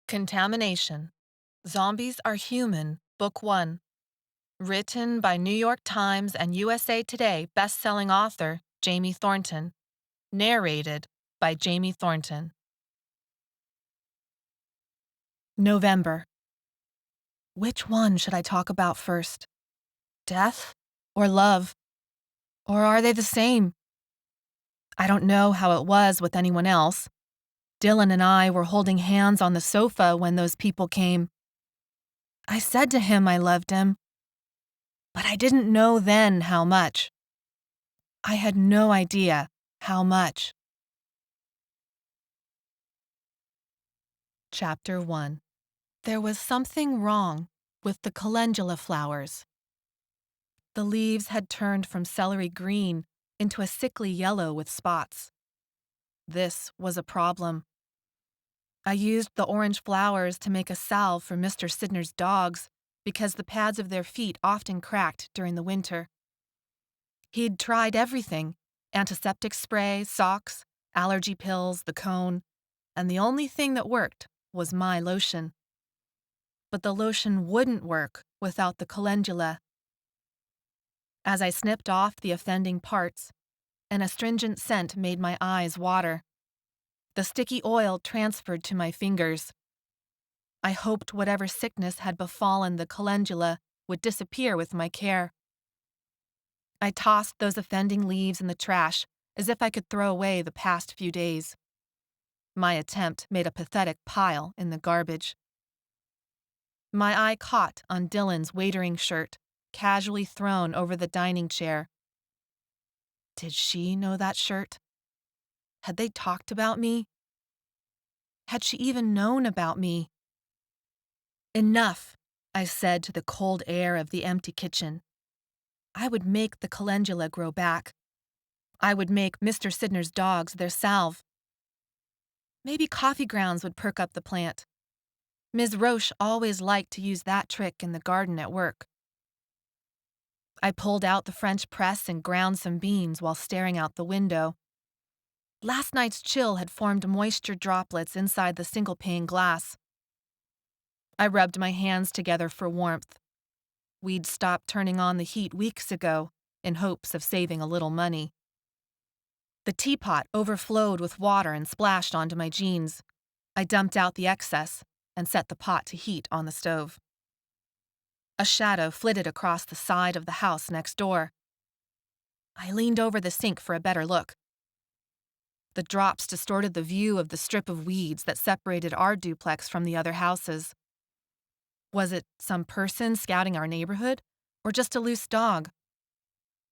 Contamination. Zombies Are Human, Book 1. Written by New York Times and USA Today best-selling author Jamie Thornton. Narrated by Jamie Thornton. November. Which one should I talk about first? Death or love? Or are they the same? I don't know how it was with anyone else. Dylan and I were holding hands on the sofa when those people came. I said to him I loved him, but I didn't know then how much. I had no idea how much. Chapter 1. There was something wrong with the calendula flowers. The leaves had turned from celery green into a sickly yellow with spots. This was a problem. I used the orange flowers to make a salve for Mr. Sidner's dogs because the pads of their feet often cracked during the winter. He'd tried everything: antiseptic spray, socks, allergy pills, the cone, and the only thing that worked was my lotion. But the lotion wouldn't work without the calendula. As I snipped off the offending parts, an astringent scent made my eyes water. The sticky oil transferred to my fingers. I hoped whatever sickness had befallen the calendula would disappear with my care. I tossed those offending leaves in the trash as if I could throw away the past few days. My attempt made a pathetic pile in the garbage. My eye caught on Dylan's waitering shirt, casually thrown over the dining chair. Did she know that shirt? Had they talked about me? Had she even known about me? Enough, I said to the cold air of the empty kitchen. I would make the calendula grow back. I would make Mr. Sidner's dogs their salve. Maybe coffee grounds would perk up the plant. Ms. Roche always liked to use that trick in the garden at work. I pulled out the French press and ground some beans while staring out the window. Last night's chill had formed moisture droplets inside the single-pane glass. I rubbed my hands together for warmth. We'd stopped turning on the heat weeks ago in hopes of saving a little money. The teapot overflowed with water and splashed onto my jeans. I dumped out the excess and set the pot to heat on the stove. A shadow flitted across the side of the house next door. I leaned over the sink for a better look. The drops distorted the view of the strip of weeds that separated our duplex from the other houses. Was it some person scouting our neighborhood, or just a loose dog?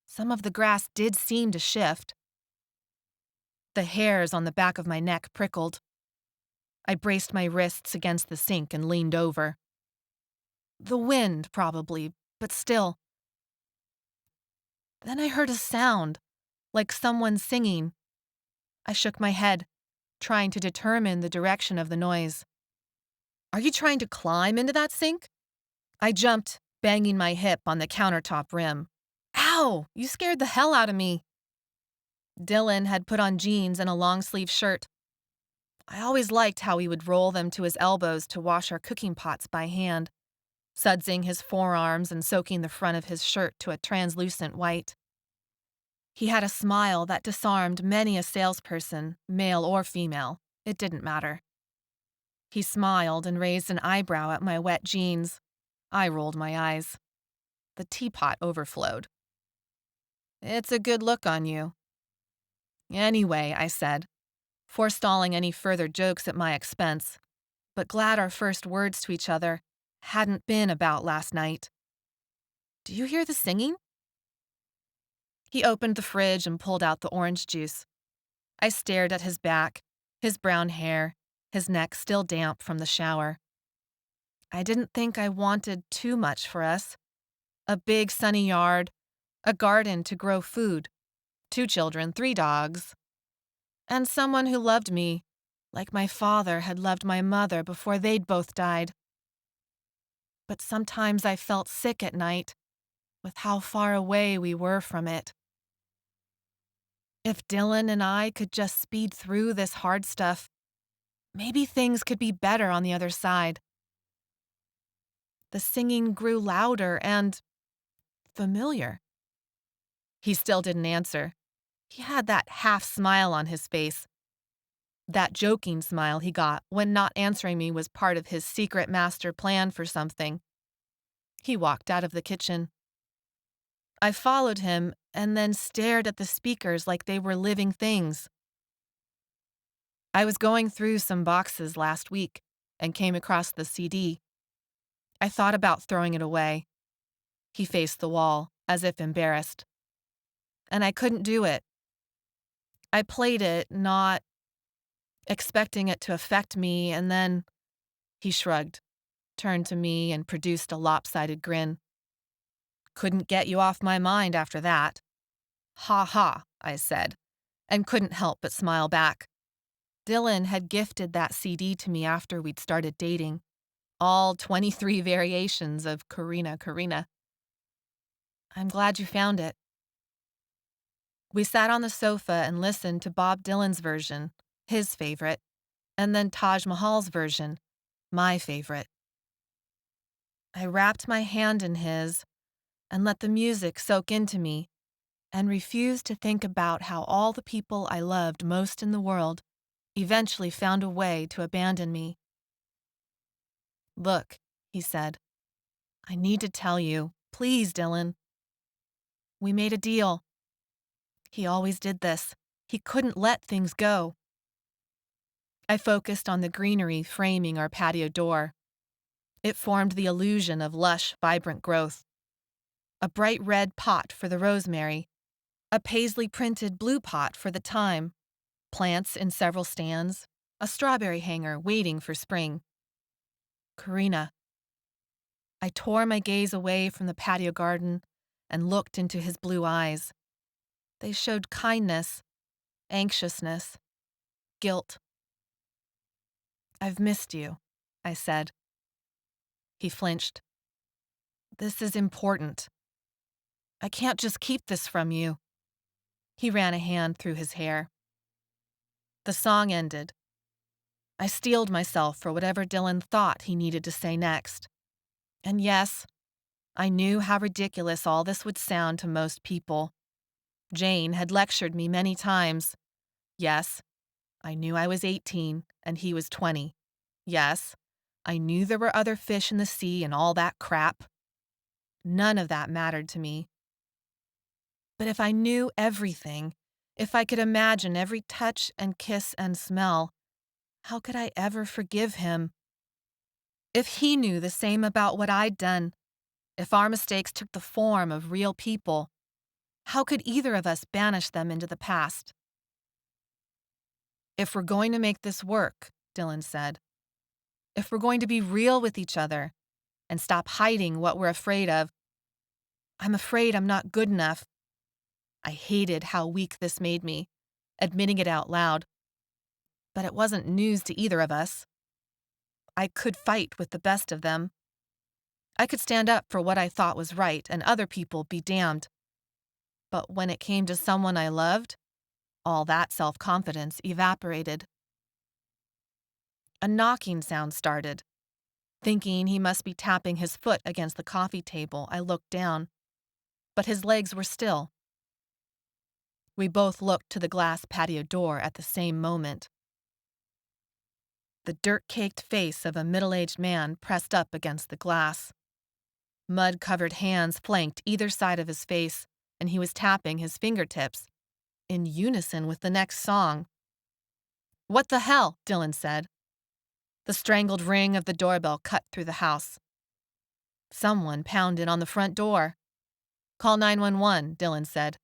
Some of the grass did seem to shift. The hairs on the back of my neck prickled. I braced my wrists against the sink and leaned over. The wind, probably, but still. Then I heard a sound, like someone singing. I shook my head, trying to determine the direction of the noise. Are you trying to climb into that sink? I jumped, banging my hip on the countertop rim. Ow! You scared the hell out of me. Dylan had put on jeans and a long-sleeve shirt. I always liked how he would roll them to his elbows to wash our cooking pots by hand, sudsing his forearms and soaking the front of his shirt to a translucent white. He had a smile that disarmed many a salesperson, male or female. It didn't matter. He smiled and raised an eyebrow at my wet jeans. I rolled my eyes. The teapot overflowed. It's a good look on you. Anyway, I said, forestalling any further jokes at my expense, but glad our first words to each other hadn't been about last night. Do you hear the singing? He opened the fridge and pulled out the orange juice. I stared at his back, his brown hair, his neck still damp from the shower. I didn't think I wanted too much for us. A big sunny yard, a garden to grow food, 2 children, 3 dogs, and someone who loved me, like my father had loved my mother before they'd both died. But sometimes I felt sick at night, with how far away we were from it. If Dylan and I could just speed through this hard stuff, Maybe things could be better on the other side. The singing grew louder and familiar. He still didn't answer. He had that half smile on his face. That joking smile he got when not answering me was part of his secret master plan for something. He walked out of the kitchen. I followed him and then stared at the speakers like they were living things. I was going through some boxes last week and came across the CD. I thought about throwing it away. He faced the wall, as if embarrassed. And I couldn't do it. I played it, not expecting it to affect me, and then he shrugged, turned to me, and produced a lopsided grin. Couldn't get you off my mind after that. Ha ha, I said, and couldn't help but smile back. Dylan had gifted that CD to me after we'd started dating. All 23 variations of Corrina, Corrina. I'm glad you found it. We sat on the sofa and listened to Bob Dylan's version, his favorite, and then Taj Mahal's version, my favorite. I wrapped my hand in his and let the music soak into me and refused to think about how all the people I loved most in the world eventually found a way to abandon me. Look, he said, I need to tell you, please, Dylan. We made a deal. He always did this. He couldn't let things go. I focused on the greenery framing our patio door. It formed the illusion of lush, vibrant growth. A bright red pot for the rosemary, a paisley-printed blue pot for the thyme, plants in several stands, a strawberry hanger waiting for spring. Corrina. I tore my gaze away from the patio garden and looked into his blue eyes. They showed kindness, anxiousness, guilt. I've missed you, I said. He flinched. This is important. I can't just keep this from you. He ran a hand through his hair. The song ended. I steeled myself for whatever Dylan thought he needed to say next. And yes, I knew how ridiculous all this would sound to most people. Jane had lectured me many times. Yes, I knew I was 18 and he was 20. Yes, I knew there were other fish in the sea and all that crap. None of that mattered to me. But if I knew everything, if I could imagine every touch and kiss and smell, how could I ever forgive him? If he knew the same about what I'd done, if our mistakes took the form of real people, how could either of us banish them into the past? If we're going to make this work, Dylan said, if we're going to be real with each other and stop hiding what we're afraid of, I'm afraid I'm not good enough. I hated how weak this made me, admitting it out loud. But it wasn't news to either of us. I could fight with the best of them. I could stand up for what I thought was right and other people be damned. But when it came to someone I loved, all that self-confidence evaporated. A knocking sound started. Thinking he must be tapping his foot against the coffee table, I looked down. But his legs were still. We both looked to the glass patio door at the same moment. The dirt-caked face of a middle-aged man pressed up against the glass. Mud-covered hands flanked either side of his face, and he was tapping his fingertips, in unison with the next song. "What the hell?" Dylan said. The strangled ring of the doorbell cut through the house. Someone pounded on the front door. "Call 911, Dylan said.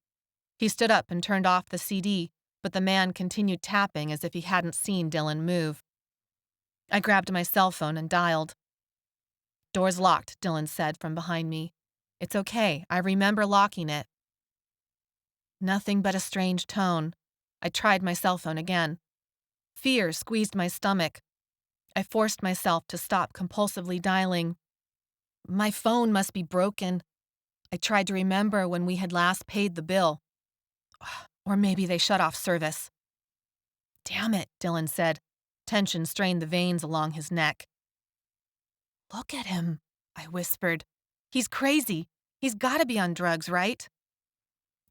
He stood up and turned off the CD, but the man continued tapping as if he hadn't seen Dylan move. I grabbed my cell phone and dialed. "Door's locked," Dylan said from behind me. "It's okay, I remember locking it." Nothing but a strange tone. I tried my cell phone again. Fear squeezed my stomach. I forced myself to stop compulsively dialing. My phone must be broken. I tried to remember when we had last paid the bill. Or maybe they shut off service. "Damn it," Dylan said. Tension strained the veins along his neck. "Look at him," I whispered. "He's crazy. He's gotta be on drugs, right?"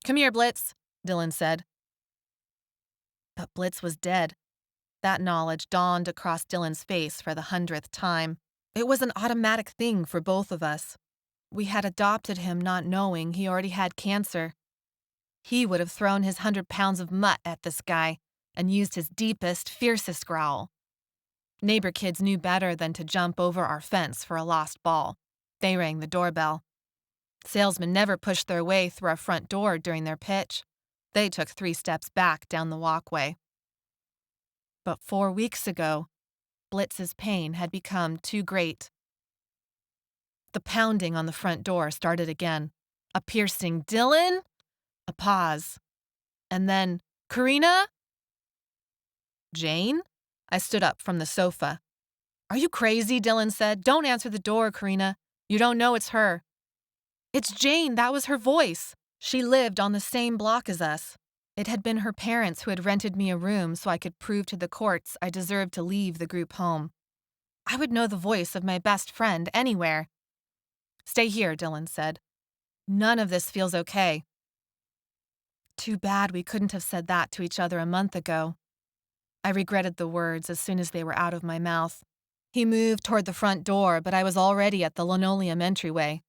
"Come here, Blitz," Dylan said. But Blitz was dead. That knowledge dawned across Dylan's face for the 100th time. It was an automatic thing for both of us. We had adopted him not knowing he already had cancer. He would have thrown his 100 pounds of mutt at this guy and used his deepest, fiercest growl. Neighbor kids knew better than to jump over our fence for a lost ball. They rang the doorbell. Salesmen never pushed their way through our front door during their pitch. They took 3 steps back down the walkway. But 4 weeks ago, Blitz's pain had become too great. The pounding on the front door started again. A piercing "Dylan?" A pause. And then, "Corrina?" "Jane?" I stood up from the sofa. "Are you crazy?" Dylan said. "Don't answer the door, Corrina. You don't know it's her." "It's Jane. That was her voice. She lived on the same block as us. It had been her parents who had rented me a room so I could prove to the courts I deserved to leave the group home. I would know the voice of my best friend anywhere." "Stay here," Dylan said. "None of this feels okay." Too bad we couldn't have said that to each other a month ago. I regretted the words as soon as they were out of my mouth. He moved toward the front door, but I was already at the linoleum entryway.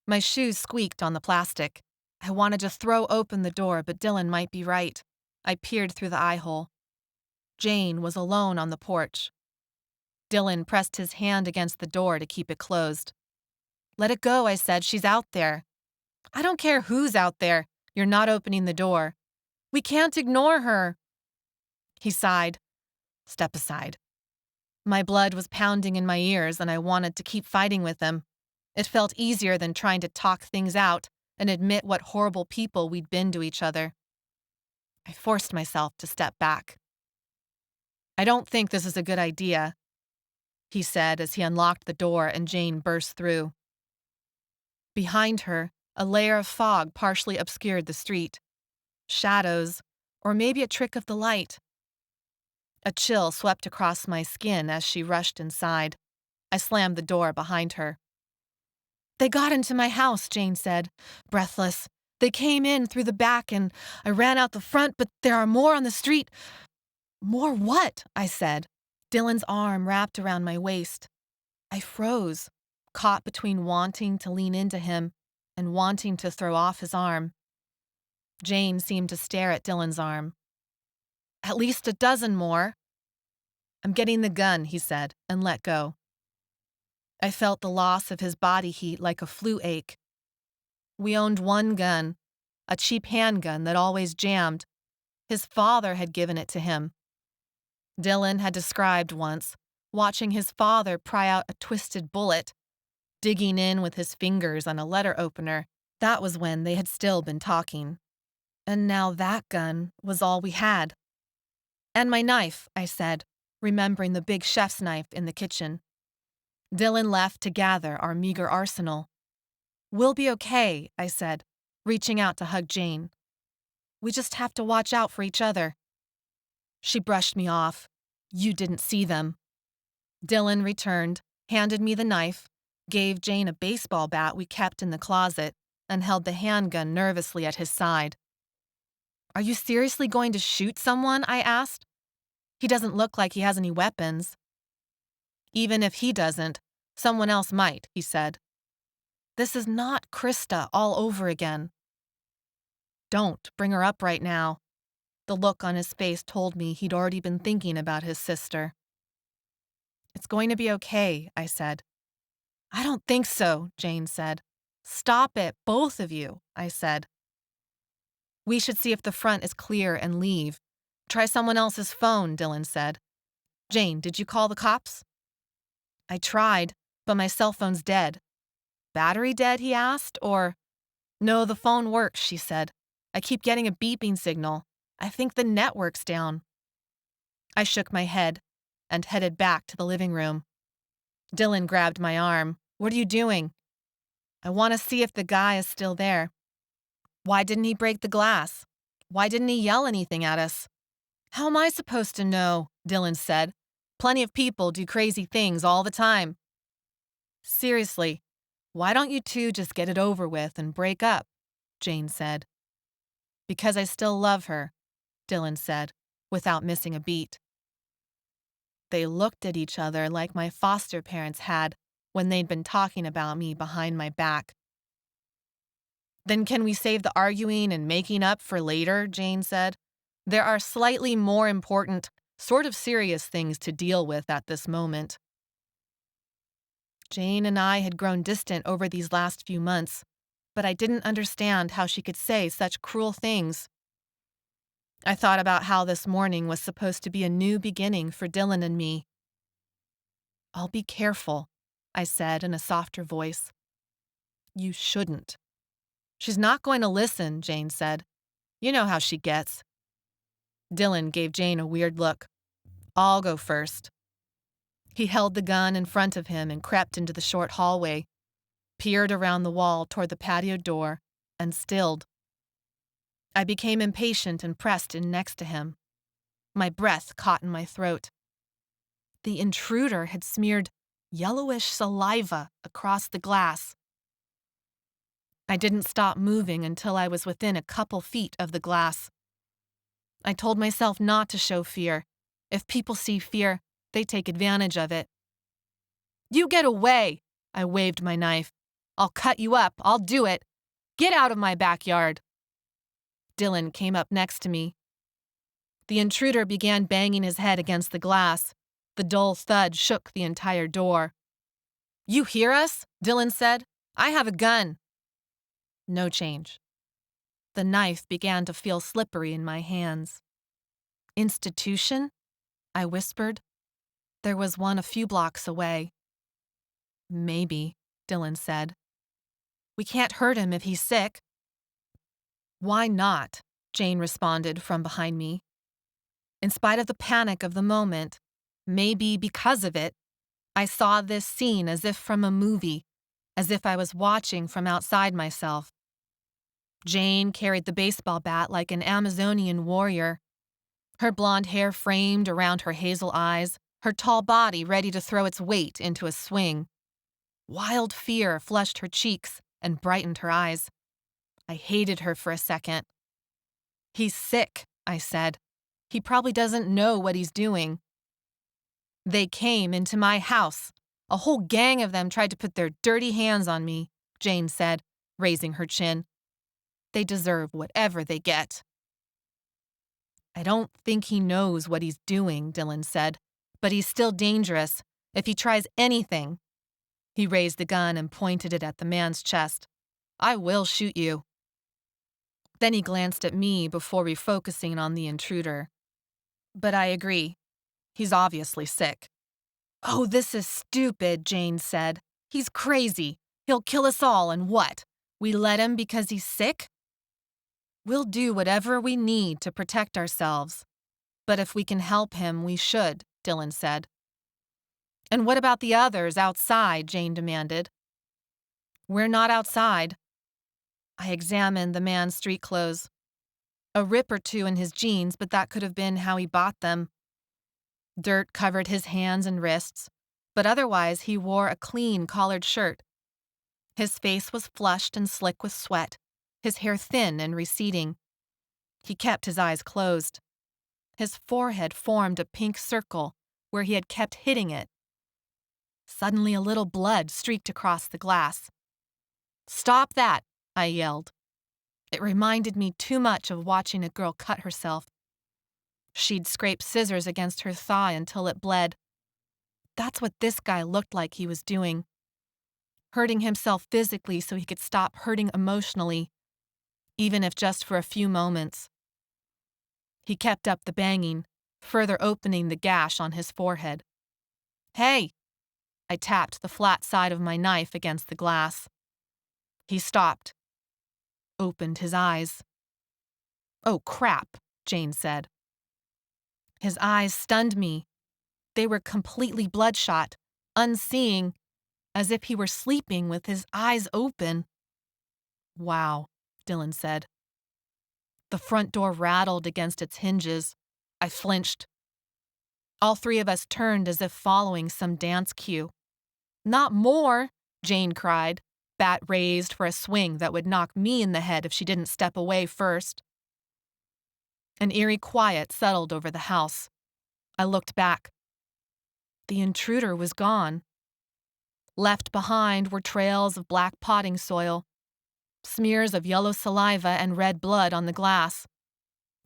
My shoes squeaked on the plastic. I wanted to throw open the door, but Dylan might be right. I peered through the eye-hole. Jane was alone on the porch. Dylan pressed his hand against the door to keep it closed. "Let it go," I said. "She's out there." "I don't care who's out there. You're not opening the door." "We can't ignore her." He sighed. "Step aside." My blood was pounding in my ears, and I wanted to keep fighting with him. It felt easier than trying to talk things out and admit what horrible people we'd been to each other. I forced myself to step back. "I don't think this is a good idea," he said as he unlocked the door and Jane burst through. Behind her, a layer of fog partially obscured the street. Shadows, or maybe a trick of the light. A chill swept across my skin as she rushed inside. I slammed the door behind her. "They got into my house," Jane said, breathless. "They came in through the back and I ran out the front, but there are more on the street." "More what?" I said. Dylan's arm wrapped around my waist. I froze, caught between wanting to lean into him and wanting to throw off his arm. Jane seemed to stare at Dylan's arm. "At least a dozen more." "I'm getting the gun," he said, and let go. I felt the loss of his body heat like a flu ache. We owned one gun, a cheap handgun that always jammed. His father had given it to him. Dylan had described once watching his father pry out a twisted bullet, digging in with his fingers on a letter opener. That was when they had still been talking. And now that gun was all we had. "And my knife," I said, remembering the big chef's knife in the kitchen. Dylan left to gather our meager arsenal. "We'll be okay," I said, reaching out to hug Jane. "We just have to watch out for each other." She brushed me off. "You didn't see them." Dylan returned, handed me the knife, gave Jane a baseball bat we kept in the closet, and held the handgun nervously at his side. "Are you seriously going to shoot someone?" I asked. "He doesn't look like he has any weapons." "Even if he doesn't, someone else might," he said. "This is not Krista all over again." "Don't bring her up right now." The look on his face told me he'd already been thinking about his sister. "It's going to be okay," I said. "I don't think so," Jane said. "Stop it, both of you," I said. "We should see if the front is clear and leave. Try someone else's phone," Dylan said. "Jane, did you call the cops?" "I tried, but my cell phone's dead." "Battery dead?" he asked, or... "No, the phone works," she said. "I keep getting a beeping signal. I think the network's down." I shook my head and headed back to the living room. Dylan grabbed my arm. "What are you doing?" "I want to see if the guy is still there." "Why didn't he break the glass? Why didn't he yell anything at us?" "How am I supposed to know?" Dylan said. Plenty of people do crazy things all the time. Seriously, why don't you two just get it over with and break up? Jane said. Because I still love her, Dylan said, without missing a beat. They looked at each other like my foster parents had when they'd been talking about me behind my back. Then can we save the arguing and making up for later, Jane said. There are slightly more important, sort of serious things to deal with at this moment. Jane and I had grown distant over these last few months, but I didn't understand how she could say such cruel things. I thought about how this morning was supposed to be a new beginning for Dylan and me. I'll be careful, I said in a softer voice. You shouldn't. She's not going to listen, Jane said. You know how she gets. Dylan gave Jane a weird look. I'll go first. He held the gun in front of him and crept into the short hallway, peered around the wall toward the patio door, and stilled. I became impatient and pressed in next to him. My breath caught in my throat. The intruder had smeared yellowish saliva across the glass. I didn't stop moving until I was within a couple feet of the glass. I told myself not to show fear. If people see fear, they take advantage of it. You get away, I waved my knife. I'll cut you up, I'll do it. Get out of my backyard. Dylan came up next to me. The intruder began banging his head against the glass. The dull thud shook the entire door. You hear us? Dylan said. I have a gun. No change. The knife began to feel slippery in my hands. Institution? I whispered. There was one a few blocks away. Maybe, Dylan said. We can't hurt him if he's sick. Why not? Jane responded from behind me. In spite of the panic of the moment, maybe because of it, I saw this scene as if from a movie, as if I was watching from outside myself. Jane carried the baseball bat like an Amazonian warrior, her blonde hair framed around her hazel eyes, her tall body ready to throw its weight into a swing. Wild fear flushed her cheeks and brightened her eyes. I hated her for a second. He's sick, I said. He probably doesn't know what he's doing. They came into my house. A whole gang of them tried to put their dirty hands on me, Jane said, raising her chin. They deserve whatever they get. I don't think he knows what he's doing, Dylan said, but he's still dangerous. If he tries anything. He raised the gun and pointed it at the man's chest. I will shoot you. Then he glanced at me before refocusing on the intruder. But I agree. He's obviously sick. Oh, this is stupid, Jane said. He's crazy. He'll kill us all, and what? We let him because he's sick? We'll do whatever we need to protect ourselves. But if we can help him, we should, Dylan said. And what about the others outside? Jane demanded. We're not outside. I examined the man's street clothes. A rip or two in his jeans, but that could have been how he bought them. Dirt covered his hands and wrists, but otherwise he wore a clean collared shirt. His face was flushed and slick with sweat, his hair thin and receding. He kept his eyes closed. His forehead formed a pink circle where he had kept hitting it. Suddenly a little blood streaked across the glass. Stop that, I yelled. It reminded me too much of watching a girl cut herself. She'd scrape scissors against her thigh until it bled. That's what this guy looked like he was doing. Hurting himself physically so he could stop hurting emotionally, even if just for a few moments. He kept up the banging, further opening the gash on his forehead. Hey! I tapped the flat side of my knife against the glass. He stopped, opened his eyes. Oh, crap, Jane said. His eyes stunned me. They were completely bloodshot, unseeing, as if he were sleeping with his eyes open. Wow, Dylan said. The front door rattled against its hinges. I flinched. All three of us turned as if following some dance cue. "Not more," Jane cried, bat raised for a swing that would knock me in the head if she didn't step away first. An eerie quiet settled over the house. I looked back. The intruder was gone. Left behind were trails of black potting soil, smears of yellow saliva and red blood on the glass,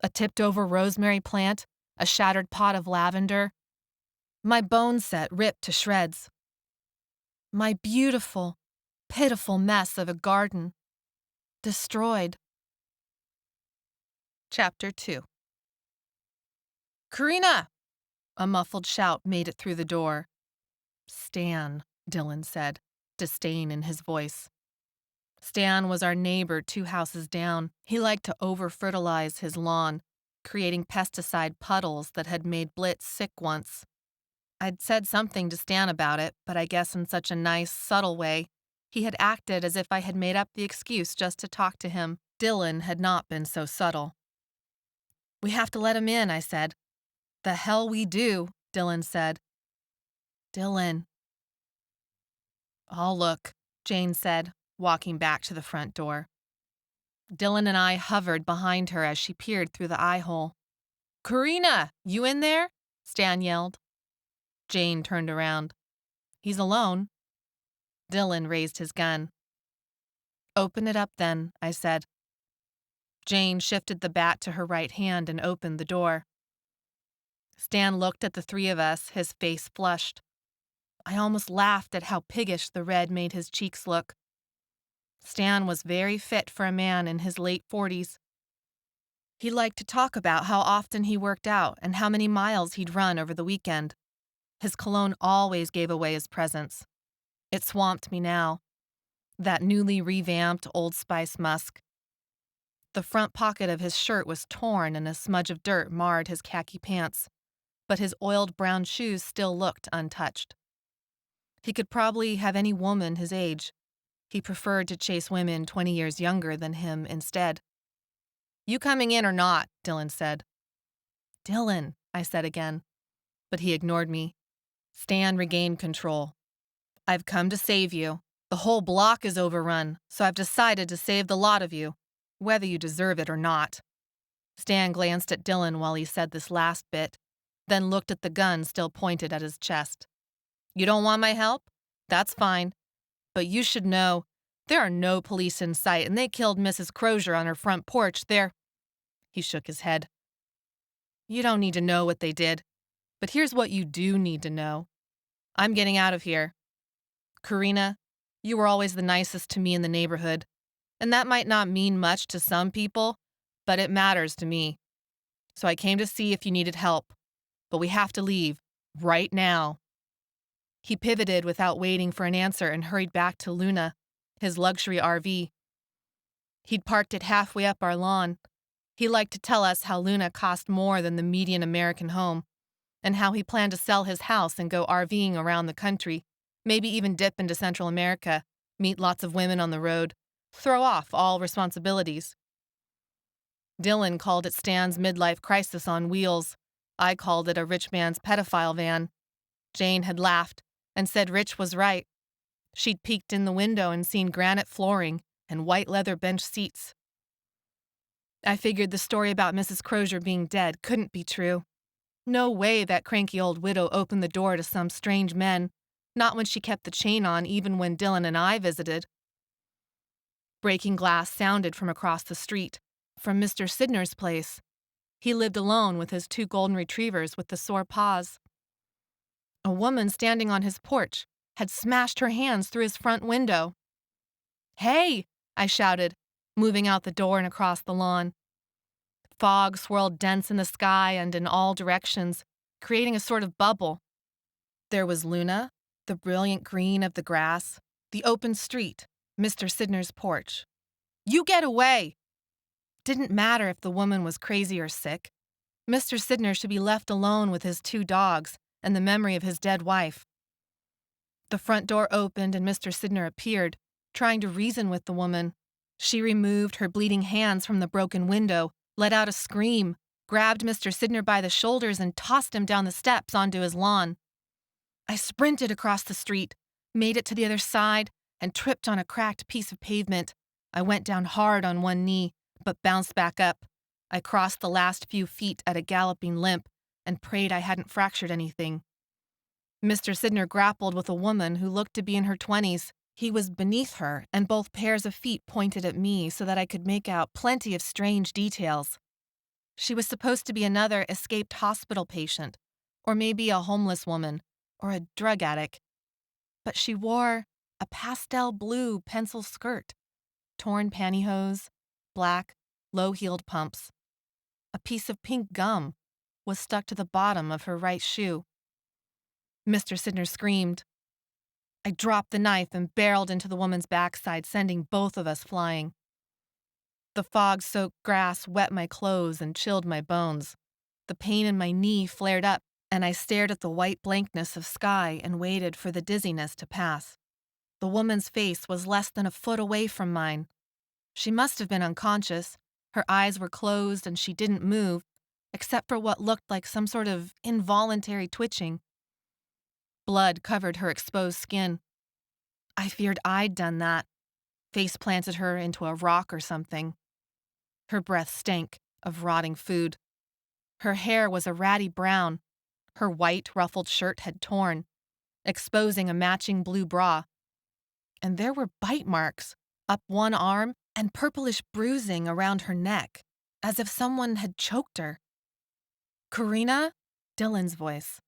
a tipped-over rosemary plant, a shattered pot of lavender, my bone set ripped to shreds. My beautiful, pitiful mess of a garden, destroyed. Chapter 2. "Corrina!" A muffled shout made it through the door. "Stan," Dylan said, disdain in his voice. Stan was our neighbor 2 houses down. He liked to over-fertilize his lawn, creating pesticide puddles that had made Blitz sick once. I'd said something to Stan about it, but I guess in such a nice, subtle way. He had acted as if I had made up the excuse just to talk to him. Dylan had not been so subtle. "We have to let him in," I said. "The hell we do," Dylan said. "Dylan." "I'll look," Jane said, walking back to the front door. Dylan and I hovered behind her as she peered through the eye-hole. "Corrina, you in there?" Stan yelled. Jane turned around. "He's alone." Dylan raised his gun. "Open it up then," I said. Jane shifted the bat to her right hand and opened the door. Stan looked at the three of us, his face flushed. I almost laughed at how piggish the red made his cheeks look. Stan was very fit for a man in his late 40s. He liked to talk about how often he worked out and how many miles he'd run over the weekend. His cologne always gave away his presence. It swamped me now. That newly revamped Old Spice musk. The front pocket of his shirt was torn and a smudge of dirt marred his khaki pants, but his oiled brown shoes still looked untouched. He could probably have any woman his age. He preferred to chase women 20 years younger than him instead. "You coming in or not?" Dylan said. "Dylan," I said again, but he ignored me. Stan regained control. "I've come to save you. The whole block is overrun, so I've decided to save the lot of you, whether you deserve it or not." Stan glanced at Dylan while he said this last bit, then looked at the gun still pointed at his chest. "You don't want my help? That's fine. But you should know, there are no police in sight, and they killed Mrs. Crozier on her front porch. He shook his head. "You don't need to know what they did, but here's what you do need to know. I'm getting out of here. Corrina, you were always the nicest to me in the neighborhood, and that might not mean much to some people, but it matters to me. So I came to see if you needed help, but we have to leave, right now." He pivoted without waiting for an answer and hurried back to Luna, his luxury RV. He'd parked it halfway up our lawn. He liked to tell us how Luna cost more than the median American home, and how he planned to sell his house and go RVing around the country, maybe even dip into Central America, meet lots of women on the road, throw off all responsibilities. Dylan called it Stan's midlife crisis on wheels. I called it a rich man's pedophile van. Jane had laughed and said Rich was right. She'd peeked in the window and seen granite flooring and white leather bench seats. I figured the story about Mrs. Crozier being dead couldn't be true. No way that cranky old widow opened the door to some strange men, not when she kept the chain on even when Dylan and I visited. Breaking glass sounded from across the street, from Mr. Sidner's place. He lived alone with his 2 golden retrievers with the sore paws. A woman standing on his porch had smashed her hands through his front window. "Hey!" I shouted, moving out the door and across the lawn. Fog swirled dense in the sky and in all directions, creating a sort of bubble. There was Luna, the brilliant green of the grass, the open street, Mr. Sidner's porch. "You get away!" Didn't matter if the woman was crazy or sick. Mr. Sidner should be left alone with his 2 dogs and the memory of his dead wife. The front door opened and Mr. Sidner appeared, trying to reason with the woman. She removed her bleeding hands from the broken window, let out a scream, grabbed Mr. Sidner by the shoulders and tossed him down the steps onto his lawn. I sprinted across the street, made it to the other side, and tripped on a cracked piece of pavement. I went down hard on one knee, but bounced back up. I crossed the last few feet at a galloping limp and prayed I hadn't fractured anything. Mr. Sidner grappled with a woman who looked to be in her 20s. He was beneath her, and both pairs of feet pointed at me so that I could make out plenty of strange details. She was supposed to be another escaped hospital patient, or maybe a homeless woman, or a drug addict. But she wore a pastel blue pencil skirt, torn pantyhose, black, low-heeled pumps. A piece of pink gum was stuck to the bottom of her right shoe. Mr. Sidner screamed. I dropped the knife and barreled into the woman's backside, sending both of us flying. The fog-soaked grass wet my clothes and chilled my bones. The pain in my knee flared up, and I stared at the white blankness of sky and waited for the dizziness to pass. The woman's face was less than a foot away from mine. She must have been unconscious. Her eyes were closed and she didn't move, except for what looked like some sort of involuntary twitching. Blood covered her exposed skin. I feared I'd done that, face-planted her into a rock or something. Her breath stank of rotting food. Her hair was a ratty brown. Her white, ruffled shirt had torn, exposing a matching blue bra. And there were bite marks up one arm and purplish bruising around her neck, as if someone had choked her. "Corrina?" Dylan's voice.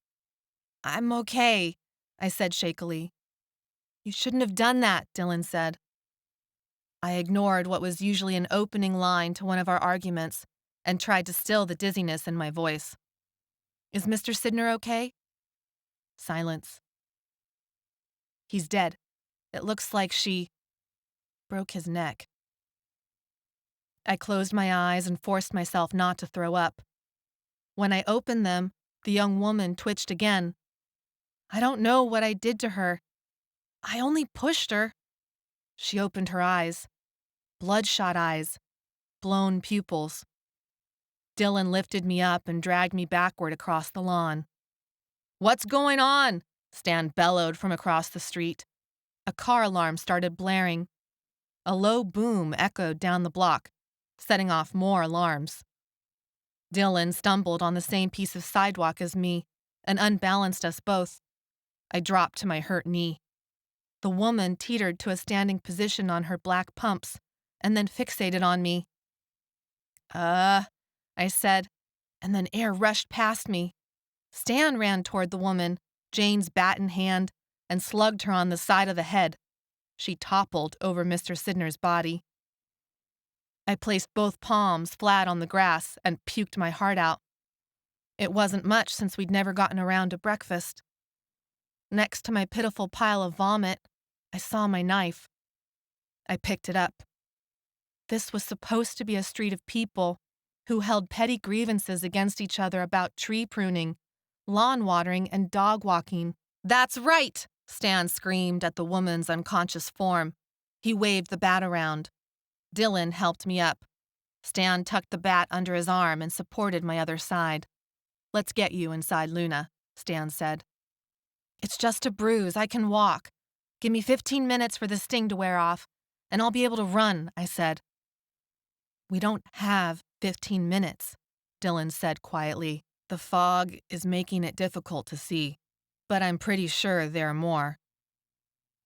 "I'm okay," I said shakily. "You shouldn't have done that," Dylan said. I ignored what was usually an opening line to one of our arguments and tried to still the dizziness in my voice. "Is Mr. Sidner okay?" Silence. "He's dead. It looks like she broke his neck." I closed my eyes and forced myself not to throw up. When I opened them, the young woman twitched again. "I don't know what I did to her. I only pushed her." She opened her eyes. Bloodshot eyes. Blown pupils. Dylan lifted me up and dragged me backward across the lawn. "What's going on?" Stan bellowed from across the street. A car alarm started blaring. A low boom echoed down the block, setting off more alarms. Dylan stumbled on the same piece of sidewalk as me and unbalanced us both. I dropped to my hurt knee. The woman teetered to a standing position on her black pumps and then fixated on me. I said, and then air rushed past me. Stan ran toward the woman, Jane's bat in hand, and slugged her on the side of the head. She toppled over Mr. Sidner's body. I placed both palms flat on the grass and puked my heart out. It wasn't much since we'd never gotten around to breakfast. Next to my pitiful pile of vomit, I saw my knife. I picked it up. This was supposed to be a street of people who held petty grievances against each other about tree pruning, lawn watering, and dog walking. "That's right!" Stan screamed at the woman's unconscious form. He waved the bat around. Dylan helped me up. Stan tucked the bat under his arm and supported my other side. "Let's get you inside Luna," Stan said. "It's just a bruise. I can walk. Give me 15 minutes for the sting to wear off, and I'll be able to run," I said. "We don't have 15 minutes, Dylan said quietly. "The fog is making it difficult to see, but I'm pretty sure there are more."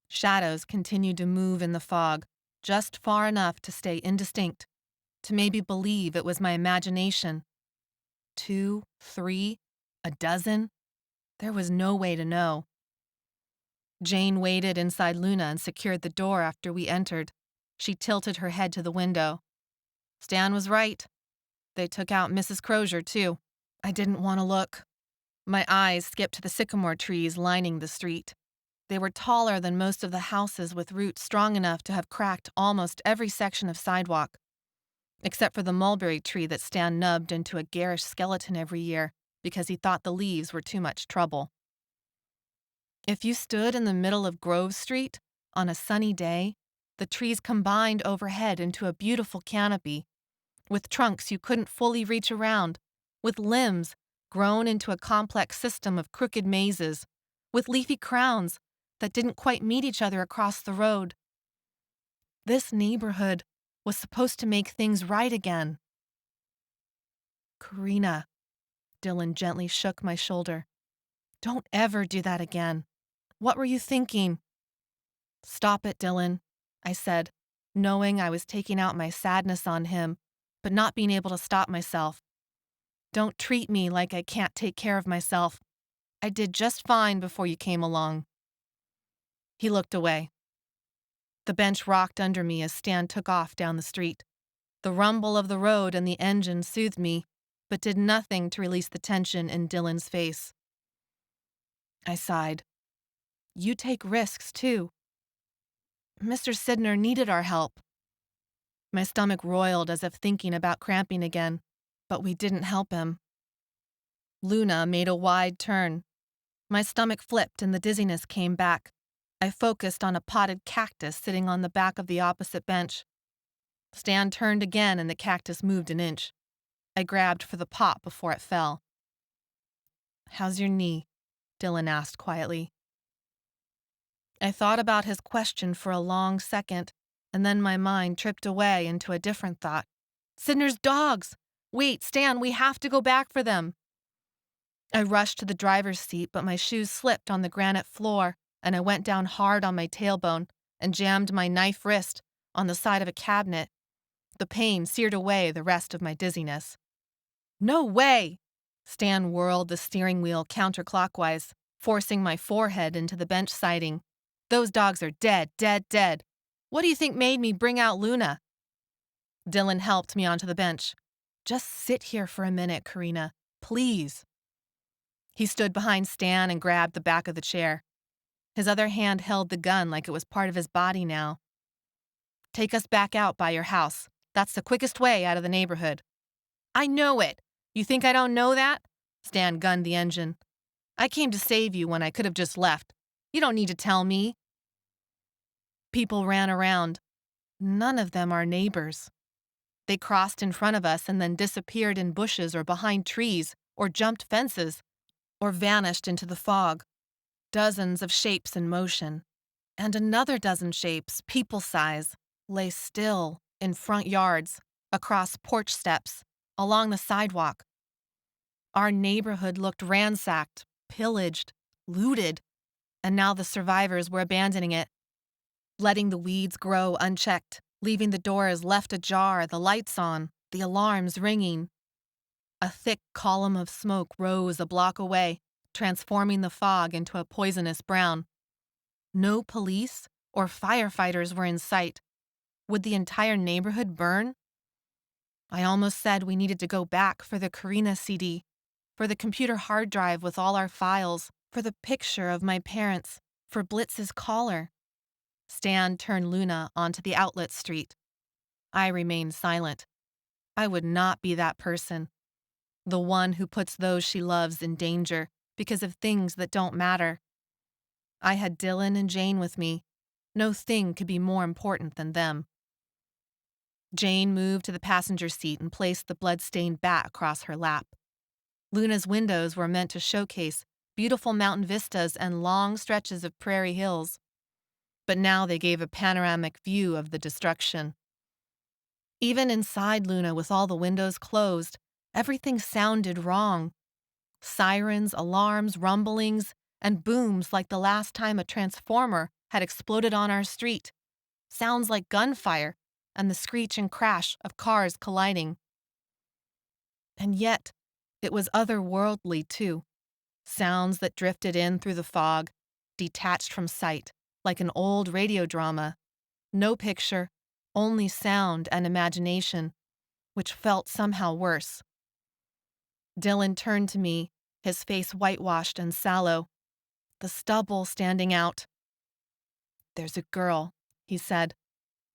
Shadows continued to move in the fog, just far enough to stay indistinct, to maybe believe it was my imagination. 2, 3, a dozen? There was no way to know. Jane waited inside Luna and secured the door after we entered. She tilted her head to the window. Stan was right. They took out Mrs. Crozier, too. I didn't want to look. My eyes skipped to the sycamore trees lining the street. They were taller than most of the houses, with roots strong enough to have cracked almost every section of sidewalk, except for the mulberry tree that Stan nubbed into a garish skeleton every year because he thought the leaves were too much trouble. If you stood in the middle of Grove Street on a sunny day, the trees combined overhead into a beautiful canopy, with trunks you couldn't fully reach around, with limbs grown into a complex system of crooked mazes, with leafy crowns that didn't quite meet each other across the road. This neighborhood was supposed to make things right again. Corrina, Dylan gently shook my shoulder. Don't ever do that again. What were you thinking? Stop it, Dylan, I said, knowing I was taking out my sadness on him, but not being able to stop myself. Don't treat me like I can't take care of myself. I did just fine before you came along. He looked away. The bench rocked under me as Stan took off down the street. The rumble of the road and the engine soothed me, but did nothing to release the tension in Dylan's face. I sighed. You take risks, too. Mr. Sidner needed our help. My stomach roiled as if thinking about cramping again, but we didn't help him. Luna made a wide turn. My stomach flipped and the dizziness came back. I focused on a potted cactus sitting on the back of the opposite bench. Stan turned again and the cactus moved an inch. I grabbed for the pot before it fell. How's your knee? Dylan asked quietly. I thought about his question for a long second, and then my mind tripped away into a different thought. Sidner's dogs! Wait, Stan, we have to go back for them. I rushed to the driver's seat, but my shoes slipped on the granite floor, and I went down hard on my tailbone and jammed my knife wrist on the side of a cabinet. The pain seared away the rest of my dizziness. No way! Stan whirled the steering wheel counterclockwise, forcing my forehead into the bench siding. Those dogs are dead, dead, dead. What do you think made me bring out Luna? Dylan helped me onto the bench. Just sit here for a minute, Corrina. Please. He stood behind Stan and grabbed the back of the chair. His other hand held the gun like it was part of his body now. Take us back out by your house. That's the quickest way out of the neighborhood. I know it. You think I don't know that? Stan gunned the engine. I came to save you when I could have just left. You don't need to tell me. People ran around. None of them are neighbors. They crossed in front of us and then disappeared in bushes or behind trees, or jumped fences, or vanished into the fog. Dozens of shapes in motion. And another dozen shapes, people-size, lay still in front yards, across porch steps, along the sidewalk. Our neighborhood looked ransacked, pillaged, looted, and now the survivors were abandoning it, letting the weeds grow unchecked, leaving the doors left ajar, the lights on, the alarms ringing. A thick column of smoke rose a block away, transforming the fog into a poisonous brown. No police or firefighters were in sight. Would the entire neighborhood burn? I almost said we needed to go back for the Corrina CD, for the computer hard drive with all our files, for the picture of my parents, for Blitz's collar. Stan turned Luna onto the outlet street. I remained silent. I would not be that person, the one who puts those she loves in danger because of things that don't matter. I had Dylan and Jane with me. No thing could be more important than them. Jane moved to the passenger seat and placed the blood-stained bat across her lap. Luna's windows were meant to showcase beautiful mountain vistas and long stretches of prairie hills, but now they gave a panoramic view of the destruction. Even inside Luna, with all the windows closed, everything sounded wrong. Sirens, alarms, rumblings, and booms like the last time a transformer had exploded on our street. Sounds like gunfire and the screech and crash of cars colliding. And yet, it was otherworldly too. Sounds that drifted in through the fog, detached from sight, like an old radio drama. No picture, only sound and imagination, which felt somehow worse. Dylan turned to me, his face whitewashed and sallow, the stubble standing out. There's a girl, he said.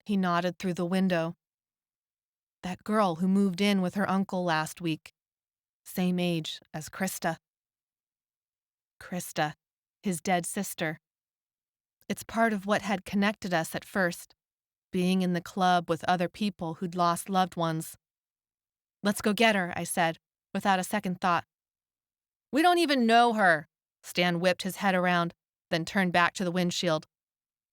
He nodded through the window. That girl who moved in with her uncle last week. Same age as Krista. Krista, his dead sister. It's part of what had connected us at first, being in the club with other people who'd lost loved ones. Let's go get her, I said. without a second thought. We don't even know her. Stan whipped his head around, then turned back to the windshield.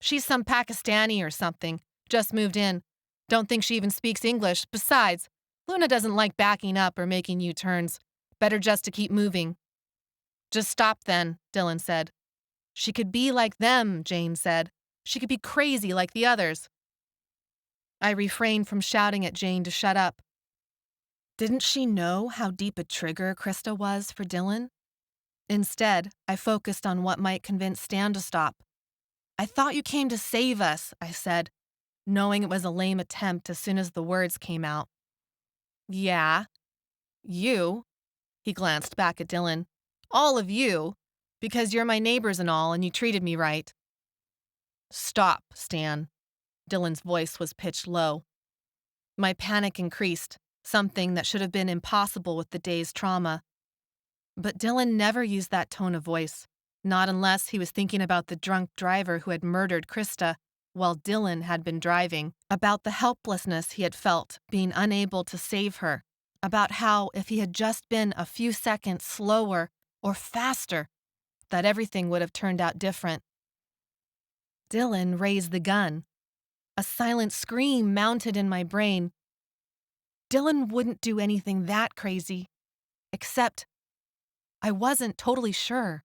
She's some Pakistani or something. Just moved in. Don't think she even speaks English. Besides, Luna doesn't like backing up or making U-turns. Better just to keep moving. Just stop then, Dylan said. She could be like them, Jane said. She could be crazy like the others. I refrained from shouting at Jane to shut up. Didn't she know how deep a trigger Krista was for Dylan? Instead, I focused on what might convince Stan to stop. I thought you came to save us, I said, knowing it was a lame attempt as soon as the words came out. Yeah. You? He glanced back at Dylan. All of you, because you're my neighbors and all, and you treated me right. Stop, Stan. Dylan's voice was pitched low. My panic increased, something that should have been impossible with the day's trauma. But Dylan never used that tone of voice, not unless he was thinking about the drunk driver who had murdered Krista while Dylan had been driving, about the helplessness he had felt being unable to save her, about how if he had just been a few seconds slower or faster, that everything would have turned out different. Dylan raised the gun. A silent scream mounted in my brain. Dylan wouldn't do anything that crazy, except I wasn't totally sure.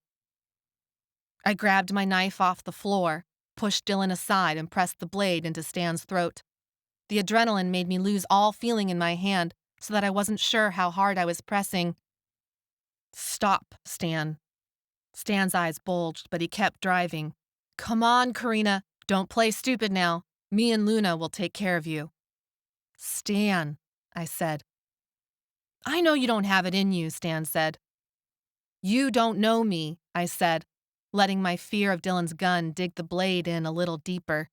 I grabbed my knife off the floor, pushed Dylan aside, and pressed the blade into Stan's throat. The adrenaline made me lose all feeling in my hand so that I wasn't sure how hard I was pressing. Stop, Stan. Stan's eyes bulged, but he kept driving. Come on, Corrina. Don't play stupid now. Me and Luna will take care of you. Stan, I said. I know you don't have it in you, Stan said. You don't know me, I said, letting my fear of Dylan's gun dig the blade in a little deeper.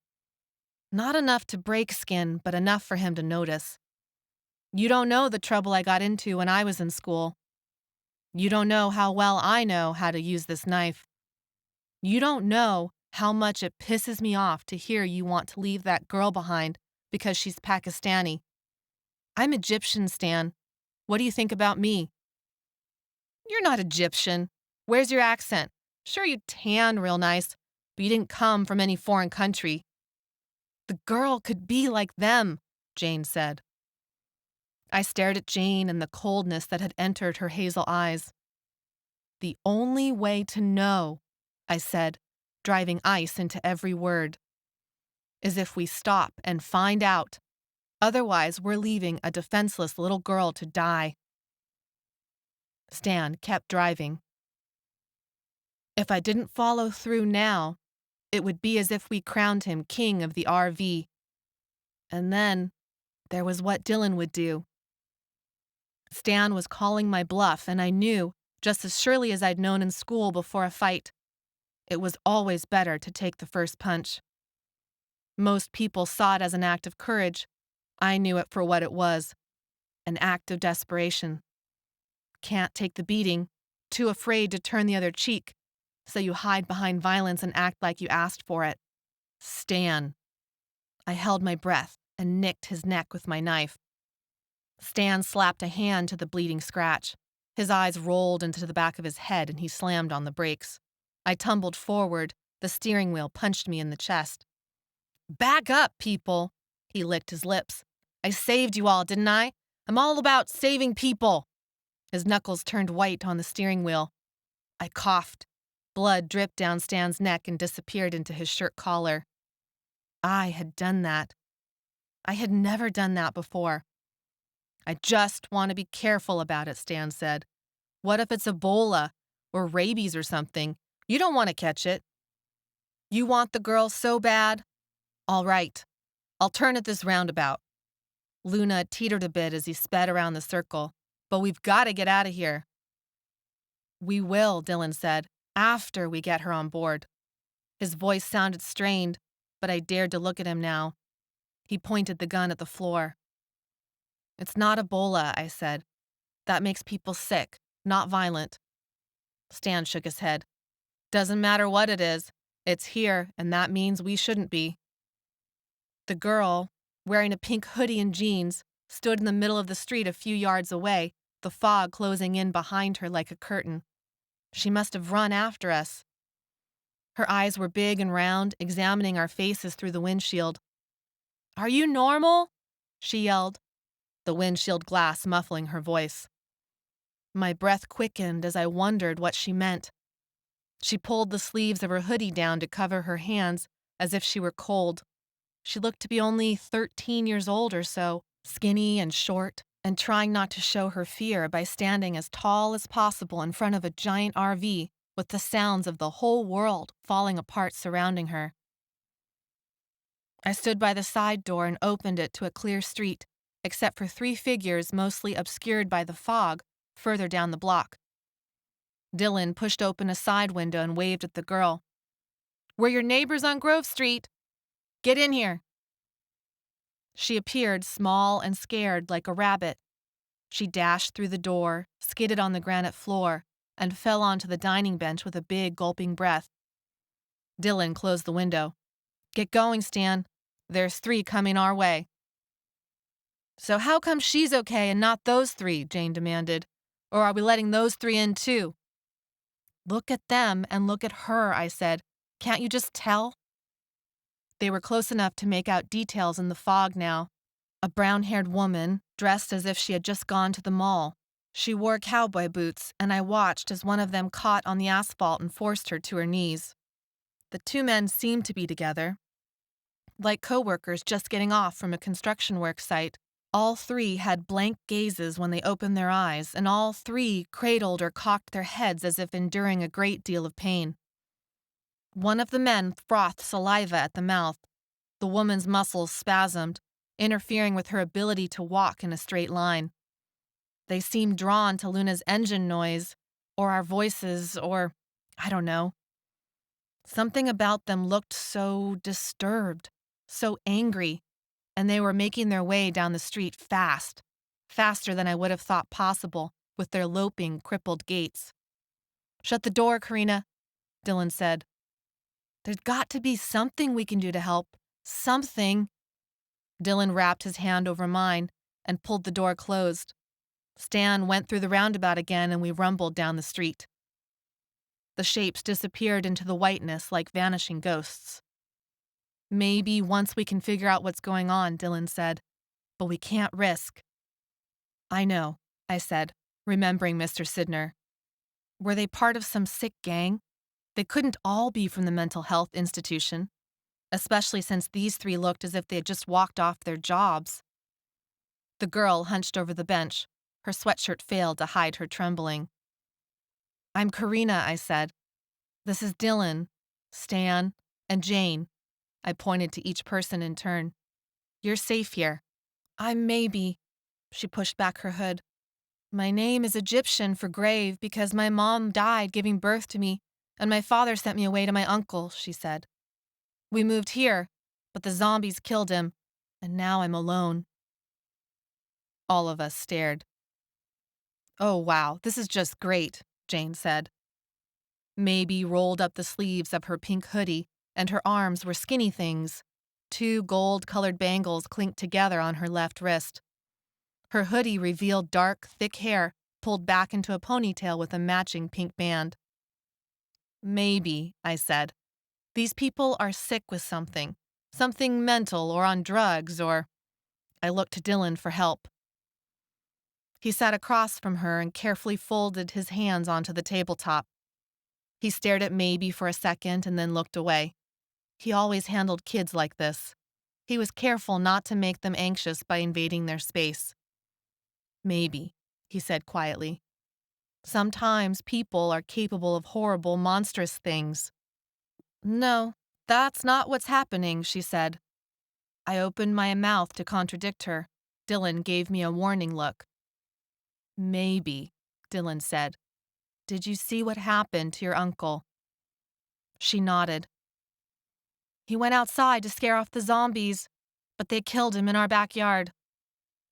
Not enough to break skin, but enough for him to notice. You don't know the trouble I got into when I was in school. You don't know how well I know how to use this knife. You don't know how much it pisses me off to hear you want to leave that girl behind because she's Pakistani. I'm Egyptian, Stan. What do you think about me? You're not Egyptian. Where's your accent? Sure, you tan real nice, but you didn't come from any foreign country. The girl could be like them, Jane said. I stared at Jane and the coldness that had entered her hazel eyes. The only way to know, I said, driving ice into every word, is if we stop and find out. Otherwise, we're leaving a defenseless little girl to die. Stan kept driving. If I didn't follow through now, it would be as if we crowned him king of the RV. And then there was what Dylan would do. Stan was calling my bluff, and I knew, just as surely as I'd known in school before a fight, it was always better to take the first punch. Most people saw it as an act of courage. I knew it for what it was, an act of desperation. Can't take the beating, too afraid to turn the other cheek, so you hide behind violence and act like you asked for it. Stan. I held my breath and nicked his neck with my knife. Stan slapped a hand to the bleeding scratch. His eyes rolled into the back of his head and he slammed on the brakes. I tumbled forward. The steering wheel punched me in the chest. Back up, people! He licked his lips. I saved you all, didn't I? I'm all about saving people. His knuckles turned white on the steering wheel. I coughed. Blood dripped down Stan's neck and disappeared into his shirt collar. I had done that. I had never done that before. I just want to be careful about it, Stan said. What if it's Ebola or rabies or something? You don't want to catch it. You want the girl so bad? All right. I'll turn at this roundabout. Luna teetered a bit as he sped around the circle. But we've got to get out of here. We will, Dylan said, after we get her on board. His voice sounded strained, but I dared to look at him now. He pointed the gun at the floor. It's not Ebola, I said. That makes people sick, not violent. Stan shook his head. Doesn't matter what it is. It's here, and that means we shouldn't be. The girl, wearing a pink hoodie and jeans, stood in the middle of the street a few yards away, the fog closing in behind her like a curtain. She must have run after us. Her eyes were big and round, examining our faces through the windshield. "Are you normal?" she yelled, the windshield glass muffling her voice. My breath quickened as I wondered what she meant. She pulled the sleeves of her hoodie down to cover her hands as if she were cold. She looked to be only 13 years old or so, skinny and short, and trying not to show her fear by standing as tall as possible in front of a giant RV with the sounds of the whole world falling apart surrounding her. I stood by the side door and opened it to a clear street, except for 3 figures mostly obscured by the fog further down the block. Dylan pushed open a side window and waved at the girl. "We're your neighbors on Grove Street. Get in here." She appeared small and scared like a rabbit. She dashed through the door, skidded on the granite floor, and fell onto the dining bench with a big gulping breath. Dylan closed the window. "Get going, Stan. There's 3 coming our way." "So how come she's okay and not those 3?" Jane demanded. "Or are we letting those 3 in too?" "Look at them and look at her," I said. "Can't you just tell?" They were close enough to make out details in the fog now. A brown-haired woman, dressed as if she had just gone to the mall. She wore cowboy boots, and I watched as one of them caught on the asphalt and forced her to her knees. The 2 men seemed to be together, like co-workers just getting off from a construction work site. All 3 had blank gazes when they opened their eyes, and all 3 cradled or cocked their heads as if enduring a great deal of pain. One of the men frothed saliva at the mouth. The woman's muscles spasmed, interfering with her ability to walk in a straight line. They seemed drawn to Luna's engine noise, or our voices, or I don't know. Something about them looked so disturbed, so angry, and they were making their way down the street fast, faster than I would have thought possible with their loping, crippled gaits. "Shut the door, Corrina," Dylan said. "There's got to be something we can do to help. Something." Dylan wrapped his hand over mine and pulled the door closed. Stan went through the roundabout again and we rumbled down the street. The shapes disappeared into the whiteness like vanishing ghosts. "Maybe once we can figure out what's going on," Dylan said. "But we can't risk." "I know," I said, remembering Mr. Sidner. Were they part of some sick gang? They couldn't all be from the mental health institution, especially since these 3 looked as if they had just walked off their jobs. The girl hunched over the bench. Her sweatshirt failed to hide her trembling. "I'm Corrina," I said. "This is Dylan, Stan, and Jane." I pointed to each person in turn. "You're safe here." "I'm Maybe." She pushed back her hood. "My name is Egyptian for grave because my mom died giving birth to me, and my father sent me away to my uncle," she said. "We moved here, but the zombies killed him, and now I'm alone." All of us stared. "Oh, wow, this is just great," Jane said. Maybe rolled up the sleeves of her pink hoodie, and her arms were skinny things. 2 gold-colored bangles clinked together on her left wrist. Her hoodie revealed dark, thick hair pulled back into a ponytail with a matching pink band. "Maybe," I said. "These people are sick with something. Something mental or on drugs or—" I looked to Dylan for help. He sat across from her and carefully folded his hands onto the tabletop. He stared at Maybe for a second and then looked away. He always handled kids like this. He was careful not to make them anxious by invading their space. "Maybe," he said quietly. "Sometimes people are capable of horrible, monstrous things." "No, that's not what's happening," she said. I opened my mouth to contradict her. Dylan gave me a warning look. "Maybe," Dylan said. "Did you see what happened to your uncle?" She nodded. "He went outside to scare off the zombies, but they killed him in our backyard."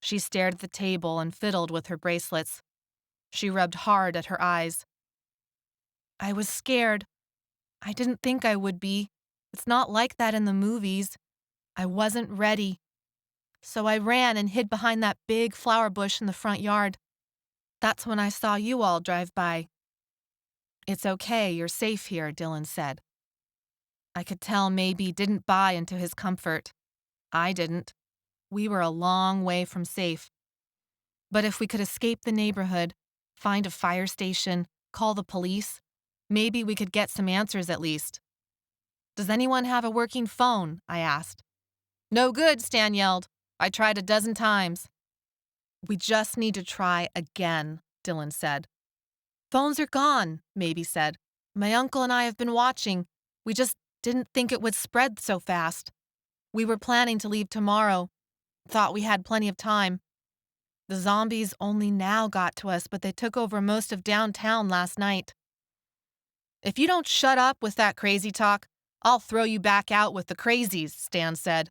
She stared at the table and fiddled with her bracelets. She rubbed hard at her eyes. "I was scared. I didn't think I would be. It's not like that in the movies. I wasn't ready. So I ran and hid behind that big flower bush in the front yard. That's when I saw you all drive by. It's okay, you're safe here, Dylan said. I could tell Maybe didn't buy into his comfort. I didn't. We were a long way from safe. But if we could escape the neighborhood, find a fire station, call the police, maybe we could get some answers at least. Does anyone have a working phone? I asked. No good, Stan yelled. I tried a dozen times. We just need to try again, Dylan said. Phones are gone, Maybe said. My uncle and I have been watching. We just didn't think it would spread so fast. We were planning to leave tomorrow. Thought we had plenty of time. The zombies only now got to us, but they took over most of downtown last night. If you don't shut up with that crazy talk, I'll throw you back out with the crazies, Stan said.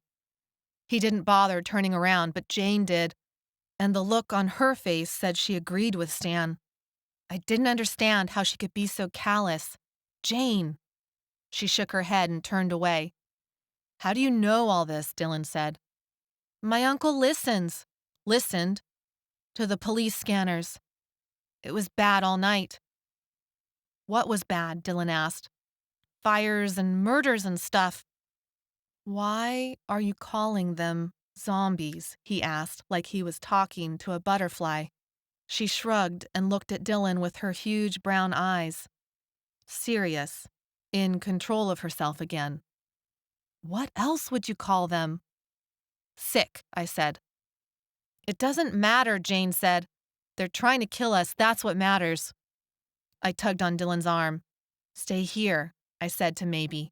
He didn't bother turning around, but Jane did, and the look on her face said she agreed with Stan. I didn't understand how she could be so callous. Jane. She shook her head and turned away. How do you know all this? Dylan said. My uncle listened, to the police scanners. It was bad all night. What was bad? Dylan asked. Fires and murders and stuff. Why are you calling them zombies? He asked, like he was talking to a butterfly. She shrugged and looked at Dylan with her huge brown eyes. Serious, in control of herself again. What else would you call them? Sick, I said. It doesn't matter, Jane said. They're trying to kill us, that's what matters. I tugged on Dylan's arm. Stay here, I said to Maybe.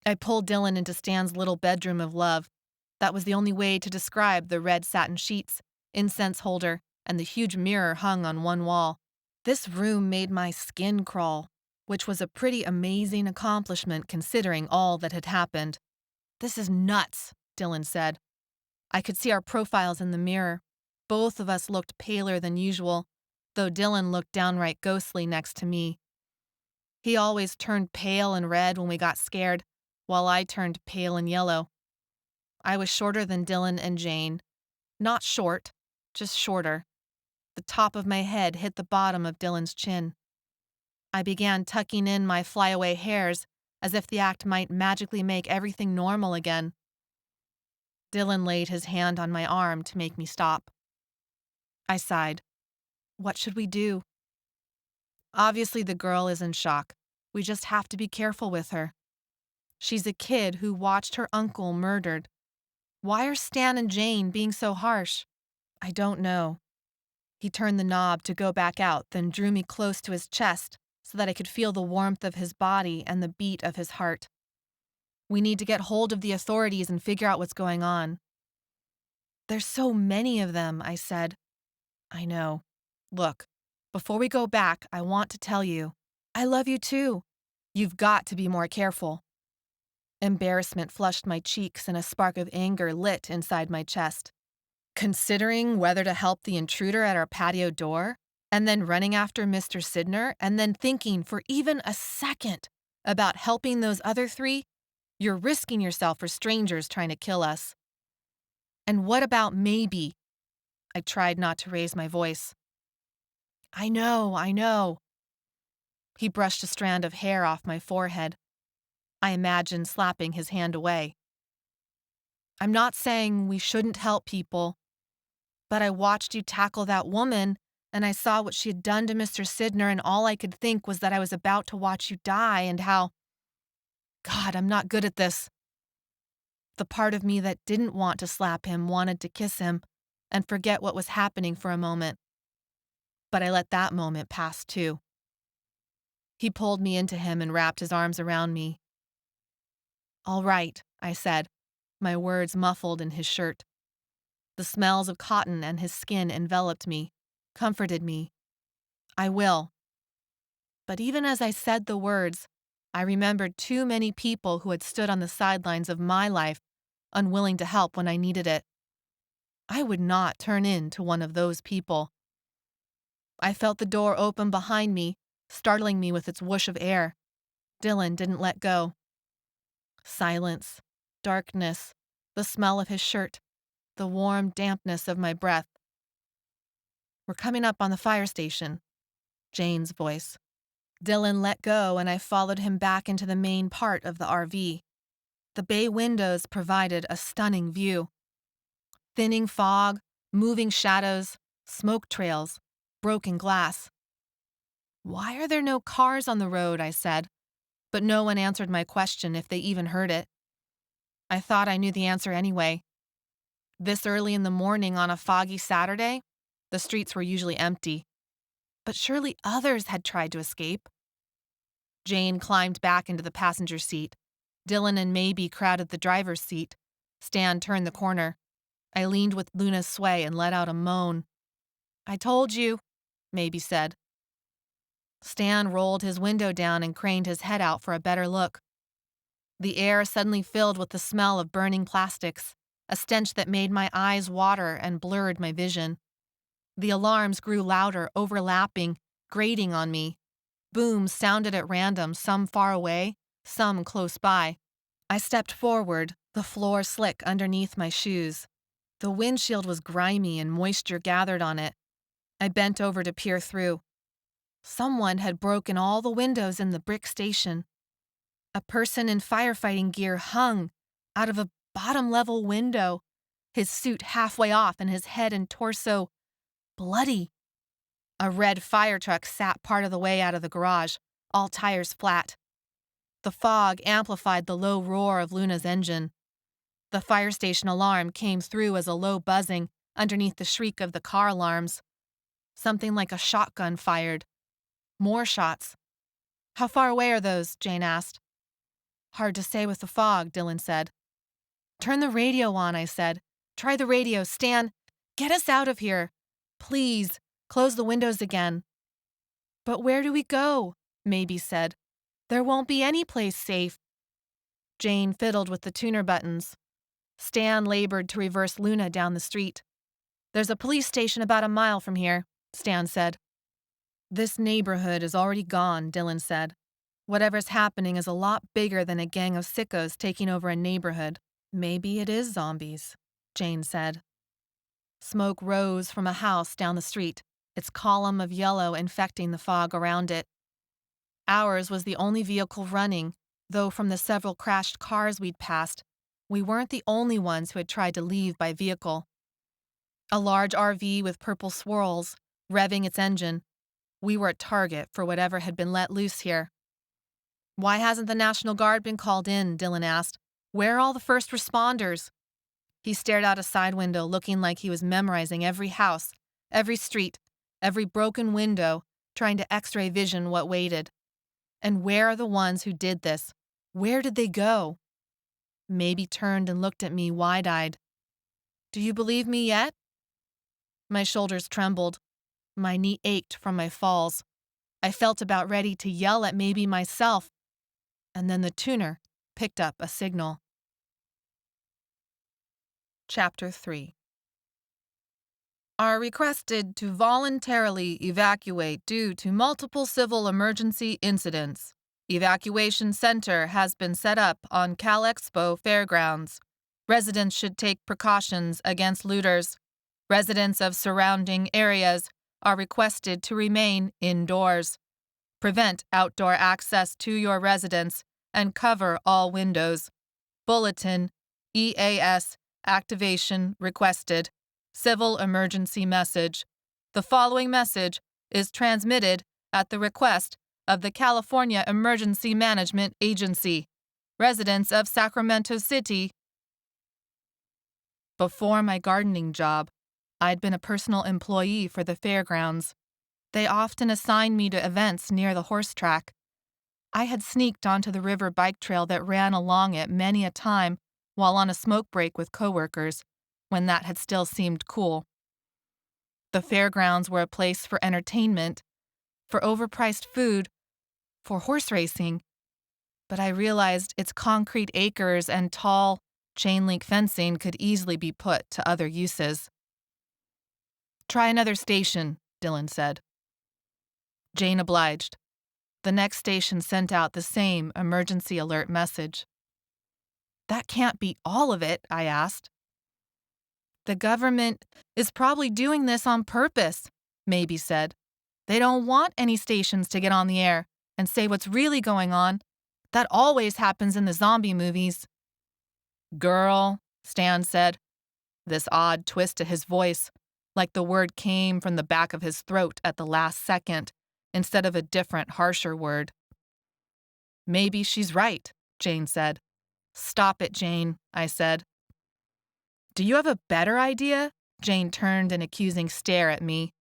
I pulled Dylan into Stan's little bedroom of love. That was the only way to describe the red satin sheets, incense holder, and the huge mirror hung on one wall. This room made my skin crawl, which was a pretty amazing accomplishment considering all that had happened. This is nuts, Dylan said. I could see our profiles in the mirror. Both of us looked paler than usual, though Dylan looked downright ghostly next to me. He always turned pale and red when we got scared, while I turned pale and yellow. I was shorter than Dylan and Jane. Not short, just shorter. The top of my head hit the bottom of Dylan's chin. I began tucking in my flyaway hairs as if the act might magically make everything normal again. Dylan laid his hand on my arm to make me stop. I sighed. What should we do? Obviously, the girl is in shock. We just have to be careful with her. She's a kid who watched her uncle murdered. Why are Stan and Jane being so harsh? I don't know. He turned the knob to go back out, then drew me close to his chest so that I could feel the warmth of his body and the beat of his heart. We need to get hold of the authorities and figure out what's going on. There's so many of them, I said. I know. Look, before we go back, I want to tell you, I love you too. You've got to be more careful. Embarrassment flushed my cheeks and a spark of anger lit inside my chest. Considering whether to help the intruder at our patio door, and then running after Mr. Sidner, and then thinking for even a second about helping those other three, you're risking yourself for strangers trying to kill us. And what about Maybe? I tried not to raise my voice. I know. He brushed a strand of hair off my forehead. I imagined slapping his hand away. I'm not saying we shouldn't help people, but I watched you tackle that woman, and I saw what she had done to Mr. Sidner, and all I could think was that I was about to watch you die and how... God, I'm not good at this. The part of me that didn't want to slap him wanted to kiss him and forget what was happening for a moment. But I let that moment pass too. He pulled me into him and wrapped his arms around me. All right, I said, my words muffled in his shirt. The smells of cotton and his skin enveloped me, comforted me. I will. But even as I said the words, I remembered too many people who had stood on the sidelines of my life, unwilling to help when I needed it. I would not turn into one of those people. I felt the door open behind me, startling me with its whoosh of air. Dylan didn't let go. Silence, darkness, the smell of his shirt, the warm dampness of my breath. We're coming up on the fire station. Jane's voice. Dylan let go and I followed him back into the main part of the RV. The bay windows provided a stunning view. Thinning fog, moving shadows, smoke trails, broken glass. Why are there no cars on the road, I said, but no one answered my question if they even heard it. I thought I knew the answer anyway. This early in the morning on a foggy Saturday, the streets were usually empty. But surely others had tried to escape. Jane climbed back into the passenger seat. Dylan and Maybe crowded the driver's seat. Stan turned the corner. I leaned with Luna's sway and let out a moan. I told you, Maybe said. Stan rolled his window down and craned his head out for a better look. The air suddenly filled with the smell of burning plastics, a stench that made my eyes water and blurred my vision. The alarms grew louder, overlapping, grating on me. Booms sounded at random, some far away, some close by. I stepped forward, the floor slick underneath my shoes. The windshield was grimy and moisture gathered on it. I bent over to peer through. Someone had broken all the windows in the brick station. A person in firefighting gear hung out of a bottom-level window, his suit halfway off and his head and torso bloody. A red fire truck sat part of the way out of the garage, all tires flat. The fog amplified the low roar of Luna's engine. The fire station alarm came through as a low buzzing underneath the shriek of the car alarms. Something like a shotgun fired. More shots. How far away are those? Jane asked. Hard to say with the fog, Dylan said. Turn the radio on, I said. Try the radio. Stan, get us out of here. Please, close the windows again. But where do we go? Maybe said. There won't be any place safe. Jane fiddled with the tuner buttons. Stan labored to reverse Luna down the street. There's a police station about a mile from here, Stan said. This neighborhood is already gone, Dylan said. Whatever's happening is a lot bigger than a gang of sickos taking over a neighborhood. Maybe it is zombies, Jane said. Smoke rose from a house down the street, its column of yellow infecting the fog around it. Ours was the only vehicle running, though from the several crashed cars we'd passed, we weren't the only ones who had tried to leave by vehicle. A large RV with purple swirls, revving its engine. We were a target for whatever had been let loose here. Why hasn't the National Guard been called in? Dylan asked. Where are all the first responders? He stared out a side window, looking like he was memorizing every house, every street, every broken window, trying to x-ray vision what waited. And where are the ones who did this? Where did they go? Maybe turned and looked at me wide-eyed. Do you believe me yet? My shoulders trembled. My knee ached from my falls. I felt about ready to yell at Maybe myself. And then the tuner picked up a signal. Chapter 3. Are requested to voluntarily evacuate due to multiple civil emergency incidents. Evacuation center has been set up on Cal Expo Fairgrounds. Residents should take precautions against looters. Residents of surrounding areas are requested to remain indoors. Prevent outdoor access to your residence and cover all windows. Bulletin, EAS, activation requested. Civil emergency message. The following message is transmitted at the request of the California Emergency Management Agency. Residents of Sacramento City. Before my gardening job, I'd been a personal employee for the fairgrounds. They often assigned me to events near the horse track. I had sneaked onto the river bike trail that ran along it many a time while on a smoke break with coworkers, when that had still seemed cool. The fairgrounds were a place for entertainment, for overpriced food, for horse racing, but I realized its concrete acres and tall, chain-link fencing could easily be put to other uses. Try another station, Dylan said. Jane obliged. The next station sent out the same emergency alert message. That can't be all of it, I asked. The government is probably doing this on purpose, Maybe said. They don't want any stations to get on the air and say what's really going on. That always happens in the zombie movies. Girl, Stan said, this odd twist to his voice, like the word came from the back of his throat at the last second, instead of a different, harsher word. Maybe she's right, Jane said. Stop it, Jane, I said. Do you have a better idea? Jane turned an accusing stare at me.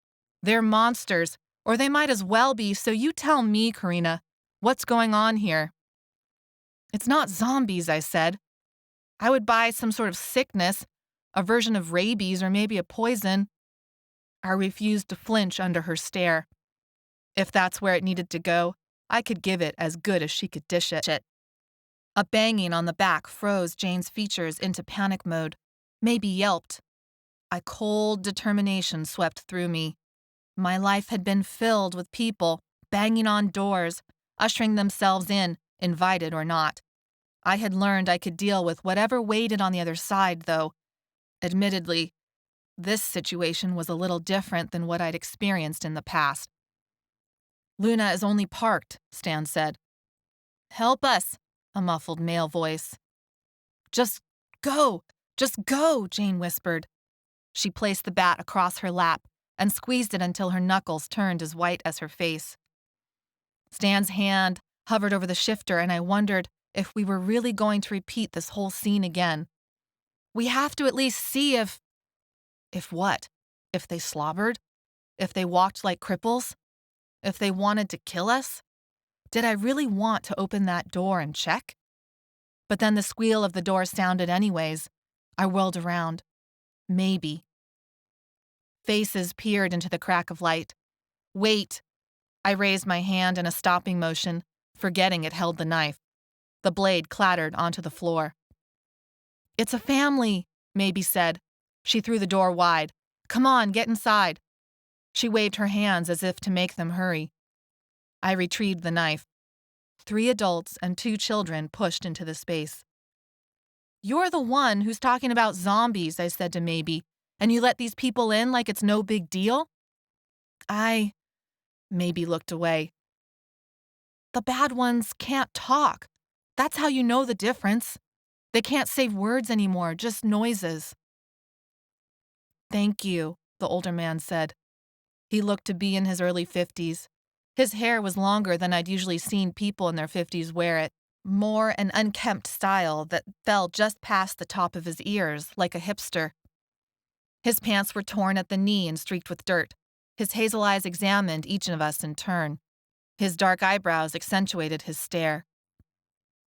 They're monsters, or they might as well be, so you tell me, Corrina, what's going on here? It's not zombies, I said. I would buy some sort of sickness, a version of rabies or maybe a poison. I refused to flinch under her stare. If that's where it needed to go, I could give it as good as she could dish it. A banging on the back froze Jane's features into panic mode, maybe yelped. A cold determination swept through me. My life had been filled with people banging on doors, ushering themselves in, invited or not. I had learned I could deal with whatever waited on the other side, though. Admittedly, this situation was a little different than what I'd experienced in the past. Luna is only parked, Stan said. Help us, a muffled male voice. Just go, Jane whispered. She placed the bat across her lap and squeezed it until her knuckles turned as white as her face. Stan's hand hovered over the shifter, and I wondered if we were really going to repeat this whole scene again. We have to at least see if what? If they slobbered? If they walked like cripples? If they wanted to kill us? Did I really want to open that door and check? But then the squeal of the door sounded anyways. I whirled around. Maybe. Faces peered into the crack of light. Wait! I raised my hand in a stopping motion, forgetting it held the knife. The blade clattered onto the floor. It's a family, Maybe said. She threw the door wide. Come on, get inside. She waved her hands as if to make them hurry. I retrieved the knife. 3 adults and 2 children pushed into the space. You're the one who's talking about zombies, I said to Maybe, and you let these people in like it's no big deal? Maybe looked away. The bad ones can't talk. That's how you know the difference. They can't say words anymore, just noises. Thank you, the older man said. He looked to be in his early 50s. His hair was longer than I'd usually seen people in their 50s wear it, more an unkempt style that fell just past the top of his ears, like a hipster. His pants were torn at the knee and streaked with dirt. His hazel eyes examined each of us in turn. His dark eyebrows accentuated his stare.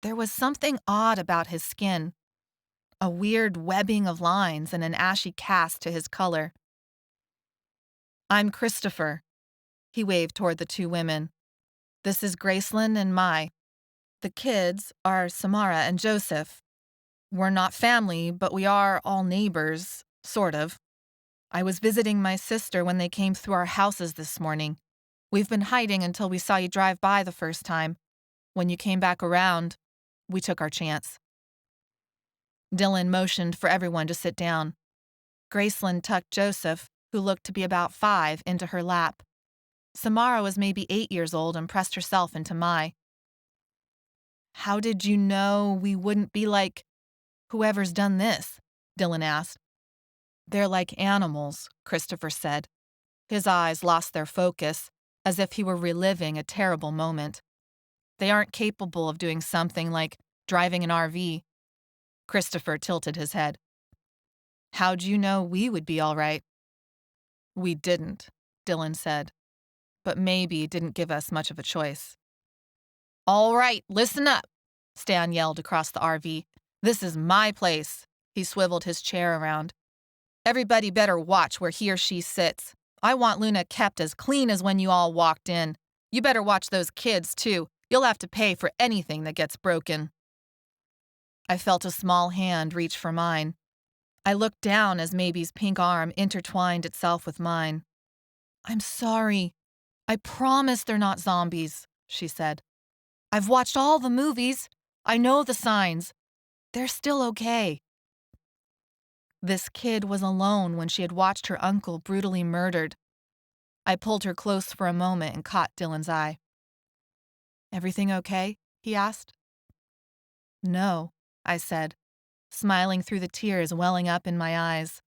There was something odd about his skin, a weird webbing of lines and an ashy cast to his color. I'm Christopher. He waved toward the 2 women. This is Gracelyn and Mai. The kids are Samara and Joseph. We're not family, but we are all neighbors, sort of. I was visiting my sister when they came through our houses this morning. We've been hiding until we saw you drive by the first time. When you came back around, we took our chance. Dylan motioned for everyone to sit down. Gracelyn tucked Joseph, who looked to be about 5, into her lap. Samara was maybe 8 years old and pressed herself into Mai. How did you know we wouldn't be like whoever's done this? Dylan asked. They're like animals, Christopher said. His eyes lost their focus, as if he were reliving a terrible moment. They aren't capable of doing something like driving an RV. Christopher tilted his head. How'd you know we would be all right? We didn't, Dylan said. But maybe didn't give us much of a choice. All right, listen up, Stan yelled across the RV. This is my place. He swiveled his chair around. Everybody better watch where he or she sits. I want Luna kept as clean as when you all walked in. You better watch those kids, too. You'll have to pay for anything that gets broken. I felt a small hand reach for mine. I looked down as Maybe's pink arm intertwined itself with mine. I'm sorry. I promise they're not zombies, she said. I've watched all the movies. I know the signs. They're still okay. This kid was alone when she had watched her uncle brutally murdered. I pulled her close for a moment and caught Dylan's eye. "Everything okay?" he asked. "No," I said, smiling through the tears welling up in my eyes.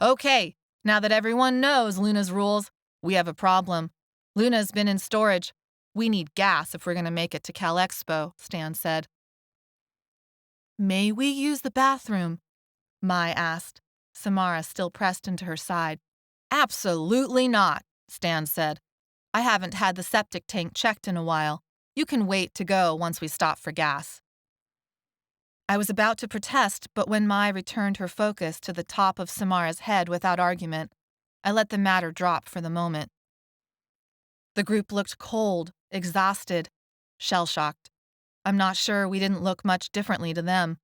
"Okay, now that everyone knows Luna's rules, we have a problem. Luna's been in storage. We need gas if we're going to make it to Cal Expo," Stan said. "May we use the bathroom?" Mai asked, Samara still pressed into her side. "Absolutely not," Stan said. "I haven't had the septic tank checked in a while. You can wait to go once we stop for gas." I was about to protest, but when Mai returned her focus to the top of Samara's head without argument, I let the matter drop for the moment. The group looked cold, exhausted, shell-shocked. I'm not sure we didn't look much differently to them.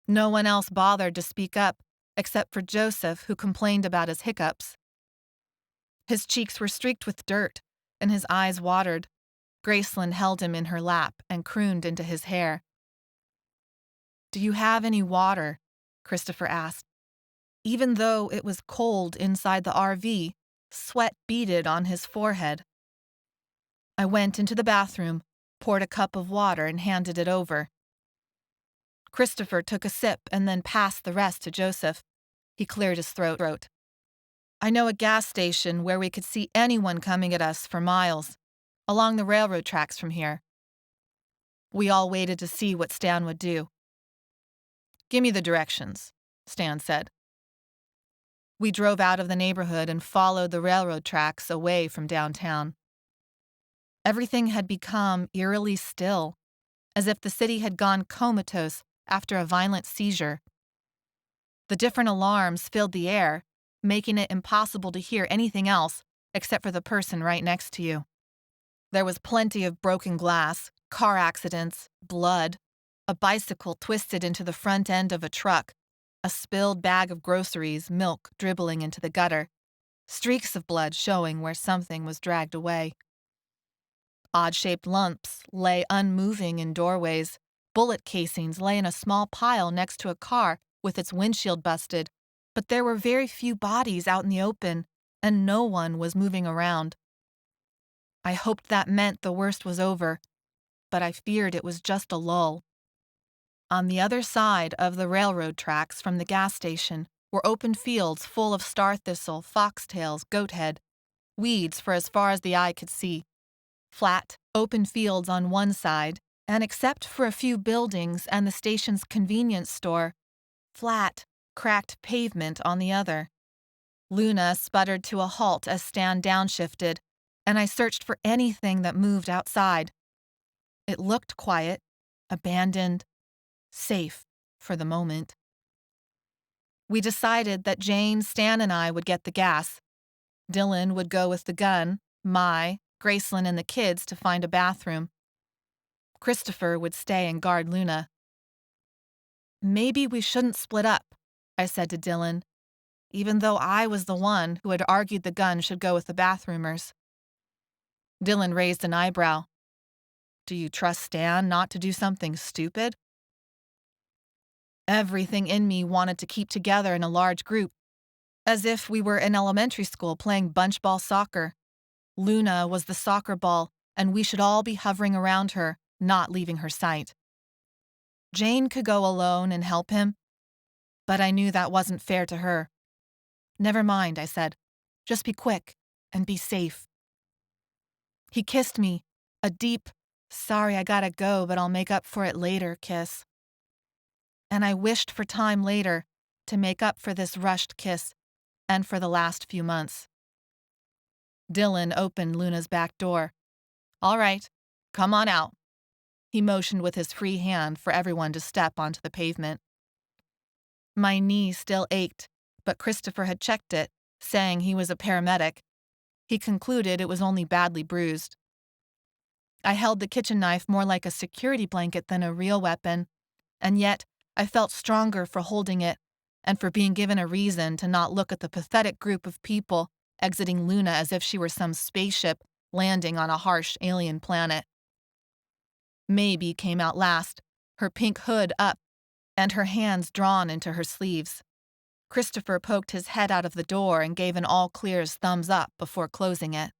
No one else bothered to speak up, except for Joseph, who complained about his hiccups. His cheeks were streaked with dirt, and his eyes watered. Graceland held him in her lap and crooned into his hair. "Do you have any water?" Christopher asked. Even though it was cold inside the RV, sweat beaded on his forehead. I went into the bathroom, poured a cup of water, and handed it over. Christopher took a sip and then passed the rest to Joseph. He cleared his throat. "I know a gas station where we could see anyone coming at us for miles, along the railroad tracks from here." We all waited to see what Stan would do. "Give me the directions," Stan said. We drove out of the neighborhood and followed the railroad tracks away from downtown. Everything had become eerily still, as if the city had gone comatose after a violent seizure. The different alarms filled the air, making it impossible to hear anything else except for the person right next to you. There was plenty of broken glass, car accidents, blood, a bicycle twisted into the front end of a truck, a spilled bag of groceries, milk dribbling into the gutter, streaks of blood showing where something was dragged away. Odd-shaped lumps lay unmoving in doorways. Bullet casings lay in a small pile next to a car with its windshield busted, but there were very few bodies out in the open, and no one was moving around. I hoped that meant the worst was over, but I feared it was just a lull. On the other side of the railroad tracks from the gas station were open fields full of star thistle, foxtails, goathead, weeds for as far as the eye could see. Flat, open fields on one side, and except for a few buildings and the station's convenience store, flat, cracked pavement on the other. Luna sputtered to a halt as Stan downshifted, and I searched for anything that moved outside. It looked quiet, abandoned, safe for the moment. We decided that Jane, Stan, and I would get the gas. Dylan would go with the gun, Mai, Graceland, and the kids to find a bathroom. Christopher would stay and guard Luna. "Maybe we shouldn't split up," I said to Dylan, even though I was the one who had argued the gun should go with the bathroomers. Dylan raised an eyebrow. "Do you trust Stan not to do something stupid?" Everything in me wanted to keep together in a large group, as if we were in elementary school playing bunch-ball soccer. Luna was the soccer ball, and we should all be hovering around her, not leaving her sight. Jane could go alone and help him, but I knew that wasn't fair to her. "Never mind," I said. "Just be quick and be safe." He kissed me, a deep, "sorry I gotta go, but I'll make up for it later" kiss. And I wished for time later to make up for this rushed kiss and for the last few months. Dylan opened Luna's back door. "All right, come on out." He motioned with his free hand for everyone to step onto the pavement. My knee still ached, but Christopher had checked it, saying he was a paramedic. He concluded it was only badly bruised. I held the kitchen knife more like a security blanket than a real weapon, and yet I felt stronger for holding it and for being given a reason to not look at the pathetic group of people exiting Luna as if she were some spaceship landing on a harsh alien planet. Maybe came out last, her pink hood up, and her hands drawn into her sleeves. Christopher poked his head out of the door and gave an all-clears thumbs up before closing it.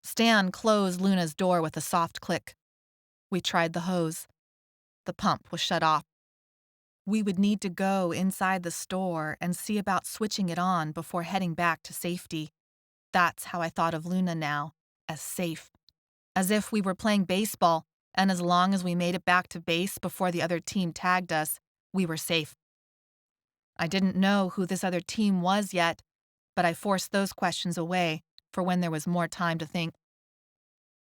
Stan closed Luna's door with a soft click. We tried the hose. The pump was shut off. We would need to go inside the store and see about switching it on before heading back to safety. That's how I thought of Luna now, as safe. As if we were playing baseball, and as long as we made it back to base before the other team tagged us, we were safe. I didn't know who this other team was yet, but I forced those questions away for when there was more time to think.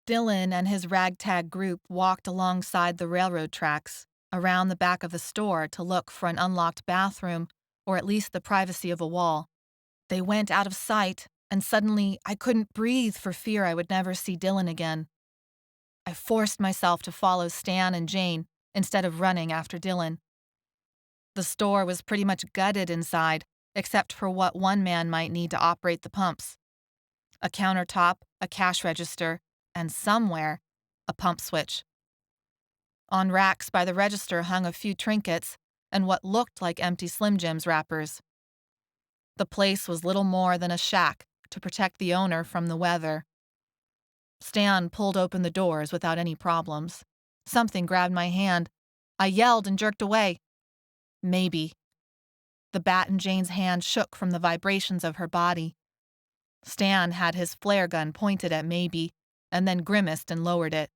Dylan and his ragtag group walked alongside the railroad tracks, around the back of the store to look for an unlocked bathroom or at least the privacy of a wall. They went out of sight, and suddenly I couldn't breathe for fear I would never see Dylan again. I forced myself to follow Stan and Jane instead of running after Dylan. The store was pretty much gutted inside, except for what one man might need to operate the pumps. A countertop, a cash register, and somewhere, a pump switch. On racks by the register hung a few trinkets and what looked like empty Slim Jims wrappers. The place was little more than a shack to protect the owner from the weather. Stan pulled open the doors without any problems. Something grabbed my hand. I yelled and jerked away. Maybe. The bat in Jane's hand shook from the vibrations of her body. Stan had his flare gun pointed at Maybe, and then grimaced and lowered it.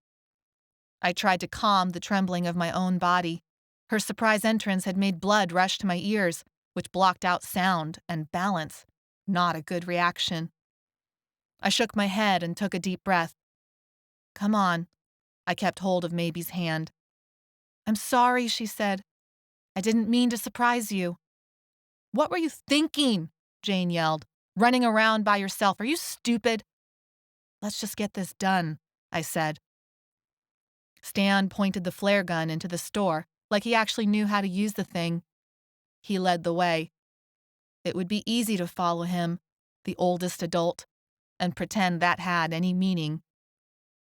I tried to calm the trembling of my own body. Her surprise entrance had made blood rush to my ears, which blocked out sound and balance. Not a good reaction. I shook my head and took a deep breath. Come on. I kept hold of Maybe's hand. I'm sorry, she said. I didn't mean to surprise you. What were you thinking? Jane yelled. Running around by yourself. Are you stupid? Let's just get this done, I said. Stan pointed the flare gun into the store, like he actually knew how to use the thing. He led the way. It would be easy to follow him, the oldest adult, and pretend that had any meaning.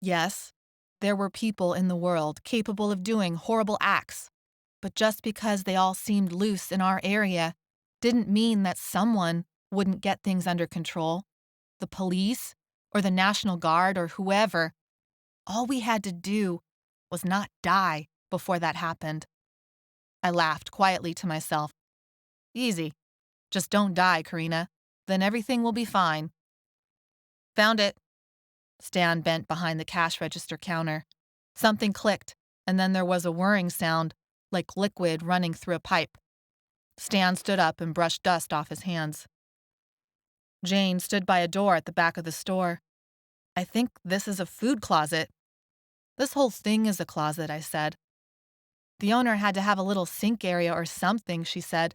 Yes, there were people in the world capable of doing horrible acts, but just because they all seemed loose in our area didn't mean that someone wouldn't get things under control. The police, or the National Guard, or whoever. All we had to do was not die before that happened. I laughed quietly to myself. Easy. Just don't die, Corrina. Then everything will be fine. Found it. Stan bent behind the cash register counter. Something clicked, and then there was a whirring sound, like liquid running through a pipe. Stan stood up and brushed dust off his hands. Jane stood by a door at the back of the store. I think this is a food closet. This whole thing is a closet, I said. The owner had to have a little sink area or something, she said.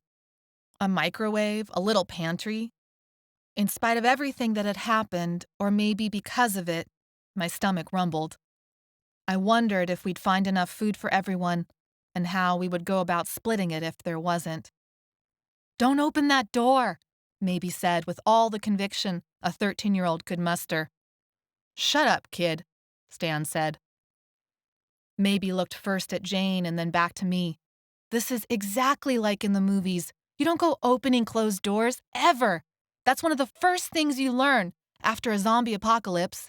A microwave, a little pantry. In spite of everything that had happened, or maybe because of it, my stomach rumbled. I wondered if we'd find enough food for everyone, and how we would go about splitting it if there wasn't. Don't open that door, Maybe said with all the conviction a 13-year-old could muster. Shut up, kid, Stan said. Maybe looked first at Jane and then back to me. This is exactly like in the movies. You don't go opening closed doors, ever. That's one of the first things you learn after a zombie apocalypse.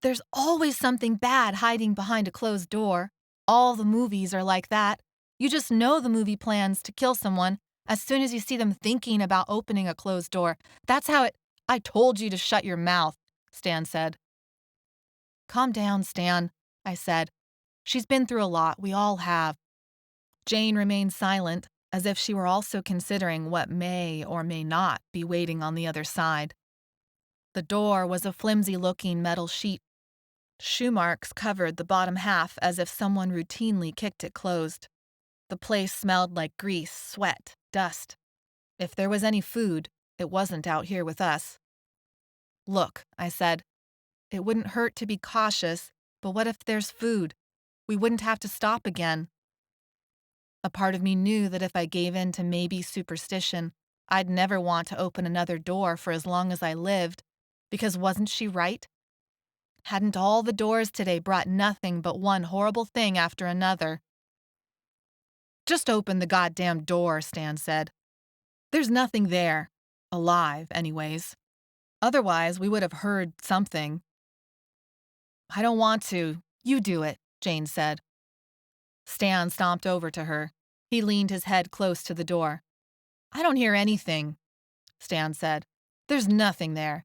There's always something bad hiding behind a closed door. All the movies are like that. You just know the movie plans to kill someone as soon as you see them thinking about opening a closed door. That's how it— I told you to shut your mouth, Stan said. Calm down, Stan, I said. She's been through a lot, we all have. Jane remained silent, as if she were also considering what may or may not be waiting on the other side. The door was a flimsy-looking metal sheet. Shoe marks covered the bottom half as if someone routinely kicked it closed. The place smelled like grease, sweat, dust. If there was any food, it wasn't out here with us. Look, I said, it wouldn't hurt to be cautious, but what if there's food? We wouldn't have to stop again. A part of me knew that if I gave in to Maybe's superstition, I'd never want to open another door for as long as I lived, because wasn't she right? Hadn't all the doors today brought nothing but one horrible thing after another? Just open the goddamn door, Stan said. There's nothing there. Alive, anyways. Otherwise, we would have heard something. I don't want to. You do it, Jane said. Stan stomped over to her. He leaned his head close to the door. I don't hear anything, Stan said. There's nothing there.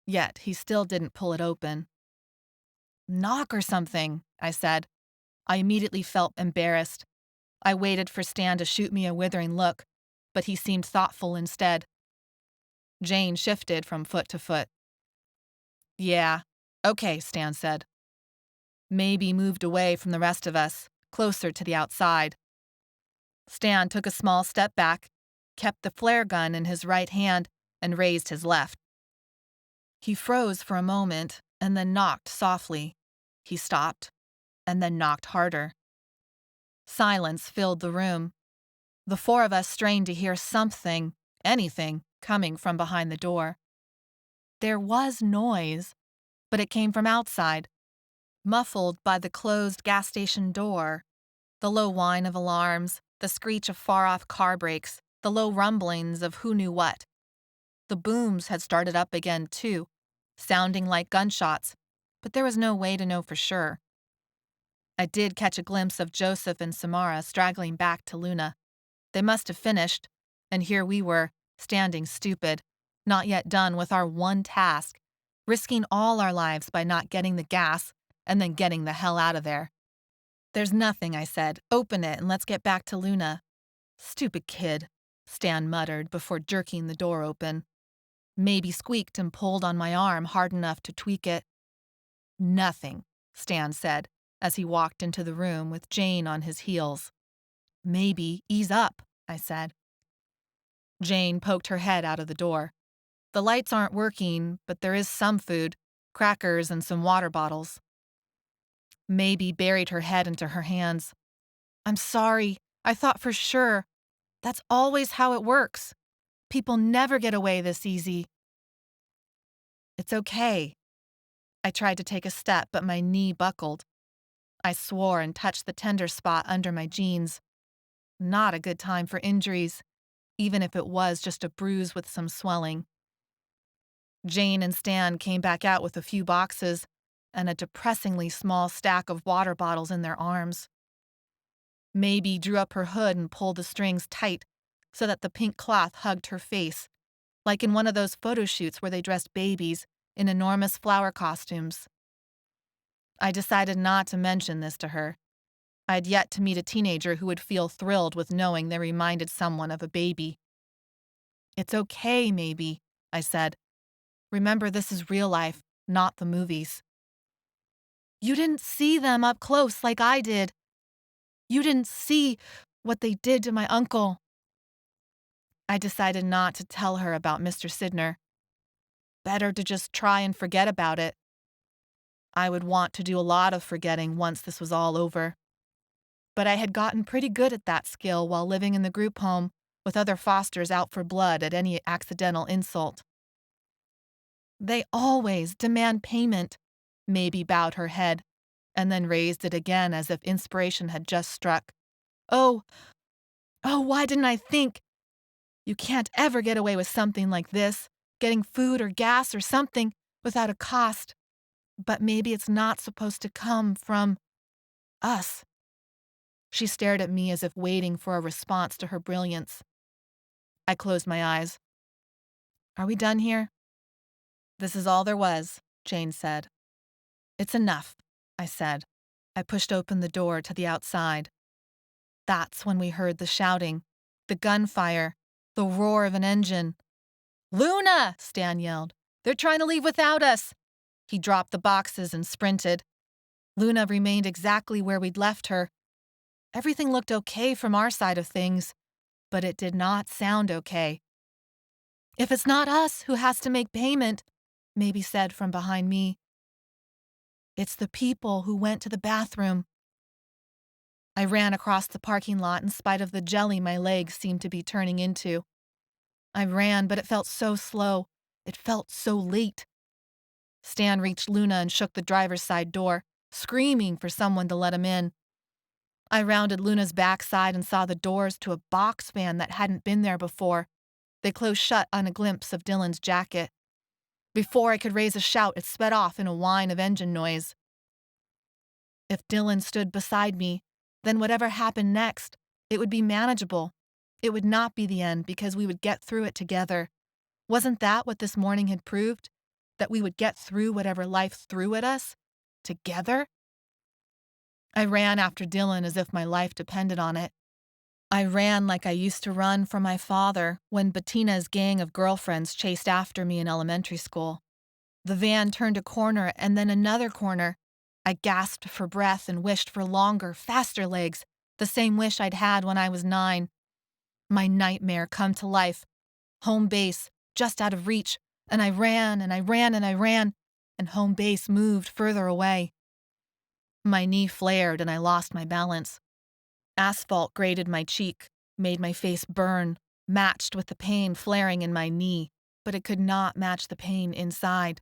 Yet he still didn't pull it open. Knock or something, I said. I immediately felt embarrassed. I waited for Stan to shoot me a withering look, but he seemed thoughtful instead. Jane shifted from foot to foot. Yeah, okay, Stan said. Maybe moved away from the rest of us, closer to the outside. Stan took a small step back, kept the flare gun in his right hand, and raised his left. He froze for a moment and then knocked softly. He stopped and then knocked harder. Silence filled the room. The four of us strained to hear something, anything, coming from behind the door. There was noise, but it came from outside, muffled by the closed gas station door, the low whine of alarms, the screech of far-off car brakes, the low rumblings of who knew what. The booms had started up again, too, sounding like gunshots, but there was no way to know for sure. I did catch a glimpse of Joseph and Samara straggling back to Luna. They must have finished, and here we were, standing stupid, not yet done with our one task, risking all our lives by not getting the gas and then getting the hell out of there. There's nothing, I said. Open it and let's get back to Luna. Stupid kid, Stan muttered before jerking the door open. Maybe squeaked and pulled on my arm hard enough to tweak it. Nothing, Stan said, as he walked into the room with Jane on his heels. Maybe ease up, I said. Jane poked her head out of the door. The lights aren't working, but there is some food, crackers and some water bottles. Maybe buried her head into her hands. I'm sorry, I thought for sure. That's always how it works. People never get away this easy. It's okay. I tried to take a step, but my knee buckled. I swore and touched the tender spot under my jeans. Not a good time for injuries, even if it was just a bruise with some swelling. Jane and Stan came back out with a few boxes and a depressingly small stack of water bottles in their arms. Maybe drew up her hood and pulled the strings tight so that the pink cloth hugged her face, like in one of those photo shoots where they dressed babies in enormous flower costumes. I decided not to mention this to her. I'd yet to meet a teenager who would feel thrilled with knowing they reminded someone of a baby. It's okay, maybe, I said. Remember, this is real life, not the movies. You didn't see them up close like I did. You didn't see what they did to my uncle. I decided not to tell her about Mr. Sidner. Better to just try and forget about it. I would want to do a lot of forgetting once this was all over. But I had gotten pretty good at that skill while living in the group home with other fosters out for blood at any accidental insult. They always demand payment, Maybe bowed her head, and then raised it again as if inspiration had just struck. Oh, why didn't I think? You can't ever get away with something like this, getting food or gas or something without a cost. But maybe it's not supposed to come from us. She stared at me as if waiting for a response to her brilliance. I closed my eyes. Are we done here? This is all there was, Jane said. It's enough, I said. I pushed open the door to the outside. That's when we heard the shouting, the gunfire, the roar of an engine. Luna, Stan yelled. They're trying to leave without us. He dropped the boxes and sprinted. Luna remained exactly where we'd left her. Everything looked okay from our side of things, but it did not sound okay. If it's not us who has to make payment, Maybe said from behind me. It's the people who went to the bathroom. I ran across the parking lot in spite of the jelly my legs seemed to be turning into. I ran, but it felt so slow. It felt so late. Stan reached Luna and shook the driver's side door, screaming for someone to let him in. I rounded Luna's backside and saw the doors to a box van that hadn't been there before, They closed shut on a glimpse of Dylan's jacket. Before I could raise a shout, it sped off in a whine of engine noise. If Dylan stood beside me, then whatever happened next, it would be manageable. It would not be the end because we would get through it together. Wasn't that what this morning had proved? That we would get through whatever life threw at us? Together? I ran after Dylan as if my life depended on it. I ran like I used to run from my father when Bettina's gang of girlfriends chased after me in elementary school. The van turned a corner and then another corner. I gasped for breath and wished for longer, faster legs, the same wish I'd had when I was 9. My nightmare come to life. Home base, just out of reach, and I ran and I ran and I ran, and home base moved further away. My knee flared and I lost my balance. Asphalt grated my cheek, made my face burn, matched with the pain flaring in my knee, but it could not match the pain inside.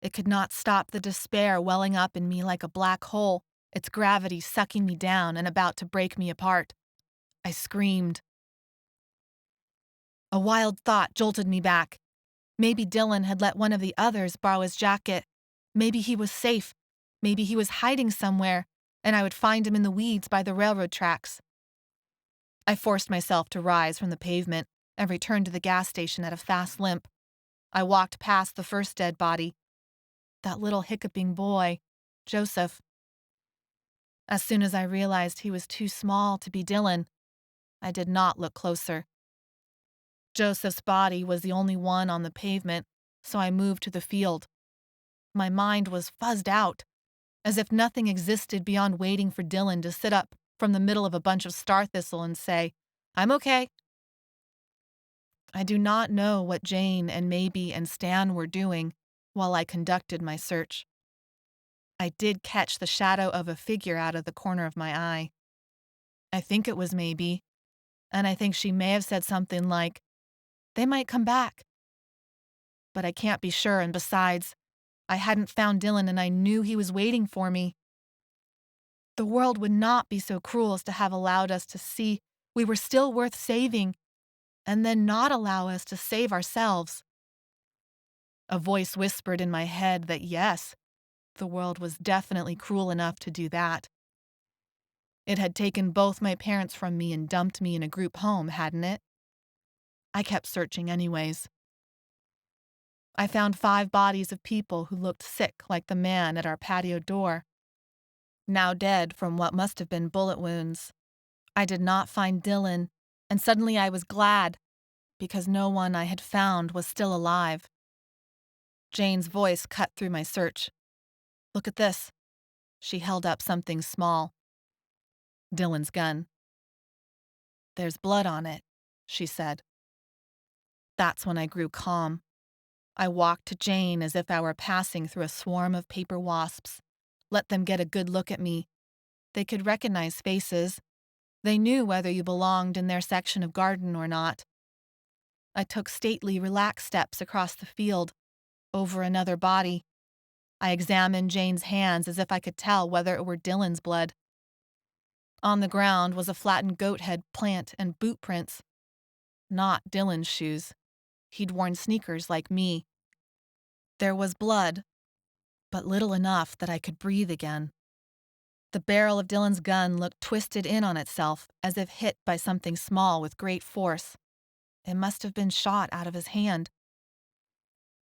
It could not stop the despair welling up in me like a black hole, its gravity sucking me down and about to break me apart. I screamed. A wild thought jolted me back. Maybe Dylan had let one of the others borrow his jacket. Maybe he was safe. Maybe he was hiding somewhere, and I would find him in the weeds by the railroad tracks. I forced myself to rise from the pavement and return to the gas station at a fast limp. I walked past the first dead body. That little hiccuping boy, Joseph. As soon as I realized he was too small to be Dylan, I did not look closer. Joseph's body was the only one on the pavement, so I moved to the field. My mind was fuzzed out, as if nothing existed beyond waiting for Dylan to sit up from the middle of a bunch of star thistle and say, "I'm okay." I do not know what Jane and Maybe and Stan were doing while I conducted my search. I did catch the shadow of a figure out of the corner of my eye. I think it was Maybe, and I think she may have said something like, "They might come back." But I can't be sure, and besides, I hadn't found Dylan and I knew he was waiting for me. The world would not be so cruel as to have allowed us to see we were still worth saving, and then not allow us to save ourselves. A voice whispered in my head that yes, the world was definitely cruel enough to do that. It had taken both my parents from me and dumped me in a group home, hadn't it? I kept searching anyways. I found 5 bodies of people who looked sick like the man at our patio door, now dead from what must have been bullet wounds. I did not find Dylan, and suddenly I was glad, because no one I had found was still alive. Jane's voice cut through my search. "Look at this." She held up something small. Dylan's gun. "There's blood on it," she said. That's when I grew calm. I walked to Jane as if I were passing through a swarm of paper wasps. Let them get a good look at me. They could recognize faces. They knew whether you belonged in their section of garden or not. I took stately, relaxed steps across the field, over another body. I examined Jane's hands as if I could tell whether it were Dylan's blood. On the ground was a flattened goat head plant and boot prints. Not Dylan's shoes. He'd worn sneakers like me. There was blood, but little enough that I could breathe again. The barrel of Dylan's gun looked twisted in on itself, as if hit by something small with great force. It must have been shot out of his hand.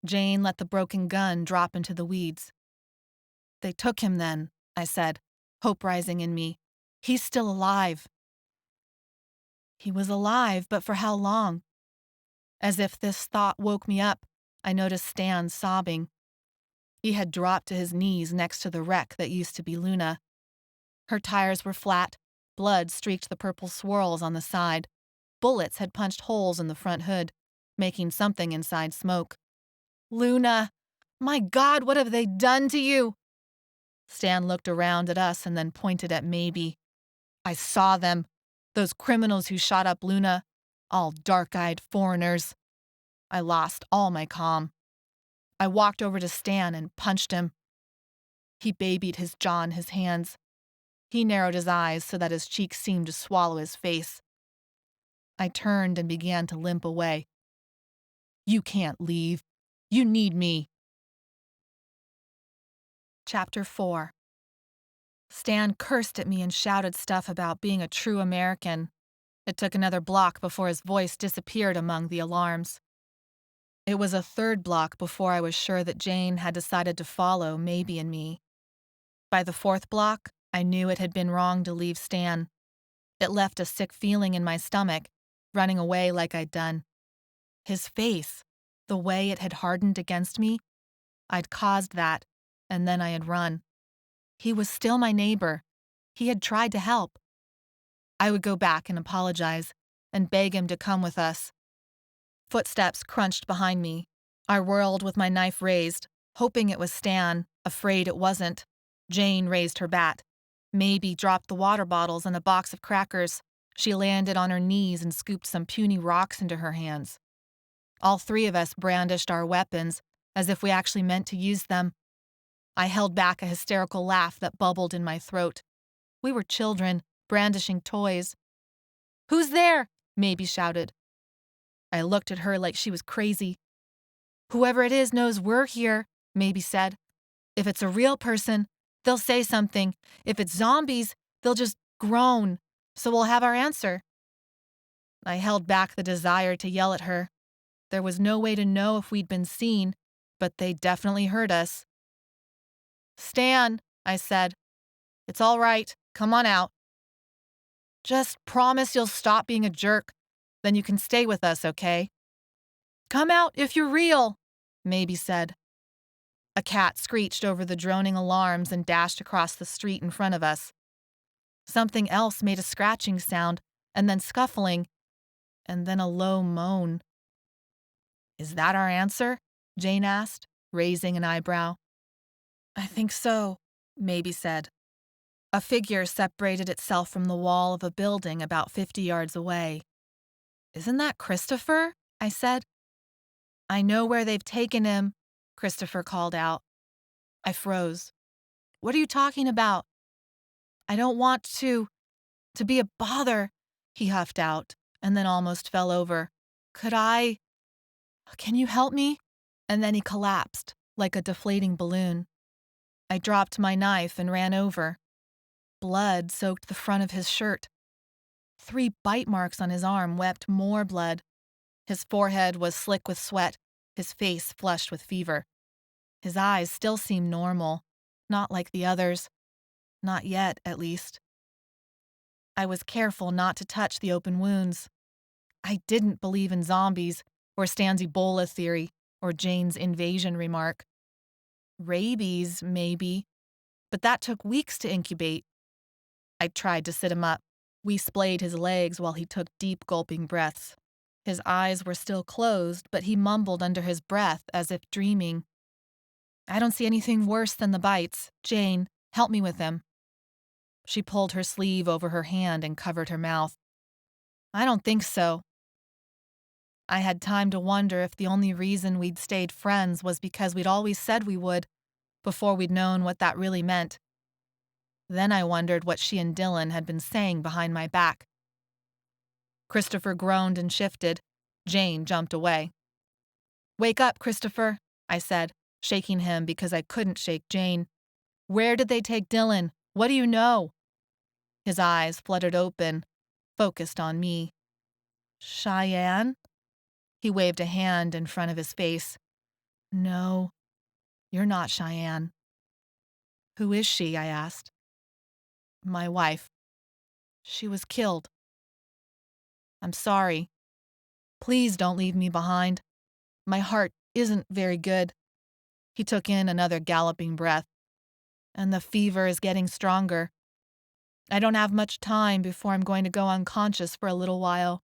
Jane let the broken gun drop into the weeds. "They took him then," I said, hope rising in me. "He's still alive." He was alive, but for how long? As if this thought woke me up, I noticed Stan sobbing. He had dropped to his knees next to the wreck that used to be Luna. Her tires were flat, blood streaked the purple swirls on the side. Bullets had punched holes in the front hood, making something inside smoke. "Luna! My God, what have they done to you?" Stan looked around at us and then pointed at Maybe. "I saw them. Those criminals who shot up Luna. All dark-eyed foreigners." I lost all my calm. I walked over to Stan and punched him. He babied his jaw in his hands. He narrowed his eyes so that his cheeks seemed to swallow his face. I turned and began to limp away. You can't leave. You need me. Chapter 4. Stan cursed at me and shouted stuff about being a true American. It took another block before his voice disappeared among the alarms. It was a third block before I was sure that Jane had decided to follow Maybe and me. By the fourth block, I knew it had been wrong to leave Stan. It left a sick feeling in my stomach, running away like I'd done. His face, the way it had hardened against me, I'd caused that, and then I had run. He was still my neighbor. He had tried to help. I would go back and apologize, and beg him to come with us. Footsteps crunched behind me. I whirled with my knife raised, hoping it was Stan, afraid it wasn't. Jane raised her bat. Maybe dropped the water bottles and a box of crackers. She landed on her knees and scooped some puny rocks into her hands. All three of us brandished our weapons, as if we actually meant to use them. I held back a hysterical laugh that bubbled in my throat. We were children, brandishing toys. "Who's there?" Maybe shouted. I looked at her like she was crazy. "Whoever it is knows we're here," Maybe said. "If it's a real person, they'll say something. If it's zombies, they'll just groan. So we'll have our answer." I held back the desire to yell at her. There was no way to know if we'd been seen, but they definitely heard us. "Stan," I said. "It's all right. Come on out. Just promise you'll stop being a jerk. Then you can stay with us, okay?" "Come out if you're real," Maybe said. A cat screeched over the droning alarms and dashed across the street in front of us. Something else made a scratching sound, and then scuffling, and then a low moan. "Is that our answer?" Jane asked, raising an eyebrow. "I think so," Maybe said. A figure separated itself from the wall of a building about 50 yards away. "Isn't that Christopher?" I said. "I know where they've taken him," Christopher called out. I froze. "What are you talking about?" "I don't want to be a bother," he huffed out, and then almost fell over. Can you help me?" And then he collapsed, like a deflating balloon. I dropped my knife and ran over. Blood soaked the front of his shirt. 3 bite marks on his arm wept more blood. His forehead was slick with sweat, his face flushed with fever. His eyes still seemed normal, not like the others. Not yet, at least. I was careful not to touch the open wounds. I didn't believe in zombies, or Stan's Ebola theory, or Jane's invasion remark. Rabies, maybe, but that took weeks to incubate. I tried to sit him up. We splayed his legs while he took deep, gulping breaths. His eyes were still closed, but he mumbled under his breath as if dreaming. "I don't see anything worse than the bites. Jane, help me with him." She pulled her sleeve over her hand and covered her mouth. "I don't think so." I had time to wonder if the only reason we'd stayed friends was because we'd always said we would, before we'd known what that really meant. Then I wondered what she and Dylan had been saying behind my back. Christopher groaned and shifted. Jane jumped away. "Wake up, Christopher," I said, shaking him because I couldn't shake Jane. "Where did they take Dylan? What do you know?" His eyes fluttered open, focused on me. "Cheyenne?" He waved a hand in front of his face. "No, you're not Cheyenne." "Who is she?" I asked. "My wife. She was killed." "I'm sorry. Please don't leave me behind. My heart isn't very good." He took in another galloping breath. "And the fever is getting stronger. I don't have much time before I'm going to go unconscious for a little while."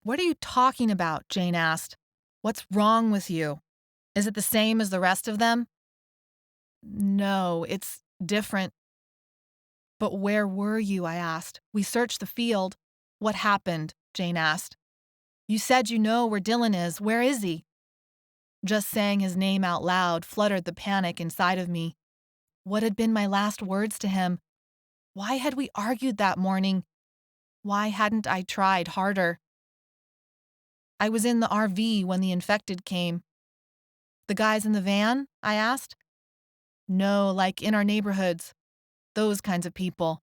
"What are you talking about?" Jane asked. "What's wrong with you? Is it the same as the rest of them?" "No, it's different." "But where were you?" I asked. "We searched the field." "What happened?" Jane asked. "You said you know where Dylan is. Where is he?" Just saying his name out loud fluttered the panic inside of me. What had been my last words to him? Why had we argued that morning? Why hadn't I tried harder? I was in the RV when the infected came. The guys in the van? I asked. No, like in our neighborhoods. Those kinds of people.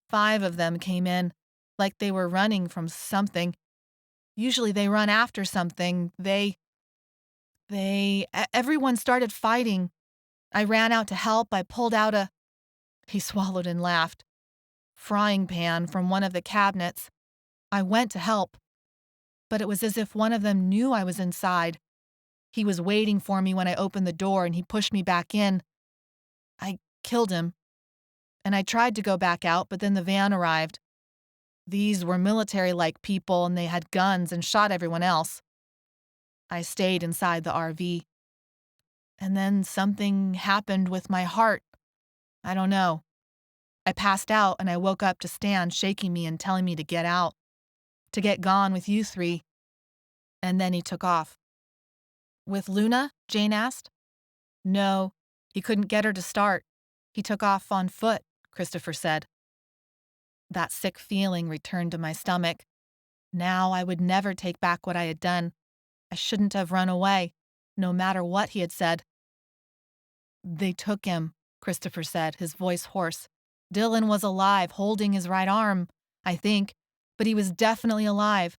5 of them came in, like they were running from something. Usually they run after something. Everyone started fighting. I ran out to help. I pulled out a, he swallowed and laughed, frying pan from one of the cabinets. I went to help, but it was as if one of them knew I was inside. He was waiting for me when I opened the door and he pushed me back in. I killed him. And I tried to go back out, but then the van arrived. These were military-like people and they had guns and shot everyone else. I stayed inside the RV. And then something happened with my heart. I don't know. I passed out and I woke up to Stan shaking me and telling me to get out, to get gone with you 3. And then he took off. With Luna? Jane asked. No, he couldn't get her to start. He took off on foot, Christopher said. That sick feeling returned to my stomach. Now I would never take back what I had done. I shouldn't have run away, no matter what he had said. They took him, Christopher said, his voice hoarse. Dylan was alive, holding his right arm, I think, but he was definitely alive.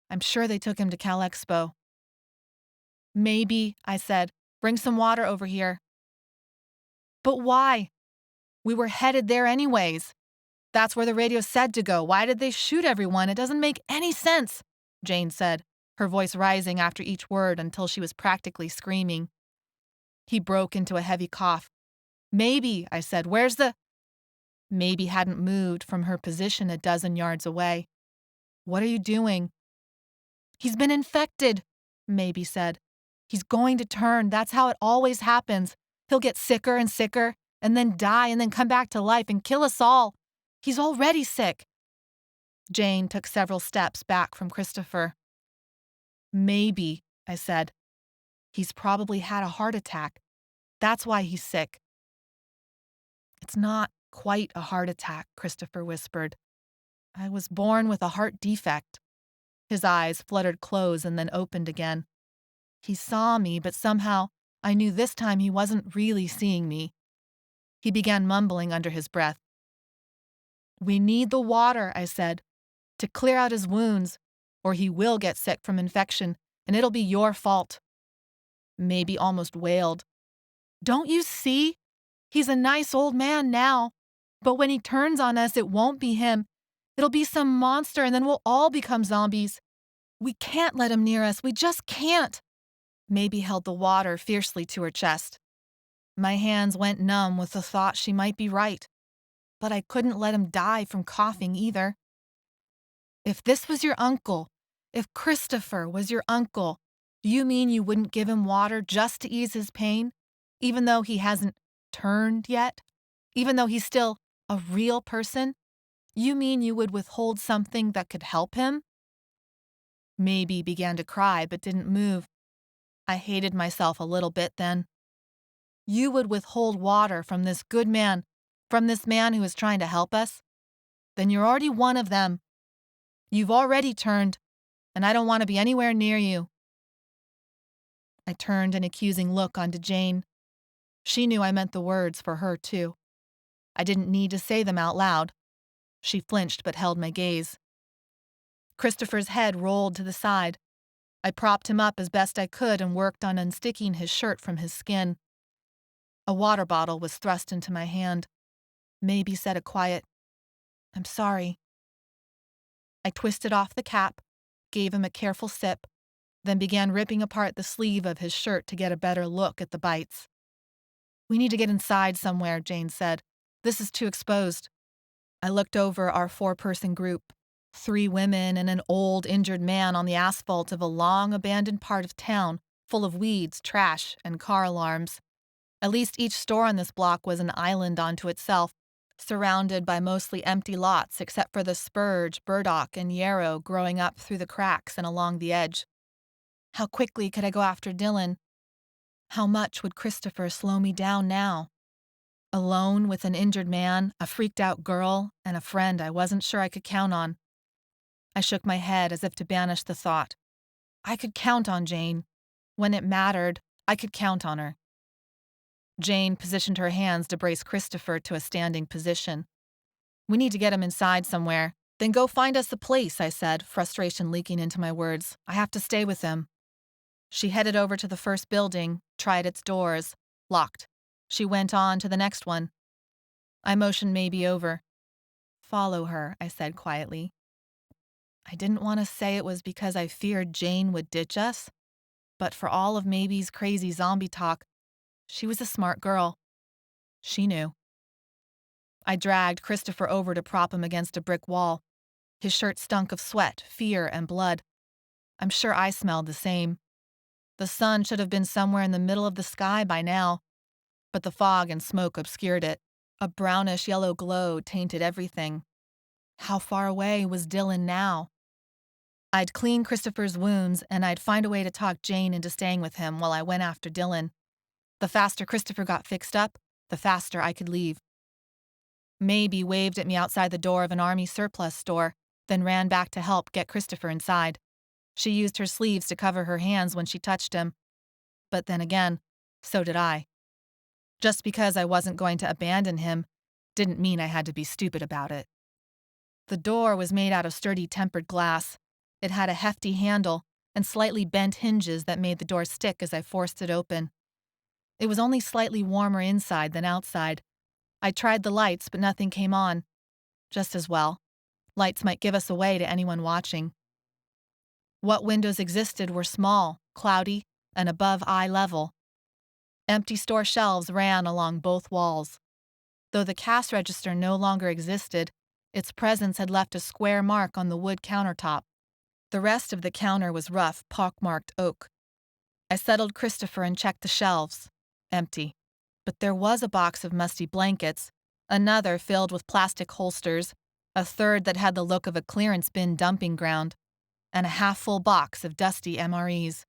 I'm sure they took him to Cal Expo. Maybe, I said. Bring some water over here. But why? We were headed there anyways. That's where the radio said to go. Why did they shoot everyone? It doesn't make any sense, Jane said, her voice rising after each word until she was practically screaming. He broke into a heavy cough. Maybe, I said. Where's the... Maybe hadn't moved from her position a dozen yards away. What are you doing? He's been infected, Maybe said. He's going to turn. That's how it always happens. He'll get sicker and sicker, and then die, and then come back to life and kill us all. He's already sick. Jane took several steps back from Christopher. Maybe, I said. He's probably had a heart attack. That's why he's sick. It's not quite a heart attack, Christopher whispered. I was born with a heart defect. His eyes fluttered close and then opened again. He saw me, but somehow I knew this time he wasn't really seeing me. He began mumbling under his breath. We need the water, I said, to clear out his wounds, or he will get sick from infection, and it'll be your fault. Maybe almost wailed. Don't you see? He's a nice old man now, but when he turns on us, it won't be him. It'll be some monster, and then we'll all become zombies. We can't let him near us. We just can't. Maybe held the water fiercely to her chest. My hands went numb with the thought she might be right, but I couldn't let him die from coughing either. If this was your uncle, if Christopher was your uncle, you mean you wouldn't give him water just to ease his pain, even though he hasn't turned yet? Even though he's still a real person? You mean you would withhold something that could help him? Maybe began to cry but didn't move. I hated myself a little bit then. You would withhold water from this good man, from this man who is trying to help us? Then you're already one of them. You've already turned, and I don't want to be anywhere near you. I turned an accusing look onto Jane. She knew I meant the words for her, too. I didn't need to say them out loud. She flinched but held my gaze. Christopher's head rolled to the side. I propped him up as best I could and worked on unsticking his shirt from his skin. A water bottle was thrust into my hand. Maybe said a quiet, I'm sorry. I twisted off the cap, gave him a careful sip, then began ripping apart the sleeve of his shirt to get a better look at the bites. We need to get inside somewhere, Jane said. This is too exposed. I looked over our 4-person group, 3 women and an old, injured man on the asphalt of a long, abandoned part of town, full of weeds, trash, and car alarms. At least each store on this block was an island unto itself, surrounded by mostly empty lots except for the spurge, burdock, and yarrow growing up through the cracks and along the edge. How quickly could I go after Dylan? How much would Christopher slow me down now? Alone with an injured man, a freaked-out girl, and a friend I wasn't sure I could count on. I shook my head as if to banish the thought. I could count on Jane. When it mattered, I could count on her. Jane positioned her hands to brace Christopher to a standing position. We need to get him inside somewhere. Then go find us a place, I said, frustration leaking into my words. I have to stay with him. She headed over to the first building, tried its doors. Locked. She went on to the next one. I motioned Maybe over. Follow her, I said quietly. I didn't want to say it was because I feared Jane would ditch us, but for all of Maybe's crazy zombie talk, she was a smart girl. She knew. I dragged Christopher over to prop him against a brick wall. His shirt stunk of sweat, fear, and blood. I'm sure I smelled the same. The sun should have been somewhere in the middle of the sky by now, but the fog and smoke obscured it. A brownish-yellow glow tainted everything. How far away was Dylan now? I'd clean Christopher's wounds, and I'd find a way to talk Jane into staying with him while I went after Dylan. The faster Christopher got fixed up, the faster I could leave. Maybe waved at me outside the door of an army surplus store, then ran back to help get Christopher inside. She used her sleeves to cover her hands when she touched him. But then again, so did I. Just because I wasn't going to abandon him didn't mean I had to be stupid about it. The door was made out of sturdy tempered glass. It had a hefty handle and slightly bent hinges that made the door stick as I forced it open. It was only slightly warmer inside than outside. I tried the lights, but nothing came on. Just as well. Lights might give us away to anyone watching. What windows existed were small, cloudy, and above eye level. Empty store shelves ran along both walls. Though the cash register no longer existed, its presence had left a square mark on the wood countertop. The rest of the counter was rough, pockmarked oak. I settled Christopher and checked the shelves. Empty. But there was a box of musty blankets, another filled with plastic holsters, a third that had the look of a clearance bin dumping ground, and a half-full box of dusty MREs.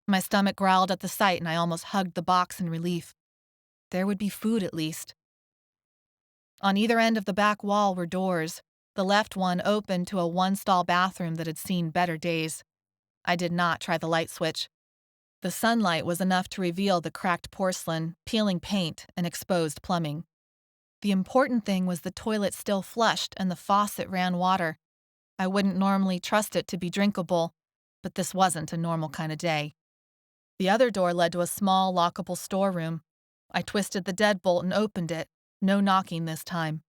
My stomach growled at the sight, and I almost hugged the box in relief. There would be food at least. On either end of the back wall were doors. The left one opened to a one-stall bathroom that had seen better days. I did not try the light switch. The sunlight was enough to reveal the cracked porcelain, peeling paint, and exposed plumbing. The important thing was the toilet still flushed and the faucet ran water. I wouldn't normally trust it to be drinkable, but this wasn't a normal kind of day. The other door led to a small, lockable storeroom. I twisted the deadbolt and opened it, no knocking this time.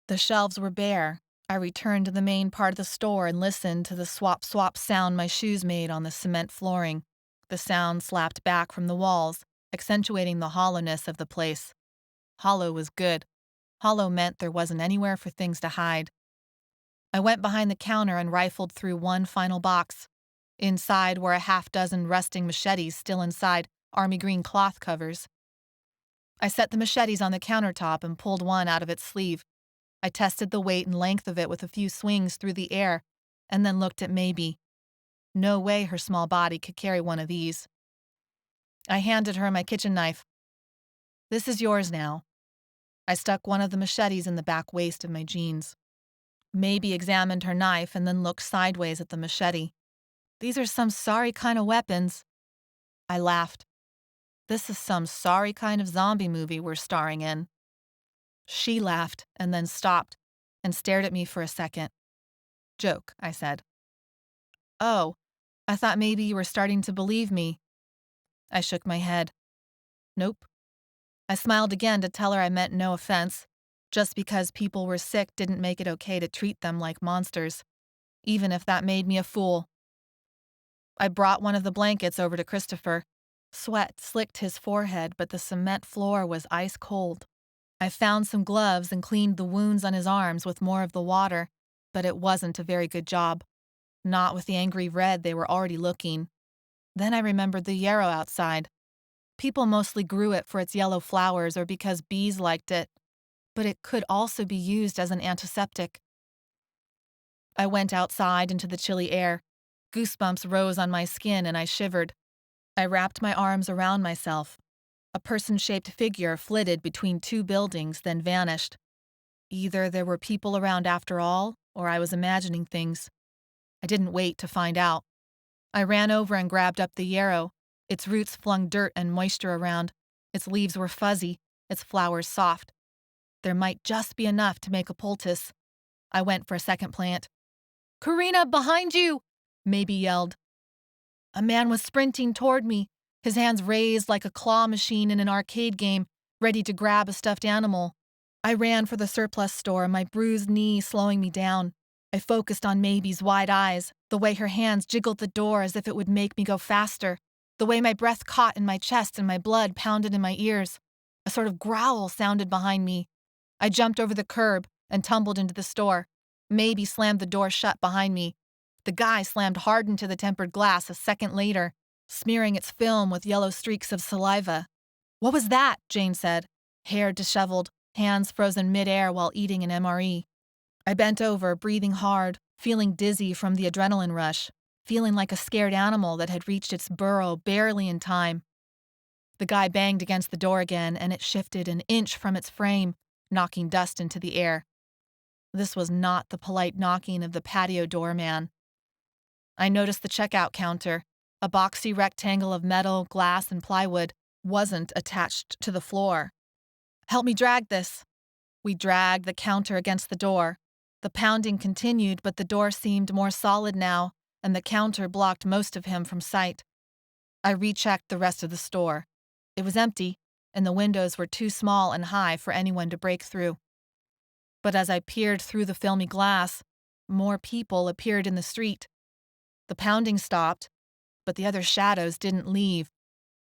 The shelves were bare. I returned to the main part of the store and listened to the swap-swap sound my shoes made on the cement flooring. The sound slapped back from the walls, accentuating the hollowness of the place. Hollow was good. Hollow meant there wasn't anywhere for things to hide. I went behind the counter and rifled through one final box. Inside were a half-dozen rusting machetes still inside army green cloth covers. I set the machetes on the countertop and pulled one out of its sleeve. I tested the weight and length of it with a few swings through the air, and then looked at Maybe. No way her small body could carry one of these. I handed her my kitchen knife. This is yours now. I stuck one of the machetes in the back waist of my jeans. Maybe examined her knife and then looked sideways at the machete. These are some sorry kind of weapons. I laughed. This is some sorry kind of zombie movie we're starring in. She laughed and then stopped and stared at me for a second. Joke, I said. Oh, I thought maybe you were starting to believe me. I shook my head. Nope. I smiled again to tell her I meant no offense. Just because people were sick didn't make it okay to treat them like monsters, even if that made me a fool. I brought one of the blankets over to Christopher. Sweat slicked his forehead, but the cement floor was ice cold. I found some gloves and cleaned the wounds on his arms with more of the water, but it wasn't a very good job. Not with the angry red they were already looking. Then I remembered the yarrow outside. People mostly grew it for its yellow flowers or because bees liked it, but it could also be used as an antiseptic. I went outside into the chilly air. Goosebumps rose on my skin and I shivered. I wrapped my arms around myself. A person-shaped figure flitted between two buildings, then vanished. Either there were people around after all, or I was imagining things. I didn't wait to find out. I ran over and grabbed up the yarrow. Its roots flung dirt and moisture around. Its leaves were fuzzy, its flowers soft. There might just be enough to make a poultice. I went for a second plant. "Corrina, behind you!" Maybe yelled. A man was sprinting toward me, his hands raised like a claw machine in an arcade game, ready to grab a stuffed animal. I ran for the surplus store, my bruised knee slowing me down. I focused on Maybe's wide eyes, the way her hands jiggled the door as if it would make me go faster, the way my breath caught in my chest and my blood pounded in my ears. A sort of growl sounded behind me. I jumped over the curb and tumbled into the store. Maybe slammed the door shut behind me. The guy slammed hard into the tempered glass a second later, smearing its film with yellow streaks of saliva. "What was that?" Jane said, hair disheveled, hands frozen midair while eating an MRE. I bent over, breathing hard, feeling dizzy from the adrenaline rush, feeling like a scared animal that had reached its burrow barely in time. The guy banged against the door again, and it shifted an inch from its frame, knocking dust into the air. This was not the polite knocking of the patio doorman. I noticed the checkout counter, a boxy rectangle of metal, glass, and plywood, wasn't attached to the floor. "Help me drag this." We dragged the counter against the door. The pounding continued, but the door seemed more solid now, and the counter blocked most of him from sight. I rechecked the rest of the store. It was empty, and the windows were too small and high for anyone to break through. But as I peered through the filmy glass, more people appeared in the street. The pounding stopped, but the other shadows didn't leave.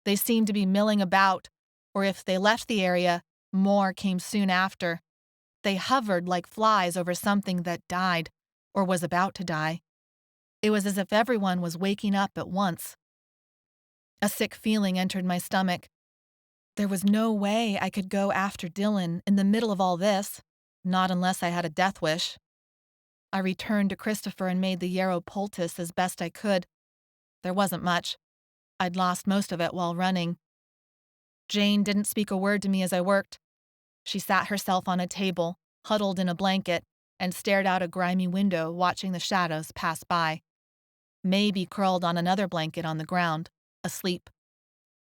They seemed to be milling about, or if they left the area, more came soon after. They hovered like flies over something that died, or was about to die. It was as if everyone was waking up at once. A sick feeling entered my stomach. There was no way I could go after Dylan in the middle of all this, not unless I had a death wish. I returned to Christopher and made the yarrow poultice as best I could. There wasn't much. I'd lost most of it while running. Jane didn't speak a word to me as I worked. She sat herself on a table, huddled in a blanket, and stared out a grimy window, watching the shadows pass by. Maybe curled on another blanket on the ground, asleep.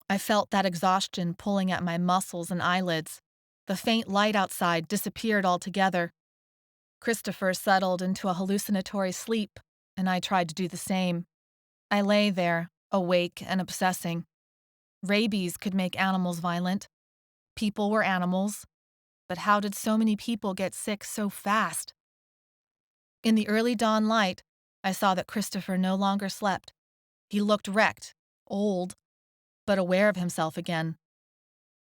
I felt that exhaustion pulling at my muscles and eyelids. The faint light outside disappeared altogether. Christopher settled into a hallucinatory sleep, and I tried to do the same. I lay there, awake and obsessing. Rabies could make animals violent. People were animals. But how did so many people get sick so fast? In the early dawn light, I saw that Christopher no longer slept. He looked wrecked, old, but aware of himself again.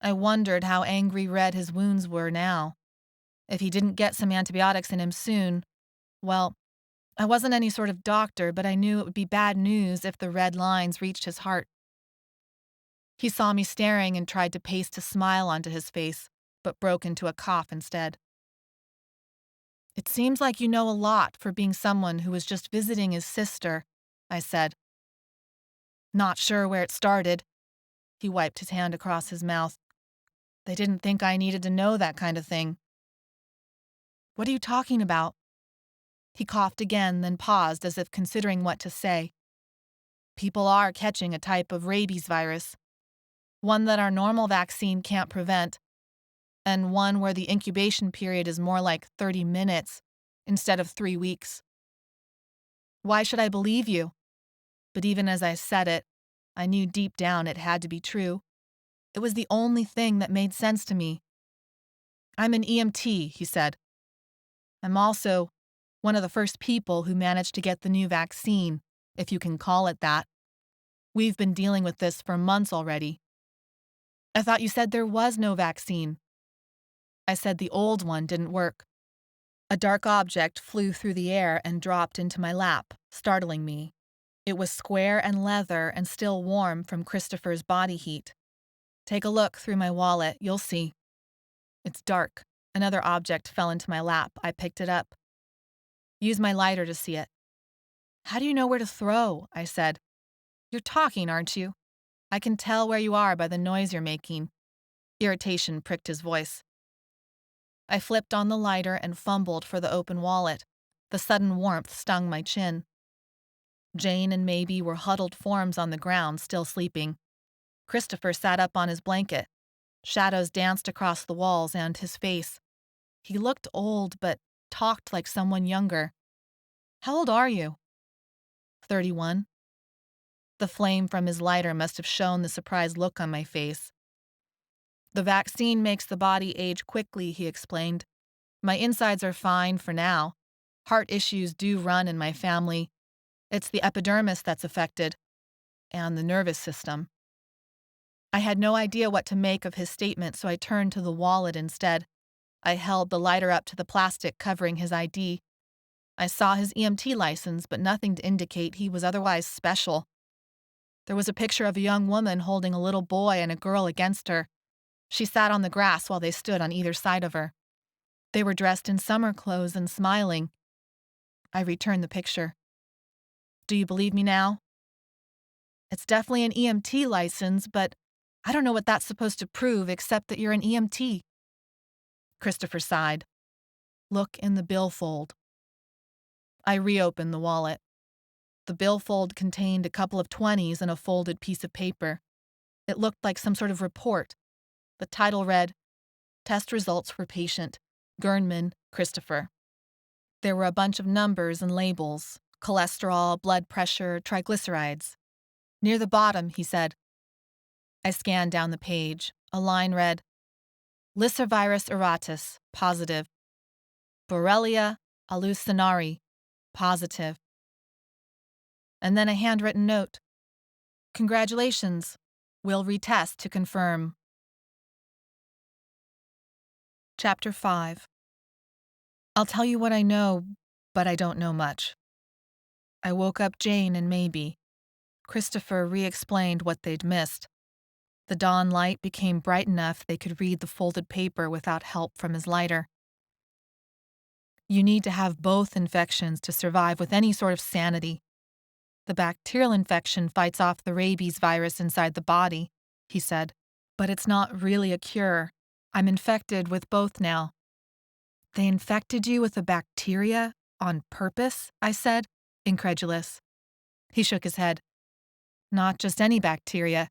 I wondered how angry red his wounds were now. If he didn't get some antibiotics in him soon, well, I wasn't any sort of doctor, but I knew it would be bad news if the red lines reached his heart. He saw me staring and tried to paste a smile onto his face, but broke into a cough instead. "It seems like you know a lot for being someone who was just visiting his sister," I said. "Not sure where it started." He wiped his hand across his mouth. "They didn't think I needed to know that kind of thing." "What are you talking about?" He coughed again, then paused as if considering what to say. "People are catching a type of rabies virus, one that our normal vaccine can't prevent, and one where the incubation period is more like 30 minutes instead of 3 weeks. Why should I believe you?" But even as I said it, I knew deep down it had to be true. It was the only thing that made sense to me. "I'm an EMT," he said. "I'm also one of the first people who managed to get the new vaccine, if you can call it that. We've been dealing with this for months already." "I thought you said there was no vaccine." "I said the old one didn't work." A dark object flew through the air and dropped into my lap, startling me. It was square and leather and still warm from Christopher's body heat. "Take a look through my wallet, you'll see." "It's dark." Another object fell into my lap. I picked it up. "Use my lighter to see it." "How do you know where to throw?" I said. "You're talking, aren't you? I can tell where you are by the noise you're making." Irritation pricked his voice. I flipped on the lighter and fumbled for the open wallet. The sudden warmth stung my chin. Jane and Maybe were huddled forms on the ground, still sleeping. Christopher sat up on his blanket. Shadows danced across the walls and his face. He looked old, but talked like someone younger. "How old are you?" 31. The flame from his lighter must have shown the surprised look on my face. "The vaccine makes the body age quickly," he explained. "My insides are fine for now. Heart issues do run in my family. It's the epidermis that's affected, and the nervous system." I had no idea what to make of his statement, so I turned to the wallet instead. I held the lighter up to the plastic covering his ID. I saw his EMT license, but nothing to indicate he was otherwise special. There was a picture of a young woman holding a little boy and a girl against her. She sat on the grass while they stood on either side of her. They were dressed in summer clothes and smiling. I returned the picture. "Do you believe me now?" "It's definitely an EMT license, but I don't know what that's supposed to prove except that you're an EMT." Christopher sighed. "Look in the billfold." I reopened the wallet. The billfold contained a couple of 20s and a folded piece of paper. It looked like some sort of report. The title read, "Test results for patient Gernman Christopher." There were a bunch of numbers and labels: cholesterol, blood pressure, triglycerides. Near the bottom, he said. I scanned down the page. A line read, "Lyssavirus auratus, positive. Borrelia hallucinari, positive." And then a handwritten note. "Congratulations. We'll retest to confirm." Chapter 5. I'll tell you what I know, but I don't know much. I woke up Jane and Maybe. Christopher re-explained what they'd missed. The dawn light became bright enough they could read the folded paper without help from his lighter. "You need to have both infections to survive with any sort of sanity. The bacterial infection fights off the rabies virus inside the body," he said. "But it's not really a cure. I'm infected with both now." "They infected you with a bacteria on purpose?" I said, incredulous. He shook his head. "Not just any bacteria.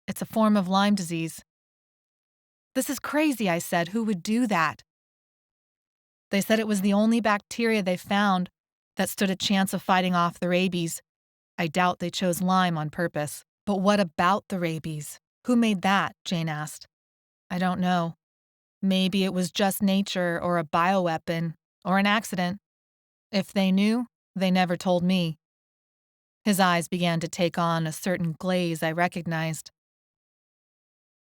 It's a form of Lyme disease." "This is crazy," I said. "Who would do that?" "They said it was the only bacteria they found that stood a chance of fighting off the rabies. I doubt they chose Lyme on purpose." "But what about the rabies? Who made that?" Jane asked. "I don't know. Maybe it was just nature or a bioweapon or an accident. If they knew, they never told me." His eyes began to take on a certain glaze I recognized.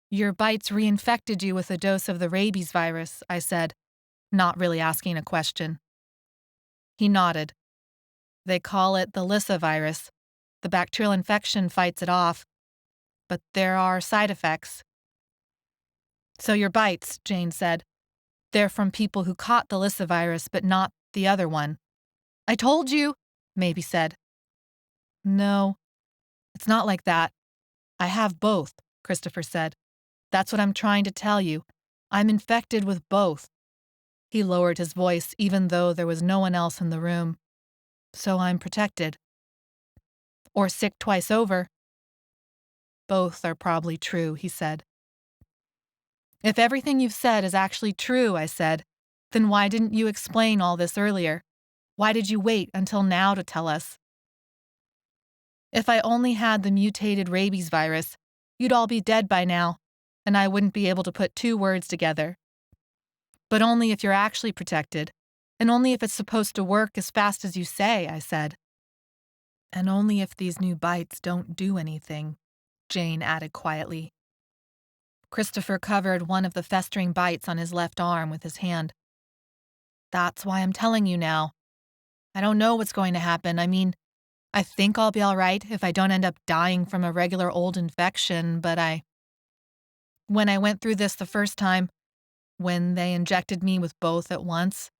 "Your bites reinfected you with a dose of the rabies virus," I said, not really asking a question. He nodded. "They call it the Lissa virus. The bacterial infection fights it off, but there are side effects." "So your bites," Jane said, "they're from people who caught the Lissa virus, but not the other one." "I told you," Maybe said. "No, it's not like that. I have both," Christopher said. "That's what I'm trying to tell you. I'm infected with both." He lowered his voice even though there was no one else in the room. "So I'm protected." "Or sick twice over." "Both are probably true," he said. "If everything you've said is actually true," I said, "then why didn't you explain all this earlier? Why did you wait until now to tell us?" "If I only had the mutated rabies virus, you'd all be dead by now, and I wouldn't be able to put two words together. But only if you're actually protected, and only if it's supposed to work as fast as you say," I said. "And only if these new bites don't do anything," Jane added quietly. Christopher covered one of the festering bites on his left arm with his hand. "That's why I'm telling you now. I don't know what's going to happen. I mean, I think I'll be all right if I don't end up dying from a regular old infection, but when I went through this the first time, when they injected me with both at once,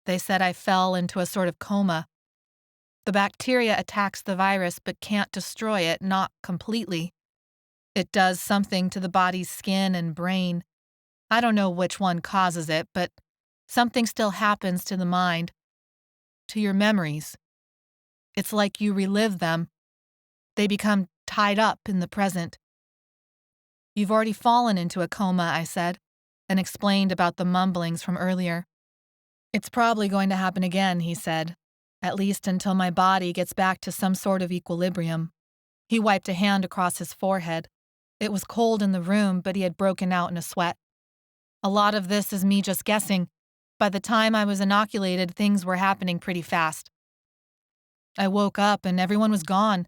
they said I fell into a sort of coma. The bacteria attacks the virus but can't destroy it, not completely. It does something to the body's skin and brain. I don't know which one causes it, but something still happens to the mind, to your memories. It's like you relive them. They become tied up in the present. You've already fallen into a coma, I said, and explained about the mumblings from earlier. It's probably going to happen again, he said, at least until my body gets back to some sort of equilibrium. He wiped a hand across his forehead. It was cold in the room, but he had broken out in a sweat. A lot of this is me just guessing. By the time I was inoculated, things were happening pretty fast. I woke up and everyone was gone.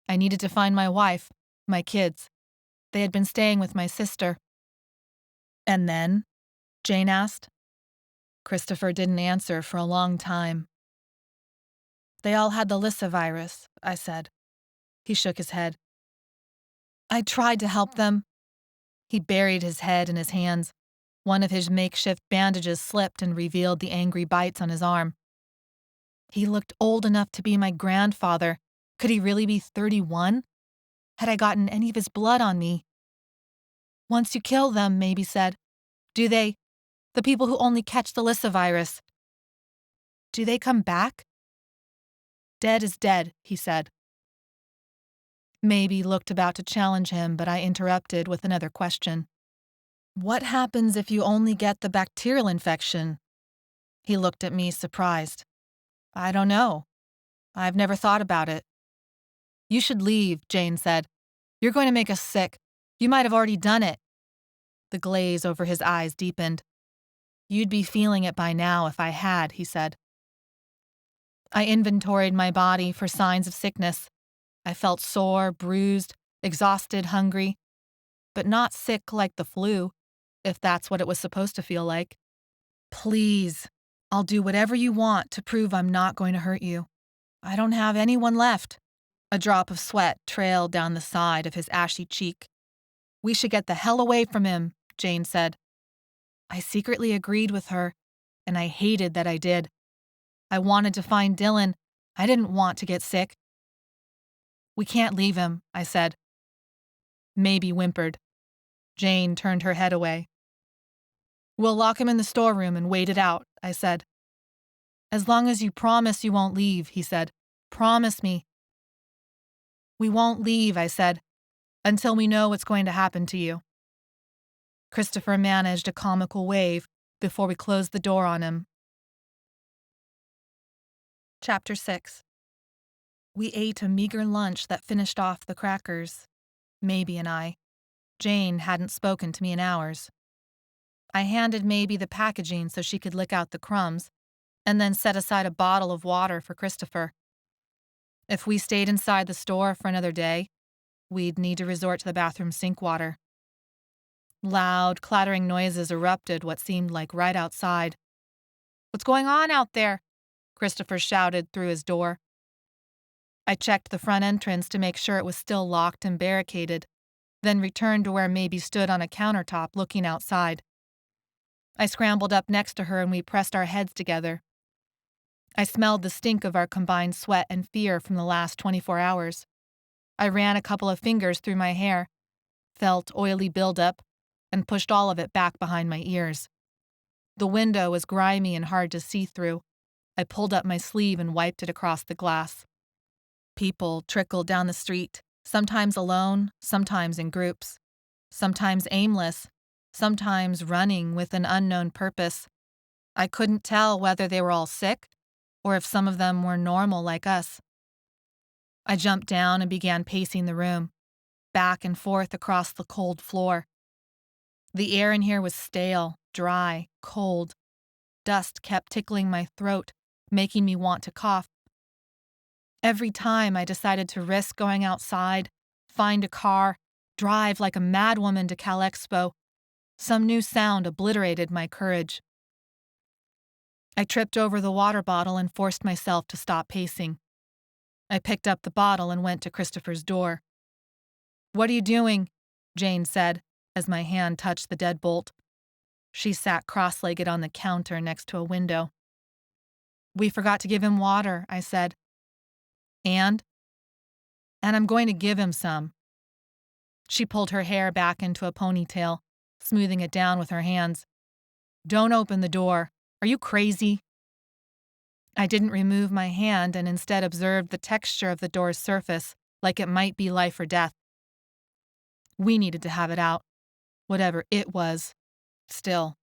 I needed to find my wife, my kids. They had been staying with my sister. And then? Jane asked. Christopher didn't answer for a long time. They all had the Lissa virus, I said. He shook his head. I tried to help them. He buried his head in his hands. One of his makeshift bandages slipped and revealed the angry bites on his arm. He looked old enough to be my grandfather. Could he really be 31? Had I gotten any of his blood on me? Once you kill them, Maybe said, do they, the people who only catch the Lissa virus, do they come back? Dead is dead, he said. Maybe looked about to challenge him, but I interrupted with another question. What happens if you only get the bacterial infection? He looked at me surprised. I don't know. I've never thought about it. You should leave, Jane said. You're going to make us sick. You might have already done it. The glaze over his eyes deepened. You'd be feeling it by now if I had, he said. I inventoried my body for signs of sickness. I felt sore, bruised, exhausted, hungry, but not sick like the flu, if that's what it was supposed to feel like. Please, I'll do whatever you want to prove I'm not going to hurt you. I don't have anyone left. A drop of sweat trailed down the side of his ashy cheek. We should get the hell away from him, Jane said. I secretly agreed with her, and I hated that I did. I wanted to find Dylan. I didn't want to get sick. We can't leave him, I said. Maybe whimpered. Jane turned her head away. We'll lock him in the storeroom and wait it out, I said. As long as you promise you won't leave, he said. Promise me. We won't leave, I said, until we know what's going to happen to you. Christopher managed a comical wave before we closed the door on him. Chapter 6. We ate a meager lunch that finished off the crackers. Maybe and I. Jane hadn't spoken to me in hours. I handed Maybe the packaging so she could lick out the crumbs, and then set aside a bottle of water for Christopher. If we stayed inside the store for another day, we'd need to resort to the bathroom sink water. Loud, clattering noises erupted what seemed like right outside. What's going on out there? Christopher shouted through his door. I checked the front entrance to make sure it was still locked and barricaded, then returned to where Maybe stood on a countertop looking outside. I scrambled up next to her and we pressed our heads together. I smelled the stink of our combined sweat and fear from the last 24 hours. I ran a couple of fingers through my hair, felt oily buildup, and pushed all of it back behind my ears. The window was grimy and hard to see through. I pulled up my sleeve and wiped it across the glass. People trickled down the street, sometimes alone, sometimes in groups, sometimes aimless, sometimes running with an unknown purpose. I couldn't tell whether they were all sick or if some of them were normal like us. I jumped down and began pacing the room, back and forth across the cold floor. The air in here was stale, dry, cold. Dust kept tickling my throat, making me want to cough. Every time I decided to risk going outside, find a car, drive like a madwoman to Cal Expo, some new sound obliterated my courage. I tripped over the water bottle and forced myself to stop pacing. I picked up the bottle and went to Christopher's door. What are you doing? Jane said, as my hand touched the deadbolt. She sat cross-legged on the counter next to a window. We forgot to give him water, I said. And I'm going to give him some. She pulled her hair back into a ponytail, smoothing it down with her hands. Don't open the door. Are you crazy? I didn't remove my hand and instead observed the texture of the door's surface, like it might be life or death. We needed to have it out, whatever it was. Still,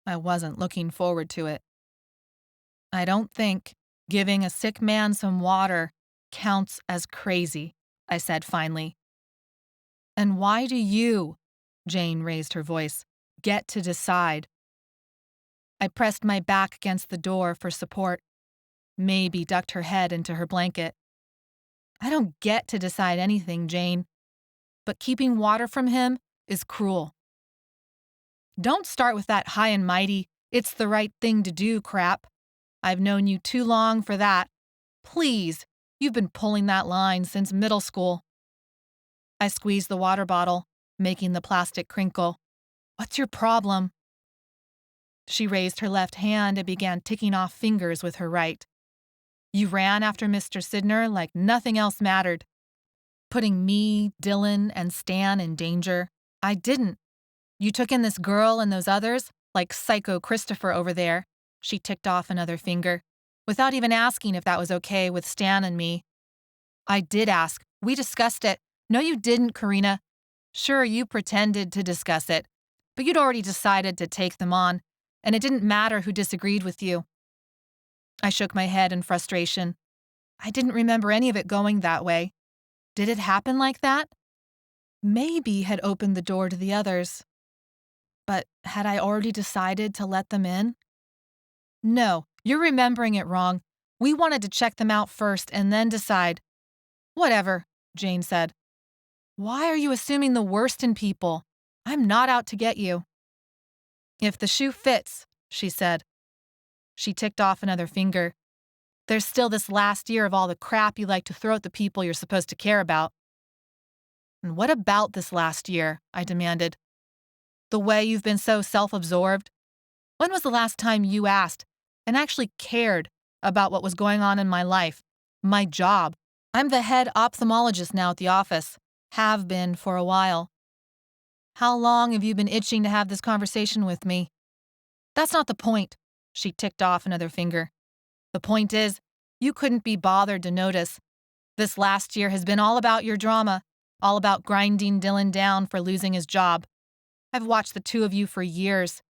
I wasn't looking forward to it. I don't think giving a sick man some water counts as crazy, I said finally. And why do you, Jane raised her voice, get to decide? I pressed my back against the door for support. Maybe ducked her head into her blanket. I don't get to decide anything, Jane. But keeping water from him is cruel. Don't start with that high and mighty, it's the right thing to do crap. I've known you too long for that. Please, you've been pulling that line since middle school. I squeezed the water bottle, making the plastic crinkle. What's your problem? She raised her left hand and began ticking off fingers with her right. You ran after Mr. Sidner like nothing else mattered, putting me, Dylan, and Stan in danger. I didn't. You took in this girl and those others, like Psycho Christopher over there. She ticked off another finger, without even asking if that was okay with Stan and me. I did ask. We discussed it. No, you didn't, Corrina. Sure, you pretended to discuss it, but you'd already decided to take them on, and it didn't matter who disagreed with you. I shook my head in frustration. I didn't remember any of it going that way. Did it happen like that? Maybe had opened the door to the others. But had I already decided to let them in? No, you're remembering it wrong. We wanted to check them out first and then decide. Whatever, Jane said. Why are you assuming the worst in people? I'm not out to get you. If the shoe fits, she said. She ticked off another finger. There's still this last year of all the crap you like to throw at the people you're supposed to care about. And what about this last year? I demanded. The way you've been so self-absorbed? When was the last time you asked and actually cared about what was going on in my life, my job? I'm the head ophthalmologist now at the office. Have been for a while. How long have you been itching to have this conversation with me? That's not the point. She ticked off another finger. The point is, you couldn't be bothered to notice. This last year has been all about your drama, all about grinding Dylan down for losing his job. I've watched the two of you for years.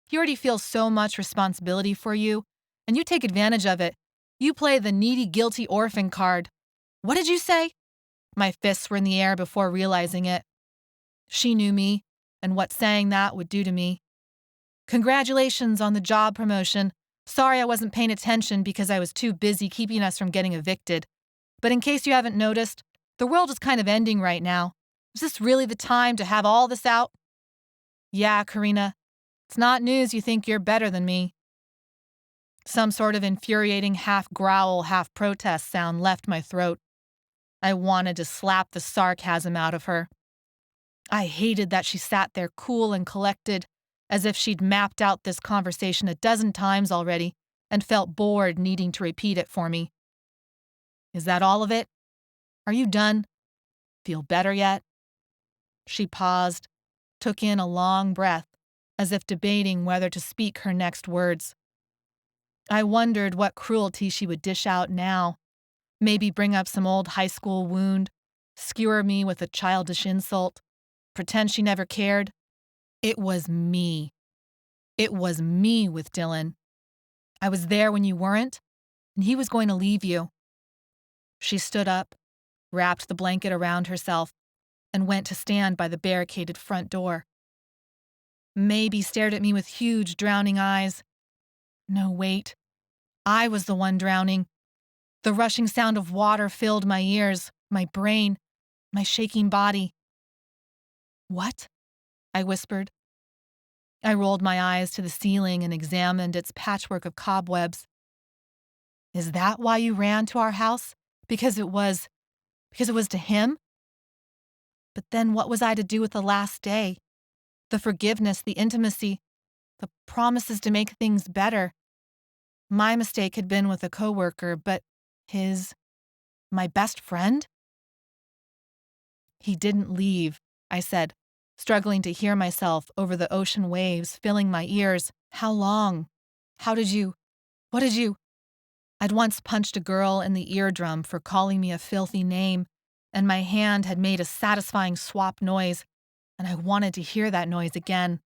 He already feels so much responsibility for you, and you take advantage of it. You play the needy, guilty orphan card. What did you say? My fists were in the air before realizing it. She knew me, and what saying that would do to me. Congratulations on the job promotion. Sorry I wasn't paying attention because I was too busy keeping us from getting evicted. But in case you haven't noticed, the world is kind of ending right now. Is this really the time to have all this out? Yeah, Corrina. It's not news you think you're better than me. Some sort of infuriating half-growl, half-protest sound left my throat. I wanted to slap the sarcasm out of her. I hated that she sat there cool and collected, as if she'd mapped out this conversation a dozen times already and felt bored needing to repeat it for me. Is that all of it? Are you done? Feel better yet? She paused, took in a long breath, as if debating whether to speak her next words. I wondered what cruelty she would dish out now. Maybe bring up some old high school wound, skewer me with a childish insult, pretend she never cared. It was me. It was me with Dylan. I was there when you weren't, and he was going to leave you. She stood up, wrapped the blanket around herself, and went to stand by the barricaded front door. Maybe stared at me with huge, drowning eyes. No, wait. I was the one drowning. The rushing sound of water filled my ears, my brain, my shaking body. What? I whispered. I rolled my eyes to the ceiling and examined its patchwork of cobwebs. Is that why you ran to our house? Because it was to him? But then what was I to do with the last day? The forgiveness, the intimacy, the promises to make things better. My mistake had been with a coworker, but my best friend? He didn't leave, I said, struggling to hear myself over the ocean waves filling my ears. How long? What did you? I'd once punched a girl in the eardrum for calling me a filthy name, and my hand had made a satisfying swap noise, and I wanted to hear that noise again.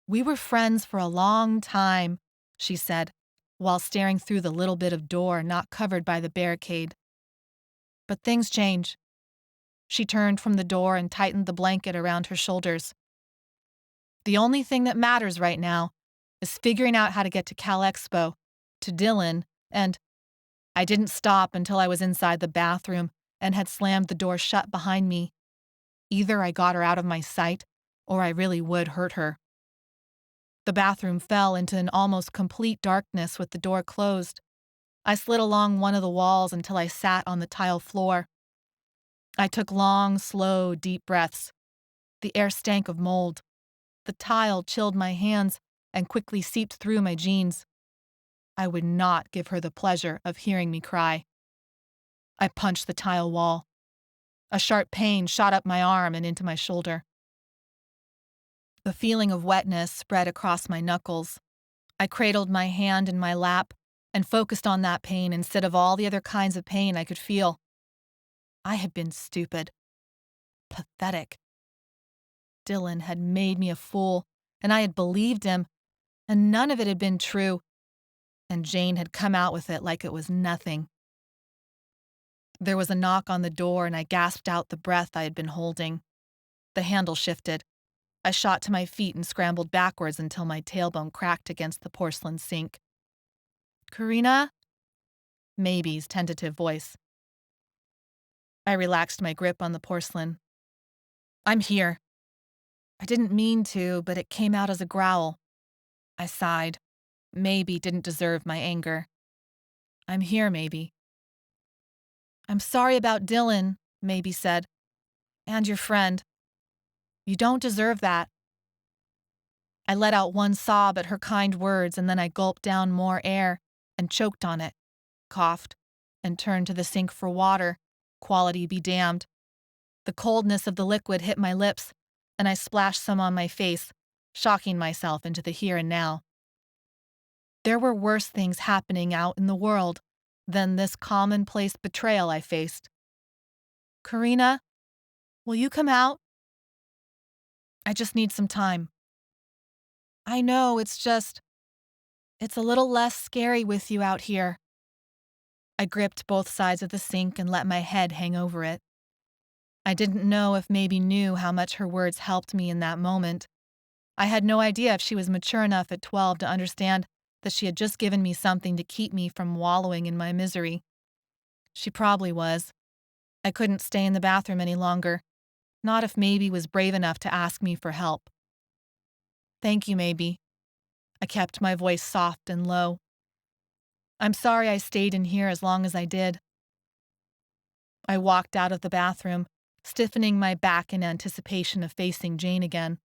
"We were friends for a long time," she said, while staring through the little bit of door not covered by the barricade. "But things change." She turned from the door and tightened the blanket around her shoulders. "The only thing that matters right now is figuring out how to get to Cal Expo, to Dylan, and—" I didn't stop until I was inside the bathroom and had slammed the door shut behind me. Either I got her out of my sight, or I really would hurt her. The bathroom fell into an almost complete darkness with the door closed. I slid along one of the walls until I sat on the tile floor. I took long, slow, deep breaths. The air stank of mold. The tile chilled my hands and quickly seeped through my jeans. I would not give her the pleasure of hearing me cry. I punched the tile wall. A sharp pain shot up my arm and into my shoulder. The feeling of wetness spread across my knuckles. I cradled my hand in my lap and focused on that pain instead of all the other kinds of pain I could feel. I had been stupid. Pathetic. Dylan had made me a fool, and I had believed him, and none of it had been true, and Jane had come out with it like it was nothing. There was a knock on the door, and I gasped out the breath I had been holding. The handle shifted. I shot to my feet and scrambled backwards until my tailbone cracked against the porcelain sink. "Corrina?" Maybe's tentative voice. I relaxed my grip on the porcelain. "I'm here." I didn't mean to, but it came out as a growl. I sighed. Maybe didn't deserve my anger. "I'm here, Maybe." "I'm sorry about Dylan," Maybe said. "And your friend. You don't deserve that." I let out one sob at her kind words, and then I gulped down more air and choked on it, coughed, and turned to the sink for water, quality be damned. The coldness of the liquid hit my lips, and I splashed some on my face, shocking myself into the here and now. There were worse things happening out in the world than this commonplace betrayal I faced. "Corrina, will you come out?" "I just need some time." "I know, it's a little less scary with you out here." I gripped both sides of the sink and let my head hang over it. I didn't know if Maybe knew how much her words helped me in that moment. I had no idea if she was mature enough at 12 to understand that she had just given me something to keep me from wallowing in my misery. She probably was. I couldn't stay in the bathroom any longer, not if Maybe was brave enough to ask me for help. "Thank you, Maybe." I kept my voice soft and low. "I'm sorry I stayed in here as long as I did." I walked out of the bathroom, stiffening my back in anticipation of facing Jane again.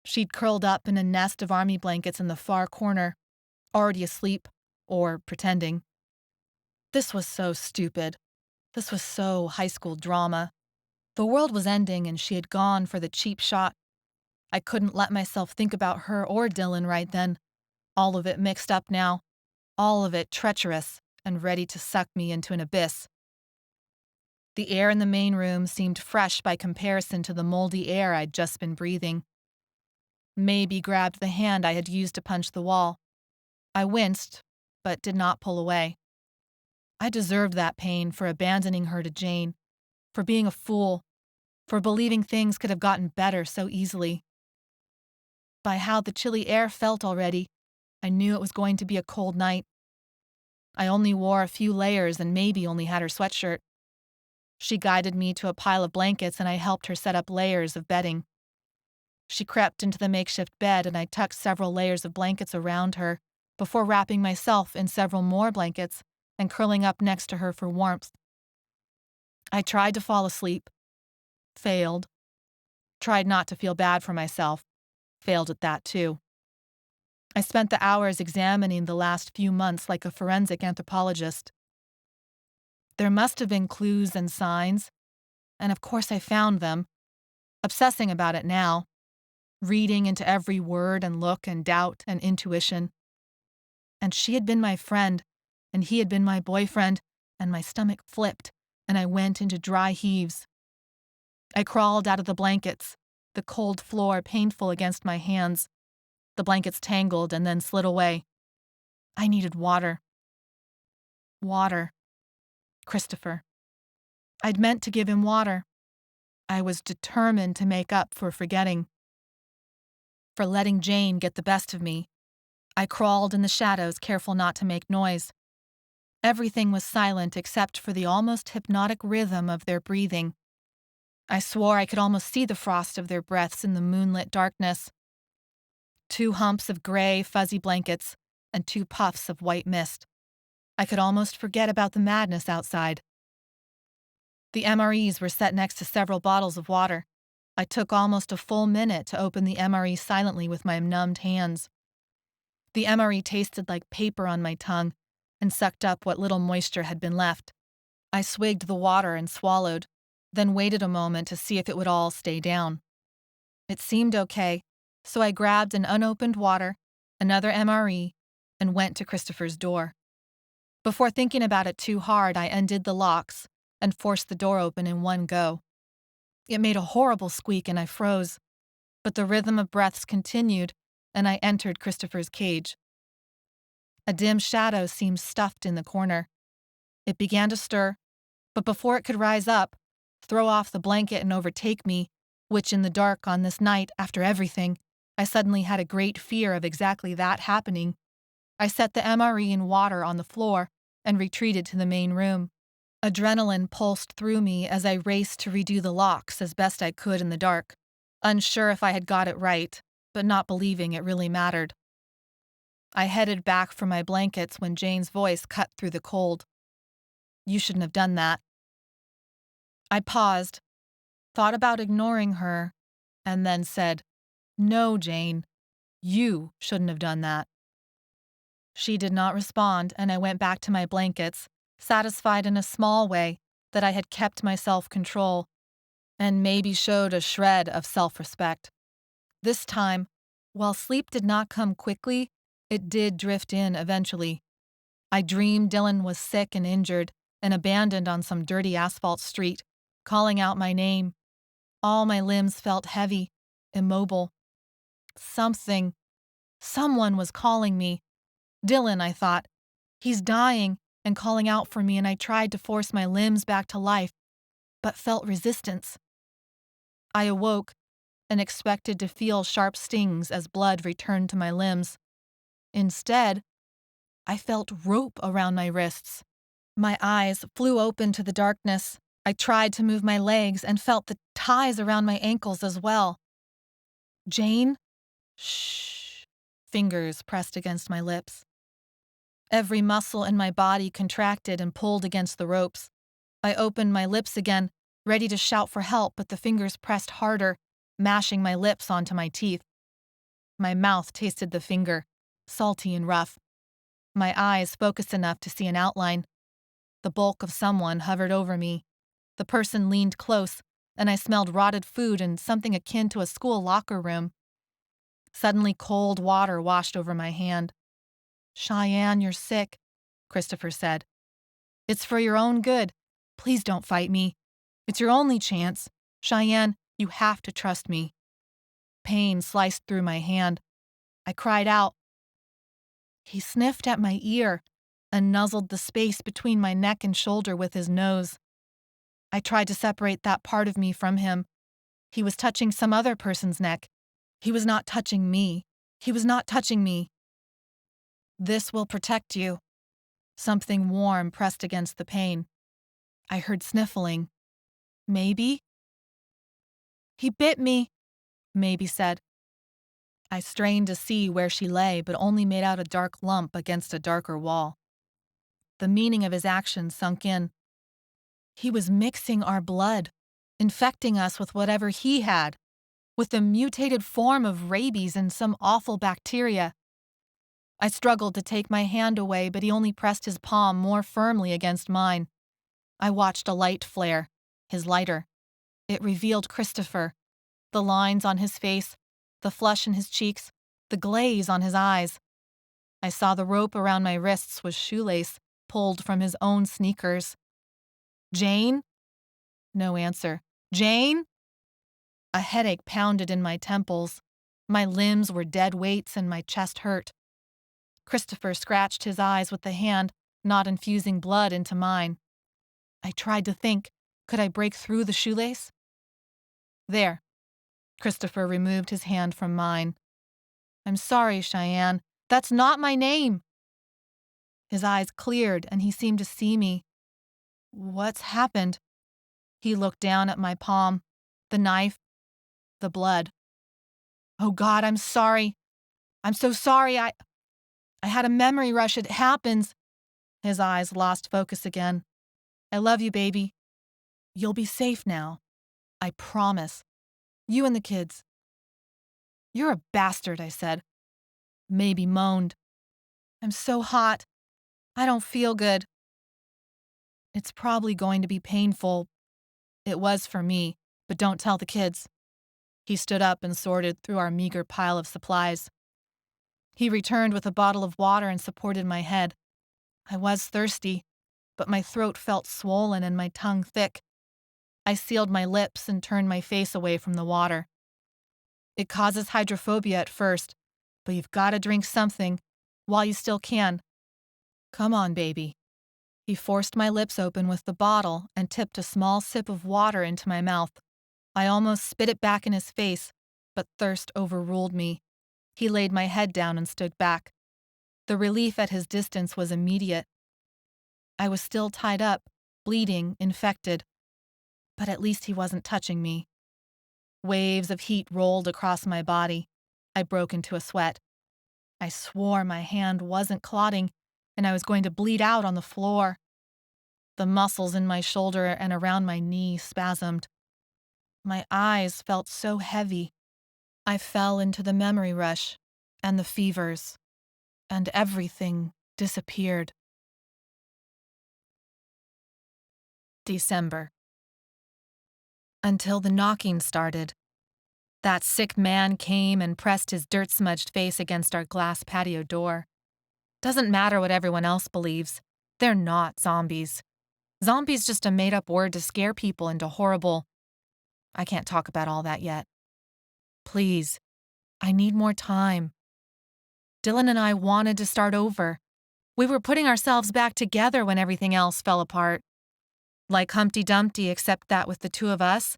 She'd curled up in a nest of army blankets in the far corner, already asleep, or pretending. This was so stupid. This was so high school drama. The world was ending and she had gone for the cheap shot. I couldn't let myself think about her or Dylan right then. All of it mixed up now. All of it treacherous and ready to suck me into an abyss. The air in the main room seemed fresh by comparison to the moldy air I'd just been breathing. Maybe grabbed the hand I had used to punch the wall. I winced, but did not pull away. I deserved that pain for abandoning her to Jane, for being a fool, for believing things could have gotten better so easily. By how the chilly air felt already, I knew it was going to be a cold night. I only wore a few layers and Maybe only had her sweatshirt. She guided me to a pile of blankets and I helped her set up layers of bedding. She crept into the makeshift bed and I tucked several layers of blankets around her before wrapping myself in several more blankets and curling up next to her for warmth. I tried to fall asleep. Failed. Tried not to feel bad for myself. Failed at that too. I spent the hours examining the last few months like a forensic anthropologist. There must have been clues and signs, and of course I found them, obsessing about it now, reading into every word and look and doubt and intuition. And she had been my friend, and he had been my boyfriend, and my stomach flipped, and I went into dry heaves. I crawled out of the blankets, the cold floor painful against my hands. The blankets tangled and then slid away. I needed water. Water. Christopher. I'd meant to give him water. I was determined to make up for forgetting. For letting Jane get the best of me. I crawled in the shadows, careful not to make noise. Everything was silent except for the almost hypnotic rhythm of their breathing. I swore I could almost see the frost of their breaths in the moonlit darkness. 2 humps of gray, fuzzy blankets and 2 puffs of white mist. I could almost forget about the madness outside. The MREs were set next to several bottles of water. I took almost a full minute to open the MRE silently with my numbed hands. The MRE tasted like paper on my tongue and sucked up what little moisture had been left. I swigged the water and swallowed, then waited a moment to see if it would all stay down. It seemed okay, so I grabbed an unopened water, another MRE, and went to Christopher's door. Before thinking about it too hard, I undid the locks and forced the door open in one go. It made a horrible squeak and I froze, but the rhythm of breaths continued and I entered Christopher's cage. A dim shadow seemed stuffed in the corner. It began to stir, but before it could rise up, throw off the blanket and overtake me, which in the dark on this night, after everything, I suddenly had a great fear of exactly that happening. I set the MRE in water on the floor and retreated to the main room. Adrenaline pulsed through me as I raced to redo the locks as best I could in the dark, unsure if I had got it right, but not believing it really mattered. I headed back for my blankets when Jane's voice cut through the cold. "You shouldn't have done that." I paused, thought about ignoring her, and then said, "No, Jane, you shouldn't have done that." She did not respond, and I went back to my blankets, satisfied in a small way that I had kept my self-control and maybe showed a shred of self-respect. This time, while sleep did not come quickly, it did drift in eventually. I dreamed Dylan was sick and injured and abandoned on some dirty asphalt street, calling out my name. All my limbs felt heavy, immobile. Someone was calling me. Dylan, I thought. He's dying and calling out for me, and I tried to force my limbs back to life, but felt resistance. I awoke and expected to feel sharp stings as blood returned to my limbs. Instead, I felt rope around my wrists. My eyes flew open to the darkness. I tried to move my legs and felt the ties around my ankles as well. "Jane?" "Shh." Fingers pressed against my lips. Every muscle in my body contracted and pulled against the ropes. I opened my lips again, ready to shout for help, but the fingers pressed harder, mashing my lips onto my teeth. My mouth tasted the finger, salty and rough. My eyes focused enough to see an outline. The bulk of someone hovered over me. The person leaned close, and I smelled rotted food and something akin to a school locker room. Suddenly cold water washed over my hand. "Cheyenne, you're sick," Christopher said. "It's for your own good. Please don't fight me. It's your only chance. Cheyenne, you have to trust me." Pain sliced through my hand. I cried out. He sniffed at my ear and nuzzled the space between my neck and shoulder with his nose. I tried to separate that part of me from him. He was touching some other person's neck. He was not touching me. He was not touching me. "This will protect you." Something warm pressed against the pain. I heard sniffling. "Maybe?" "He bit me," Maybe said. I strained to see where she lay, but only made out a dark lump against a darker wall. The meaning of his actions sunk in. He was mixing our blood, infecting us with whatever he had, with a mutated form of rabies and some awful bacteria. I struggled to take my hand away, but he only pressed his palm more firmly against mine. I watched a light flare, his lighter. It revealed Christopher, the lines on his face, the flush in his cheeks, the glaze on his eyes. I saw the rope around my wrists was shoelace, pulled from his own sneakers. Jane? No answer. Jane? A headache pounded in my temples. My limbs were dead weights and my chest hurt. Christopher scratched his eyes with the hand, not infusing blood into mine. I tried to think, could I break through the shoelace? There. Christopher removed his hand from mine. I'm sorry, Cheyenne. That's not my name. His eyes cleared and he seemed to see me. What's happened? He looked down at my palm, the knife, the blood. Oh God, I'm sorry. I'm so sorry. I had a memory rush. It happens. His eyes lost focus again. I love you, baby. You'll be safe now. I promise. You and the kids. You're a bastard, I said. Maybe moaned. I'm so hot. I don't feel good. It's probably going to be painful. It was for me, but don't tell the kids. He stood up and sorted through our meager pile of supplies. He returned with a bottle of water and supported my head. I was thirsty, but my throat felt swollen and my tongue thick. I sealed my lips and turned my face away from the water. It causes hydrophobia at first, but you've got to drink something while you still can. Come on, baby. He forced my lips open with the bottle and tipped a small sip of water into my mouth. I almost spit it back in his face, but thirst overruled me. He laid my head down and stood back. The relief at his distance was immediate. I was still tied up, bleeding, infected. But at least he wasn't touching me. Waves of heat rolled across my body. I broke into a sweat. I swore my hand wasn't clotting, and I was going to bleed out on the floor. The muscles in my shoulder and around my knee spasmed. My eyes felt so heavy. I fell into the memory rush, and the fevers, and everything disappeared. December. Until the knocking started. That sick man came and pressed his dirt-smudged face against our glass patio door. Doesn't matter what everyone else believes. They're not zombies. Zombie's just a made-up word to scare people into horrible... I can't talk about all that yet. Please, I need more time. Dylan and I wanted to start over. We were putting ourselves back together when everything else fell apart. Like Humpty Dumpty, except that with the two of us,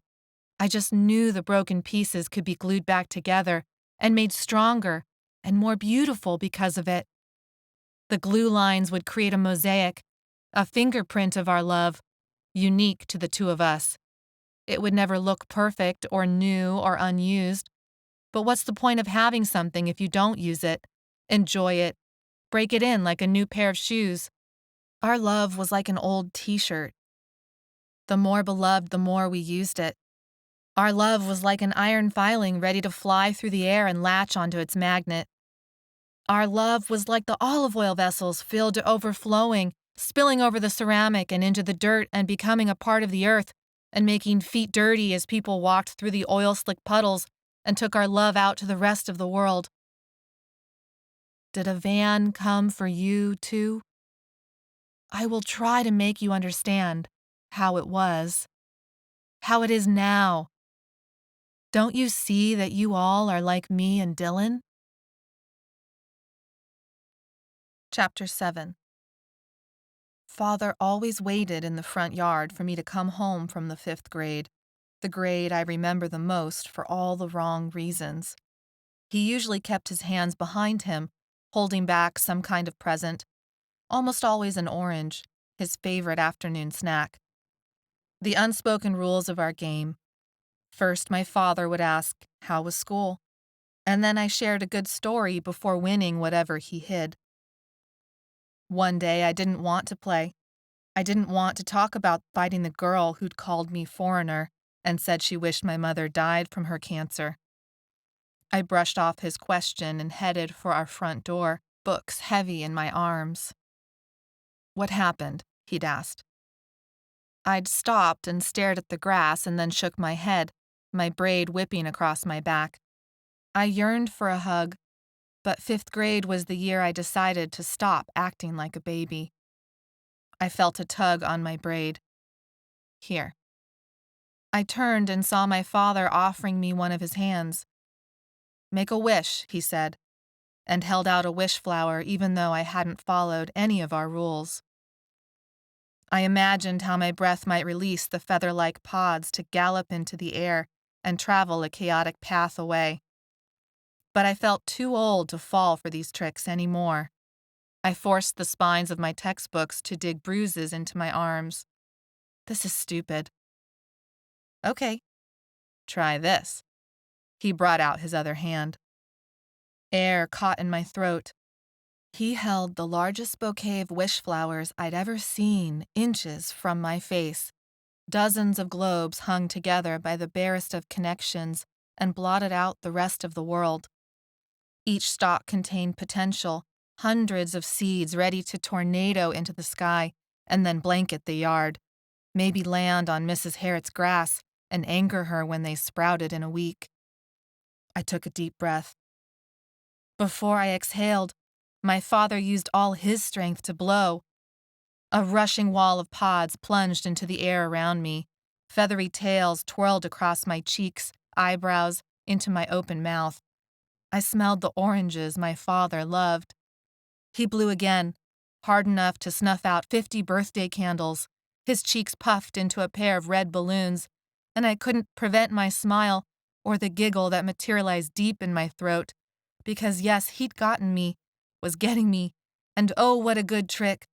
I just knew the broken pieces could be glued back together and made stronger and more beautiful because of it. The glue lines would create a mosaic, a fingerprint of our love, unique to the two of us. It would never look perfect or new or unused. But what's the point of having something if you don't use it, enjoy it, break it in like a new pair of shoes? Our love was like an old t-shirt. The more beloved, the more we used it. Our love was like an iron filing ready to fly through the air and latch onto its magnet. Our love was like the olive oil vessels filled to overflowing, spilling over the ceramic and into the dirt and becoming a part of the earth, and making feet dirty as people walked through the oil-slick puddles and took our love out to the rest of the world. Did a van come for you, too? I will try to make you understand how it was, how it is now. Don't you see that you all are like me and Dylan? Chapter 7. Father always waited in the front yard for me to come home from the 5th grade, the grade I remember the most for all the wrong reasons. He usually kept his hands behind him, holding back some kind of present, almost always an orange, his favorite afternoon snack. The unspoken rules of our game. First, my father would ask, "How was school?" And then I shared a good story before winning whatever he hid. One day I didn't want to play. I didn't want to talk about fighting the girl who'd called me foreigner and said she wished my mother died from her cancer. I brushed off his question and headed for our front door, books heavy in my arms. What happened? He'd asked. I'd stopped and stared at the grass and then shook my head, my braid whipping across my back. I yearned for a hug. But 5th grade was the year I decided to stop acting like a baby. I felt a tug on my braid. Here. I turned and saw my father offering me one of his hands. "Make a wish," he said, and held out a wish flower even though I hadn't followed any of our rules. I imagined how my breath might release the feather-like pods to gallop into the air and travel a chaotic path away. But I felt too old to fall for these tricks anymore. I forced the spines of my textbooks to dig bruises into my arms. This is stupid. Okay, try this. He brought out his other hand. Air caught in my throat. He held the largest bouquet of wish flowers I'd ever seen, inches from my face. Dozens of globes hung together by the barest of connections and blotted out the rest of the world. Each stalk contained potential, hundreds of seeds ready to tornado into the sky and then blanket the yard, maybe land on Mrs. Harriet's grass and anger her when they sprouted in a week. I took a deep breath. Before I exhaled, my father used all his strength to blow. A rushing wall of pods plunged into the air around me. Feathery tails twirled across my cheeks, eyebrows, into my open mouth. I smelled the oranges my father loved. He blew again, hard enough to snuff out 50 birthday candles. His cheeks puffed into a pair of red balloons, and I couldn't prevent my smile or the giggle that materialized deep in my throat, because yes, he'd gotten me, was getting me, and oh, what a good trick.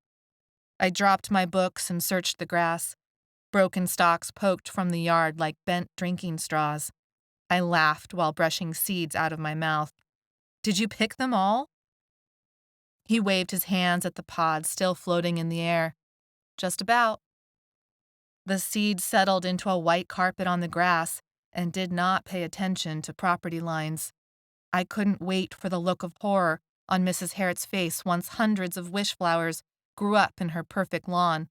I dropped my books and searched the grass. Broken stalks poked from the yard like bent drinking straws. I laughed while brushing seeds out of my mouth. Did you pick them all? He waved his hands at the pods still floating in the air. Just about. The seeds settled into a white carpet on the grass and did not pay attention to property lines. I couldn't wait for the look of horror on Mrs. Harriet's face once hundreds of wish flowers grew up in her perfect lawn.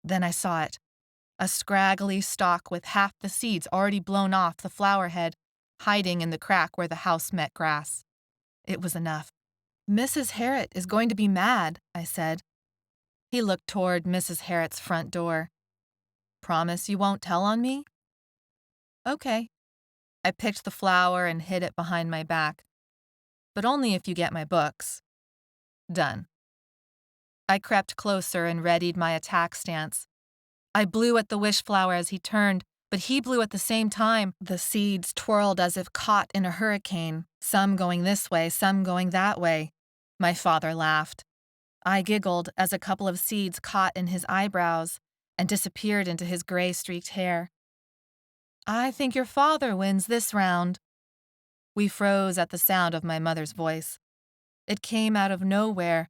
Then I saw it. A scraggly stalk with half the seeds already blown off the flower head, hiding in the crack where the house met grass. It was enough. "Mrs. Harriet is going to be mad," I said. He looked toward Mrs. Harriet's front door. "Promise you won't tell on me?" "Okay." I picked the flower and hid it behind my back. "But only if you get my books." "Done." I crept closer and readied my attack stance. I blew at the wish flower as he turned, but he blew at the same time. The seeds twirled as if caught in a hurricane, some going this way, some going that way. My father laughed. I giggled as a couple of seeds caught in his eyebrows and disappeared into his gray-streaked hair. "I think your father wins this round." We froze at the sound of my mother's voice. It came out of nowhere,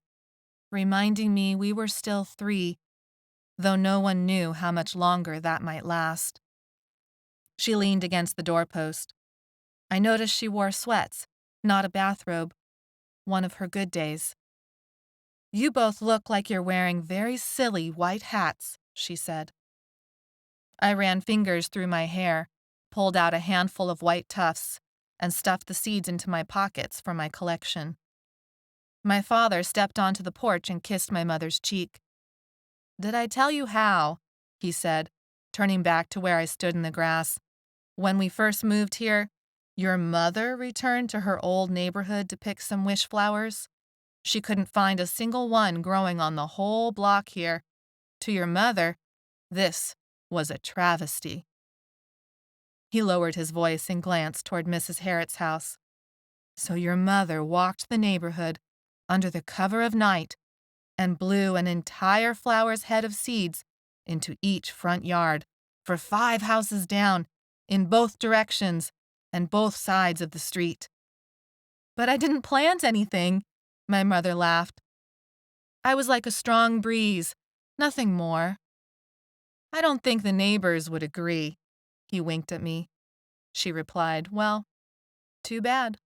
reminding me we were still 3, though no one knew how much longer that might last. She leaned against the doorpost. I noticed she wore sweats, not a bathrobe, one of her good days. "You both look like you're wearing very silly white hats," she said. I ran fingers through my hair, pulled out a handful of white tufts, and stuffed the seeds into my pockets for my collection. My father stepped onto the porch and kissed my mother's cheek. "Did I tell you how?" he said, turning back to where I stood in the grass. "When we first moved here, your mother returned to her old neighborhood to pick some wish flowers. She couldn't find a single one growing on the whole block here. To your mother, this was a travesty." He lowered his voice and glanced toward Mrs. Harriet's house. "So your mother walked the neighborhood under the cover of night and blew an entire flower's head of seeds into each front yard, for 5 houses down, in both directions, and both sides of the street." "But I didn't plant anything," my mother laughed. "I was like a strong breeze, nothing more." "I don't think the neighbors would agree." He winked at me. She replied, "Well, too bad."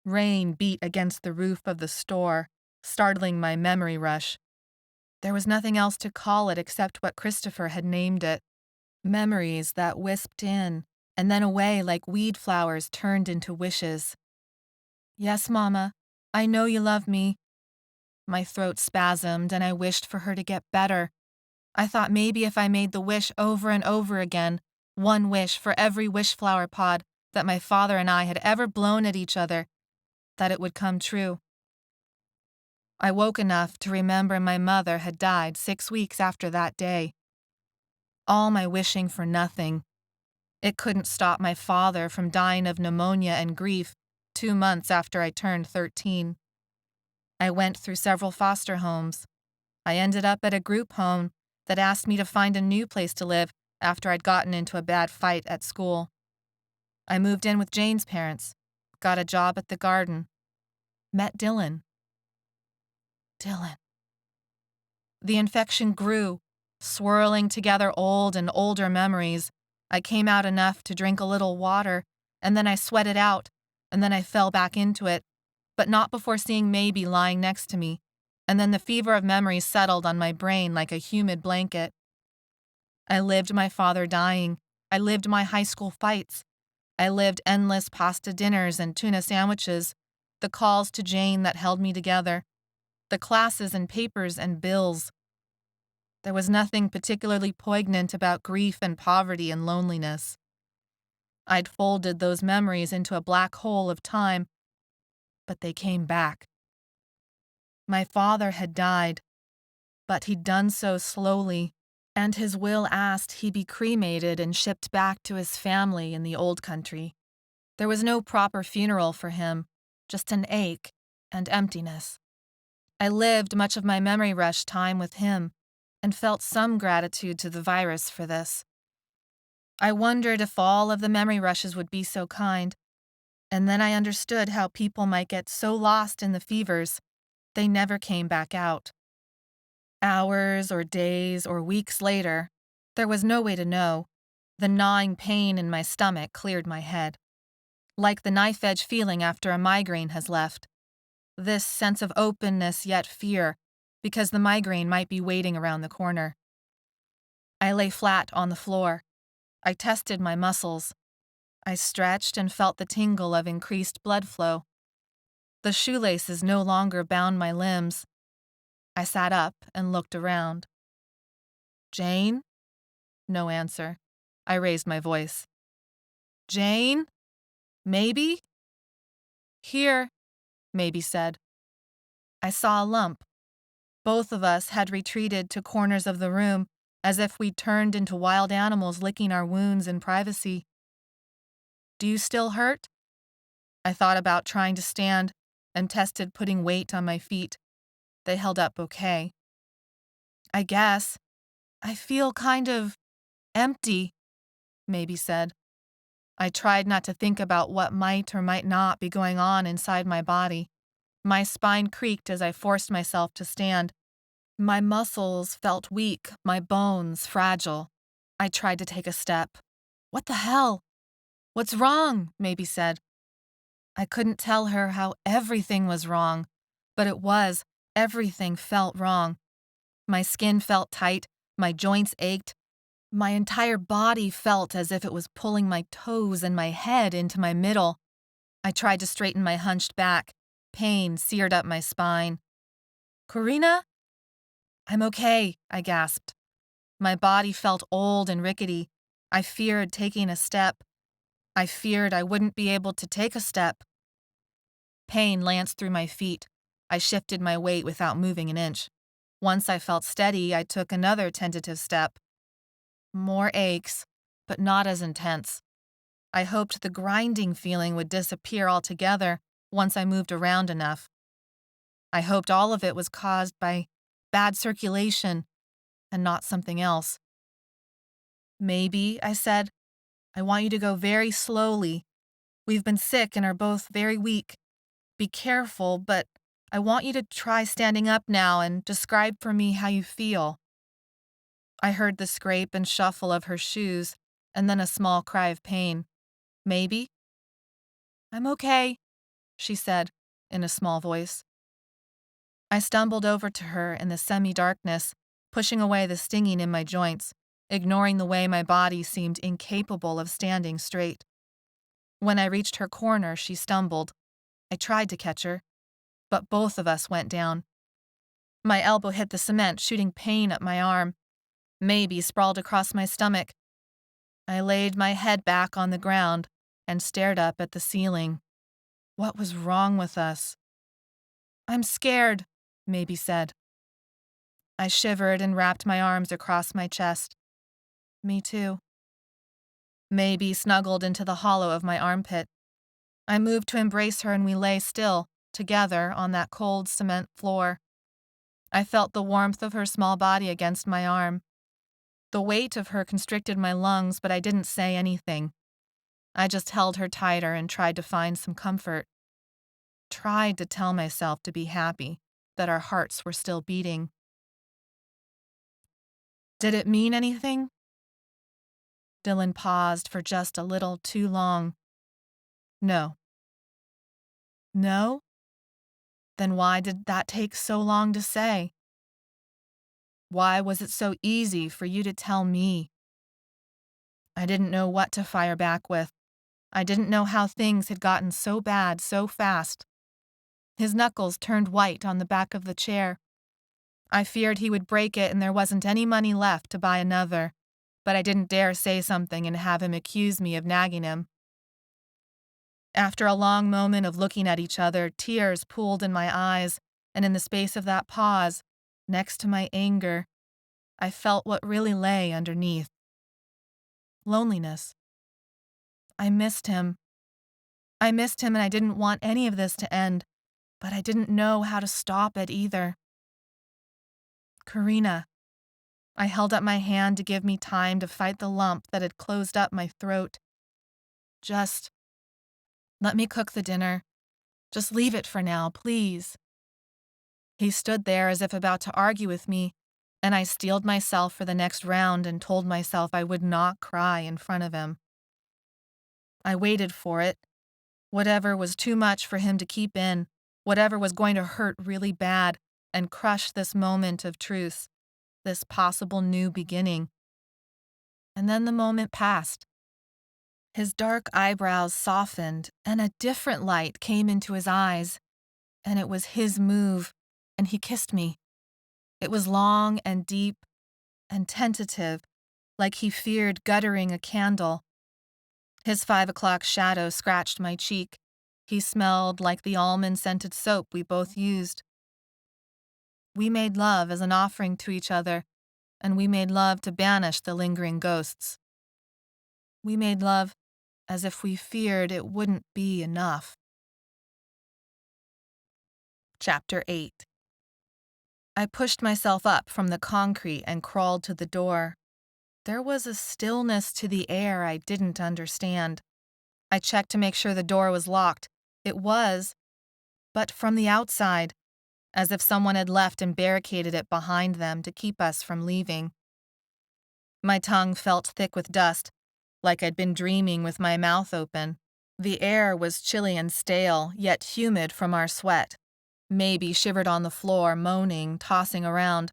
Rain beat against the roof of the store, startling my memory rush. There was nothing else to call it except what Christopher had named it. Memories that wisped in, and then away like weed flowers turned into wishes. Yes, Mama, I know you love me. My throat spasmed and I wished for her to get better. I thought maybe if I made the wish over and over again, one wish for every wish flower pod that my father and I had ever blown at each other, that it would come true. I woke enough to remember my mother had died 6 weeks after that day. All my wishing for nothing. It couldn't stop my father from dying of pneumonia and grief 2 months after I turned 13. I went through several foster homes. I ended up at a group home that asked me to find a new place to live after I'd gotten into a bad fight at school. I moved in with Jane's parents, got a job at the garden, met Dylan. Dylan. The infection grew, swirling together old and older memories. I came out enough to drink a little water, and then I sweated out, and then I fell back into it, but not before seeing Maybe lying next to me, and then the fever of memories settled on my brain like a humid blanket. I lived my father dying. I lived my high school fights. I lived endless pasta dinners and tuna sandwiches, the calls to Jane that held me together, the classes and papers and bills. There was nothing particularly poignant about grief and poverty and loneliness. I'd folded those memories into a black hole of time, but they came back. My father had died, but he'd done so slowly, and his will asked he be cremated and shipped back to his family in the old country. There was no proper funeral for him, just an ache and emptiness. I lived much of my memory rush time with him and felt some gratitude to the virus for this. I wondered if all of the memory rushes would be so kind, and then I understood how people might get so lost in the fevers, they never came back out. Hours or days or weeks later, there was no way to know, the gnawing pain in my stomach cleared my head. Like the knife-edge feeling after a migraine has left. This sense of openness yet fear, because the migraine might be waiting around the corner. I lay flat on the floor. I tested my muscles. I stretched and felt the tingle of increased blood flow. The shoelaces no longer bound my limbs. I sat up and looked around. Jane? No answer. I raised my voice. Jane? Maybe? Here, Maybe said. I saw a lump. Both of us had retreated to corners of the room, as if we'd turned into wild animals licking our wounds in privacy. Do you still hurt? I thought about trying to stand and tested putting weight on my feet. They held up okay. I guess. I feel kind of empty, Maybe said. I tried not to think about what might or might not be going on inside my body. My spine creaked as I forced myself to stand. My muscles felt weak, my bones fragile. I tried to take a step. What the hell? What's wrong? Maybe said. I couldn't tell her how everything was wrong, but it was. Everything felt wrong. My skin felt tight, my joints ached. My entire body felt as if it was pulling my toes and my head into my middle. I tried to straighten my hunched back. Pain seared up my spine. Corrina? I'm okay, I gasped. My body felt old and rickety. I feared taking a step. I feared I wouldn't be able to take a step. Pain lanced through my feet. I shifted my weight without moving an inch. Once I felt steady, I took another tentative step. More aches, but not as intense. I hoped the grinding feeling would disappear altogether once I moved around enough. I hoped all of it was caused by bad circulation and not something else. Maybe, I said, I want you to go very slowly. We've been sick and are both very weak. Be careful, but I want you to try standing up now and describe for me how you feel. I heard the scrape and shuffle of her shoes, and then a small cry of pain. Maybe? I'm okay, she said, in a small voice. I stumbled over to her in the semi-darkness, pushing away the stinging in my joints. ignoring the way my body seemed incapable of standing straight. When I reached her corner, she stumbled. I tried to catch her, but both of us went down. My elbow hit the cement, shooting pain up my arm. Maybe sprawled across my stomach. I laid my head back on the ground and stared up at the ceiling. What was wrong with us? "I'm scared," Maybe said. I shivered and wrapped my arms across my chest. Me too. Maybe snuggled into the hollow of my armpit. I moved to embrace her and we lay still, together on that cold cement floor. I felt the warmth of her small body against my arm. The weight of her constricted my lungs, but I didn't say anything. I just held her tighter and tried to find some comfort. Tried to tell myself to be happy, that our hearts were still beating. Did it mean anything? Dylan paused for just a little too long. No. No? Then why did that take so long to say? Why was it so easy for you to tell me? I didn't know what to fire back with. I didn't know how things had gotten so bad so fast. His knuckles turned white on the back of the chair. I feared he would break it and there wasn't any money left to buy another, but I didn't dare say something and have him accuse me of nagging him. After a long moment of looking at each other, tears pooled in my eyes, and in the space of that pause, next to my anger, I felt what really lay underneath. Loneliness. I missed him. And I didn't want any of this to end, but I didn't know how to stop it either. Corrina. I held up my hand to give me time to fight the lump that had closed up my throat. Just let me cook the dinner. Just leave it for now, please. He stood there as if about to argue with me, and I steeled myself for the next round and told myself I would not cry in front of him. I waited for it. Whatever was too much for him to keep in, whatever was going to hurt really bad and crush this moment of truth, this possible new beginning. And then the moment passed. His dark eyebrows softened, and a different light came into his eyes, and it was his move, and he kissed me. It was long and deep and tentative, like he feared guttering a candle. His 5 o'clock shadow scratched my cheek. He smelled like the almond-scented soap we both used. We made love as an offering to each other, and we made love to banish the lingering ghosts. We made love as if we feared it wouldn't be enough. Chapter 8. I pushed myself up from the concrete and crawled to the door. There was a stillness to the air I didn't understand. I checked to make sure the door was locked. It was, but from the outside, as if someone had left and barricaded it behind them to keep us from leaving. My tongue felt thick with dust, like I'd been dreaming with my mouth open. The air was chilly and stale, yet humid from our sweat. Maybe shivered on the floor, moaning, tossing around.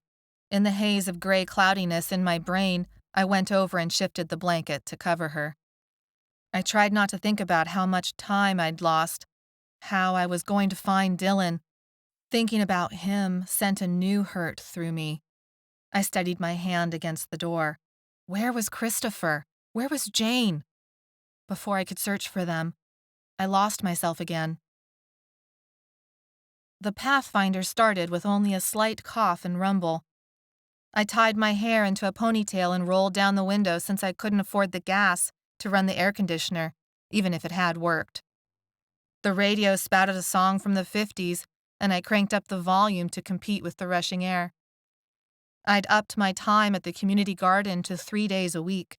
In the haze of gray cloudiness in my brain, I went over and shifted the blanket to cover her. I tried not to think about how much time I'd lost, how I was going to find Dylan. Thinking about him sent a new hurt through me. I steadied my hand against the door. Where was Christopher? Where was Jane? Before I could search for them, I lost myself again. The Pathfinder started with only a slight cough and rumble. I tied my hair into a ponytail and rolled down the window since I couldn't afford the gas to run the air conditioner, even if it had worked. The radio spouted a song from the 50s, and I cranked up the volume to compete with the rushing air. I'd upped my time at the community garden to 3 days a week.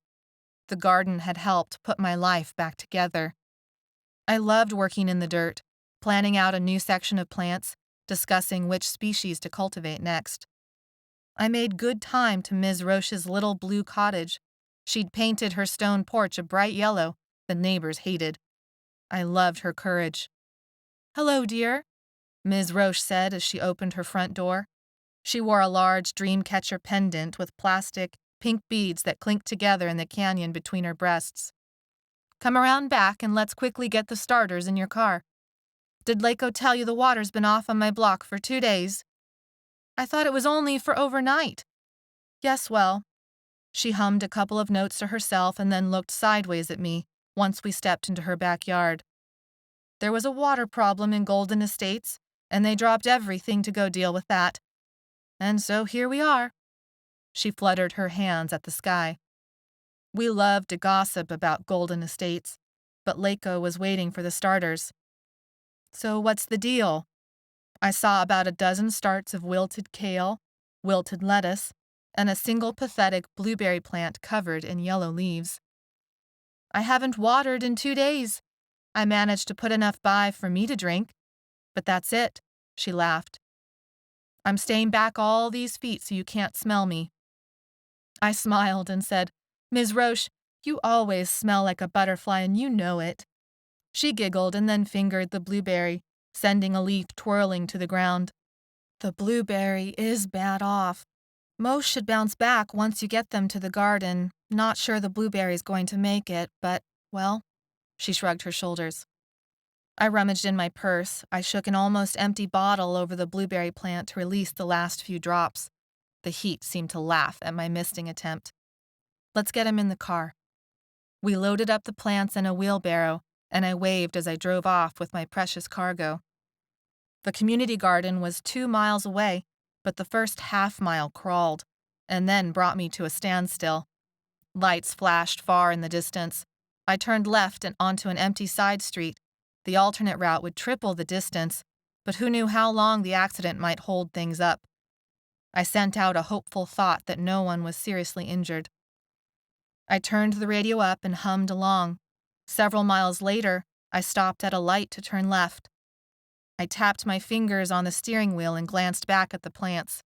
The garden had helped put my life back together. I loved working in the dirt, planning out a new section of plants, discussing which species to cultivate next. I made good time to Ms. Roche's little blue cottage. She'd painted her stone porch a bright yellow the neighbors hated. I loved her courage. "Hello, dear," Ms. Roche said as she opened her front door. She wore a large dream catcher pendant with plastic, pink beads that clinked together in the canyon between her breasts. Come around back and let's quickly get the starters in your car. Did Laco tell you the water's been off on my block for 2 days? I thought it was only for overnight. Yes, well. She hummed a couple of notes to herself and then looked sideways at me once we stepped into her backyard. There was a water problem in Golden Estates, and they dropped everything to go deal with that. And so here we are. She fluttered her hands at the sky. We loved to gossip about Golden Estates, but Laco was waiting for the starters. So what's the deal? I saw about a dozen starts of wilted kale, wilted lettuce, and a single pathetic blueberry plant covered in yellow leaves. I haven't watered in 2 days. I managed to put enough by for me to drink, but that's it, she laughed. I'm staying back all these feet so you can't smell me. I smiled and said, Ms. Roche, you always smell like a butterfly and you know it. She giggled and then fingered the blueberry, sending a leaf twirling to the ground. The blueberry is bad off. Most should bounce back once you get them to the garden. Not sure the blueberry's going to make it, but, well, she shrugged her shoulders. I rummaged in my purse. I shook an almost empty bottle over the blueberry plant to release the last few drops. The heat seemed to laugh at my misting attempt. Let's get him in the car. We loaded up the plants in a wheelbarrow, and I waved as I drove off with my precious cargo. The community garden was 2 miles away, but the first half-mile crawled, and then brought me to a standstill. Lights flashed far in the distance. I turned left and onto an empty side street. The alternate route would triple the distance, but who knew how long the accident might hold things up. I sent out a hopeful thought that no one was seriously injured. I turned the radio up and hummed along. Several miles later, I stopped at a light to turn left. I tapped my fingers on the steering wheel and glanced back at the plants.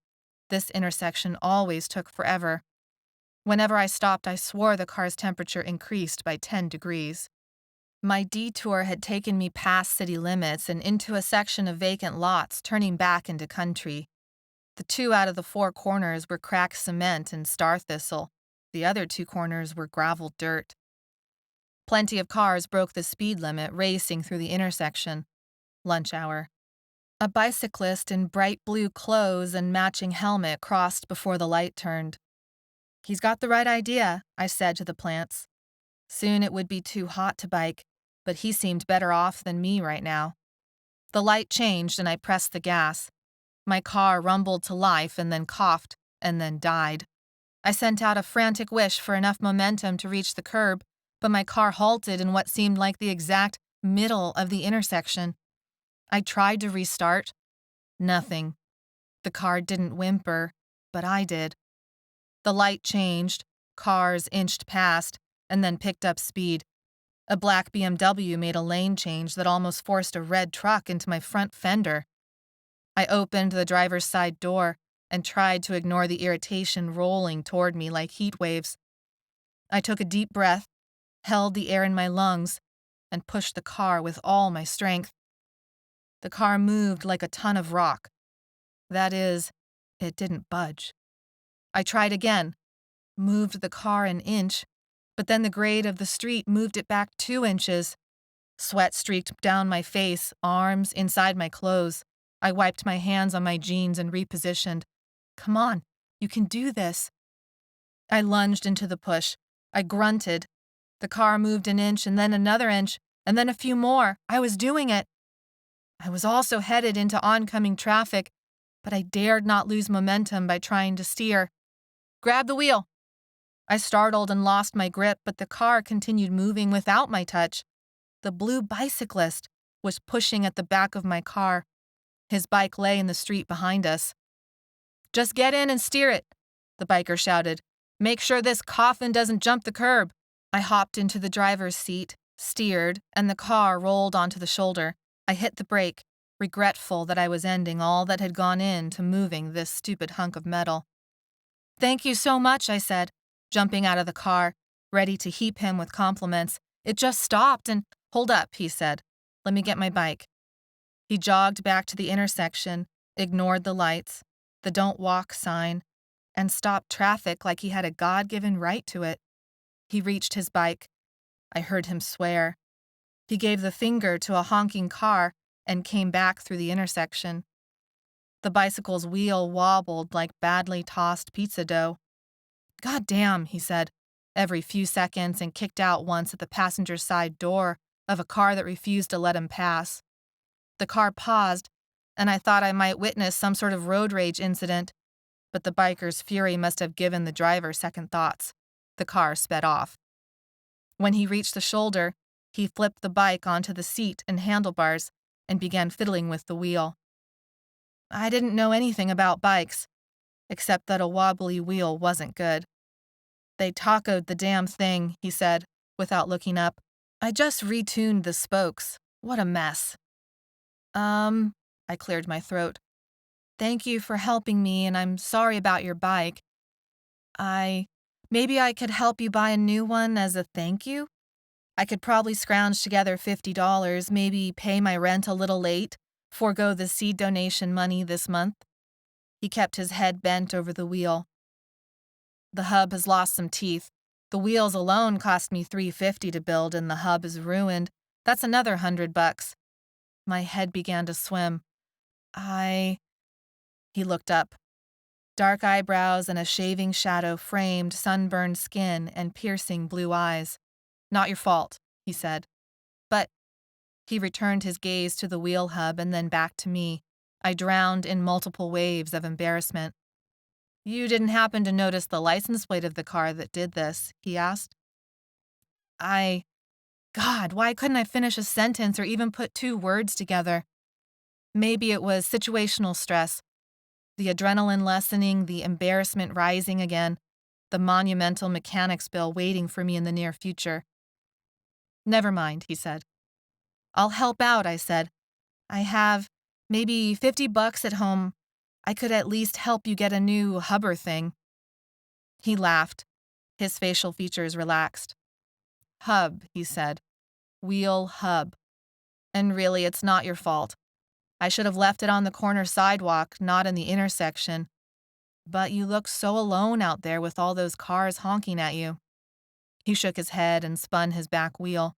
This intersection always took forever. Whenever I stopped, I swore the car's temperature increased by 10 degrees. My detour had taken me past city limits and into a section of vacant lots, turning back into country. The 2 out of the 4 corners were cracked cement and star thistle. The other 2 corners were gravel dirt. Plenty of cars broke the speed limit, racing through the intersection. Lunch hour. A bicyclist in bright blue clothes and matching helmet crossed before the light turned. He's got the right idea, I said to the plants. Soon it would be too hot to bike, but he seemed better off than me right now. The light changed and I pressed the gas. My car rumbled to life and then coughed and then died. I sent out a frantic wish for enough momentum to reach the curb, but my car halted in what seemed like the exact middle of the intersection. I tried to restart. Nothing. The car didn't whimper, but I did. The light changed, cars inched past, and then picked up speed. A black BMW made a lane change that almost forced a red truck into my front fender. I opened the driver's side door and tried to ignore the irritation rolling toward me like heat waves. I took a deep breath, held the air in my lungs, and pushed the car with all my strength. The car moved like a ton of rock. That is, it didn't budge. I tried again, moved the car an inch, but then the grade of the street moved it back 2 inches. Sweat streaked down my face, arms, inside my clothes. I wiped my hands on my jeans and repositioned. Come on, you can do this. I lunged into the push. I grunted. The car moved an inch and then another inch, and then a few more. I was doing it. I was also headed into oncoming traffic, but I dared not lose momentum by trying to steer. Grab the wheel. I startled and lost my grip, but the car continued moving without my touch. The blue bicyclist was pushing at the back of my car. His bike lay in the street behind us. Just get in and steer it, the biker shouted. Make sure this coffin doesn't jump the curb. I hopped into the driver's seat, steered, and the car rolled onto the shoulder. I hit the brake, regretful that I was ending all that had gone into moving this stupid hunk of metal. Thank you so much, I said, jumping out of the car, ready to heap him with compliments. It just stopped and— Hold up, he said. Let me get my bike. He jogged back to the intersection, ignored the lights, the don't walk sign, and stopped traffic like he had a God-given right to it. He reached his bike. I heard him swear. He gave the finger to a honking car and came back through the intersection. The bicycle's wheel wobbled like badly tossed pizza dough. "God damn," he said, every few seconds, and kicked out once at the passenger side door of a car that refused to let him pass. The car paused, and I thought I might witness some sort of road rage incident, but the biker's fury must have given the driver second thoughts. The car sped off. When he reached the shoulder, he flipped the bike onto the seat and handlebars and began fiddling with the wheel. I didn't know anything about bikes, except that a wobbly wheel wasn't good. "They tacoed the damn thing," he said, without looking up. "I just retuned the spokes. What a mess." I cleared my throat. "Thank you for helping me, and I'm sorry about your bike. Maybe I could help you buy a new one as a thank you? I could probably scrounge together $50, maybe pay my rent a little late, forego the seed donation money this month." He kept his head bent over the wheel. "The hub has lost some teeth. The wheels alone cost me $350 to build, and the hub is ruined. That's another $100. My head began to swim. He looked up. Dark eyebrows and a shaving shadow framed sunburned skin and piercing blue eyes. "Not your fault," he said. "But—" He returned his gaze to the wheel hub and then back to me. I drowned in multiple waves of embarrassment. "You didn't happen to notice the license plate of the car that did this?" he asked. God, why couldn't I finish a sentence or even put two words together? Maybe it was situational stress. The adrenaline lessening, the embarrassment rising again, the monumental mechanics bill waiting for me in the near future. "Never mind," he said. "I'll help out," I said. "I have maybe $50 at home. I could at least help you get a new hubber thing." He laughed. His facial features relaxed. "Hub," he said. "Wheel hub. And really, it's not your fault. I should have left it on the corner sidewalk, not in the intersection. But you look so alone out there with all those cars honking at you." He shook his head and spun his back wheel,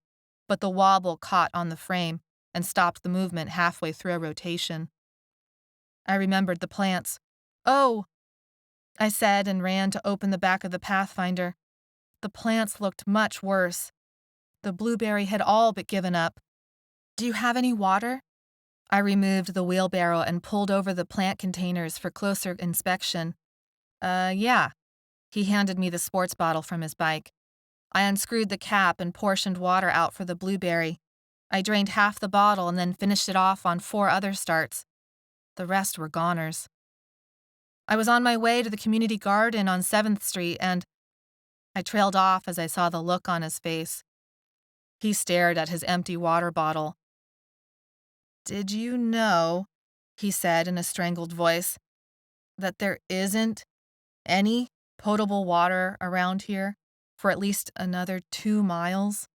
but the wobble caught on the frame and stopped the movement halfway through a rotation. I remembered the plants. "Oh," I said and ran to open the back of the Pathfinder. The plants looked much worse. The blueberry had all but given up. "Do you have any water?" I removed the wheelbarrow and pulled over the plant containers for closer inspection. Yeah." He handed me the sports bottle from his bike. I unscrewed the cap and portioned water out for the blueberry. I drained half the bottle and then finished it off on 4 other starts. The rest were goners. I was on my way to the community garden on 7th Street and I trailed off as I saw the look on his face. He stared at his empty water bottle. "Did you know," he said in a strangled voice, "that there isn't any potable water around here for at least another 2 miles?"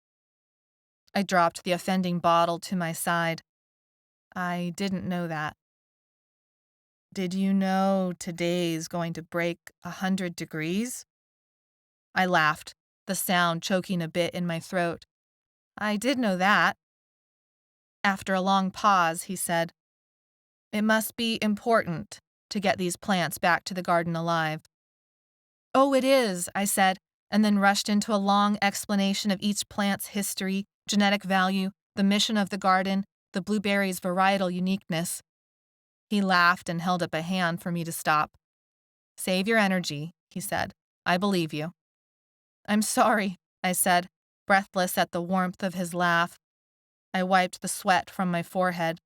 I dropped the offending bottle to my side. "I didn't know that." "Did you know today's going to break 100 degrees?" I laughed, the sound choking a bit in my throat. "I did know that." After a long pause, he said, "It must be important to get these plants back to the garden alive." "Oh, it is," I said, and then rushed into a long explanation of each plant's history, genetic value, the mission of the garden, the blueberry's varietal uniqueness. He laughed and held up a hand for me to stop. "Save your energy," he said. "I believe you." "I'm sorry," I said, breathless at the warmth of his laugh. I wiped the sweat from my forehead.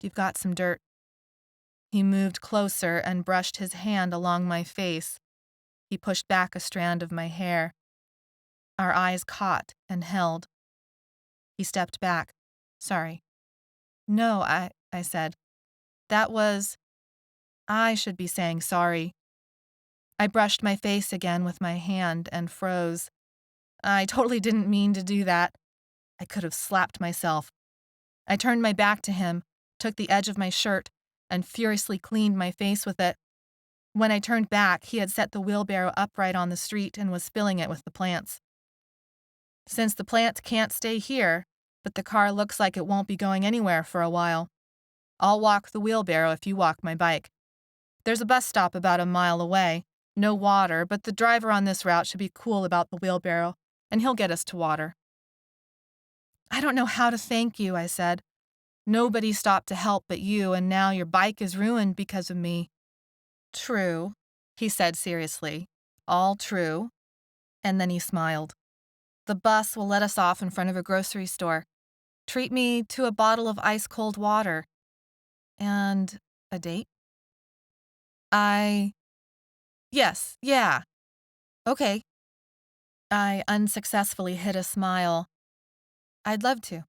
"You've got some dirt." He moved closer and brushed his hand along my face. He pushed back a strand of my hair. Our eyes caught and held. He stepped back. "Sorry." "No," I said. I should be saying sorry." I brushed my face again with my hand and froze. I totally didn't mean to do that. I could have slapped myself. I turned my back to him, took the edge of my shirt, and furiously cleaned my face with it. When I turned back, he had set the wheelbarrow upright on the street and was filling it with the plants. Since the plants can't stay here, but the car looks like it won't be going anywhere for a while, I'll walk the wheelbarrow if you walk my bike. There's a bus stop about a mile away. No water, but the driver on this route should be cool about the wheelbarrow, and he'll get us to water. I don't know how to thank you, I said. Nobody stopped to help but you, and now your bike is ruined because of me. True, he said seriously. All true. And then he smiled. The bus will let us off in front of a grocery store. Treat me to a bottle of ice-cold water. And a date? Yes, yeah. Okay. I unsuccessfully hid a smile. I'd love to.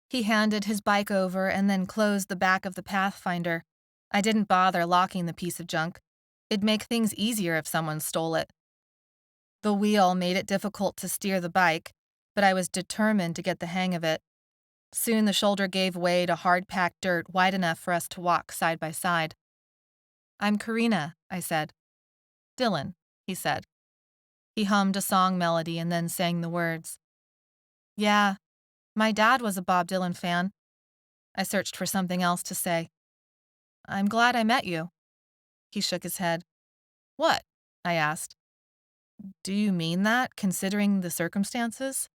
He handed his bike over and then closed the back of the Pathfinder. I didn't bother locking the piece of junk. It'd make things easier if someone stole it. The wheel made it difficult to steer the bike, but I was determined to get the hang of it. Soon the shoulder gave way to hard-packed dirt wide enough for us to walk side by side. I'm Corrina, I said. Dylan, he said. He hummed a song melody and then sang the words. Yeah, my dad was a Bob Dylan fan. I searched for something else to say. I'm glad I met you. He shook his head. What? I asked. Do you mean that, considering the circumstances?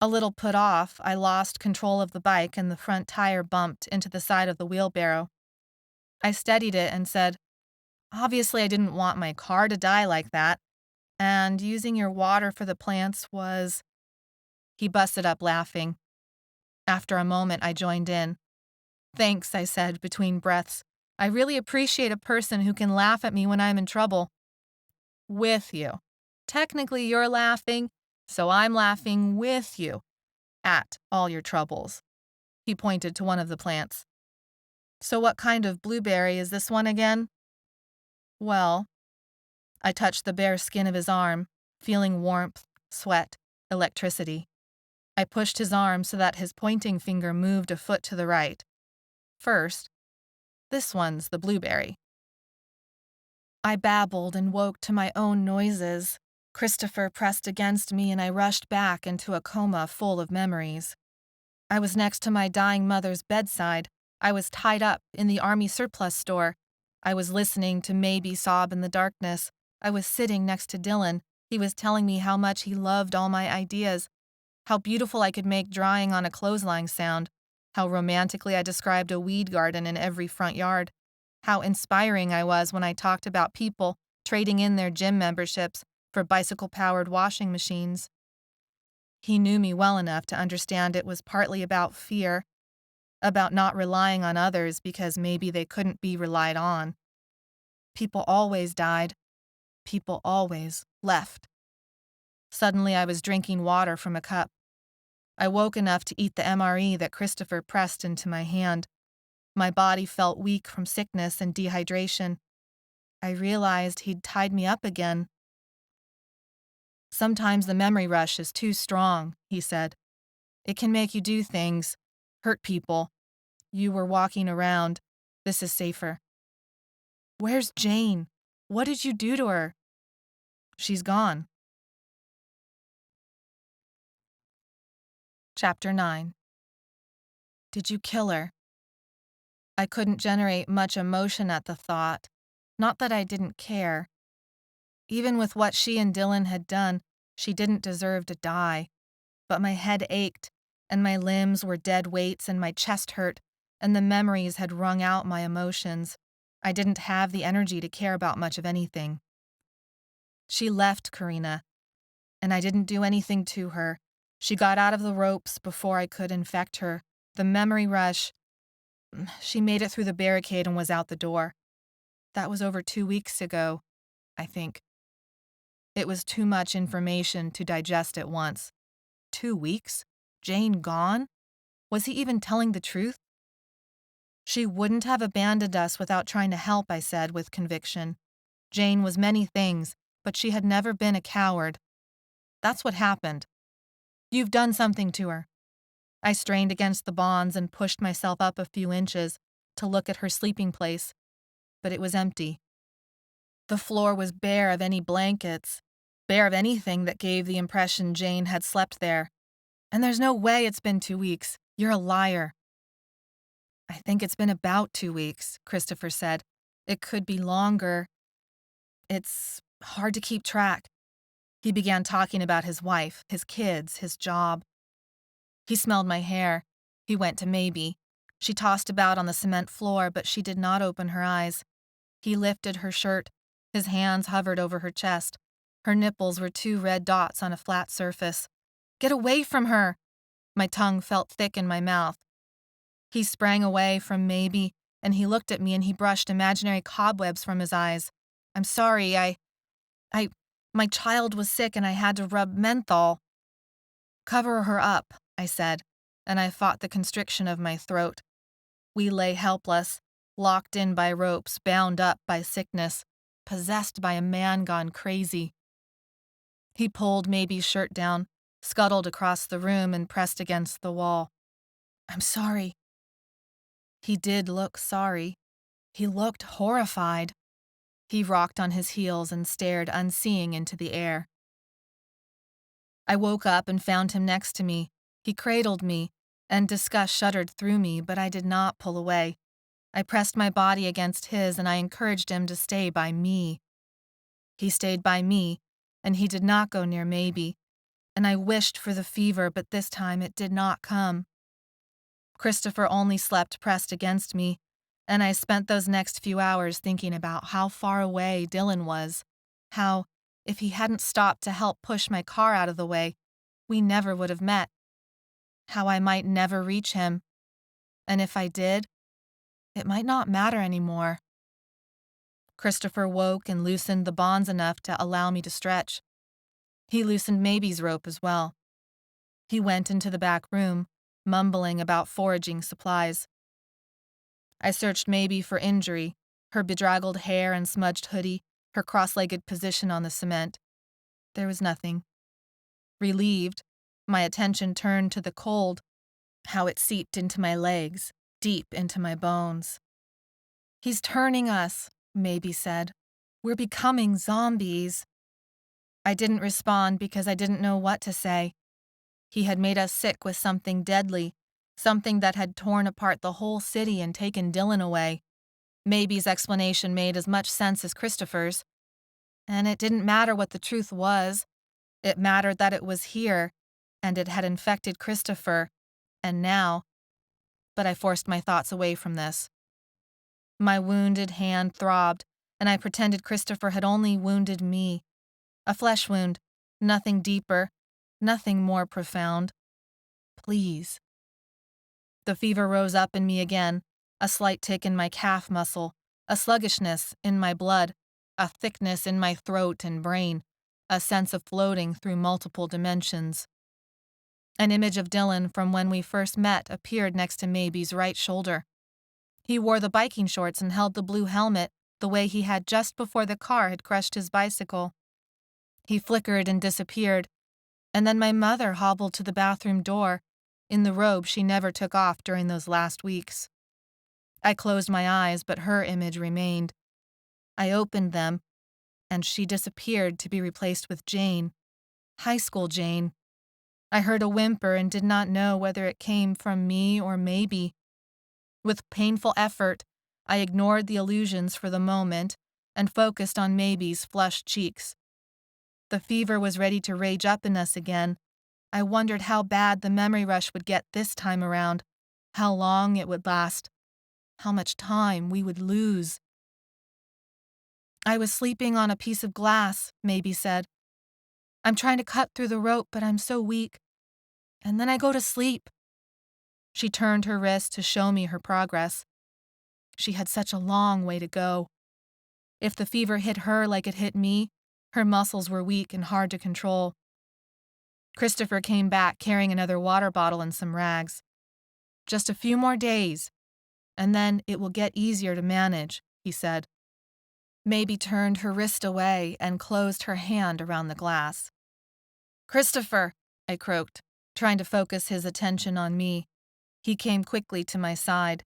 A little put off, I lost control of the bike and the front tire bumped into the side of the wheelbarrow. I steadied it and said, obviously I didn't want my car to die like that, and using your water for the plants was... He busted up laughing. After a moment, I joined in. Thanks, I said between breaths. I really appreciate a person who can laugh at me when I'm in trouble. With you. Technically, you're laughing, so I'm laughing with you at all your troubles. He pointed to one of the plants. So what kind of blueberry is this one again? Well, I touched the bare skin of his arm, feeling warmth, sweat, electricity. I pushed his arm so that his pointing finger moved a foot to the right. First, this one's the blueberry. I babbled and woke to my own noises. Christopher pressed against me and I rushed back into a coma full of memories. I was next to my dying mother's bedside. I was tied up in the army surplus store. I was listening to Maybe sob in the darkness. I was sitting next to Dylan. He was telling me how much he loved all my ideas, how beautiful I could make drying on a clothesline sound, how romantically I described a weed garden in every front yard, how inspiring I was when I talked about people trading in their gym memberships for bicycle-powered washing machines. He knew me well enough to understand it was partly about fear, about not relying on others because maybe they couldn't be relied on. People always died. People always left. Suddenly I was drinking water from a cup. I woke enough to eat the MRE that Christopher pressed into my hand. My body felt weak from sickness and dehydration. I realized he'd tied me up again. Sometimes the memory rush is too strong, he said. It can make you do things, hurt people. You were walking around. This is safer. Where's Jane? What did you do to her? She's gone. Chapter 9. Did you kill her? I couldn't generate much emotion at the thought. Not that I didn't care. Even with what she and Dylan had done, she didn't deserve to die. But my head ached, and my limbs were dead weights, and my chest hurt, and the memories had wrung out my emotions. I didn't have the energy to care about much of anything. She left, Corrina, and I didn't do anything to her. She got out of the ropes before I could infect her. The memory rush... She made it through the barricade and was out the door. That was over 2 weeks ago, I think. It was too much information to digest at once. 2 weeks? Jane gone? Was he even telling the truth? She wouldn't have abandoned us without trying to help, I said with conviction. Jane was many things, but she had never been a coward. That's what happened. You've done something to her. I strained against the bonds and pushed myself up a few inches to look at her sleeping place, but it was empty. The floor was bare of any blankets, bare of anything that gave the impression Jane had slept there. And there's no way it's been 2 weeks. You're a liar. I think it's been about 2 weeks, Christopher said. It could be longer. It's hard to keep track. He began talking about his wife, his kids, his job. He smelled my hair. He went to Maybe. She tossed about on the cement floor, but she did not open her eyes. He lifted her shirt. His hands hovered over her chest. Her nipples were 2 red dots on a flat surface. Get away from her! My tongue felt thick in my mouth. He sprang away from Maybe, and he looked at me and he brushed imaginary cobwebs from his eyes. I'm sorry, my child was sick and I had to rub menthol. Cover her up, I said, and I fought the constriction of my throat. We lay helpless, locked in by ropes, bound up by sickness, possessed by a man gone crazy. He pulled Maybe's shirt down, scuttled across the room, and pressed against the wall. I'm sorry. He did look sorry. He looked horrified. He rocked on his heels and stared unseeing into the air. I woke up and found him next to me. He cradled me, and disgust shuddered through me, but I did not pull away. I pressed my body against his, and I encouraged him to stay by me. He stayed by me, and he did not go near Maybe, and I wished for the fever, but this time it did not come. Christopher only slept pressed against me, and I spent those next few hours thinking about how far away Dylan was, how, if he hadn't stopped to help push my car out of the way, we never would have met, how I might never reach him, and if I did, it might not matter anymore. Christopher woke and loosened the bonds enough to allow me to stretch. He loosened Maybe's rope as well. He went into the back room, mumbling about foraging supplies. I searched Maybe for injury, her bedraggled hair and smudged hoodie, her cross-legged position on the cement. There was nothing. Relieved, my attention turned to the cold, how it seeped into my legs, deep into my bones. He's turning us, Maybe said. We're becoming zombies. I didn't respond because I didn't know what to say. He had made us sick with something deadly, something that had torn apart the whole city and taken Dylan away. Maybe's explanation made as much sense as Christopher's. And it didn't matter what the truth was. It mattered that it was here, and it had infected Christopher, and now. But I forced my thoughts away from this. My wounded hand throbbed, and I pretended Christopher had only wounded me. A flesh wound, nothing deeper, nothing more profound. Please. The fever rose up in me again, a slight tick in my calf muscle, a sluggishness in my blood, a thickness in my throat and brain, a sense of floating through multiple dimensions. An image of Dylan from when we first met appeared next to Maybe's right shoulder. He wore the biking shorts and held the blue helmet the way he had just before the car had crushed his bicycle. He flickered and disappeared, and then my mother hobbled to the bathroom door, in the robe she never took off during those last weeks. I closed my eyes, but her image remained. I opened them, and she disappeared to be replaced with Jane, high school Jane. I heard a whimper and did not know whether it came from me or Maybe. With painful effort, I ignored the illusions for the moment and focused on Maybe's flushed cheeks. The fever was ready to rage up in us again. I wondered how bad the memory rush would get this time around, how long it would last, how much time we would lose. I was sleeping on a piece of glass, Maybe said. I'm trying to cut through the rope, but I'm so weak. And then I go to sleep. She turned her wrist to show me her progress. She had such a long way to go. If the fever hit her like it hit me, her muscles were weak and hard to control. Christopher came back carrying another water bottle and some rags. Just a few more days, and then it will get easier to manage, he said. Maybe turned her wrist away and closed her hand around the glass. Christopher, I croaked, trying to focus his attention on me. He came quickly to my side.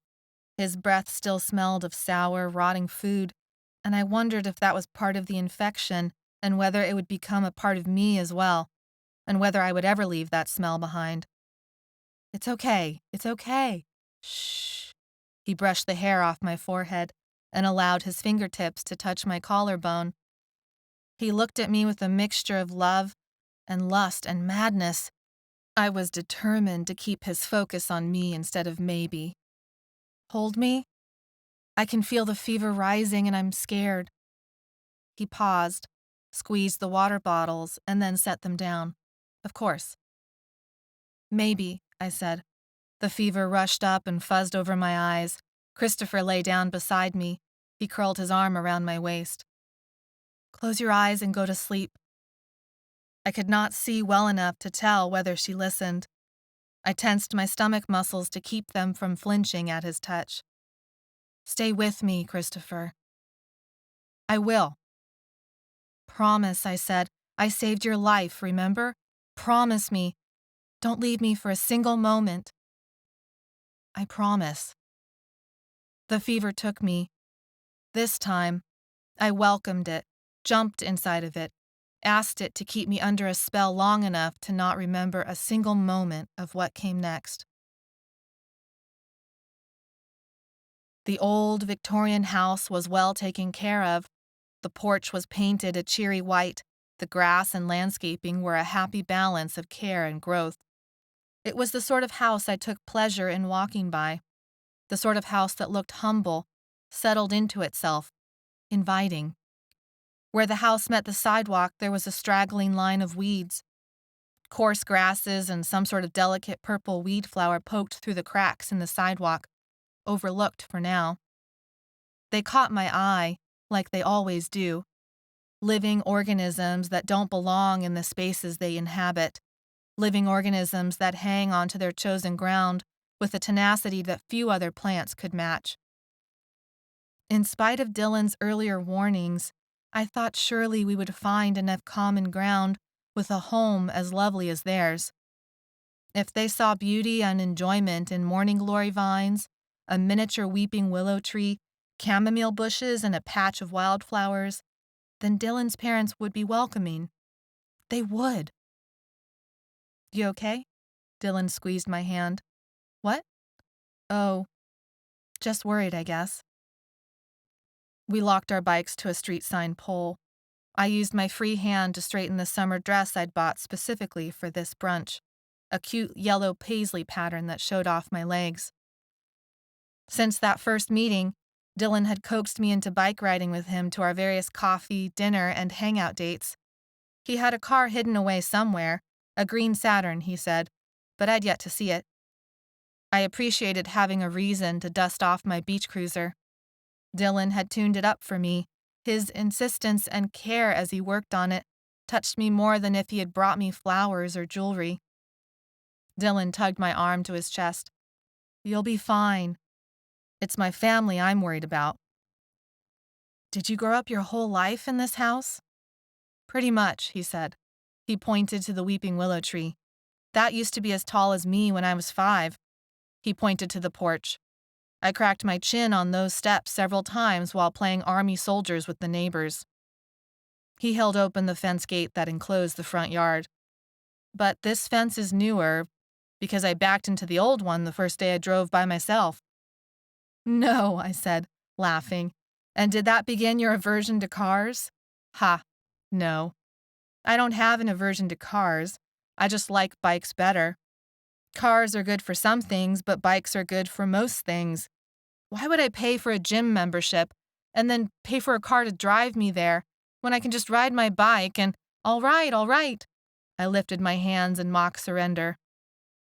His breath still smelled of sour, rotting food, and I wondered if that was part of the infection and whether it would become a part of me as well, and whether I would ever leave that smell behind. It's okay. It's okay. Shh. He brushed the hair off my forehead and allowed his fingertips to touch my collarbone. He looked at me with a mixture of love and lust and madness. I was determined to keep his focus on me instead of maybe. Hold me? I can feel the fever rising and I'm scared. He paused, squeezed the water bottles, and then set them down. Of course. Maybe, I said. The fever rushed up and fuzzed over my eyes. Christopher lay down beside me. He curled his arm around my waist. Close your eyes and go to sleep. I could not see well enough to tell whether she listened. I tensed my stomach muscles to keep them from flinching at his touch. Stay with me, Christopher. I will. Promise, I said. I saved your life, remember? Promise me. Don't leave me for a single moment. I promise. The fever took me. This time, I welcomed it, jumped inside of it, asked it to keep me under a spell long enough to not remember a single moment of what came next. The old Victorian house was well taken care of. The porch was painted a cheery white. The grass and landscaping were a happy balance of care and growth. It was the sort of house I took pleasure in walking by, the sort of house that looked humble, settled into itself, inviting. Where the house met the sidewalk, there was a straggling line of weeds. Coarse grasses and some sort of delicate purple weed flower poked through the cracks in the sidewalk, overlooked for now. They caught my eye, like they always do. Living organisms that don't belong in the spaces they inhabit. Living organisms that hang onto their chosen ground with a tenacity that few other plants could match. In spite of Dylan's earlier warnings, I thought surely we would find enough common ground with a home as lovely as theirs. If they saw beauty and enjoyment in morning glory vines, a miniature weeping willow tree, chamomile bushes, and a patch of wildflowers, then Dylan's parents would be welcoming. They would. You okay? Dylan squeezed my hand. What? Oh, just worried, I guess. We locked our bikes to a street sign pole. I used my free hand to straighten the summer dress I'd bought specifically for this brunch, a cute yellow paisley pattern that showed off my legs. Since that first meeting, Dylan had coaxed me into bike riding with him to our various coffee, dinner, and hangout dates. He had a car hidden away somewhere, a green Saturn, he said, but I'd yet to see it. I appreciated having a reason to dust off my beach cruiser. Dylan had tuned it up for me. His insistence and care as he worked on it touched me more than if he had brought me flowers or jewelry. Dylan tugged my arm to his chest. You'll be fine. It's my family I'm worried about. Did you grow up your whole life in this house? Pretty much, he said. He pointed to the weeping willow tree. That used to be as tall as me when I was 5. He pointed to the porch. I cracked my chin on those steps several times while playing army soldiers with the neighbors. He held open the fence gate that enclosed the front yard. But this fence is newer, because I backed into the old one the first day I drove by myself. No, I said, laughing. And did that begin your aversion to cars? Ha, no. I don't have an aversion to cars. I just like bikes better. Cars are good for some things, but bikes are good for most things. Why would I pay for a gym membership and then pay for a car to drive me there when I can just ride my bike and, all right. I lifted my hands in mock surrender.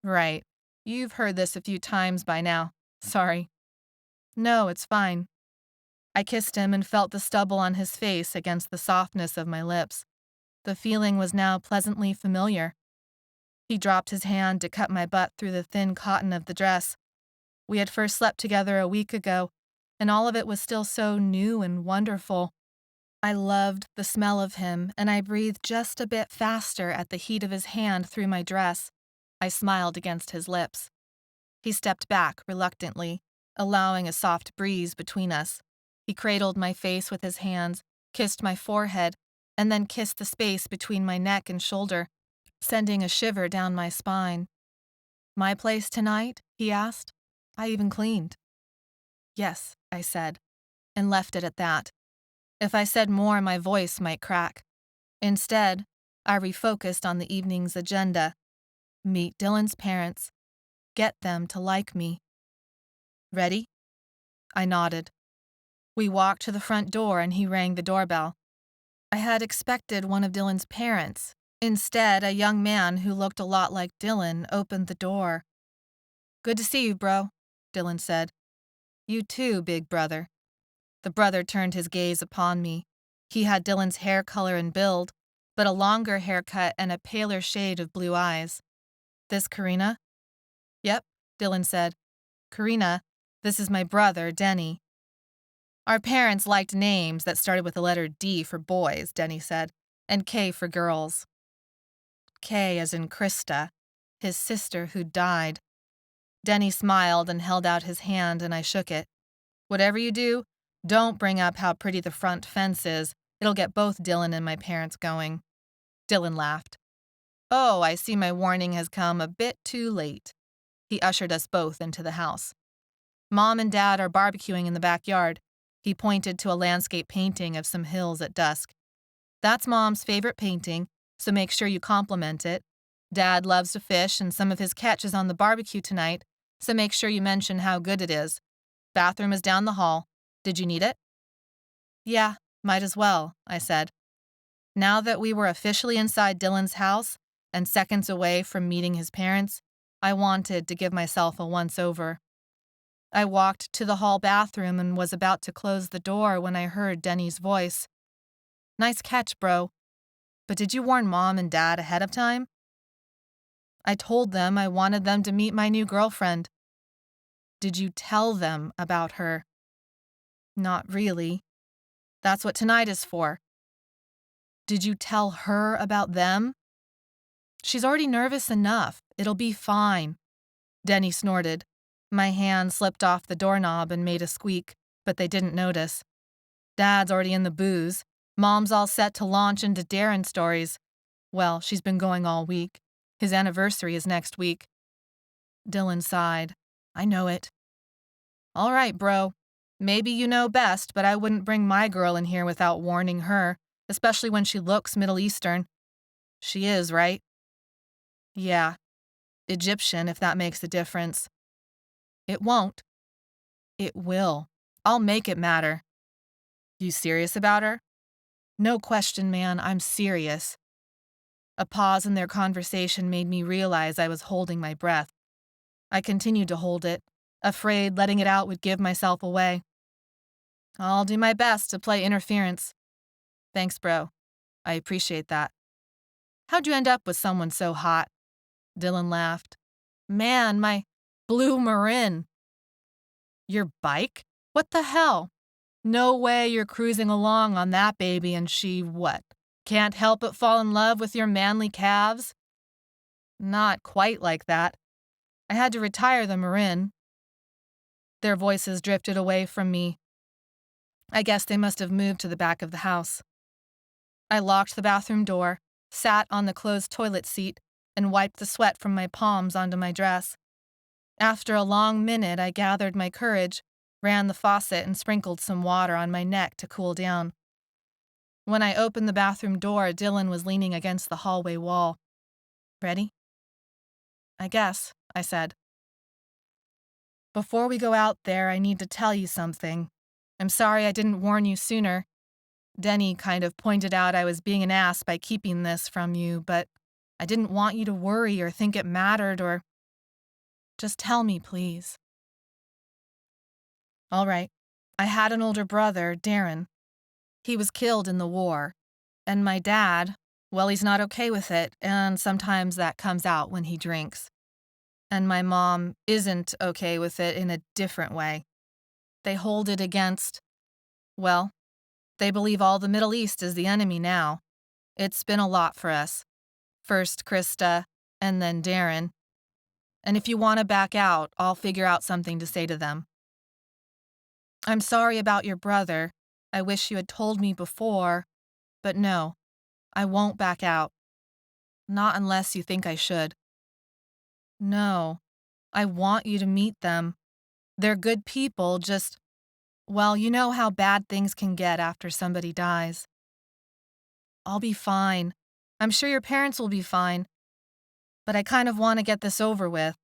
Right. You've heard this a few times by now. Sorry. No, it's fine. I kissed him and felt the stubble on his face against the softness of my lips. The feeling was now pleasantly familiar. He dropped his hand to cut my butt through the thin cotton of the dress. We had first slept together a week ago, and all of it was still so new and wonderful. I loved the smell of him, and I breathed just a bit faster at the heat of his hand through my dress. I smiled against his lips. He stepped back reluctantly, allowing a soft breeze between us. He cradled my face with his hands, kissed my forehead, and then kissed the space between my neck and shoulder, sending a shiver down my spine. "My place tonight?" he asked. "I even cleaned." "Yes," I said, and left it at that. If I said more, my voice might crack. Instead, I refocused on the evening's agenda. Meet Dylan's parents. Get them to like me. "Ready?" I nodded. We walked to the front door and he rang the doorbell. I had expected one of Dylan's parents. Instead, a young man who looked a lot like Dylan opened the door. "Good to see you, bro," Dylan said. "You too, big brother." The brother turned his gaze upon me. He had Dylan's hair color and build, but a longer haircut and a paler shade of blue eyes. "This Corrina?" "Yep," Dylan said. "Corrina, this is my brother, Denny." "Our parents liked names that started with the letter D for boys," Denny said, "and K for girls." K as in Krista, his sister who died. Denny smiled and held out his hand, and I shook it. "Whatever you do, don't bring up how pretty the front fence is. It'll get both Dylan and my parents going." Dylan laughed. "Oh, I see my warning has come a bit too late." He ushered us both into the house. "Mom and Dad are barbecuing in the backyard." He pointed to a landscape painting of some hills at dusk. "That's Mom's favorite painting, so make sure you compliment it. Dad loves to fish, and some of his catch is on the barbecue tonight, so make sure you mention how good it is. Bathroom is down the hall. Did you need it?" "Yeah, might as well," I said. Now that we were officially inside Dylan's house and seconds away from meeting his parents, I wanted to give myself a once-over. I walked to the hall bathroom and was about to close the door when I heard Denny's voice. "Nice catch, bro. But did you warn Mom and Dad ahead of time?" "I told them I wanted them to meet my new girlfriend." "Did you tell them about her?" "Not really. That's what tonight is for." "Did you tell her about them?" "She's already nervous enough. It'll be fine." Denny snorted. My hand slipped off the doorknob and made a squeak, but they didn't notice. "Dad's already in the booze. Mom's all set to launch into Darren stories. Well, she's been going all week. His anniversary is next week." Dylan sighed. "I know it." "All right, bro. Maybe you know best, but I wouldn't bring my girl in here without warning her, especially when she looks Middle Eastern." "She is, right?" "Yeah. Egyptian, if that makes a difference." "It won't." "It will. I'll make it matter." "You serious about her?" "No question, man. I'm serious." A pause in their conversation made me realize I was holding my breath. I continued to hold it, afraid letting it out would give myself away. "I'll do my best to play interference." "Thanks, bro. I appreciate that." "How'd you end up with someone so hot?" Dylan laughed. "Man, my blue Marin." "Your bike? What the hell? No way you're cruising along on that baby and she, what, can't help but fall in love with your manly calves?" "Not quite like that. I had to retire the Marin." Their voices drifted away from me. I guess they must have moved to the back of the house. I locked the bathroom door, sat on the closed toilet seat, and wiped the sweat from my palms onto my dress. After a long minute, I gathered my courage, ran the faucet, and sprinkled some water on my neck to cool down. When I opened the bathroom door, Dylan was leaning against the hallway wall. "Ready?" "I guess," I said. "Before we go out there, I need to tell you something. I'm sorry I didn't warn you sooner. Denny kind of pointed out I was being an ass by keeping this from you, but I didn't want you to worry or think it mattered or... Just tell me, please." "All right. I had an older brother, Darren. He was killed in the war. And my dad, well, he's not okay with it, and sometimes that comes out when he drinks. And my mom isn't okay with it in a different way. They hold it against, well, they believe all the Middle East is the enemy now. It's been a lot for us. First Krista, and then Darren. And if you want to back out, I'll figure out something to say to them." I'm sorry about your brother. I wish you had told me before, but no, I won't back out. Not unless you think I should. No, I want you to meet them. They're good people, well, you know how bad things can get after somebody dies. I'll be fine. I'm sure your parents will be fine. But I kind of want to get this over with.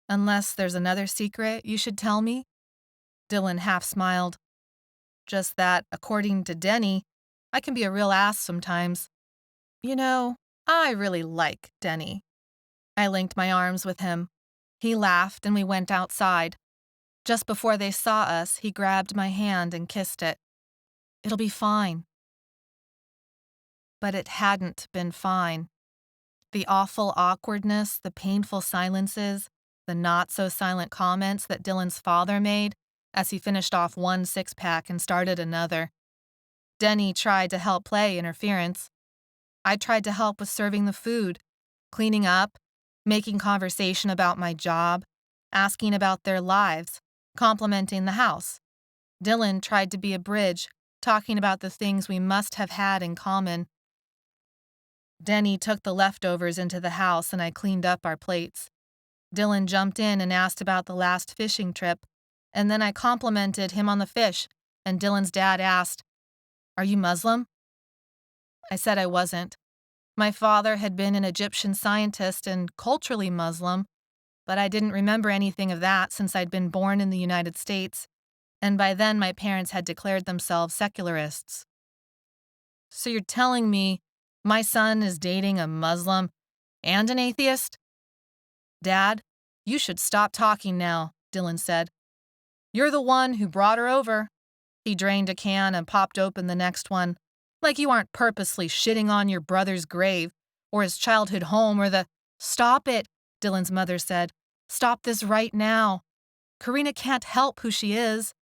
Unless there's another secret you should tell me? Dylan half smiled. Just that, according to Denny, I can be a real ass sometimes. You know, I really like Denny. I linked my arms with him. He laughed and we went outside. Just before they saw us, he grabbed my hand and kissed it. It'll be fine. But it hadn't been fine. The awful awkwardness, the painful silences, the not-so-silent comments that Dylan's father made as he finished off one six-pack and started another. Denny tried to help play interference. I tried to help with serving the food, cleaning up, making conversation about my job, asking about their lives, complimenting the house. Dylan tried to be a bridge, talking about the things we must have had in common. Denny took the leftovers into the house and I cleaned up our plates. Dylan jumped in and asked about the last fishing trip, and then I complimented him on the fish, and Dylan's dad asked, "Are you Muslim?" I said I wasn't. My father had been an Egyptian scientist and culturally Muslim, but I didn't remember anything of that since I'd been born in the United States, and by then my parents had declared themselves secularists. So you're telling me my son is dating a Muslim and an atheist? Dad, you should stop talking now, Dylan said. You're the one who brought her over. He drained a can and popped open the next one, like you aren't purposely shitting on your brother's grave, or his childhood home, or the— Stop it, Dylan's mother said. Stop this right now. Corrina can't help who she is.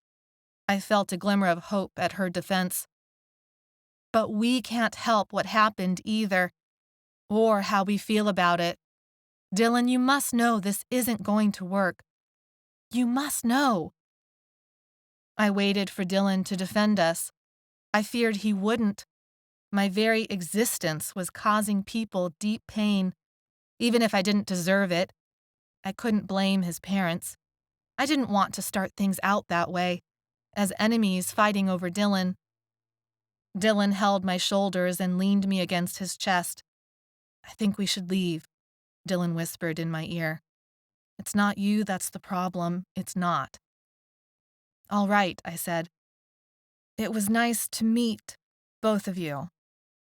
I felt a glimmer of hope at her defense. But we can't help what happened either, or how we feel about it. Dylan, you must know this isn't going to work. You must know. I waited for Dylan to defend us. I feared he wouldn't. My very existence was causing people deep pain, even if I didn't deserve it. I couldn't blame his parents. I didn't want to start things out that way, as enemies fighting over Dylan. Dylan held my shoulders and leaned me against his chest. I think we should leave, Dylan whispered in my ear. It's not you that's the problem, it's not. All right, I said. It was nice to meet both of you,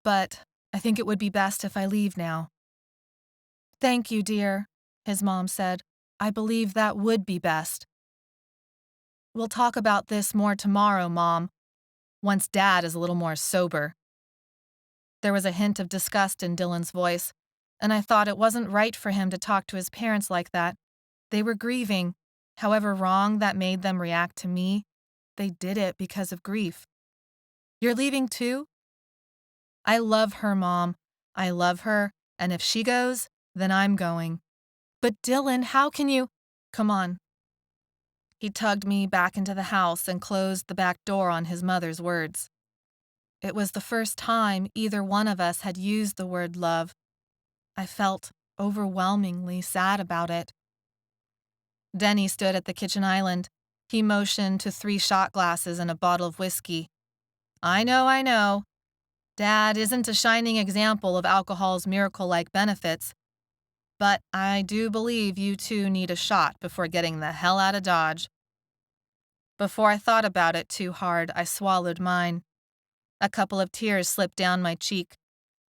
but I think it would be best if I leave now. Thank you, dear, his mom said. I believe that would be best. We'll talk about this more tomorrow, Mom, once Dad is a little more sober. There was a hint of disgust in Dylan's voice, and I thought it wasn't right for him to talk to his parents like that. They were grieving. However wrong that made them react to me, they did it because of grief. You're leaving too? I love her, Mom. I love her, and if she goes, then I'm going. But Dylan, how can you— Come on. He tugged me back into the house and closed the back door on his mother's words. It was the first time either one of us had used the word love. I felt overwhelmingly sad about it. Denny stood at the kitchen island. He motioned to 3 shot glasses and a bottle of whiskey. I know. Dad isn't a shining example of alcohol's miracle-like benefits, but I do believe you two need a shot before getting the hell out of Dodge. Before I thought about it too hard, I swallowed mine. A couple of tears slipped down my cheek.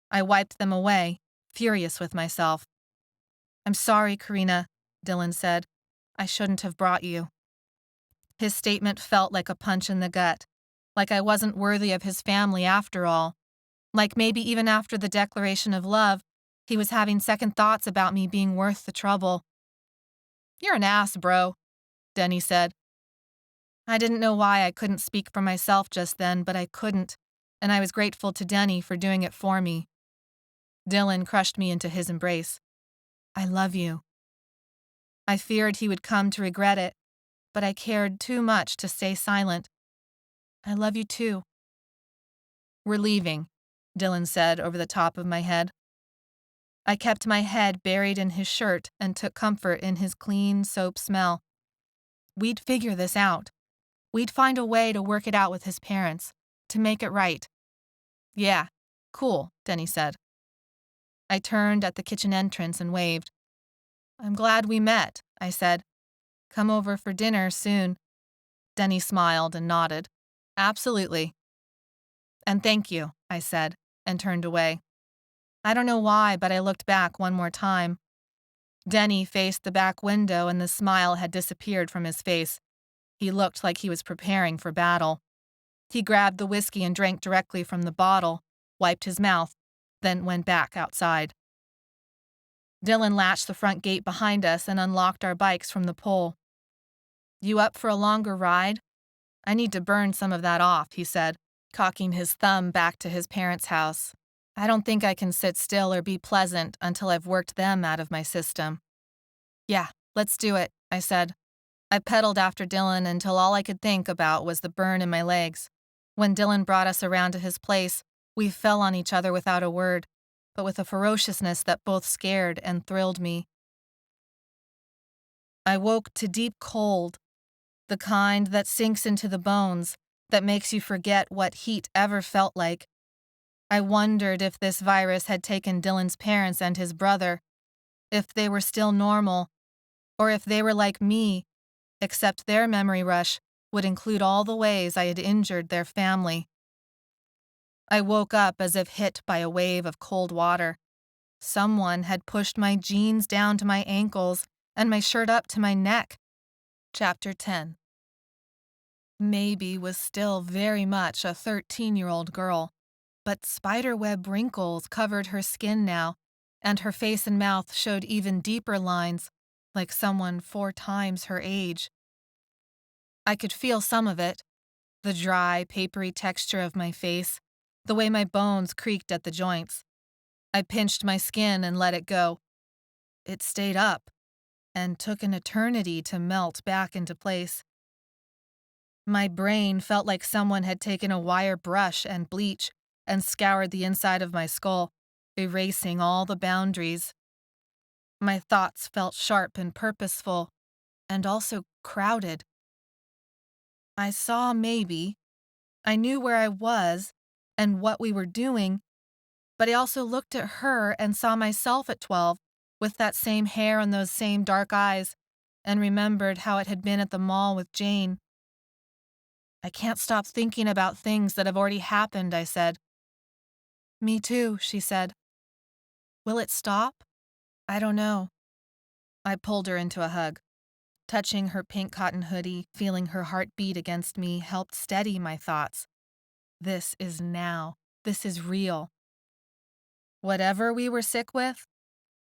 I wiped them away, furious with myself. I'm sorry, Corrina, Dylan said. I shouldn't have brought you. His statement felt like a punch in the gut, like I wasn't worthy of his family after all, like maybe even after the declaration of love, he was having second thoughts about me being worth the trouble. You're an ass, bro, Denny said. I didn't know why I couldn't speak for myself just then, but I couldn't, and I was grateful to Denny for doing it for me. Dylan crushed me into his embrace. I love you. I feared he would come to regret it, but I cared too much to stay silent, I love you too. We're leaving, Dylan said over the top of my head. I kept my head buried in his shirt and took comfort in his clean soap smell. We'd figure this out. We'd find a way to work it out with his parents, to make it right. Yeah, cool, Denny said. I turned at the kitchen entrance and waved. I'm glad we met, I said. Come over for dinner soon. Denny smiled and nodded. Absolutely. And thank you, I said, and turned away. I don't know why, but I looked back one more time. Denny faced the back window and the smile had disappeared from his face. He looked like he was preparing for battle. He grabbed the whiskey and drank directly from the bottle, wiped his mouth, then went back outside. Dylan latched the front gate behind us and unlocked our bikes from the pole. You up for a longer ride? I need to burn some of that off, he said, cocking his thumb back to his parents' house. I don't think I can sit still or be pleasant until I've worked them out of my system. Yeah, let's do it, I said. I pedaled after Dylan until all I could think about was the burn in my legs. When Dylan brought us around to his place, we fell on each other without a word, but with a ferociousness that both scared and thrilled me. I woke to deep cold, the kind that sinks into the bones, that makes you forget what heat ever felt like. I wondered if this virus had taken Dylan's parents and his brother, if they were still normal, or if they were like me, except their memory rush would include all the ways I had injured their family. I woke up as if hit by a wave of cold water. Someone had pushed my jeans down to my ankles and my shirt up to my neck. Chapter 10. Maybe was still very much a 13-year-old girl, but spiderweb wrinkles covered her skin now, and her face and mouth showed even deeper lines, like someone 4 times her age. I could feel some of it, the dry, papery texture of my face, the way my bones creaked at the joints. I pinched my skin and let it go. It stayed up, and took an eternity to melt back into place. My brain felt like someone had taken a wire brush and bleach and scoured the inside of my skull, erasing all the boundaries. My thoughts felt sharp and purposeful, and also crowded. I saw maybe. I knew where I was and what we were doing, but I also looked at her and saw myself at 12 with that same hair and those same dark eyes, and remembered how it had been at the mall with Jane. I can't stop thinking about things that have already happened, I said. Me too, she said. Will it stop? I don't know. I pulled her into a hug. Touching her pink cotton hoodie, feeling her heart beat against me helped steady my thoughts. This is now. This is real. Whatever we were sick with,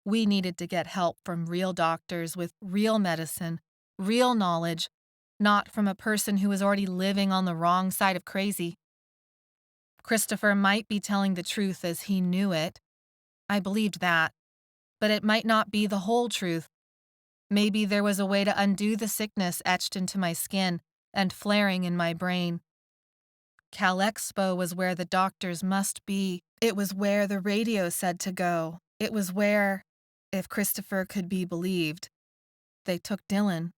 we needed to get help from real doctors with real medicine, real knowledge, not from a person who was already living on the wrong side of crazy. Christopher might be telling the truth as he knew it. I believed that. But it might not be the whole truth. Maybe there was a way to undo the sickness etched into my skin and flaring in my brain. Cal Expo was where the doctors must be. It was where the radio said to go. It was where, if Christopher could be believed, they took Dylan.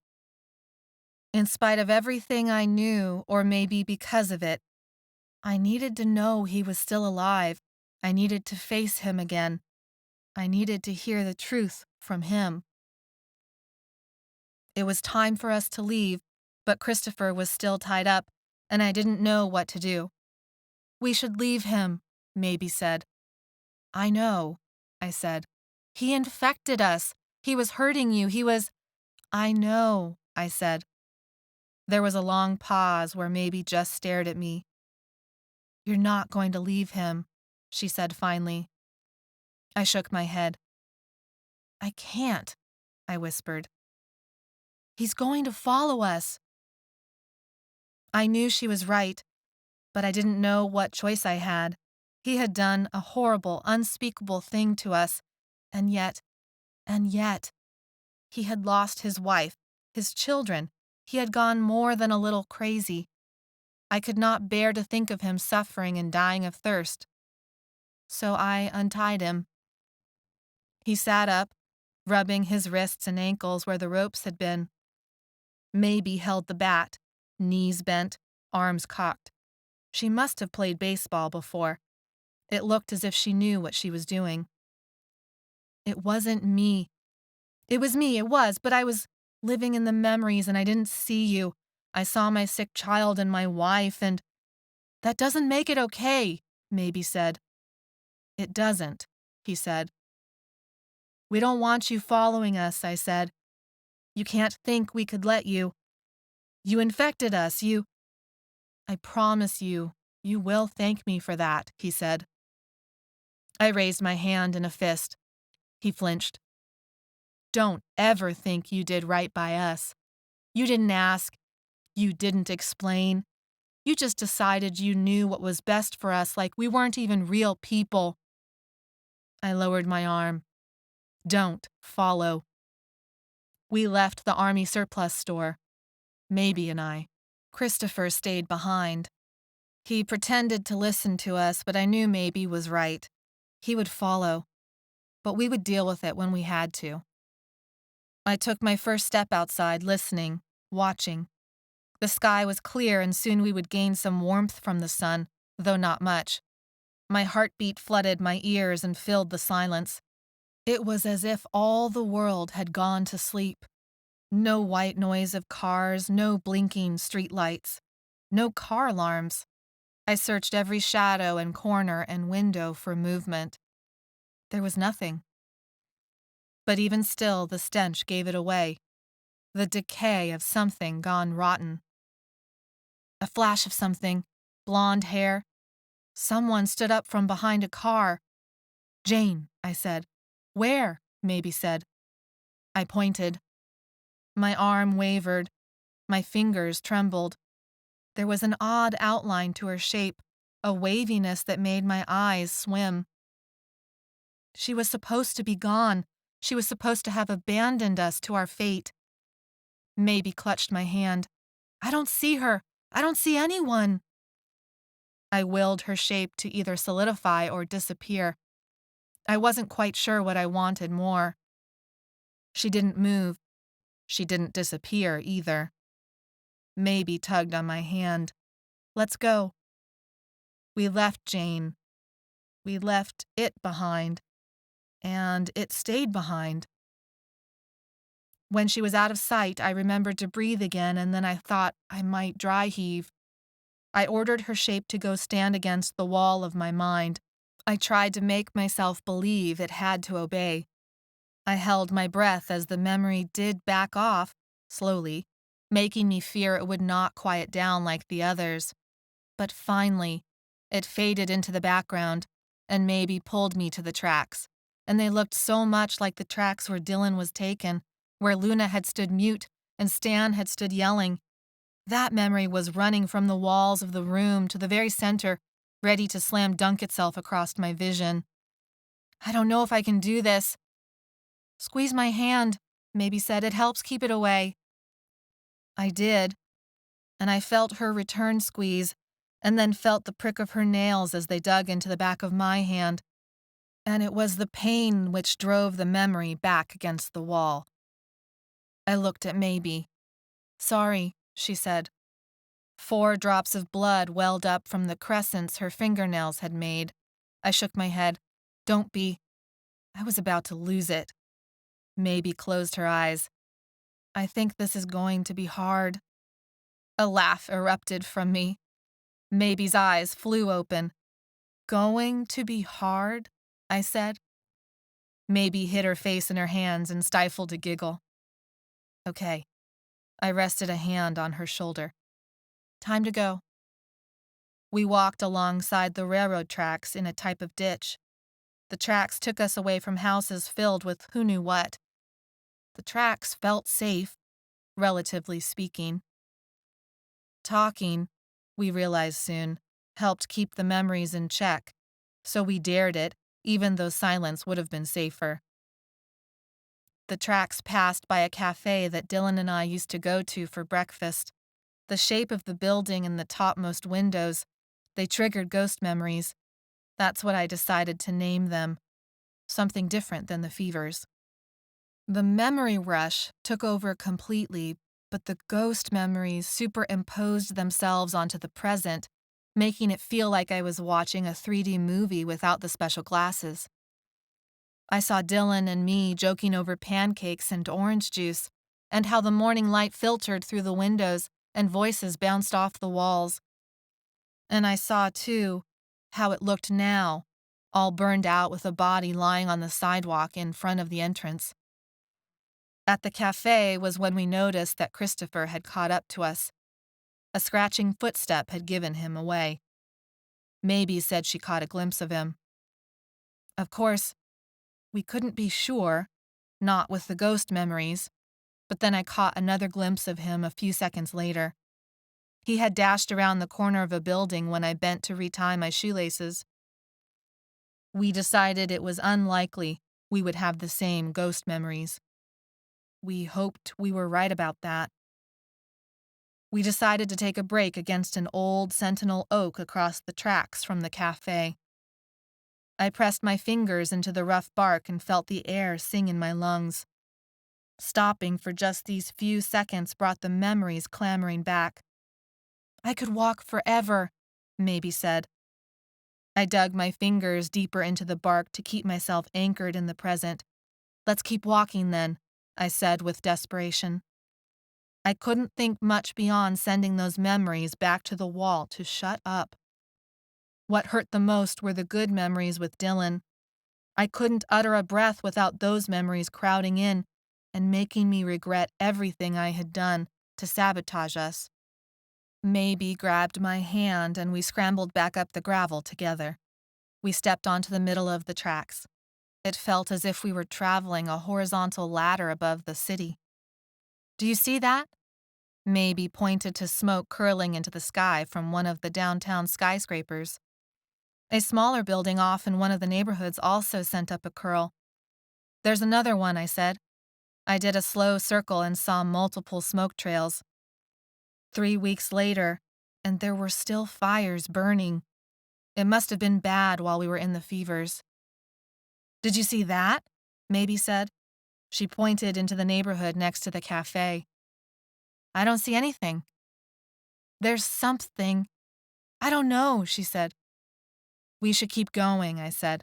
In spite of everything I knew, or maybe because of it, I needed to know he was still alive. I needed to face him again. I needed to hear the truth from him. It was time for us to leave, but Christopher was still tied up, and I didn't know what to do. We should leave him, Maybe said. I know, I said. He infected us. He was hurting you. He was... I know, I said. There was a long pause where Maybe just stared at me. You're not going to leave him, she said finally. I shook my head. I can't, I whispered. He's going to follow us. I knew she was right, but I didn't know what choice I had. He had done a horrible, unspeakable thing to us, and yet, he had lost his wife, his children. He had gone more than a little crazy. I could not bear to think of him suffering and dying of thirst. So I untied him. He sat up, rubbing his wrists and ankles where the ropes had been. Maybe held the bat, knees bent, arms cocked. She must have played baseball before. It looked as if she knew what she was doing. It wasn't me. It was me, it was, but I was living in the memories and I didn't see you. I saw my sick child and my wife, and that doesn't make it okay, Maybe said. It doesn't, he said. We don't want you following us, I said. You can't think we could let you. You infected us, I promise you, you will thank me for that, he said. I raised my hand in a fist. He flinched. Don't ever think you did right by us. You didn't ask. You didn't explain. You just decided you knew what was best for us like we weren't even real people. I lowered my arm. Don't follow. We left the army surplus store. Maybe and I. Christopher stayed behind. He pretended to listen to us, but I knew Maybe was right. He would follow, but we would deal with it when we had to. I took my first step outside, listening, watching. The sky was clear and soon we would gain some warmth from the sun, though not much. My heartbeat flooded my ears and filled the silence. It was as if all the world had gone to sleep. No white noise of cars, no blinking street lights, no car alarms. I searched every shadow and corner and window for movement. There was nothing. But even still, the stench gave it away. The decay of something gone rotten. A flash of something, blonde hair. Someone stood up from behind a car. Jane, I said. Where? Maybe said. I pointed. My arm wavered. My fingers trembled. There was an odd outline to her shape, a waviness that made my eyes swim. She was supposed to be gone. She was supposed to have abandoned us to our fate. Maybe clutched my hand. I don't see her. I don't see anyone. I willed her shape to either solidify or disappear. I wasn't quite sure what I wanted more. She didn't move. She didn't disappear either. Maybe tugged on my hand. Let's go. We left Jane. We left it behind. And it stayed behind. When she was out of sight, I remembered to breathe again, and then I thought I might dry heave. I ordered her shape to go stand against the wall of my mind. I tried to make myself believe it had to obey. I held my breath as the memory did back off, slowly, making me fear it would not quiet down like the others. But finally, it faded into the background, and Maybe pulled me to the tracks. And they looked so much like the tracks where Dylan was taken, where Luna had stood mute and Stan had stood yelling. That memory was running from the walls of the room to the very center, ready to slam dunk itself across my vision. I don't know if I can do this. Squeeze my hand, Maybe said. It helps keep it away. I did, and I felt her return squeeze, and then felt the prick of her nails as they dug into the back of my hand. And it was the pain which drove the memory back against the wall. I looked at Maybe. Sorry, she said. 4 drops of blood welled up from the crescents her fingernails had made. I shook my head. Don't be. I was about to lose it. Maybe closed her eyes. I think this is going to be hard. A laugh erupted from me. Maybe's eyes flew open. Going to be hard? I said. Maybe hid her face in her hands and stifled a giggle. Okay. I rested a hand on her shoulder. Time to go. We walked alongside the railroad tracks in a type of ditch. The tracks took us away from houses filled with who knew what. The tracks felt safe, relatively speaking. Talking, we realized soon, helped keep the memories in check, so we dared it, even though silence would have been safer. The tracks passed by a cafe that Dylan and I used to go to for breakfast. The shape of the building and the topmost windows, they triggered ghost memories. That's what I decided to name them. Something different than the fevers. The memory rush took over completely, but the ghost memories superimposed themselves onto the present, making it feel like I was watching a 3D movie without the special glasses. I saw Dylan and me joking over pancakes and orange juice, and how the morning light filtered through the windows and voices bounced off the walls. And I saw, too, how it looked now, all burned out with a body lying on the sidewalk in front of the entrance. At the cafe was when we noticed that Christopher had caught up to us. A scratching footstep had given him away. Maybe said she caught a glimpse of him. Of course, we couldn't be sure, not with the ghost memories, but then I caught another glimpse of him a few seconds later. He had dashed around the corner of a building when I bent to retie my shoelaces. We decided it was unlikely we would have the same ghost memories. We hoped we were right about that. We decided to take a break against an old sentinel oak across the tracks from the cafe. I pressed my fingers into the rough bark and felt the air sing in my lungs. Stopping for just these few seconds brought the memories clamoring back. I could walk forever, Maybe said. I dug my fingers deeper into the bark to keep myself anchored in the present. Let's keep walking then, I said with desperation. I couldn't think much beyond sending those memories back to the wall to shut up. What hurt the most were the good memories with Dylan. I couldn't utter a breath without those memories crowding in and making me regret everything I had done to sabotage us. Maybe grabbed my hand and we scrambled back up the gravel together. We stepped onto the middle of the tracks. It felt as if we were traveling a horizontal ladder above the city. Do you see that? Maybe pointed to smoke curling into the sky from one of the downtown skyscrapers. A smaller building off in one of the neighborhoods also sent up a curl. There's another one, I said. I did a slow circle and saw multiple smoke trails. 3 weeks later, and there were still fires burning. It must have been bad while we were in the fevers. Did you see that? Maybe said. She pointed into the neighborhood next to the cafe. I don't see anything. There's something. I don't know, she said. We should keep going, I said,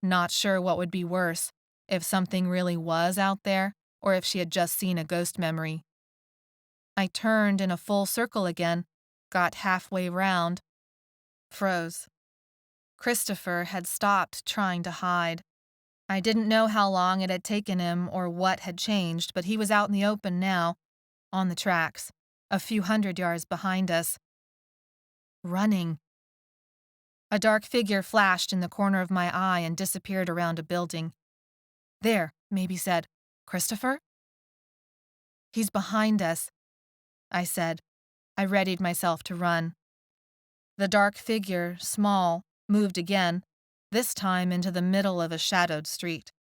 not sure what would be worse, if something really was out there or if she had just seen a ghost memory. I turned in a full circle again, got halfway round, froze. Christopher had stopped trying to hide. I didn't know how long it had taken him or what had changed, but he was out in the open now, on the tracks, a few 100 yards behind us. Running. A dark figure flashed in the corner of my eye and disappeared around a building. There, Maybe said. Christopher? He's behind us, I said. I readied myself to run. The dark figure, small, moved again, this time into the middle of a shadowed street.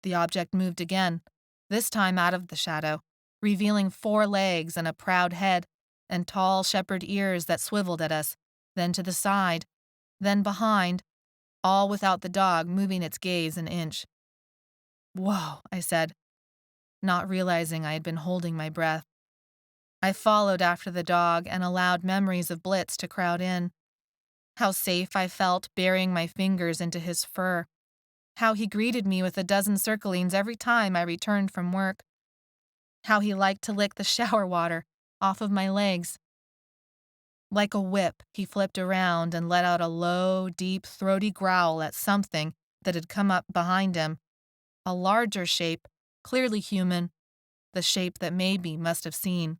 The object moved again, this time out of the shadow, revealing 4 legs and a proud head and tall shepherd ears that swiveled at us, then to the side, then behind, all without the dog moving its gaze an inch. Whoa, I said, not realizing I had been holding my breath. I followed after the dog and allowed memories of Blitz to crowd in. How safe I felt burying my fingers into his fur. How he greeted me with a dozen circlings every time I returned from work. How he liked to lick the shower water off of my legs. Like a whip, he flipped around and let out a low, deep, throaty growl at something that had come up behind him. A larger shape, clearly human, the shape that Maybe must have seen.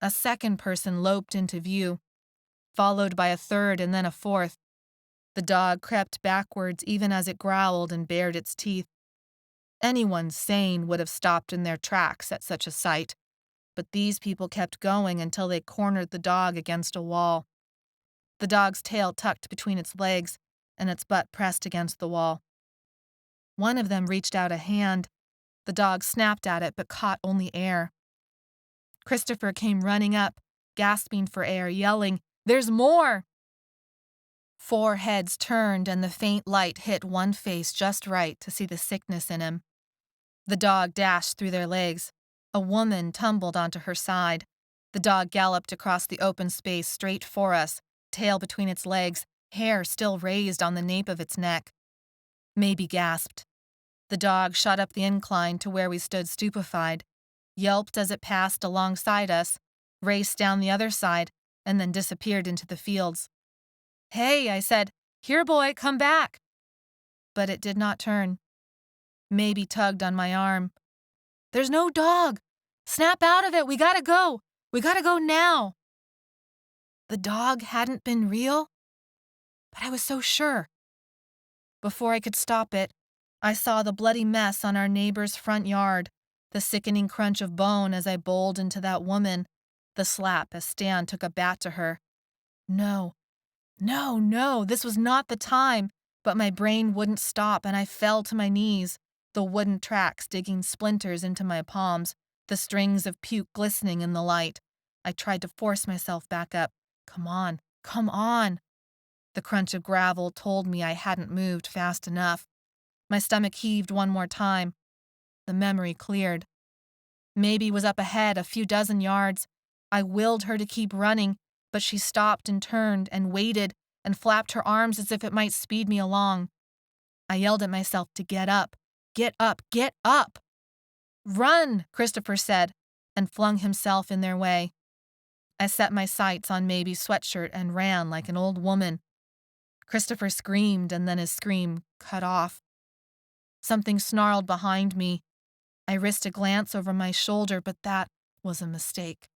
A second person loped into view, followed by a third and then a fourth. The dog crept backwards even as it growled and bared its teeth. Anyone sane would have stopped in their tracks at such a sight, but these people kept going until they cornered the dog against a wall. The dog's tail tucked between its legs and its butt pressed against the wall. One of them reached out a hand. The dog snapped at it but caught only air. Christopher came running up, gasping for air, yelling, "There's more!" 4 heads turned and the faint light hit one face just right to see the sickness in him. The dog dashed through their legs. A woman tumbled onto her side. The dog galloped across the open space straight for us, tail between its legs, hair still raised on the nape of its neck. Maybe gasped. The dog shot up the incline to where we stood stupefied, yelped as it passed alongside us, raced down the other side, and then disappeared into the fields. "Hey," I said, "here, boy, come back." But it did not turn. Maybe tugged on my arm. "There's no dog! Snap out of it! We gotta go! We gotta go now!" The dog hadn't been real, but I was so sure. Before I could stop it, I saw the bloody mess on our neighbor's front yard, the sickening crunch of bone as I bowled into that woman, the slap as Stan took a bat to her. No, this was not the time, but my brain wouldn't stop and I fell to my knees, the wooden tracks digging splinters into my palms, the strings of puke glistening in the light. I tried to force myself back up. Come on, come on. The crunch of gravel told me I hadn't moved fast enough. My stomach heaved one more time. The memory cleared. Maybe was up ahead a few dozen yards. I willed her to keep running, but she stopped and turned and waited and flapped her arms as if it might speed me along. I yelled at myself to get up. Get up, get up! "Run," Christopher said, and flung himself in their way. I set my sights on Maybe's sweatshirt and ran like an old woman. Christopher screamed, and then his scream cut off. Something snarled behind me. I risked a glance over my shoulder, but that was a mistake.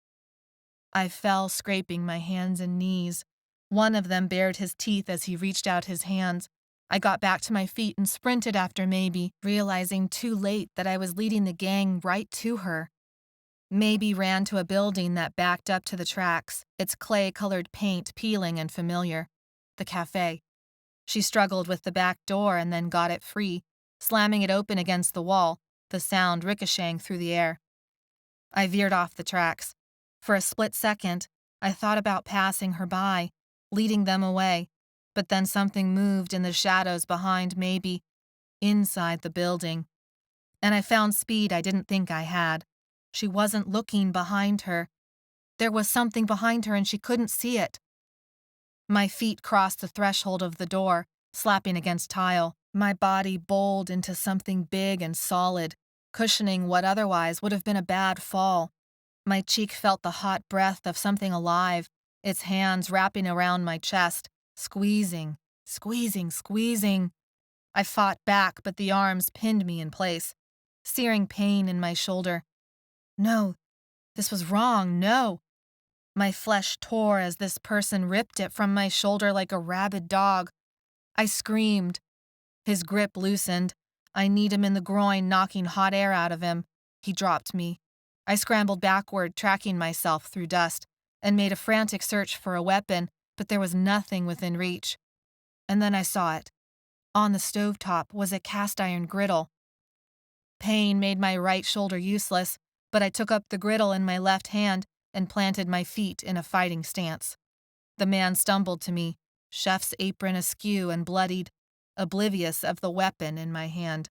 I fell, scraping my hands and knees. One of them bared his teeth as he reached out his hands. I got back to my feet and sprinted after Maybe, realizing too late that I was leading the gang right to her. Maybe ran to a building that backed up to the tracks, its clay-colored paint peeling and familiar. The cafe. She struggled with the back door and then got it free, slamming it open against the wall, the sound ricocheting through the air. I veered off the tracks. For a split second, I thought about passing her by, leading them away, but then something moved in the shadows behind Maybe, inside the building. And I found speed I didn't think I had. She wasn't looking behind her. There was something behind her and she couldn't see it. My feet crossed the threshold of the door, slapping against tile. My body bowled into something big and solid, cushioning what otherwise would have been a bad fall. My cheek felt the hot breath of something alive, its hands wrapping around my chest, squeezing, squeezing, squeezing. I fought back, but the arms pinned me in place, searing pain in my shoulder. No, this was wrong, no. My flesh tore as this person ripped it from my shoulder like a rabid dog. I screamed. His grip loosened. I kneed him in the groin, knocking hot air out of him. He dropped me. I scrambled backward, tracking myself through dust, and made a frantic search for a weapon, but there was nothing within reach. And then I saw it. On the stovetop was a cast-iron griddle. Pain made my right shoulder useless, but I took up the griddle in my left hand and planted my feet in a fighting stance. The man stumbled to me, chef's apron askew and bloodied, oblivious of the weapon in my hand.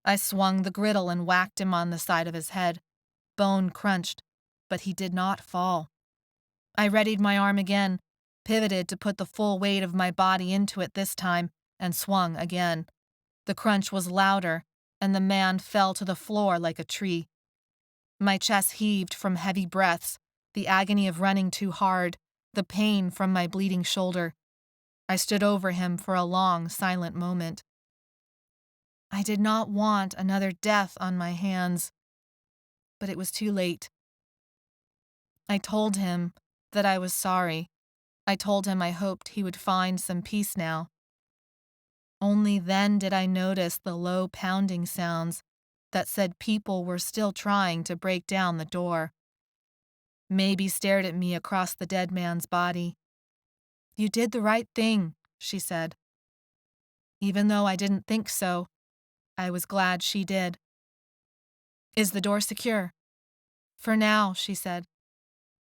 I swung the griddle and whacked him on the side of his head. Bone crunched, but he did not fall. I readied my arm again, pivoted to put the full weight of my body into it this time, and swung again. The crunch was louder, and the man fell to the floor like a tree. My chest heaved from heavy breaths, the agony of running too hard, the pain from my bleeding shoulder. I stood over him for a long, silent moment. I did not want another death on my hands, but it was too late. I told him that I was sorry. I told him I hoped he would find some peace now. Only then did I notice the low pounding sounds that said people were still trying to break down the door. Maybe stared at me across the dead man's body. "You did the right thing," she said. Even though I didn't think so, I was glad she did. "Is the door secure?" For now, she said.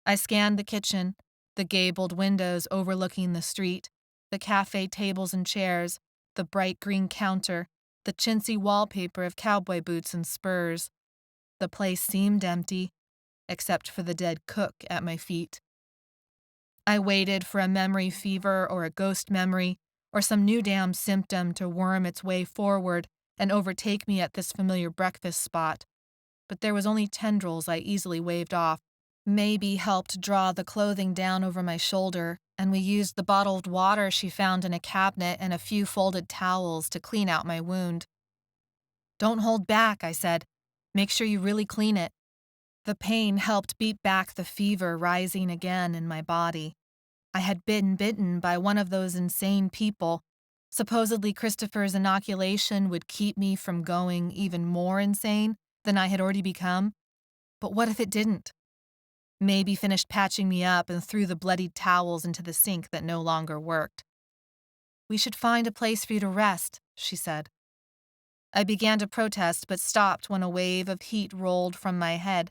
I scanned the kitchen, the gabled windows overlooking the street, the cafe tables and chairs, the bright green counter, the chintzy wallpaper of cowboy boots and spurs. The place seemed empty, except for the dead cook at my feet. I waited for a memory fever or a ghost memory or some new damn symptom to worm its way forward and overtake me at this familiar breakfast spot. But there was only tendrils I easily waved off. Maybe helped draw the clothing down over my shoulder, and we used the bottled water she found in a cabinet and a few folded towels to clean out my wound. Don't hold back, I said. Make sure you really clean it. The pain helped beat back the fever rising again in my body. I had been bitten by one of those insane people. Supposedly Christopher's inoculation would keep me from going even more insane than I had already become. But what if it didn't? Maybe finished patching me up and threw the bloodied towels into the sink that no longer worked. We should find a place for you to rest, she said. I began to protest but stopped when a wave of heat rolled from my head,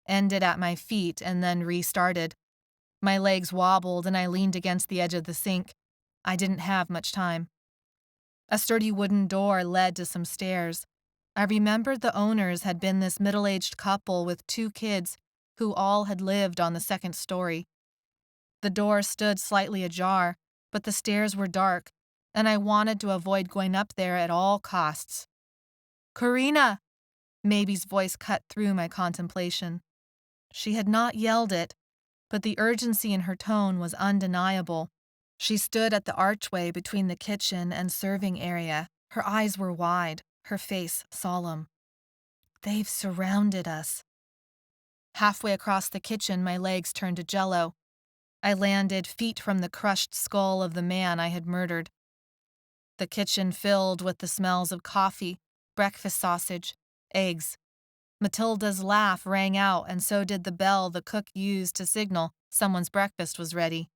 ended at my feet, and then restarted. My legs wobbled and I leaned against the edge of the sink. I didn't have much time. A sturdy wooden door led to some stairs. I remembered the owners had been this middle-aged couple with 2 kids who all had lived on the 2nd story. The door stood slightly ajar, but the stairs were dark, and I wanted to avoid going up there at all costs. Corrina! Maby's voice cut through my contemplation. She had not yelled it, but the urgency in her tone was undeniable. She stood at the archway between the kitchen and serving area. Her eyes were wide, her face solemn. They've surrounded us. Halfway across the kitchen, my legs turned to jello. I landed feet from the crushed skull of the man I had murdered. The kitchen filled with the smells of coffee, breakfast sausage, eggs. Matilda's laugh rang out, and so did the bell the cook used to signal someone's breakfast was ready.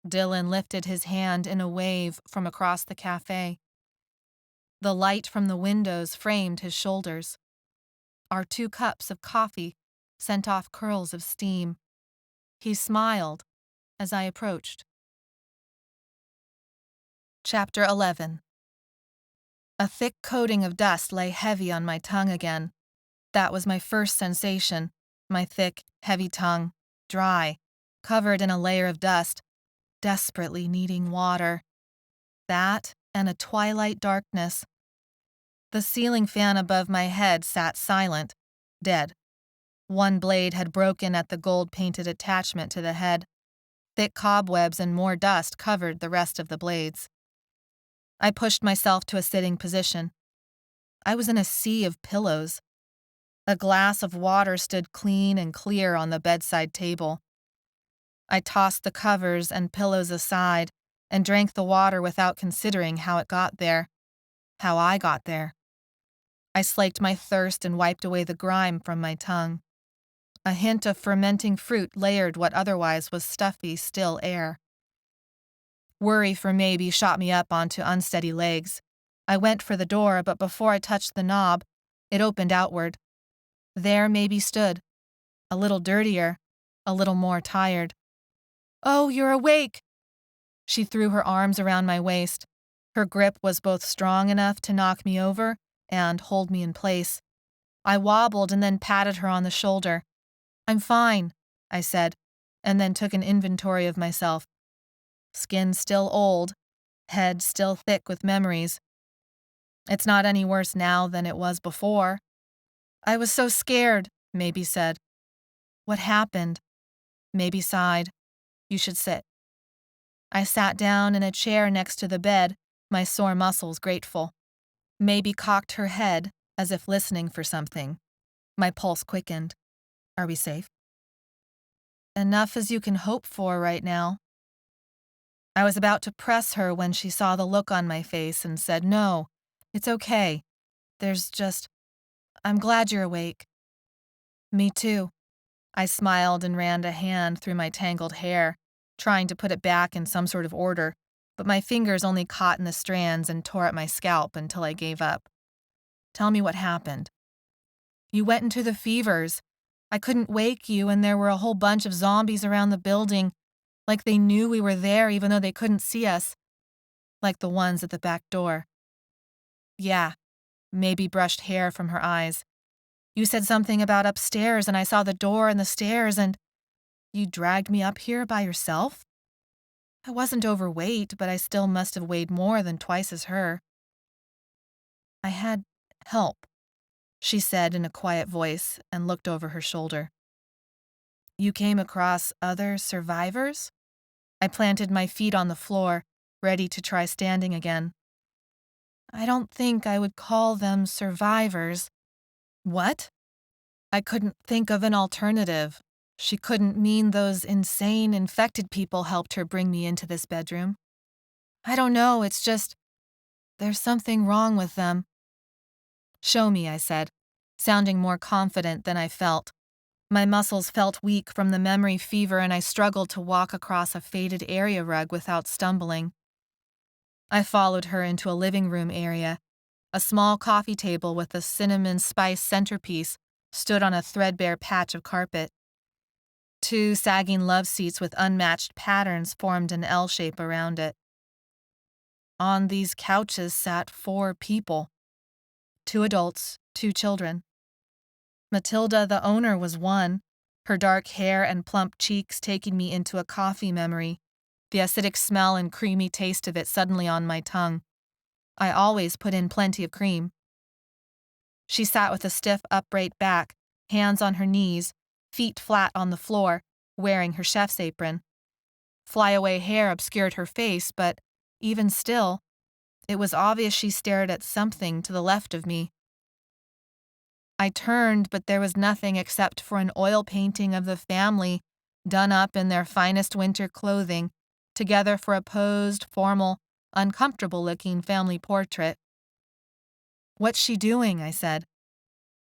Dylan lifted his hand in a wave from across the cafe. The light from the windows framed his shoulders. Our 2 cups of coffee sent off curls of steam. He smiled as I approached. Chapter 11. A thick coating of dust lay heavy on my tongue again. That was my first sensation, my thick, heavy tongue, dry, covered in a layer of dust, desperately needing water. That and a twilight darkness. The ceiling fan above my head sat silent, dead. One blade had broken at the gold-painted attachment to the head. Thick cobwebs and more dust covered the rest of the blades. I pushed myself to a sitting position. I was in a sea of pillows. A glass of water stood clean and clear on the bedside table. I tossed the covers and pillows aside and drank the water without considering how it got there, how I got there. I slaked my thirst and wiped away the grime from my tongue. A hint of fermenting fruit layered what otherwise was stuffy, still air. Worry for Maybe shot me up onto unsteady legs. I went for the door, but before I touched the knob, it opened outward. There Maybe stood, a little dirtier, a little more tired. "Oh, you're awake!" She threw her arms around my waist. Her grip was both strong enough to knock me over and hold me in place. I wobbled and then patted her on the shoulder. "I'm fine," I said, and then took an inventory of myself. Skin still old, head still thick with memories. It's not any worse now than it was before. "I was so scared," Maybe said. "What happened?" Maybe sighed. "You should sit." I sat down in a chair next to the bed, my sore muscles grateful. Maybe cocked her head, as if listening for something. My pulse quickened. "Are we safe?" "Enough as you can hope for right now." I was about to press her when she saw the look on my face and said, "No, it's okay. I'm glad you're awake." "Me too." I smiled and ran a hand through my tangled hair, trying to put it back in some sort of order, but my fingers only caught in the strands and tore at my scalp until I gave up. "Tell me what happened." "You went into the fevers. I couldn't wake you, and there were a whole bunch of zombies around the building, like they knew we were there even though they couldn't see us, like the ones at the back door. Yeah, maybe brushed hair from her eyes. You said something about upstairs, and I saw the door and the stairs, and you dragged me up here by yourself? I wasn't overweight, but I still must have weighed more than twice as her. I had help, she said in a quiet voice and looked over her shoulder. You came across other survivors? I planted my feet on the floor, ready to try standing again. I don't think I would call them survivors. What? I couldn't think of an alternative. She couldn't mean those insane, infected people helped her bring me into this bedroom. I don't know, it's just, there's something wrong with them. Show me, I said, sounding more confident than I felt. My muscles felt weak from the memory fever, and I struggled to walk across a faded area rug without stumbling. I followed her into a living room area. A small coffee table with a cinnamon spice centerpiece stood on a threadbare patch of carpet. 2 sagging love seats with unmatched patterns formed an L shape around it. On these couches sat 4 people. 2 adults, 2 children. Matilda, the owner, was one, her dark hair and plump cheeks taking me into a coffee memory, the acidic smell and creamy taste of it suddenly on my tongue. I always put in plenty of cream. She sat with a stiff, upright back, hands on her knees, feet flat on the floor, wearing her chef's apron. Flyaway hair obscured her face, but even still, it was obvious she stared at something to the left of me. I turned, but there was nothing except for an oil painting of the family, done up in their finest winter clothing, together for a posed, formal, uncomfortable-looking family portrait. What's she doing? I said.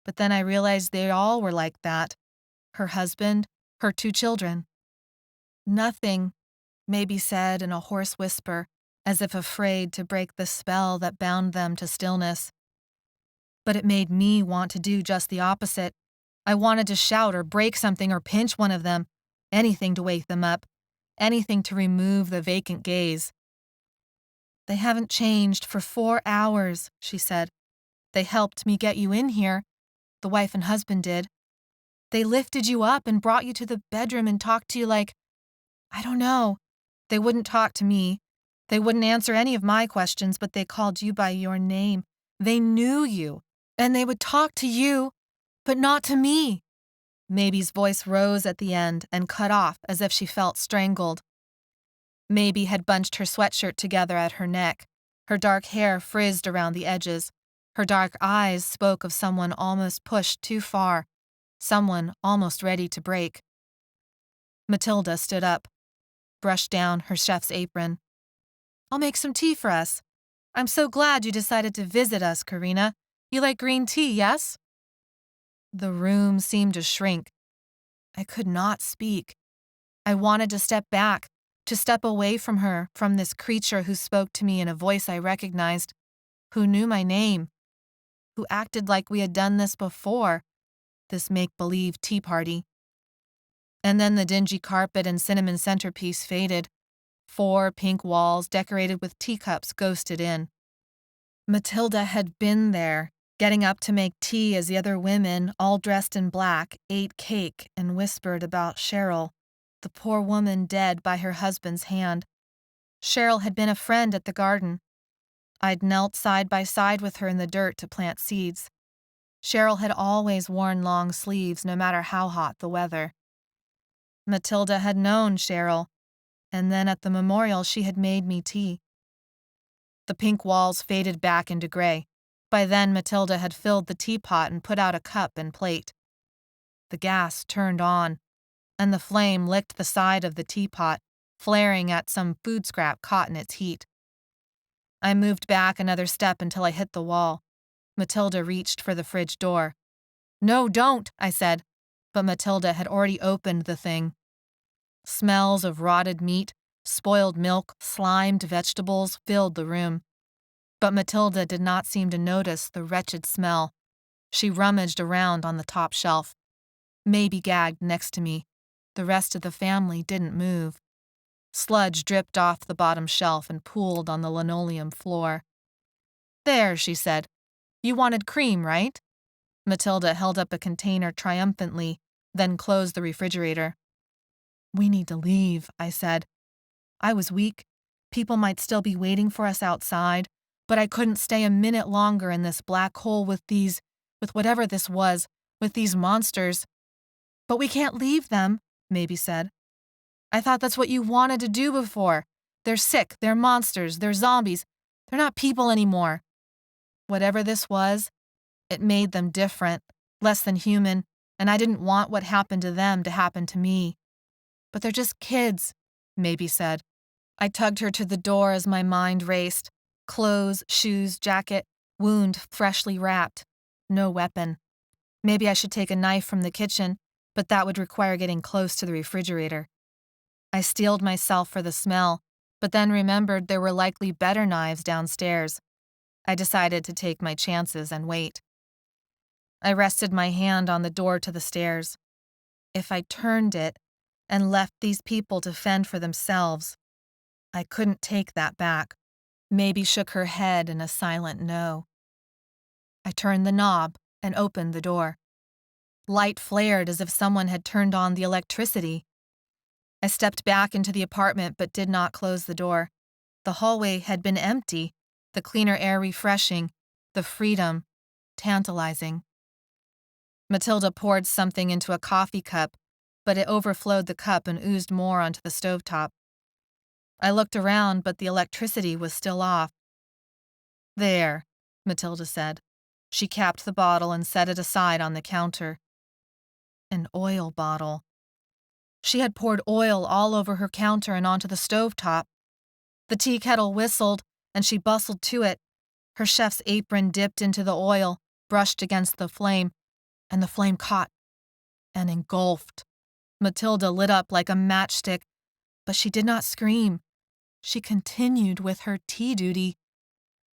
But then I realized they all were like that. Her husband, her 2 children. Nothing, Maybe said in a hoarse whisper, as if afraid to break the spell that bound them to stillness. But it made me want to do just the opposite. I wanted to shout or break something or pinch one of them, anything to wake them up, anything to remove the vacant gaze. They haven't changed for 4 hours, she said. They helped me get you in here. The wife and husband did. They lifted you up and brought you to the bedroom and talked to you like, I don't know. They wouldn't talk to me. They wouldn't answer any of my questions, but they called you by your name. They knew you. And they would talk to you, but not to me. Maby's voice rose at the end and cut off as if she felt strangled. Maby had bunched her sweatshirt together at her neck. Her dark hair frizzed around the edges. Her dark eyes spoke of someone almost pushed too far, someone almost ready to break. Matilda stood up, brushed down her chef's apron. I'll make some tea for us. I'm so glad you decided to visit us, Corrina. You like green tea, yes? The room seemed to shrink. I could not speak. I wanted to step back, to step away from her, from this creature who spoke to me in a voice I recognized, who knew my name, who acted like we had done this before, this make-believe tea party. And then the dingy carpet and cinnamon centerpiece faded. 4 pink walls decorated with teacups ghosted in. Matilda had been there, getting up to make tea as the other women, all dressed in black, ate cake and whispered about Cheryl, the poor woman dead by her husband's hand. Cheryl had been a friend at the garden. I'd knelt side by side with her in the dirt to plant seeds. Cheryl had always worn long sleeves, no matter how hot the weather. Matilda had known Cheryl, and then at the memorial she had made me tea. The pink walls faded back into gray. By then Matilda had filled the teapot and put out a cup and plate. The gas turned on, and the flame licked the side of the teapot, flaring at some food scrap caught in its heat. I moved back another step until I hit the wall. Matilda reached for the fridge door. No, don't, I said, but Matilda had already opened the thing. Smells of rotted meat, spoiled milk, slimed vegetables filled the room. But Matilda did not seem to notice the wretched smell. She rummaged around on the top shelf. Maybe gagged next to me. The rest of the family didn't move. Sludge dripped off the bottom shelf and pooled on the linoleum floor. "There," she said. "You wanted cream, right?" Matilda held up a container triumphantly, then closed the refrigerator. "We need to leave," I said. I was weak. People might still be waiting for us outside, but I couldn't stay a minute longer in this black hole with whatever this was, with these monsters. "But we can't leave them," Maybe said. "I thought that's what you wanted to do before. They're sick, they're monsters, they're zombies. They're not people anymore." Whatever this was, it made them different, less than human, and I didn't want what happened to them to happen to me. "But they're just kids," Maybe said. I tugged her to the door as my mind raced. Clothes, shoes, jacket, wound freshly wrapped. No weapon. Maybe I should take a knife from the kitchen, but that would require getting close to the refrigerator. I steeled myself for the smell, but then remembered there were likely better knives downstairs. I decided to take my chances and wait. I rested my hand on the door to the stairs. If I turned it and left these people to fend for themselves, I couldn't take that back. Maybe shook her head in a silent no. I turned the knob and opened the door. Light flared as if someone had turned on the electricity. I stepped back into the apartment but did not close the door. The hallway had been empty, the cleaner air refreshing, the freedom tantalizing. Matilda poured something into a coffee cup, but it overflowed the cup and oozed more onto the stovetop. I looked around, but the electricity was still off. "There," Matilda said. She capped the bottle and set it aside on the counter. An oil bottle. She had poured oil all over her counter and onto the stovetop. The tea kettle whistled, and she bustled to it. Her chef's apron dipped into the oil, brushed against the flame, and the flame caught and engulfed. Matilda lit up like a matchstick, but she did not scream. She continued with her tea duty.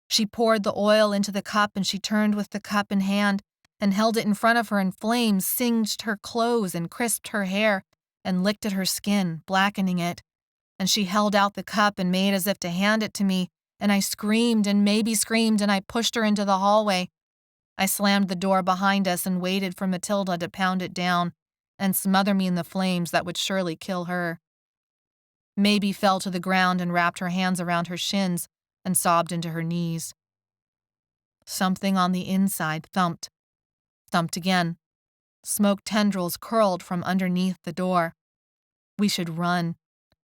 She poured the oil into the cup and she turned with the cup in hand and held it in front of her, and flames singed her clothes and crisped her hair and licked at her skin, blackening it. And she held out the cup and made as if to hand it to me, and I screamed and Maybe screamed and I pushed her into the hallway. I slammed the door behind us and waited for Matilda to pound it down and smother me in the flames that would surely kill her. Maybe fell to the ground and wrapped her hands around her shins and sobbed into her knees. Something on the inside thumped. Thumped again. Smoke tendrils curled from underneath the door. We should run.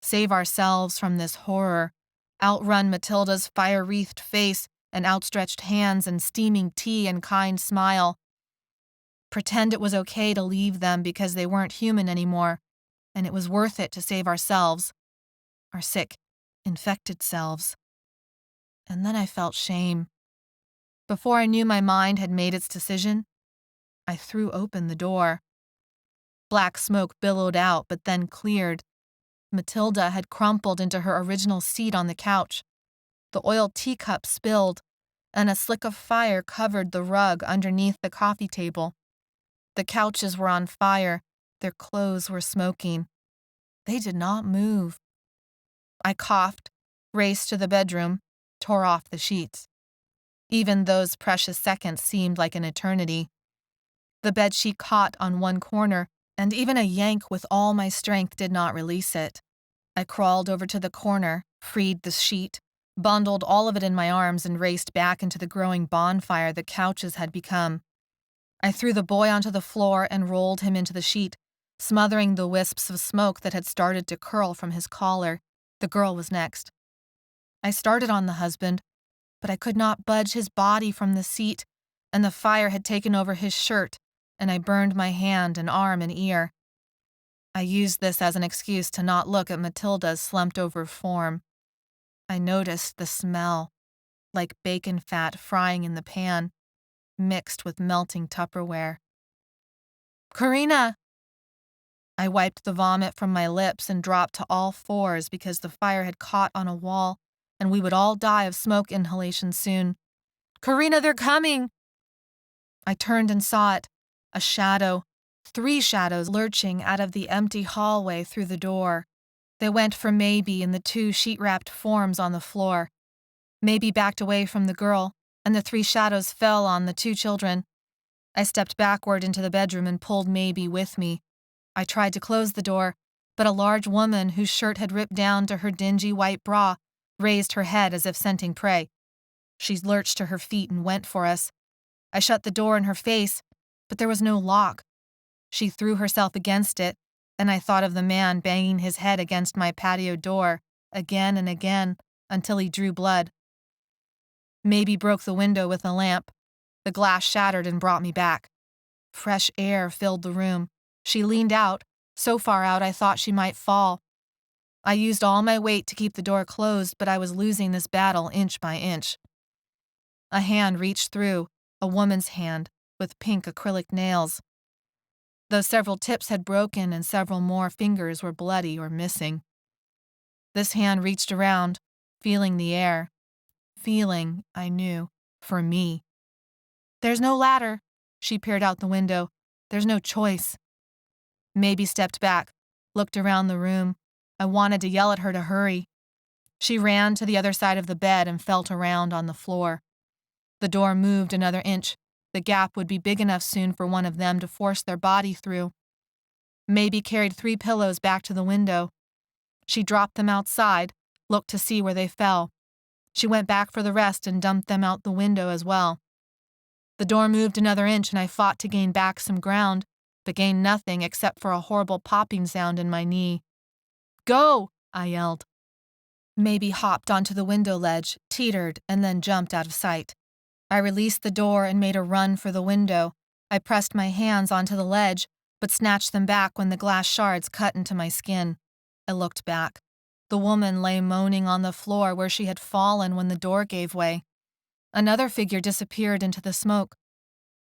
Save ourselves from this horror. Outrun Matilda's fire-wreathed face and outstretched hands and steaming tea and kind smile. Pretend it was okay to leave them because they weren't human anymore, and it was worth it to save ourselves. Our sick, infected selves. And then I felt shame. Before I knew my mind had made its decision, I threw open the door. Black smoke billowed out but then cleared. Matilda had crumpled into her original seat on the couch. The oil teacup spilled, and a slick of fire covered the rug underneath the coffee table. The couches were on fire. Their clothes were smoking. They did not move. I coughed, raced to the bedroom, tore off the sheets. Even those precious seconds seemed like an eternity. The bedsheet caught on one corner, and even a yank with all my strength did not release it. I crawled over to the corner, freed the sheet, bundled all of it in my arms, and raced back into the growing bonfire the couches had become. I threw the boy onto the floor and rolled him into the sheet, smothering the wisps of smoke that had started to curl from his collar. The girl was next. I started on the husband, but I could not budge his body from the seat, and the fire had taken over his shirt, and I burned my hand and arm and ear. I used this as an excuse to not look at Matilda's slumped-over form. I noticed the smell, like bacon fat frying in the pan, mixed with melting Tupperware. "Corrina!" I wiped the vomit from my lips and dropped to all fours because the fire had caught on a wall, and we would all die of smoke inhalation soon. "Corrina, they're coming!" I turned and saw it, a shadow, 3 shadows lurching out of the empty hallway through the door. They went for Maybe and the 2 sheet-wrapped forms on the floor. Maybe backed away from the girl, and the 3 shadows fell on the 2 children. I stepped backward into the bedroom and pulled Maybe with me. I tried to close the door, but a large woman whose shirt had ripped down to her dingy white bra raised her head as if scenting prey. She lurched to her feet and went for us. I shut the door in her face, but there was no lock. She threw herself against it, and I thought of the man banging his head against my patio door again and again until he drew blood. Maybe broke the window with a lamp. The glass shattered and brought me back. Fresh air filled the room. She leaned out, so far out I thought she might fall. I used all my weight to keep the door closed, but I was losing this battle inch by inch. A hand reached through, a woman's hand, with pink acrylic nails. Though several tips had broken and several more fingers were bloody or missing. This hand reached around, feeling the air. Feeling, I knew, for me. "There's no ladder." She peered out the window. "There's no choice." Maybe stepped back, looked around the room. I wanted to yell at her to hurry. She ran to the other side of the bed and felt around on the floor. The door moved another inch. The gap would be big enough soon for one of them to force their body through. Maybe carried 3 pillows back to the window. She dropped them outside, looked to see where they fell. She went back for the rest and dumped them out the window as well. The door moved another inch and I fought to gain back some ground, but gained nothing except for a horrible popping sound in my knee. "Go!" I yelled. Maybe hopped onto the window ledge, teetered, and then jumped out of sight. I released the door and made a run for the window. I pressed my hands onto the ledge, but snatched them back when the glass shards cut into my skin. I looked back. The woman lay moaning on the floor where she had fallen when the door gave way. Another figure disappeared into the smoke.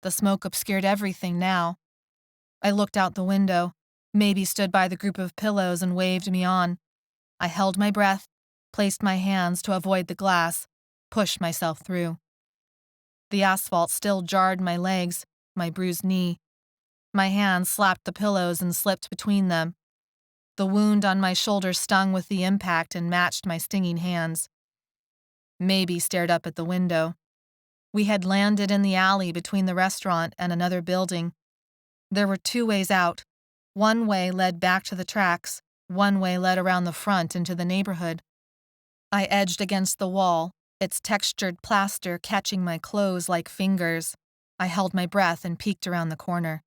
The smoke obscured everything now. I looked out the window. Maybe stood by the group of pillows and waved me on. I held my breath, placed my hands to avoid the glass, pushed myself through. The asphalt still jarred my legs, my bruised knee. My hands slapped the pillows and slipped between them. The wound on my shoulder stung with the impact and matched my stinging hands. Maybe stared up at the window. We had landed in the alley between the restaurant and another building. There were 2 ways out. One way led back to the tracks. One way led around the front into the neighborhood. I edged against the wall, its textured plaster catching my clothes like fingers. I held my breath and peeked around the corner.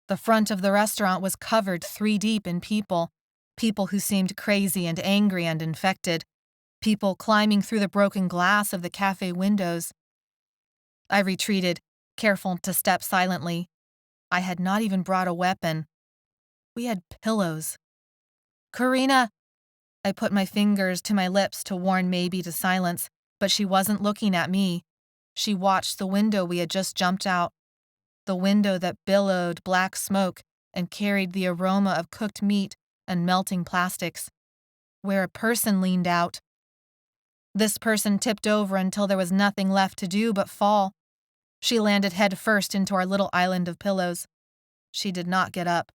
The front of the restaurant was covered 3 deep in people. People who seemed crazy and angry and infected. People climbing through the broken glass of the cafe windows. I retreated, careful to step silently. I had not even brought a weapon. We had pillows. "Corrina!" I put my fingers to my lips to warn Maybe to silence, but she wasn't looking at me. She watched the window we had just jumped out. The window that billowed black smoke and carried the aroma of cooked meat and melting plastics, where a person leaned out. This person tipped over until there was nothing left to do but fall. She landed head first into our little island of pillows. She did not get up.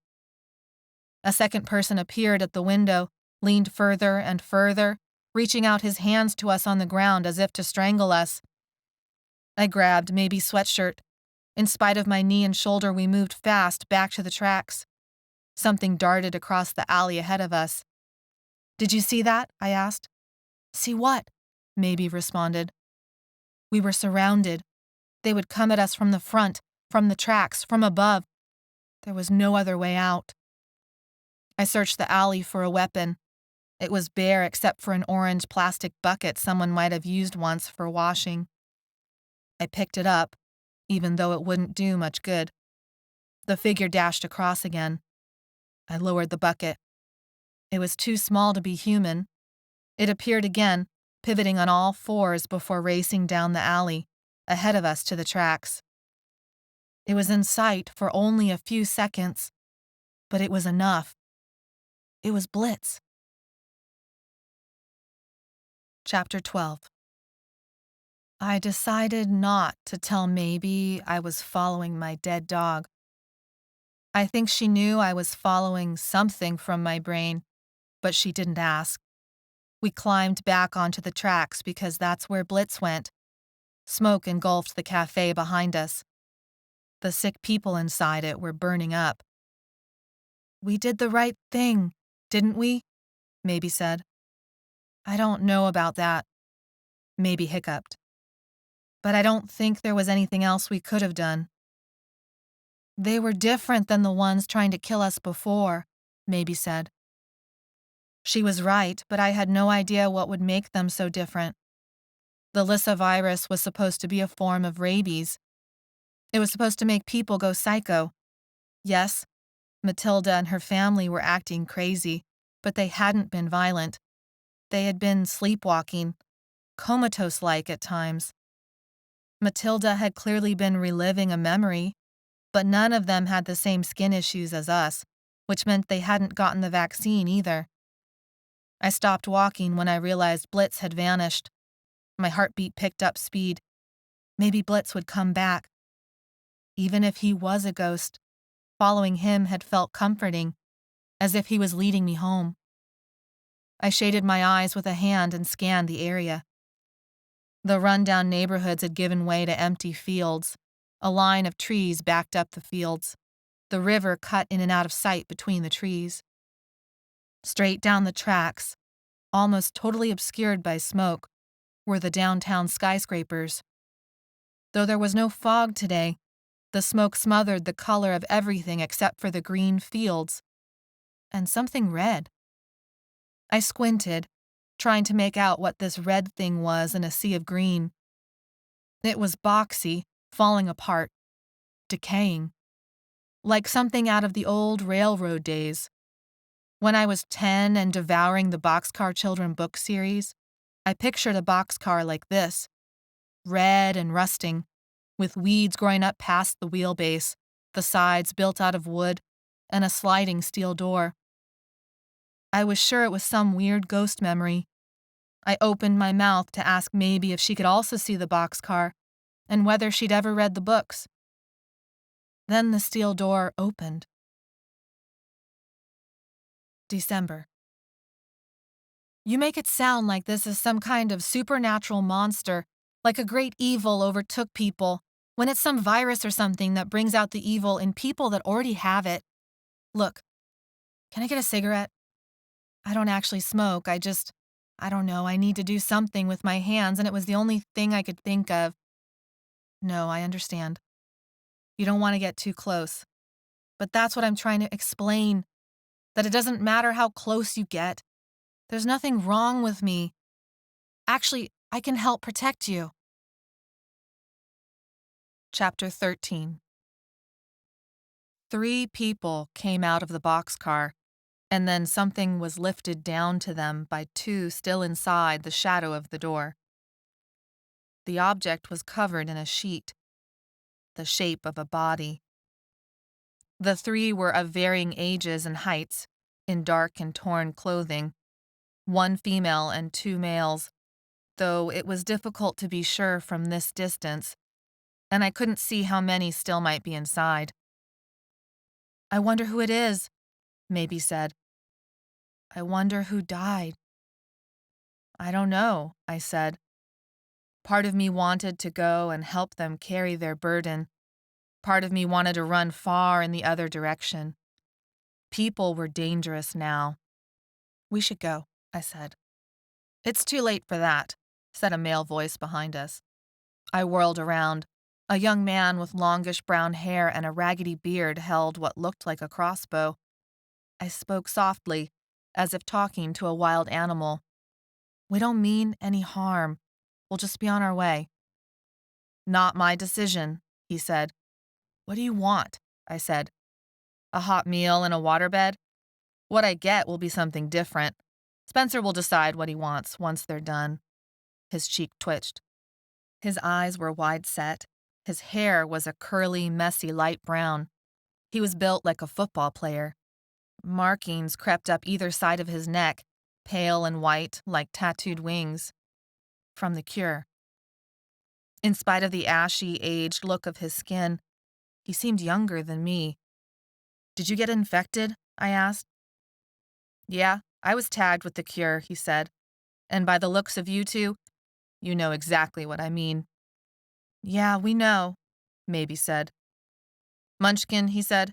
A second person appeared at the window, leaned further and further, reaching out his hands to us on the ground as if to strangle us. I grabbed Maybe's sweatshirt. In spite of my knee and shoulder, we moved fast back to the tracks. Something darted across the alley ahead of us. "Did you see that?" I asked. "See what?" Maybe responded. We were surrounded. They would come at us from the front, from the tracks, from above. There was no other way out. I searched the alley for a weapon. It was bare except for an orange plastic bucket someone might have used once for washing. I picked it up, even though it wouldn't do much good. The figure dashed across again. I lowered the bucket. It was too small to be human. It appeared again, pivoting on all 4s before racing down the alley, ahead of us to the tracks. It was in sight for only a few seconds, but it was enough. It was Blitz. Chapter 12. I decided not to tell Maybe I was following my dead dog. I think she knew I was following something from my brain, but she didn't ask. We climbed back onto the tracks because that's where Blitz went. Smoke engulfed the cafe behind us. The sick people inside it were burning up. We did the right thing, didn't we? Maybe said. I don't know about that. Maybe hiccuped. But I don't think there was anything else we could have done. They were different than the ones trying to kill us before, Maybe said. She was right, but I had no idea what would make them so different. The Lissa virus was supposed to be a form of rabies. It was supposed to make people go psycho. Yes, Matilda and her family were acting crazy, but they hadn't been violent. They had been sleepwalking, comatose-like at times. Matilda had clearly been reliving a memory, but none of them had the same skin issues as us, which meant they hadn't gotten the vaccine either. I stopped walking when I realized Blitz had vanished. My heartbeat picked up speed. Maybe Blitz would come back. Even if he was a ghost, following him had felt comforting, as if he was leading me home. I shaded my eyes with a hand and scanned the area. The rundown neighborhoods had given way to empty fields. A line of trees backed up the fields. The river cut in and out of sight between the trees. Straight down the tracks, almost totally obscured by smoke, were the downtown skyscrapers. Though there was no fog today, the smoke smothered the color of everything except for the green fields. And something red. I squinted, trying to make out what this red thing was in a sea of green. It was boxy, falling apart, decaying. Like something out of the old railroad days. When I was 10 and devouring the Boxcar Children book series, I pictured a boxcar like this, red and rusting, with weeds growing up past the wheelbase, the sides built out of wood, and a sliding steel door. I was sure it was some weird ghost memory. I opened my mouth to ask Maybe if she could also see the boxcar, and whether she'd ever read the books. Then the steel door opened. December. You make it sound like this is some kind of supernatural monster, like a great evil overtook people, when it's some virus or something that brings out the evil in people that already have it. Look, can I get a cigarette? I don't actually smoke, I don't know, I need to do something with my hands, and it was the only thing I could think of. No, I understand. You don't want to get too close. But that's what I'm trying to explain, that it doesn't matter how close you get. There's nothing wrong with me. Actually, I can help protect you. Chapter 13. 3 people came out of the boxcar, and then something was lifted down to them by 2 still inside the shadow of the door. The object was covered in a sheet, the shape of a body. The 3 were of varying ages and heights, in dark and torn clothing, 1 female and 2 males, though it was difficult to be sure from this distance, and I couldn't see how many still might be inside. I wonder who it is, Maybe said. I wonder who died. I don't know, I said. Part of me wanted to go and help them carry their burden. Part of me wanted to run far in the other direction. People were dangerous now. We should go, I said. It's too late for that, said a male voice behind us. I whirled around. A young man with longish brown hair and a raggedy beard held what looked like a crossbow. I spoke softly, as if talking to a wild animal. We don't mean any harm. We'll just be on our way. Not my decision, he said. What do you want? I said. A hot meal and a waterbed? What I get will be something different. Spencer will decide what he wants once they're done. His cheek twitched. His eyes were wide set. His hair was a curly, messy light brown. He was built like a football player. Markings crept up either side of his neck, pale and white like tattooed wings. From the cure. In spite of the ashy, aged look of his skin, he seemed younger than me. Did you get infected? I asked. Yeah, I was tagged with the cure, he said. And by the looks of you two, you know exactly what I mean. Yeah, we know, Maybe said. Munchkin, he said,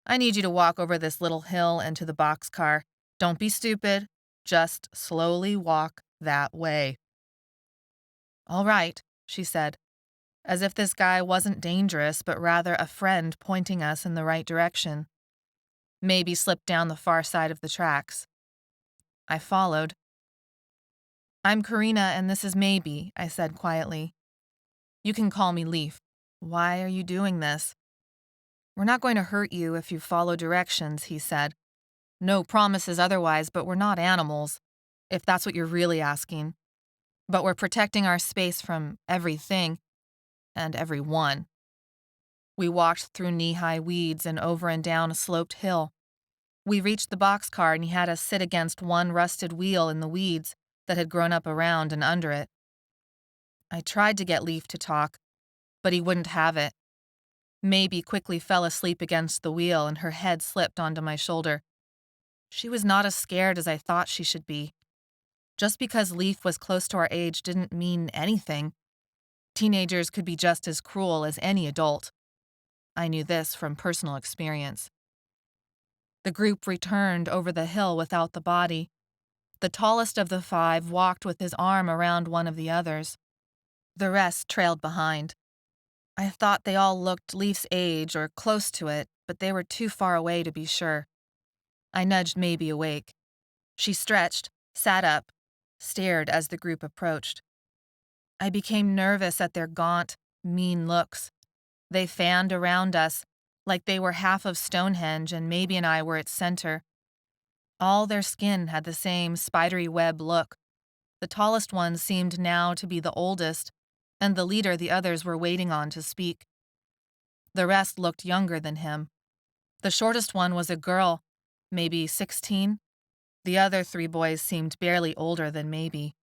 I need you to walk over this little hill and to the boxcar. Don't be stupid. Just slowly walk that way. All right, she said, as if this guy wasn't dangerous, but rather a friend pointing us in the right direction. Maybe slipped down the far side of the tracks. I followed. I'm Corrina and this is Maybe, I said quietly. You can call me Leaf. Why are you doing this? We're not going to hurt you if you follow directions, he said. No promises otherwise, but we're not animals, if that's what you're really asking. But we're protecting our space from everything and everyone. We walked through knee-high weeds and over and down a sloped hill. We reached the boxcar and he had us sit against one rusted wheel in the weeds that had grown up around and under it. I tried to get Leaf to talk, but he wouldn't have it. Maybe quickly fell asleep against the wheel and her head slipped onto my shoulder. She was not as scared as I thought she should be. Just because Leaf was close to our age didn't mean anything. Teenagers could be just as cruel as any adult. I knew this from personal experience. The group returned over the hill without the body. The tallest of the 5 walked with his arm around one of the others. The rest trailed behind. I thought they all looked Leaf's age or close to it, but they were too far away to be sure. I nudged Maybe awake. She stretched, sat up, stared as the group approached. I became nervous at their gaunt, mean looks. They fanned around us, like they were half of Stonehenge and Maybe and I were its center. All their skin had the same spidery web look. The tallest one seemed now to be the oldest, and the leader the others were waiting on to speak. The rest looked younger than him. The shortest one was a girl, maybe 16. The other 3 boys seemed barely older than Maybe.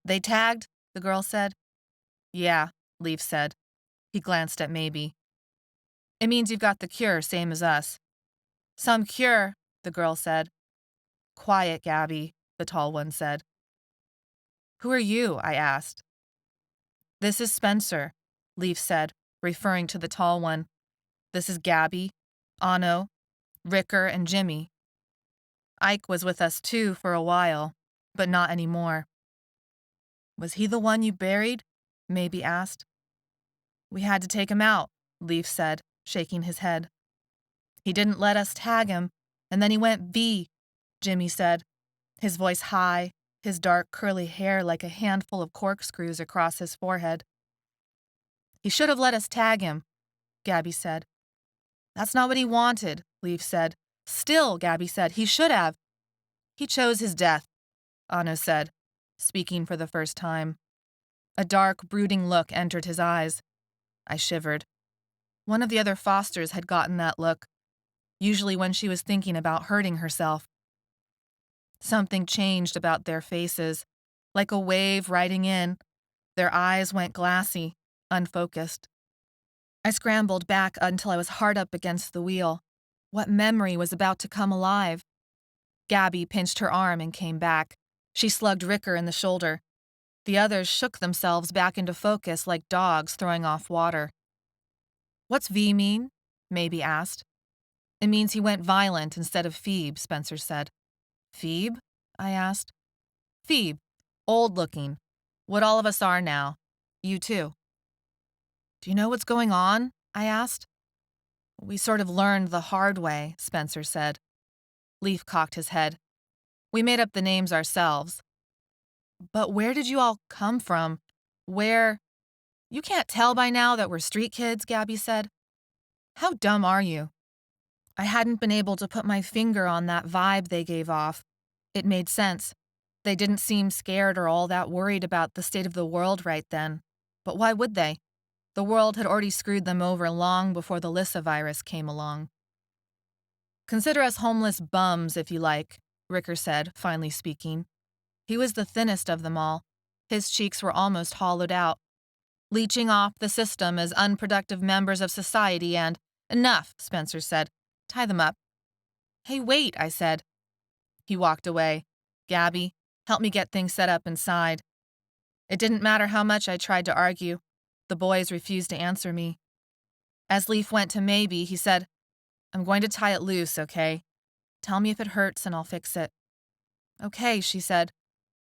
They tagged, the girl said. Yeah, Leaf said. He glanced at Maybe. It means you've got the cure, same as us. Some cure, the girl said. Quiet, Gabby, the tall one said. Who are you? I asked. This is Spencer, Leaf said, referring to the tall one. This is Gabby, Anno, Ricker, and Jimmy. Ike was with us too for a while, but not anymore. Was he the one you buried? Maybe asked. We had to take him out, Leaf said, shaking his head. He didn't let us tag him, and then he went V, Jimmy said, his voice high, his dark curly hair like a handful of corkscrews across his forehead. He should have let us tag him, Gabby said. That's not what he wanted, Leaf said. Still, Gabby said, he should have. He chose his death, Anno said, speaking for the first time. A dark, brooding look entered his eyes. I shivered. One of the other Fosters had gotten that look, usually when she was thinking about hurting herself. Something changed about their faces, like a wave riding in. Their eyes went glassy, unfocused. I scrambled back until I was hard up against the wheel. What memory was about to come alive? Gabby pinched her arm and came back. She slugged Ricker in the shoulder. The others shook themselves back into focus like dogs throwing off water. What's V mean? Maybe asked. It means he went violent instead of Phoebe, Spencer said. Phoebe? I asked. Phoebe. Old-looking. What all of us are now. You too. Do you know what's going on? I asked. We sort of learned the hard way, Spencer said. Leaf cocked his head. We made up the names ourselves. But where did you all come from? Where? You can't tell by now that we're street kids, Gabby said. How dumb are you? I hadn't been able to put my finger on that vibe they gave off. It made sense. They didn't seem scared or all that worried about the state of the world right then. But why would they? The world had already screwed them over long before the Lissa virus came along. Consider us homeless bums, if you like, Ricker said, finally speaking. He was the thinnest of them all. His cheeks were almost hollowed out. Leeching off the system as unproductive members of society and— Enough, Spencer said. Tie them up. Hey, wait, I said. He walked away. Gabby, help me get things set up inside. It didn't matter how much I tried to argue. The boys refused to answer me. As Leaf went to Maybe, he said, I'm going to tie it loose, okay? Tell me if it hurts and I'll fix it. Okay, she said.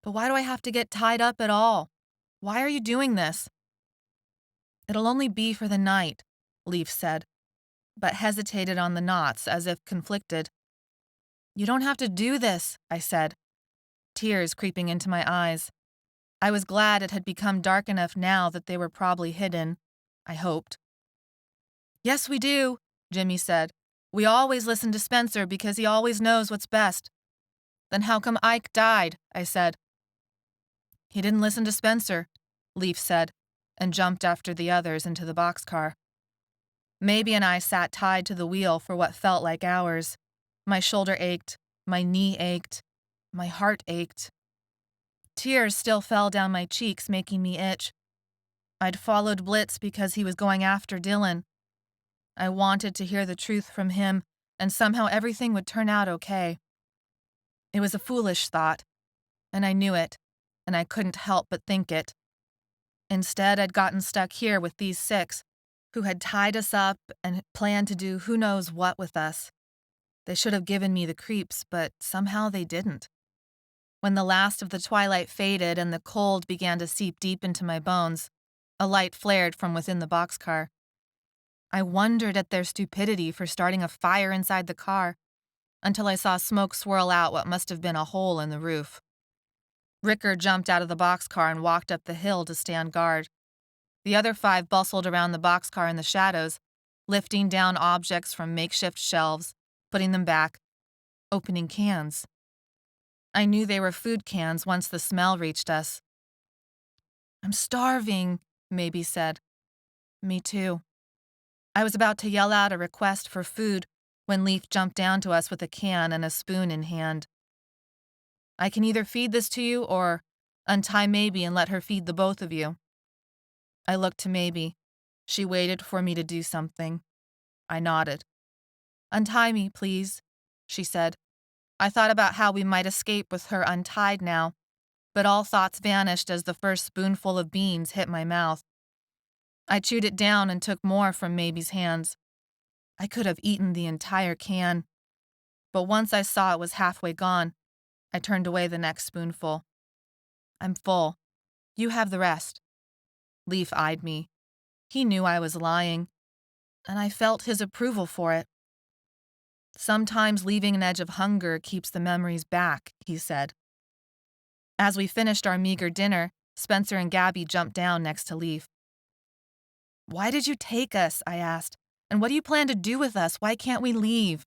But why do I have to get tied up at all? Why are you doing this? It'll only be for the night, Leaf said, but hesitated on the knots as if conflicted. You don't have to do this, I said, tears creeping into my eyes. I was glad it had become dark enough now that they were probably hidden, I hoped. Yes, we do, Jimmy said. We always listen to Spencer because he always knows what's best. Then how come Ike died? I said. He didn't listen to Spencer, Leaf said, and jumped after the others into the boxcar. Maybe and I sat tied to the wheel for what felt like hours. My shoulder ached, my knee ached, my heart ached. Tears still fell down my cheeks, making me itch. I'd followed Blitz because he was going after Dylan. I wanted to hear the truth from him, and somehow everything would turn out okay. It was a foolish thought, and I knew it, and I couldn't help but think it. Instead, I'd gotten stuck here with these 6, who had tied us up and planned to do who knows what with us. They should have given me the creeps, but somehow they didn't. When the last of the twilight faded and the cold began to seep deep into my bones, a light flared from within the boxcar. I wondered at their stupidity for starting a fire inside the car, until I saw smoke swirl out what must have been a hole in the roof. Ricker jumped out of the boxcar and walked up the hill to stand guard. The other 5 bustled around the boxcar in the shadows, lifting down objects from makeshift shelves, putting them back, opening cans. I knew they were food cans once the smell reached us. I'm starving, Maybe said. Me too. I was about to yell out a request for food when Leaf jumped down to us with a can and a spoon in hand. I can either feed this to you or untie Maybe and let her feed the both of you. I looked to Maybe. She waited for me to do something. I nodded. Untie me, please, she said. I thought about how we might escape with her untied now, but all thoughts vanished as the first spoonful of beans hit my mouth. I chewed it down and took more from Maybe's hands. I could have eaten the entire can, but once I saw it was halfway gone, I turned away the next spoonful. I'm full. You have the rest. Leaf eyed me. He knew I was lying, and I felt his approval for it. Sometimes leaving an edge of hunger keeps the memories back, he said. As we finished our meager dinner, Spencer and Gabby jumped down next to Leaf. Why did you take us? I asked. And what do you plan to do with us? Why can't we leave?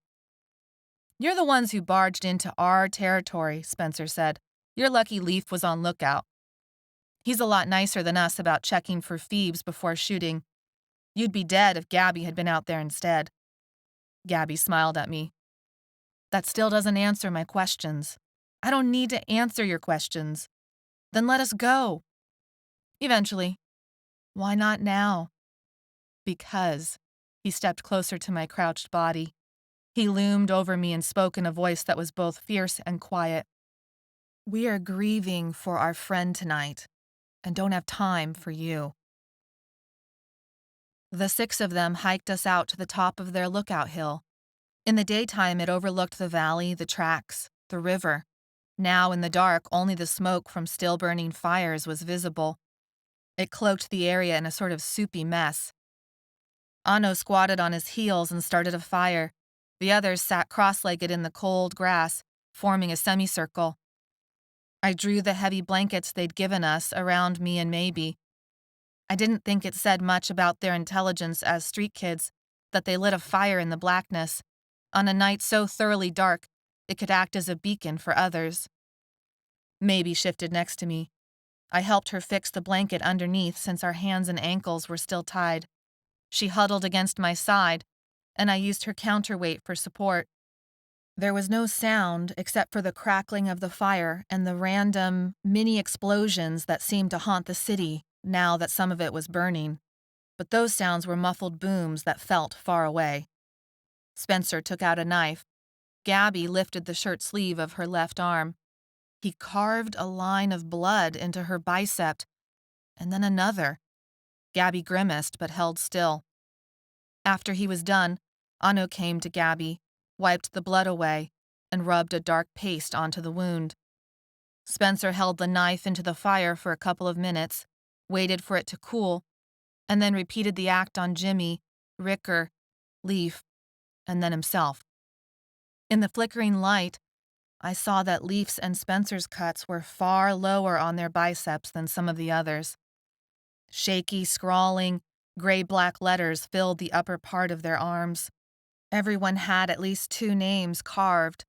You're the ones who barged into our territory, Spencer said. You're lucky Leaf was on lookout. He's a lot nicer than us about checking for Phoebes before shooting. You'd be dead if Gabby had been out there instead. Gabby smiled at me. That still doesn't answer my questions. I don't need to answer your questions. Then let us go. Eventually. Why not now? Because. He stepped closer to my crouched body. He loomed over me and spoke in a voice that was both fierce and quiet. We are grieving for our friend tonight, and don't have time for you. The 6 of them hiked us out to the top of their lookout hill. In the daytime, it overlooked the valley, the tracks, the river. Now, in the dark, only the smoke from still-burning fires was visible. It cloaked the area in a sort of soupy mess. Anno squatted on his heels and started a fire. The others sat cross-legged in the cold grass, forming a semicircle. I drew the heavy blankets they'd given us around me and Maybe. I didn't think it said much about their intelligence as street kids that they lit a fire in the blackness, on a night so thoroughly dark it could act as a beacon for others. Maybe shifted next to me. I helped her fix the blanket underneath since our hands and ankles were still tied. She huddled against my side, and I used her counterweight for support. There was no sound except for the crackling of the fire and the random, mini-explosions that seemed to haunt the city now that some of it was burning. But those sounds were muffled booms that felt far away. Spencer took out a knife. Gabby lifted the shirt sleeve of her left arm. He carved a line of blood into her bicep, and then another. Gabby grimaced but held still. After he was done, Anu came to Gabby, wiped the blood away, and rubbed a dark paste onto the wound. Spencer held the knife into the fire for a couple of minutes, waited for it to cool, and then repeated the act on Jimmy, Ricker, Leaf, and then himself. In the flickering light, I saw that Leaf's and Spencer's cuts were far lower on their biceps than some of the others. Shaky, scrawling, gray-black letters filled the upper part of their arms. Everyone had at least 2 names carved,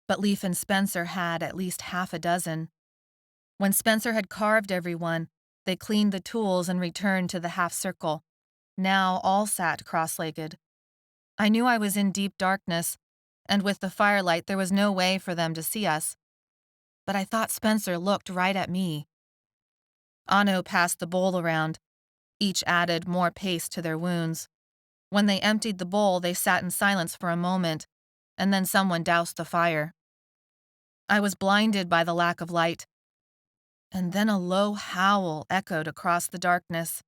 but Leaf and Spencer had at least half a dozen. When Spencer had carved everyone, they cleaned the tools and returned to the half-circle. Now all sat cross-legged. I knew I was in deep darkness, and with the firelight there was no way for them to see us. But I thought Spencer looked right at me. Anu passed the bowl around. Each added more paste to their wounds. When they emptied the bowl, they sat in silence for a moment, and then someone doused the fire. I was blinded by the lack of light. And then a low howl echoed across the darkness.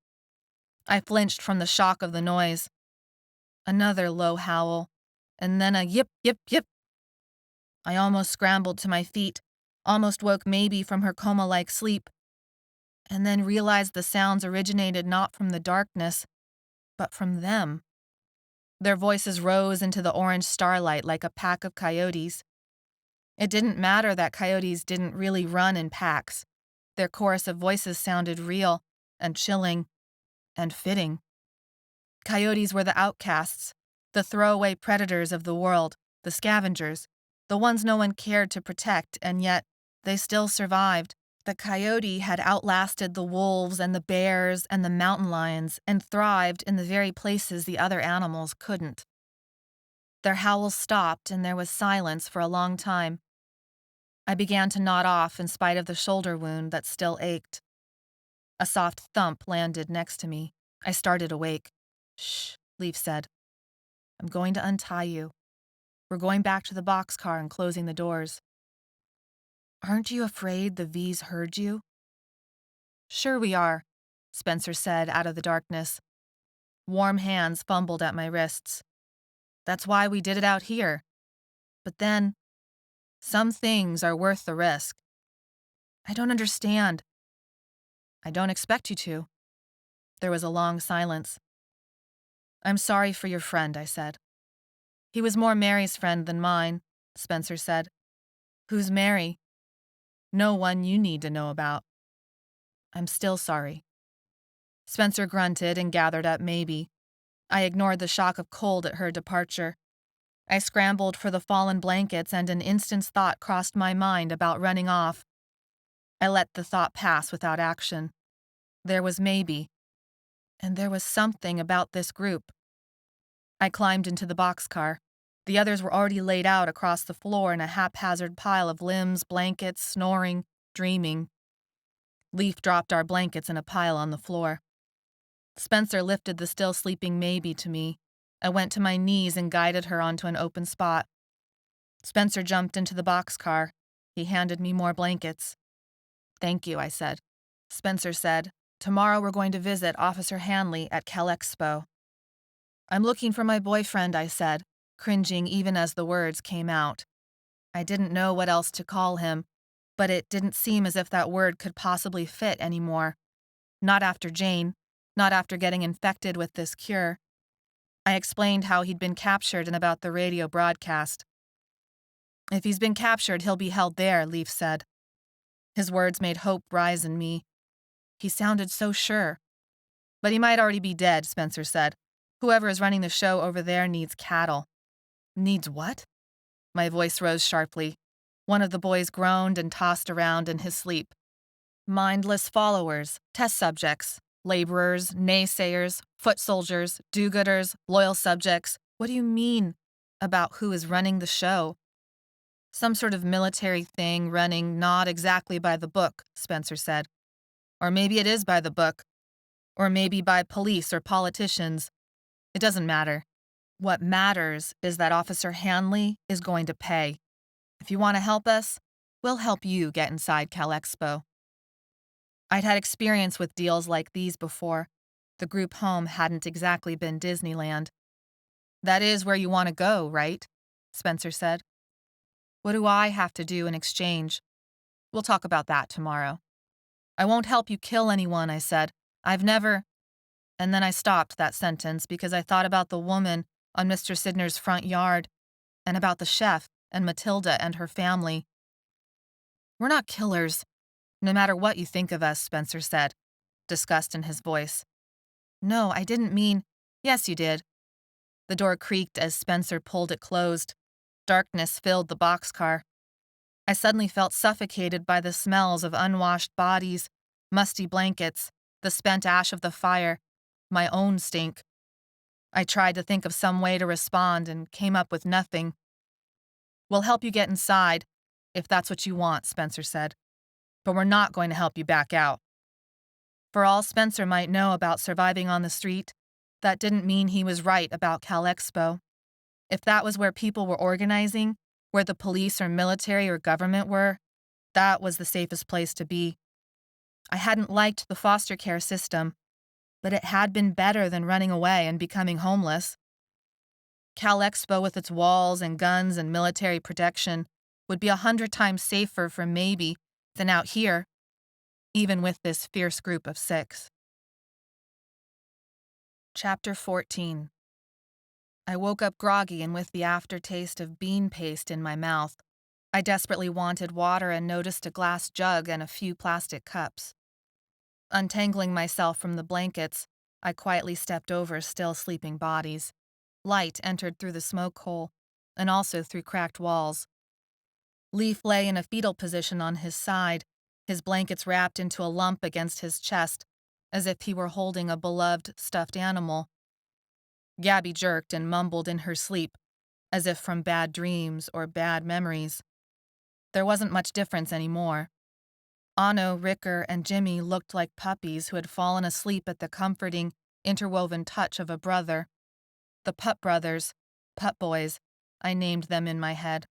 I flinched from the shock of the noise. Another low howl, and then a yip, yip, yip. I almost scrambled to my feet, almost woke Maybe from her coma-like sleep, and then realized the sounds originated not from the darkness, but from them. Their voices rose into the orange starlight like a pack of coyotes. It didn't matter that coyotes didn't really run in packs. Their chorus of voices sounded real and chilling and fitting. Coyotes were the outcasts, the throwaway predators of the world, the scavengers, the ones no one cared to protect, and yet they still survived. The coyote had outlasted the wolves and the bears and the mountain lions and thrived in the very places the other animals couldn't. Their howls stopped and there was silence for a long time. I began to nod off in spite of the shoulder wound that still ached. A soft thump landed next to me. I started awake. "Shh," Leaf said. "I'm going to untie you. We're going back to the boxcar and closing the doors." "Aren't you afraid the V's heard you?" "Sure we are," Spencer said out of the darkness. Warm hands fumbled at my wrists. "That's why we did it out here. But then, some things are worth the risk." "I don't understand." "I don't expect you to." There was a long silence. "I'm sorry for your friend," I said. "He was more Mary's friend than mine," Spencer said. "Who's Mary?" "No one you need to know about." "I'm still sorry." Spencer grunted and gathered up Maybe. I ignored the shock of cold at her departure. I scrambled for the fallen blankets and an instant's thought crossed my mind about running off. I let the thought pass without action. There was Maybe. And there was something about this group. I climbed into the boxcar. The others were already laid out across the floor in a haphazard pile of limbs, blankets, snoring, dreaming. Leaf dropped our blankets in a pile on the floor. Spencer lifted the still sleeping Maybe to me. I went to my knees and guided her onto an open spot. Spencer jumped into the boxcar. He handed me more blankets. "Thank you," I said. Spencer said, "Tomorrow we're going to visit Officer Hanley at Cal Expo." "I'm looking for my boyfriend," I said, cringing even as the words came out. I didn't know what else to call him, but it didn't seem as if that word could possibly fit anymore. Not after Jane, not after getting infected with this cure. I explained how he'd been captured and about the radio broadcast. "If he's been captured, he'll be held there," Leaf said. His words made hope rise in me. He sounded so sure. "But he might already be dead," Spencer said. "Whoever is running the show over there needs cattle." "Needs what?" My voice rose sharply. One of the boys groaned and tossed around in his sleep. "Mindless followers, test subjects, laborers, naysayers, foot soldiers, do-gooders, loyal subjects. What do you mean about who is running the show?" "Some sort of military thing running not exactly by the book," Spencer said. "Or maybe it is by the book. Or maybe by police or politicians. It doesn't matter. What matters is that Officer Hanley is going to pay. If you want to help us, we'll help you get inside CalExpo. I'd had experience with deals like these before. The group home hadn't exactly been Disneyland. That is where you want to go, right? Spencer said. What do I have to do in exchange? We'll talk about that tomorrow. I won't help you kill anyone, I said. I've never. And then I stopped that sentence because I thought about the woman on Mr. Sidner's front yard and about the chef and Matilda and her family. We're not killers, no matter what you think of us, Spencer said, disgust in his voice. No, I didn't mean. Yes, you did. The door creaked as Spencer pulled it closed. Darkness filled the boxcar. I suddenly felt suffocated by the smells of unwashed bodies, musty blankets, the spent ash of the fire, my own stink. I tried to think of some way to respond and came up with nothing. We'll help you get inside, if that's what you want, Spencer said. But we're not going to help you back out. For all Spencer might know about surviving on the street, that didn't mean he was right about CalExpo. If that was where people were organizing, where the police or military or government were, that was the safest place to be. I hadn't liked the foster care system, but it had been better than running away and becoming homeless. CalExpo with its walls and guns and military protection would be 100 times safer for maybe than out here, even with this fierce group of 6. Chapter 14. I woke up groggy and with the aftertaste of bean paste in my mouth. I desperately wanted water and noticed a glass jug and a few plastic cups. Untangling myself from the blankets, I quietly stepped over still sleeping bodies. Light entered through the smoke hole, and also through cracked walls. Leaf lay in a fetal position on his side, his blankets wrapped into a lump against his chest, as if he were holding a beloved stuffed animal. Gabby jerked and mumbled in her sleep, as if from bad dreams or bad memories. There wasn't much difference anymore. Anno, Ricker, and Jimmy looked like puppies who had fallen asleep at the comforting, interwoven touch of a brother. The Pup Brothers, Pup Boys, I named them in my head.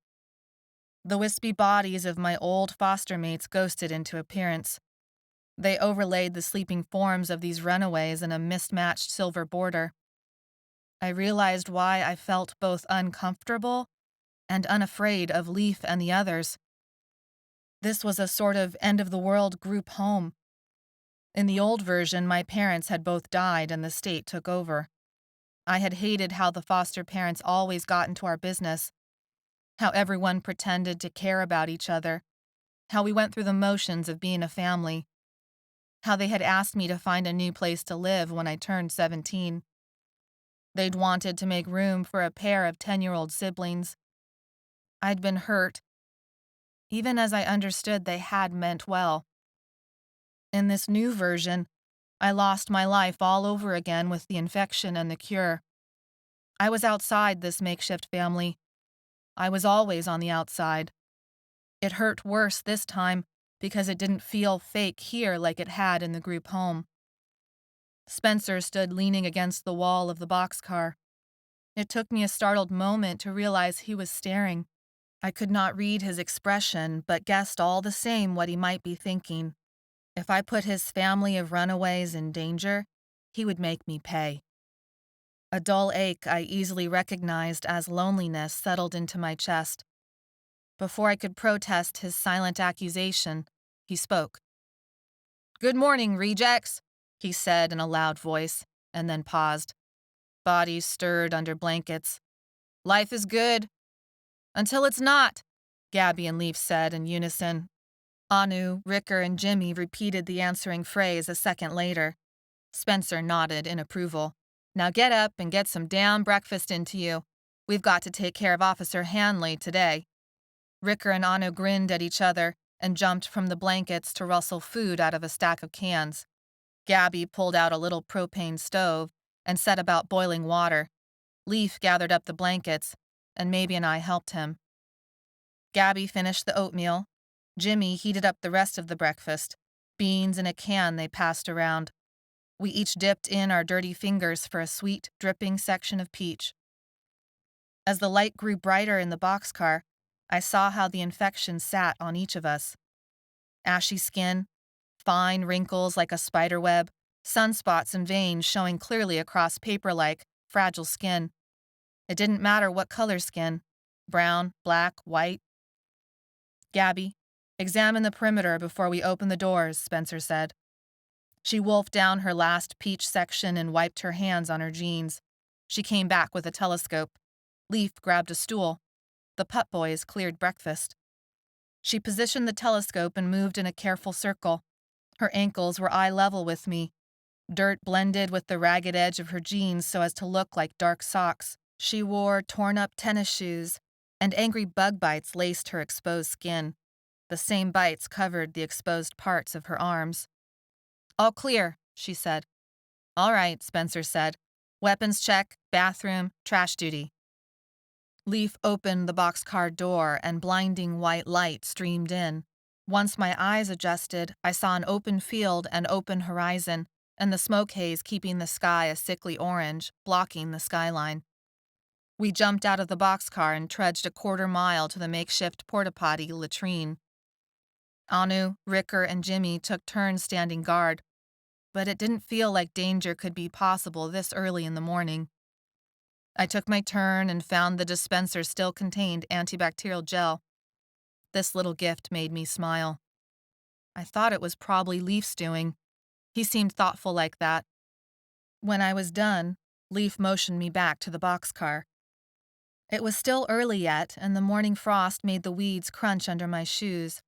The wispy bodies of my old foster mates ghosted into appearance. They overlaid the sleeping forms of these runaways in a mismatched silver border. I realized why I felt both uncomfortable and unafraid of Leaf and the others. This was a sort of end-of-the-world group home. In the old version, my parents had both died and the state took over. I had hated how the foster parents always got into our business, how everyone pretended to care about each other, how we went through the motions of being a family, how they had asked me to find a new place to live when I turned 17. They'd wanted to make room for a pair of 10-year-old siblings. I'd been hurt, even as I understood they had meant well. In this new version, I lost my life all over again with the infection and the cure. I was outside this makeshift family. I was always on the outside. It hurt worse this time because it didn't feel fake here like it had in the group home. Spencer stood leaning against the wall of the boxcar. It took me a startled moment to realize he was staring. I could not read his expression, but guessed all the same what he might be thinking. If I put his family of runaways in danger, he would make me pay. A dull ache I easily recognized as loneliness settled into my chest. Before I could protest his silent accusation, he spoke. "Good morning, rejects," he said in a loud voice, and then paused. Bodies stirred under blankets. "Life is good. Until it's not," Gabby and Leaf said in unison. Anu, Ricker, and Jimmy repeated the answering phrase a second later. Spencer nodded in approval. "Now get up and get some damn breakfast into you. We've got to take care of Officer Hanley today." Ricker and Anu grinned at each other and jumped from the blankets to rustle food out of a stack of cans. Gabby pulled out a little propane stove and set about boiling water. Leaf gathered up the blankets, and Maybe and I helped him. Gabby finished the oatmeal. Jimmy heated up the rest of the breakfast, beans in a can they passed around. We each dipped in our dirty fingers for a sweet, dripping section of peach. As the light grew brighter in the boxcar, I saw how the infection sat on each of us. Ashy skin, fine wrinkles like a spider web, sunspots and veins showing clearly across paper-like, fragile skin. It didn't matter what color skin, brown, black, white. "Gabby, examine the perimeter before we open the doors," Spencer said. She wolfed down her last peach section and wiped her hands on her jeans. She came back with a telescope. Leaf grabbed a stool. The pup boys cleared breakfast. She positioned the telescope and moved in a careful circle. Her ankles were eye level with me. Dirt blended with the ragged edge of her jeans so as to look like dark socks. She wore torn-up tennis shoes, and angry bug bites laced her exposed skin. The same bites covered the exposed parts of her arms. "All clear," she said. "All right," Spencer said. "Weapons check, bathroom, trash duty." Leaf opened the boxcar door and blinding white light streamed in. Once my eyes adjusted, I saw an open field and open horizon, and the smoke haze keeping the sky a sickly orange, blocking the skyline. We jumped out of the boxcar and trudged a quarter-mile to the makeshift porta-potty latrine. Anu, Ricker, and Jimmy took turns standing guard, but it didn't feel like danger could be possible this early in the morning. I took my turn and found the dispenser still contained antibacterial gel. This little gift made me smile. I thought it was probably Leaf's doing. He seemed thoughtful like that. When I was done, Leaf motioned me back to the boxcar. It was still early yet, and the morning frost made the weeds crunch under my shoes.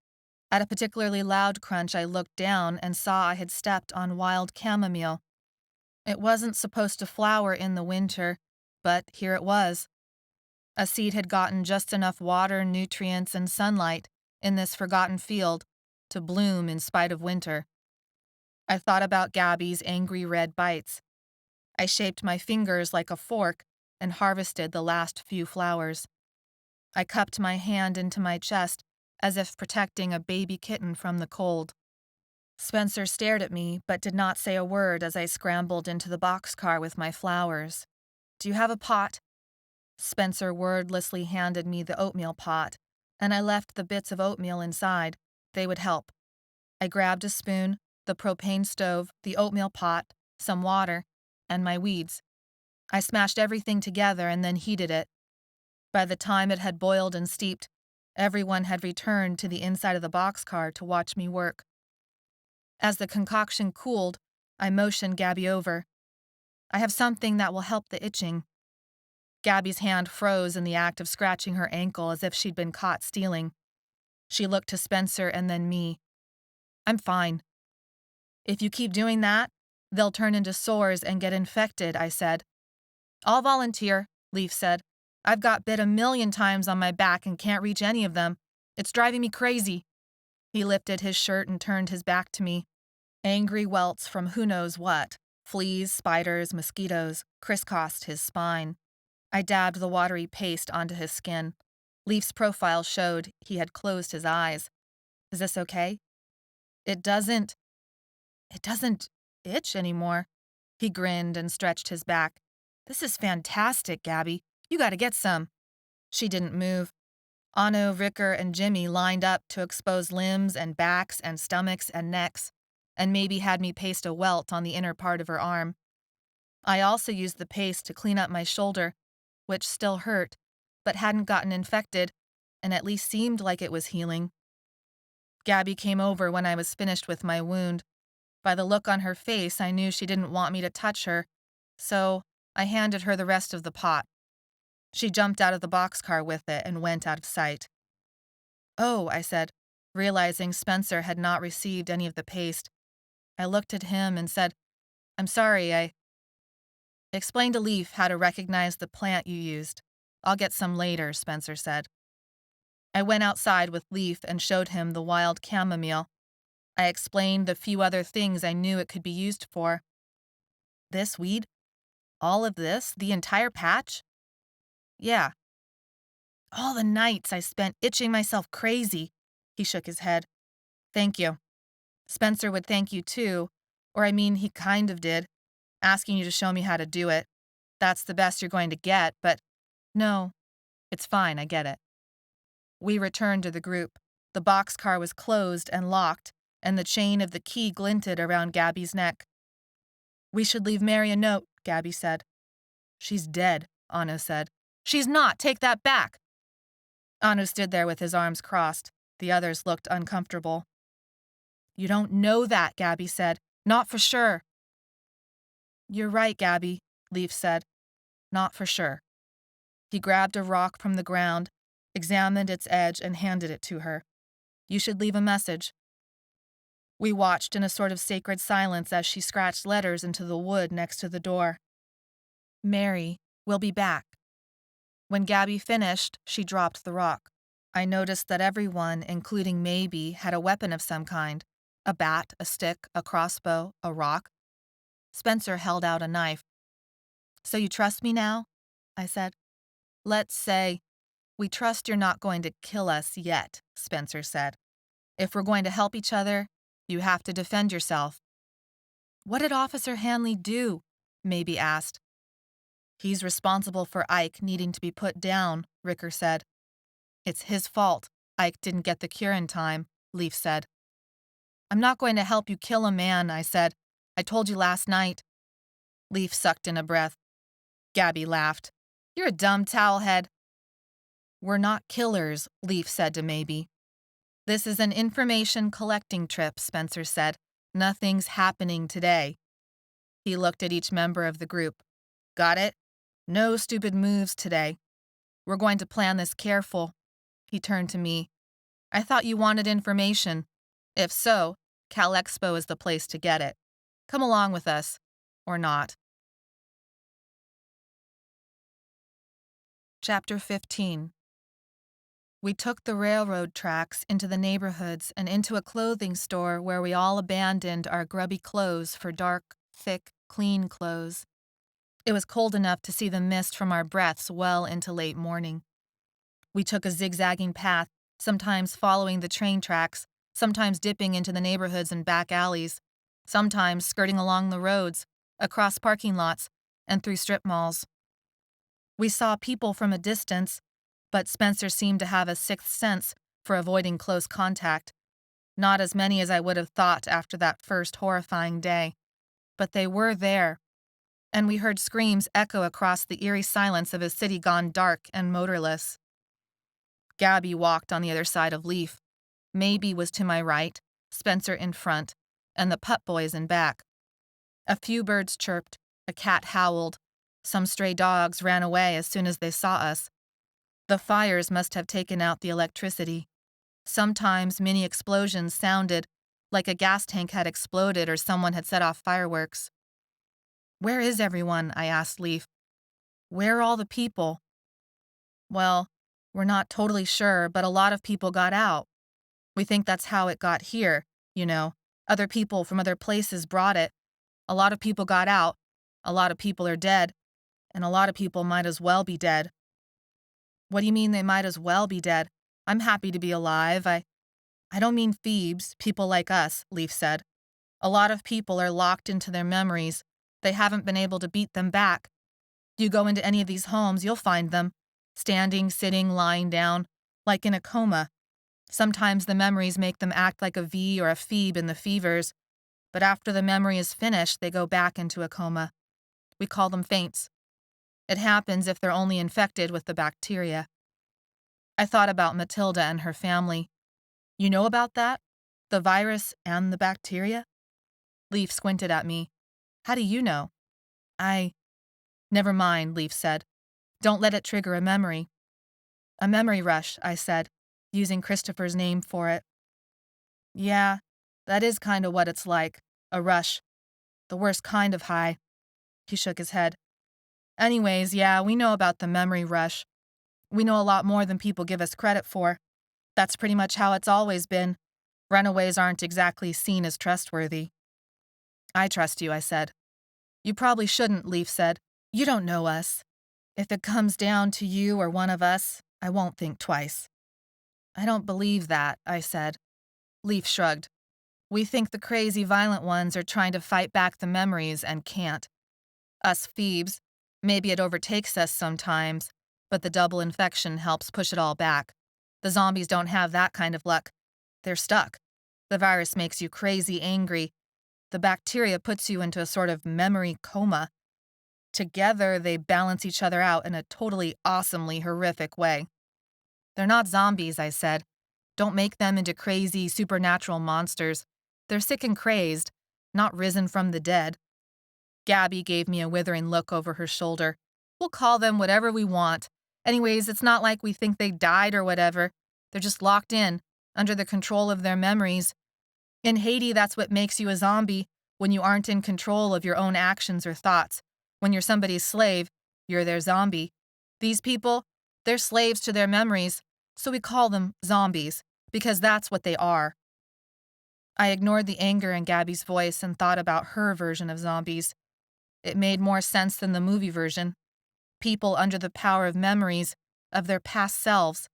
At a particularly loud crunch, I looked down and saw I had stepped on wild chamomile. It wasn't supposed to flower in the winter, but here it was. A seed had gotten just enough water, nutrients, and sunlight in this forgotten field to bloom in spite of winter. I thought about Gabby's angry red bites. I shaped my fingers like a fork and harvested the last few flowers. I cupped my hand into my chest as if protecting a baby kitten from the cold. Spencer stared at me but did not say a word as I scrambled into the boxcar with my flowers. "Do you have a pot?" Spencer wordlessly handed me the oatmeal pot, and I left the bits of oatmeal inside. They would help. I grabbed a spoon, the propane stove, the oatmeal pot, some water, and my weeds. I smashed everything together and then heated it. By the time it had boiled and steeped, everyone had returned to the inside of the boxcar to watch me work. As the concoction cooled, I motioned Gabby over. "I have something that will help the itching." Gabby's hand froze in the act of scratching her ankle as if she'd been caught stealing. She looked to Spencer and then me. "I'm fine." "If you keep doing that, they'll turn into sores and get infected," I said. "I'll volunteer," Leaf said. "I've got bit 1,000,000 times on my back and can't reach any of them. It's driving me crazy." He lifted his shirt and turned his back to me. Angry welts from who knows what, fleas, spiders, mosquitoes, crisscrossed his spine. I dabbed the watery paste onto his skin. Leaf's profile showed he had closed his eyes. "Is this okay?" It doesn't itch anymore." He grinned and stretched his back. "This is fantastic, Gabby. You gotta get some." She didn't move. Anu, Ricker, and Jimmy lined up to expose limbs and backs and stomachs and necks, and maybe had me paste a welt on the inner part of her arm. I also used the paste to clean up my shoulder, which still hurt, but hadn't gotten infected, and at least seemed like it was healing. Gabby came over when I was finished with my wound. By the look on her face, I knew she didn't want me to touch her, so I handed her the rest of the pot. She jumped out of the boxcar with it and went out of sight. "Oh," I said, realizing Spencer had not received any of the paste. I looked at him and said, "I'm sorry, I—" "Explain to Leaf how to recognize the plant you used. I'll get some later," Spencer said. I went outside with Leaf and showed him the wild chamomile. I explained the few other things I knew it could be used for. "This weed? All of this? The entire patch?" "Yeah." "All the nights I spent itching myself crazy." He shook his head. "Thank you. Spencer would thank you too, or I mean he kind of did, asking you to show me how to do it. That's the best you're going to get, but—" "No, It's fine, I get it. We returned to the group. The boxcar was closed and locked, and the chain of the key glinted around Gabby's neck. We should leave Mary a note, Gabby said. She's dead, Anu said. She's not, take that back. Anu stood there with his arms crossed. The others looked uncomfortable. You don't know that, Gabby said. Not for sure. You're right, Gabby, Leaf said. Not for sure. He grabbed a rock from the ground, examined its edge, and handed it to her. You should leave a message. We watched in a sort of sacred silence as she scratched letters into the wood next to the door. Mary, we'll be back. When Gabby finished, she dropped the rock. I noticed that everyone, including Maybe, had a weapon of some kind. A bat, a stick, a crossbow, a rock. Spencer held out a knife. So you trust me now? I said. Let's say, we trust you're not going to kill us yet, Spencer said. If we're going to help each other, you have to defend yourself. What did Officer Hanley do? Maybe asked. He's responsible for Ike needing to be put down, Ricker said. It's his fault. Ike didn't get the cure in time, Leaf said. I'm not going to help you kill a man, I said. I told you last night. Leaf sucked in a breath. Gabby laughed. You're a dumb towelhead. We're not killers, Leaf said to Maybe. This is an information collecting trip, Spencer said. Nothing's happening today. He looked at each member of the group. Got it? No stupid moves today. We're going to plan this careful. He turned to me. I thought you wanted information. If so, Cal Expo is the place to get it. Come along with us. Or not. Chapter 15. We took the railroad tracks into the neighborhoods and into a clothing store where we all abandoned our grubby clothes for dark, thick, clean clothes. It was cold enough to see the mist from our breaths well into late morning. We took a zigzagging path, sometimes following the train tracks, sometimes dipping into the neighborhoods and back alleys, sometimes skirting along the roads, across parking lots, and through strip malls. We saw people from a distance, but Spencer seemed to have a sixth sense for avoiding close contact. Not as many as I would have thought after that first horrifying day. But they were there. And we heard screams echo across the eerie silence of a city gone dark and motorless. Gabby walked on the other side of Leaf. Maybe was to my right, Spencer in front, and the pup boys in back. A few birds chirped, a cat howled. Some stray dogs ran away as soon as they saw us. The fires must have taken out the electricity. Sometimes mini explosions sounded like a gas tank had exploded or someone had set off fireworks. Where is everyone? I asked Leaf. Where are all the people? Well, we're not totally sure, but a lot of people got out. We think that's how it got here, you know. Other people from other places brought it. A lot of people got out. A lot of people are dead. And a lot of people might as well be dead. What do you mean they might as well be dead? I'm happy to be alive. I don't mean Phoebes, people like us, Leaf said. A lot of people are locked into their memories. They haven't been able to beat them back. You go into any of these homes, you'll find them. Standing, sitting, lying down, like in a coma. Sometimes the memories make them act like a V or a Phoebe in the fevers, but after the memory is finished, they go back into a coma. We call them faints. It happens if they're only infected with the bacteria. I thought about Matilda and her family. You know about that? The virus and the bacteria? Leaf squinted at me. How do you know? Never mind, Leaf said. Don't let it trigger a memory. A memory rush, I said, using Christopher's name for it. Yeah, that is kind of what it's like. A rush. The worst kind of high. He shook his head. Anyways, yeah, we know about the memory rush. We know a lot more than people give us credit for. That's pretty much how it's always been. Runaways aren't exactly seen as trustworthy. I trust you, I said. You probably shouldn't, Leaf said. You don't know us. If it comes down to you or one of us, I won't think twice. I don't believe that, I said. Leaf shrugged. We think the crazy violent ones are trying to fight back the memories and can't. Us Phoebes, maybe it overtakes us sometimes, But the double infection helps push it all back. The zombies don't have that kind of luck. They're stuck. The virus makes you crazy angry. The bacteria puts you into a sort of memory coma. Together, they balance each other out in a totally awesomely horrific way. They're not zombies, I said. Don't make them into crazy supernatural monsters. They're sick and crazed, not risen from the dead. Gabby gave me a withering look over her shoulder. We'll call them whatever we want. Anyways, it's not like we think they died or whatever. They're just locked in, under the control of their memories. In Haiti, that's what makes you a zombie, when you aren't in control of your own actions or thoughts. When you're somebody's slave, you're their zombie. These people, they're slaves to their memories, so we call them zombies, because that's what they are. I ignored the anger in Gabby's voice and thought about her version of zombies. It made more sense than the movie version. People under the power of memories, of their past selves.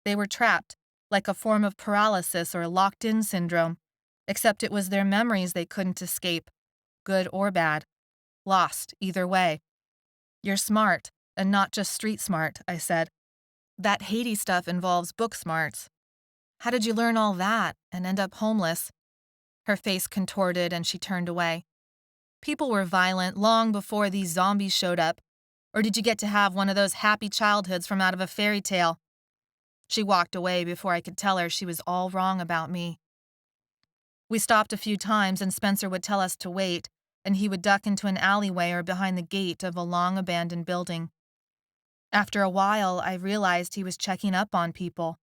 They were trapped, like a form of paralysis or locked-in syndrome, except it was their memories they couldn't escape, good or bad. Lost, either way. You're smart, and not just street smart, I said. That Haiti stuff involves book smarts. How did you learn all that and end up homeless? Her face contorted and she turned away. People were violent long before these zombies showed up. Or did you get to have one of those happy childhoods from out of a fairy tale? She walked away before I could tell her she was all wrong about me. We stopped a few times and Spencer would tell us to wait, and he would duck into an alleyway or behind the gate of a long abandoned building. After a while, I realized he was checking up on people.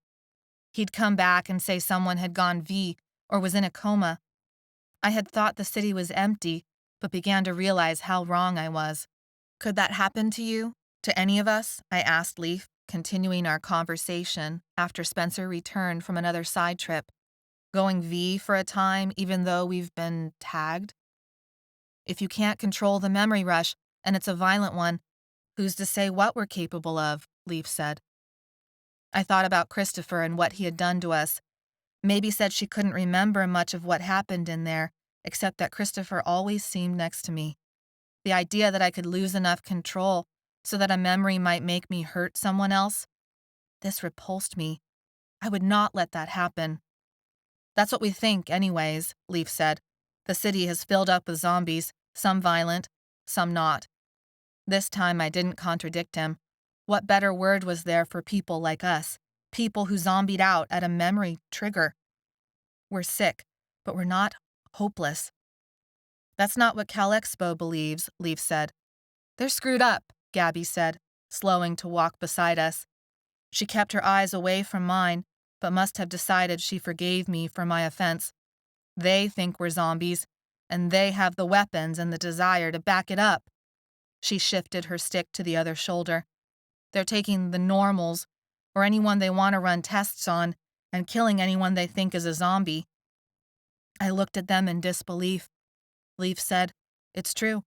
He'd come back and say someone had gone V or was in a coma. I had thought the city was empty, but began to realize how wrong I was. Could that happen to you? To any of us? I asked Leaf, continuing our conversation after Spencer returned from another side trip. Going V for a time, even though we've been tagged? If you can't control the memory rush, and it's a violent one, who's to say what we're capable of? Leaf said. I thought about Christopher and what he had done to us. Maybe said she couldn't remember much of what happened in there, except that Christopher always seemed next to me. The idea that I could lose enough control so that a memory might make me hurt someone else, this repulsed me. I would not let that happen. That's what we think, anyways, Leaf said. The city has filled up with zombies, some violent, some not. This time I didn't contradict him. What better word was there for people like us? People who zombied out at a memory trigger. We're sick, but we're not hopeless. That's not what CalExpo believes, Leaf said. They're screwed up, Gabby said, slowing to walk beside us. She kept her eyes away from mine, but must have decided she forgave me for my offense. They think we're zombies, and they have the weapons and the desire to back it up. She shifted her stick to the other shoulder. They're taking the normals, or anyone they want to run tests on, and killing anyone they think is a zombie. I looked at them in disbelief. Leaf said, It's true.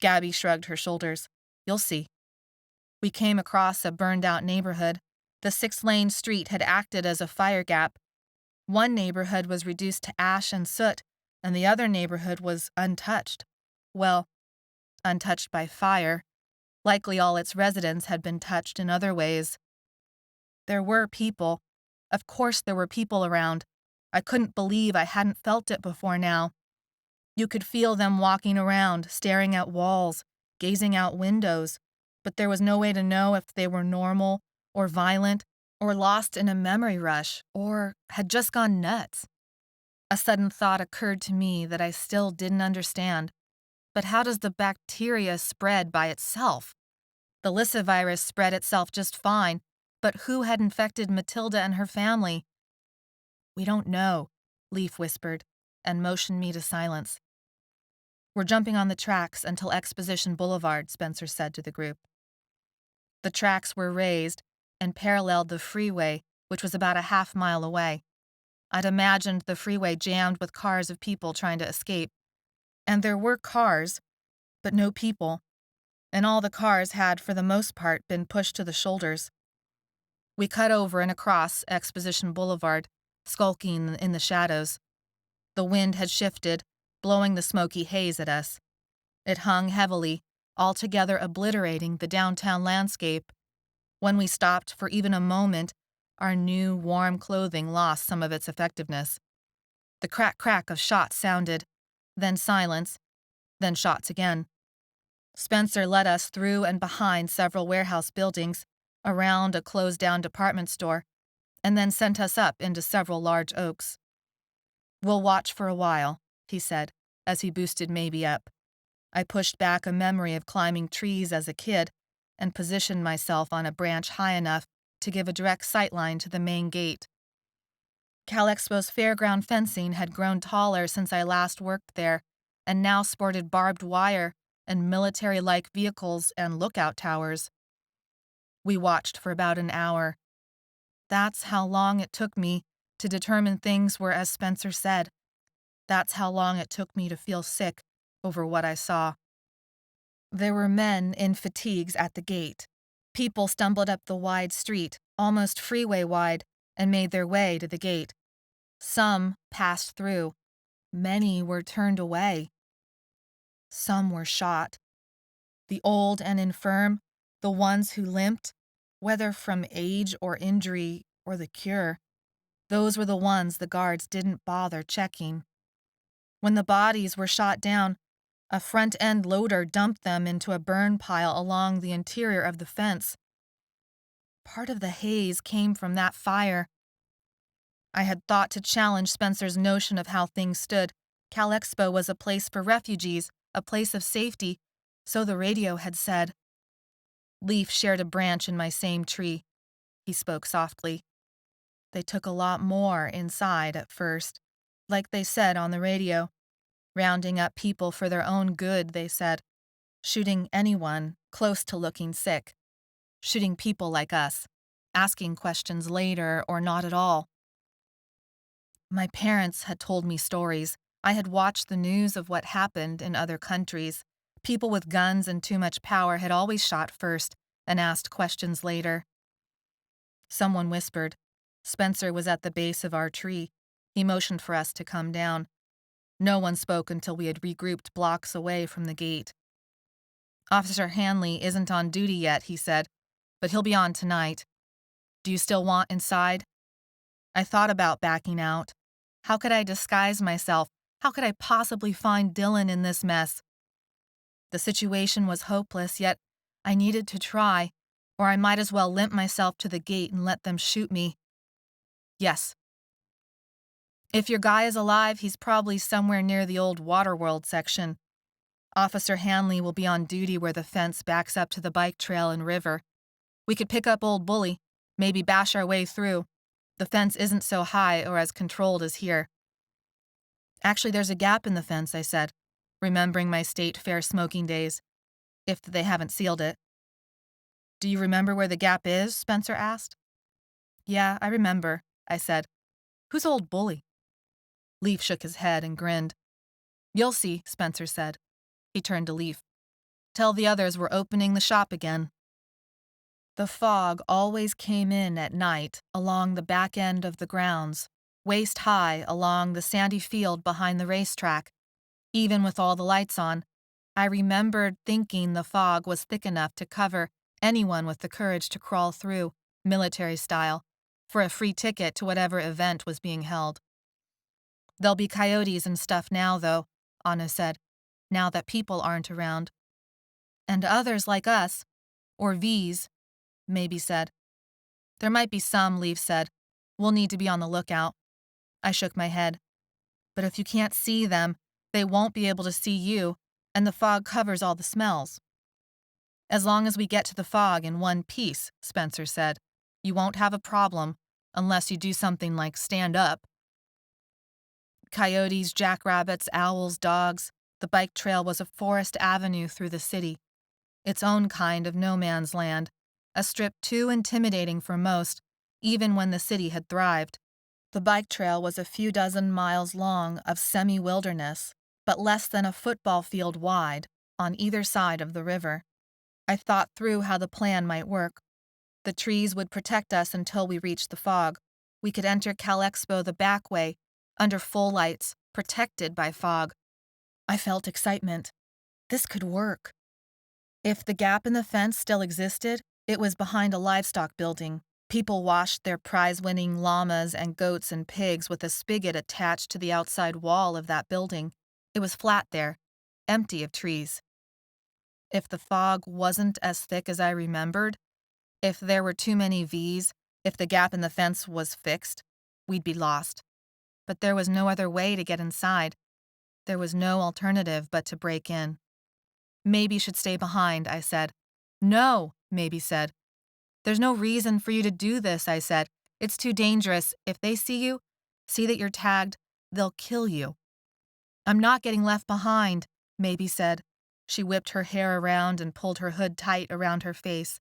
Gabby shrugged her shoulders. You'll see. We came across a burned-out neighborhood. The 6-lane street had acted as a fire gap. One neighborhood was reduced to ash and soot, and the other neighborhood was untouched. Well, untouched by fire. Likely all its residents had been touched in other ways. There were people. Of course there were people around. I couldn't believe I hadn't felt it before now. You could feel them walking around, staring at walls, gazing out windows, but there was no way to know if they were normal or violent or lost in a memory rush or had just gone nuts. A sudden thought occurred to me that I still didn't understand. But how does the bacteria spread by itself? The Lissa virus spread itself just fine, but who had infected Matilda and her family? We don't know, Leaf whispered, and motioned me to silence. We're jumping on the tracks until Exposition Boulevard, Spencer said to the group. The tracks were raised and paralleled the freeway, which was about a half-mile away. I'd imagined the freeway jammed with cars of people trying to escape. And there were cars, but no people. And all the cars had, for the most part, been pushed to the shoulders. We cut over and across Exposition Boulevard, skulking in the shadows. The wind had shifted, blowing the smoky haze at us. It hung heavily, altogether obliterating the downtown landscape. When we stopped for even a moment, our new, warm clothing lost some of its effectiveness. The crack-crack of shots sounded, then silence, then shots again. Spencer led us through and behind several warehouse buildings, around a closed-down department store, and then sent us up into several large oaks. "We'll watch for a while," he said, as he boosted Maybe up. I pushed back a memory of climbing trees as a kid and positioned myself on a branch high enough to give a direct sightline to the main gate. CalExpo's fairground fencing had grown taller since I last worked there, and now sported barbed wire and military-like vehicles and lookout towers. We watched for about an hour. That's how long it took me to determine things were as Spencer said. That's how long it took me to feel sick over what I saw. There were men in fatigues at the gate. People stumbled up the wide street, almost freeway wide, and made their way to the gate. Some passed through. Many were turned away. Some were shot. The old and infirm, the ones who limped, whether from age or injury or the cure, those were the ones the guards didn't bother checking. When the bodies were shot down, a front-end loader dumped them into a burn pile along the interior of the fence. Part of the haze came from that fire. I had thought to challenge Spencer's notion of how things stood. CalExpo was a place for refugees, a place of safety, so the radio had said. Leaf shared a branch in my same tree. He spoke softly. They took a lot more inside at first, like they said on the radio. Rounding up people for their own good, they said. Shooting anyone close to looking sick. Shooting people like us. Asking questions later or not at all. My parents had told me stories. I had watched the news of what happened in other countries. People with guns and too much power had always shot first and asked questions later. Someone whispered. Spencer was at the base of our tree. He motioned for us to come down. No one spoke until we had regrouped blocks away from the gate. Officer Hanley isn't on duty yet, he said, but he'll be on tonight. Do you still want inside? I thought about backing out. How could I disguise myself? How could I possibly find Dylan in this mess? The situation was hopeless, yet I needed to try, or I might as well limp myself to the gate and let them shoot me. Yes. If your guy is alive, he's probably somewhere near the old Waterworld section. Officer Hanley will be on duty where the fence backs up to the bike trail and river. We could pick up Old Bully, maybe bash our way through. The fence isn't so high or as controlled as here. Actually, there's a gap in the fence, I said, remembering my state fair smoking days, if they haven't sealed it. Do you remember where the gap is? Spencer asked. Yeah, I remember, I said. Who's Old Bully? Leaf shook his head and grinned. You'll see, Spencer said. He turned to Leaf. Tell the others we're opening the shop again. The fog always came in at night along the back end of the grounds, waist high along the sandy field behind the racetrack. Even with all the lights on, I remembered thinking the fog was thick enough to cover anyone with the courage to crawl through, military style, for a free ticket to whatever event was being held. There'll be coyotes and stuff now, though, Anna said, now that people aren't around. And others like us, or V's, Maybe said. There might be some, Leaf said. We'll need to be on the lookout. I shook my head. But if you can't see them, they won't be able to see you, and the fog covers all the smells. As long as we get to the fog in one piece, Spencer said, you won't have a problem, unless you do something like stand up. Coyotes, jackrabbits, owls, dogs. The bike trail was a forest avenue through the city. Its own kind of no man's land. A strip too intimidating for most, even when the city had thrived. The bike trail was a few dozen miles long of semi-wilderness, but less than a football field wide, on either side of the river. I thought through how the plan might work. The trees would protect us until we reached the fog. We could enter CalExpo the back way, under full lights, protected by fog. I felt excitement. This could work. If the gap in the fence still existed, It was behind a livestock building. People washed their prize-winning llamas and goats and pigs with a spigot attached to the outside wall of that building. It was flat there, empty of trees. If the fog wasn't as thick as I remembered, if there were too many V's, if the gap in the fence was fixed, we'd be lost. But there was no other way to get inside. There was no alternative but to break in. Maybe should stay behind, I said. No, Maybe said. There's no reason for you to do this, I said. It's too dangerous. If they see you, see that you're tagged, they'll kill you. I'm not getting left behind, Maybe said. She whipped her hair around and pulled her hood tight around her face.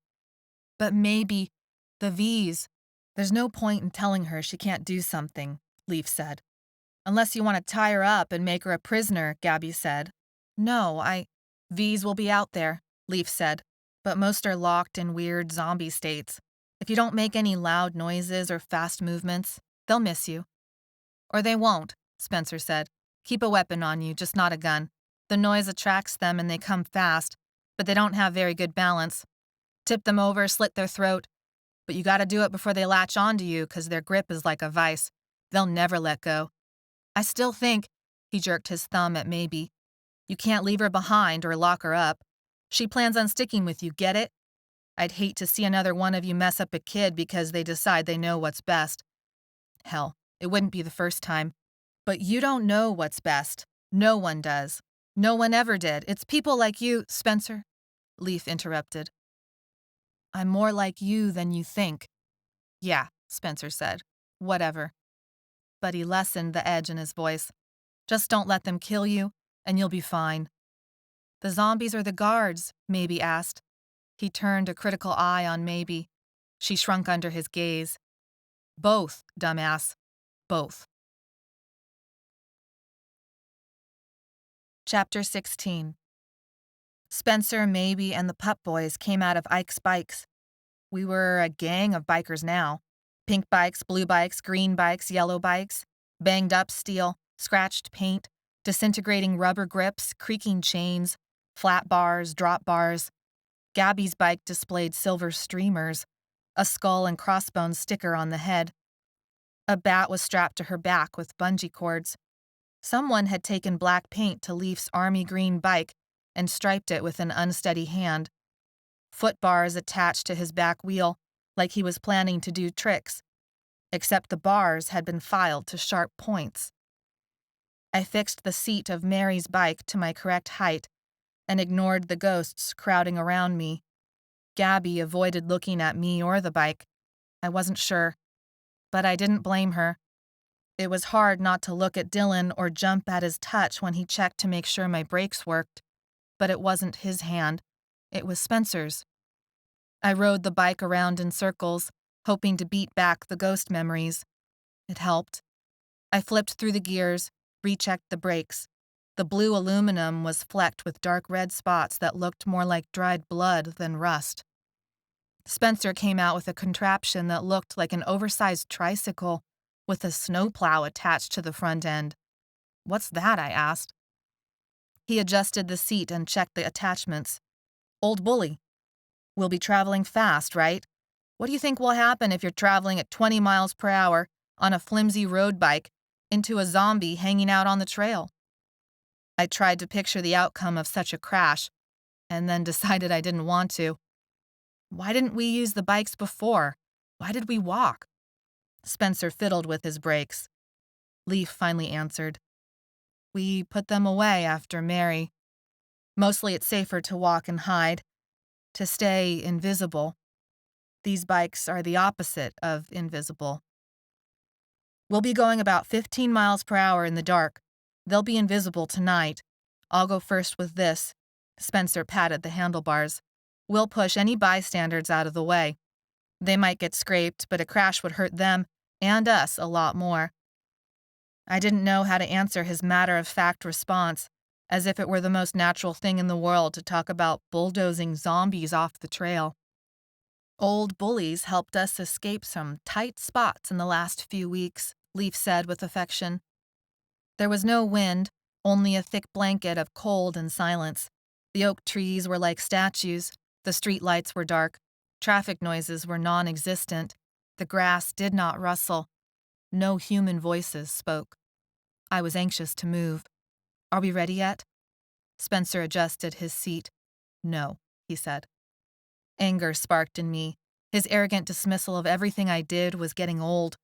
But maybe, the V's. There's no point in telling her she can't do something, Leaf said. Unless you want to tie her up and make her a prisoner, Gabby said. No, V's will be out there, Leaf said, but most are locked in weird zombie states. If you don't make any loud noises or fast movements, they'll miss you. Or they won't, Spencer said. Keep a weapon on you, just not a gun. The noise attracts them and they come fast, but they don't have very good balance. Tip them over, slit their throat. But you gotta do it before they latch onto you, 'cause their grip is like a vice. They'll never let go. I still think, he jerked his thumb at Maybe, you can't leave her behind or lock her up. She plans on sticking with you, get it? I'd hate to see another one of you mess up a kid because they decide they know what's best. Hell, it wouldn't be the first time. But you don't know what's best. No one does. No one ever did. It's people like you, Spencer, Leaf interrupted. I'm more like you than you think. Yeah, Spencer said. Whatever. But he lessened the edge in his voice. Just don't let them kill you, and you'll be fine. The zombies or the guards? Maybe asked. He turned a critical eye on Maybe. She shrunk under his gaze. Both, dumbass. Both. Chapter 16. Spencer, Maybe, and the Pup Boys came out of Ike's bikes. We were a gang of bikers now. Pink bikes, blue bikes, green bikes, yellow bikes, banged up steel, scratched paint, disintegrating rubber grips, creaking chains, flat bars, drop bars. Gabby's bike displayed silver streamers, a skull and crossbones sticker on the head. A bat was strapped to her back with bungee cords. Someone had taken black paint to Leaf's army green bike and striped it with an unsteady hand. Foot bars attached to his back wheel, like he was planning to do tricks, except the bars had been filed to sharp points. I fixed the seat of Mary's bike to my correct height and ignored the ghosts crowding around me. Gabby avoided looking at me or the bike. I wasn't sure, but I didn't blame her. It was hard not to look at Dylan or jump at his touch when he checked to make sure my brakes worked, but it wasn't his hand. It was Spencer's. I rode the bike around in circles, hoping to beat back the ghost memories. It helped. I flipped through the gears, rechecked the brakes. The blue aluminum was flecked with dark red spots that looked more like dried blood than rust. Spencer came out with a contraption that looked like an oversized tricycle with a snowplow attached to the front end. What's that? I asked. He adjusted the seat and checked the attachments. Old bully. We'll be traveling fast, right? What do you think will happen if you're traveling at 20 miles per hour on a flimsy road bike into a zombie hanging out on the trail? I tried to picture the outcome of such a crash, and then decided I didn't want to. Why didn't we use the bikes before? Why did we walk? Spencer fiddled with his brakes. Leaf finally answered. We put them away after Mary. Mostly it's safer to walk and hide, to stay invisible. These bikes are the opposite of invisible. We'll be going about 15 miles per hour in the dark. They'll be invisible tonight. I'll go first with this. Spencer patted the handlebars. We'll push any bystanders out of the way. They might get scraped, but a crash would hurt them and us a lot more. I didn't know how to answer his matter-of-fact response, as if it were the most natural thing in the world to talk about bulldozing zombies off the trail. Old bullies helped us escape some tight spots in the last few weeks, Leaf said with affection. There was no wind, only a thick blanket of cold and silence. The oak trees were like statues, the street lights were dark. Traffic noises were non-existent. The grass did not rustle. No human voices spoke. I was anxious to move. Are we ready yet? Spencer adjusted his seat. No, he said. Anger sparked in me. His arrogant dismissal of everything I did was getting old.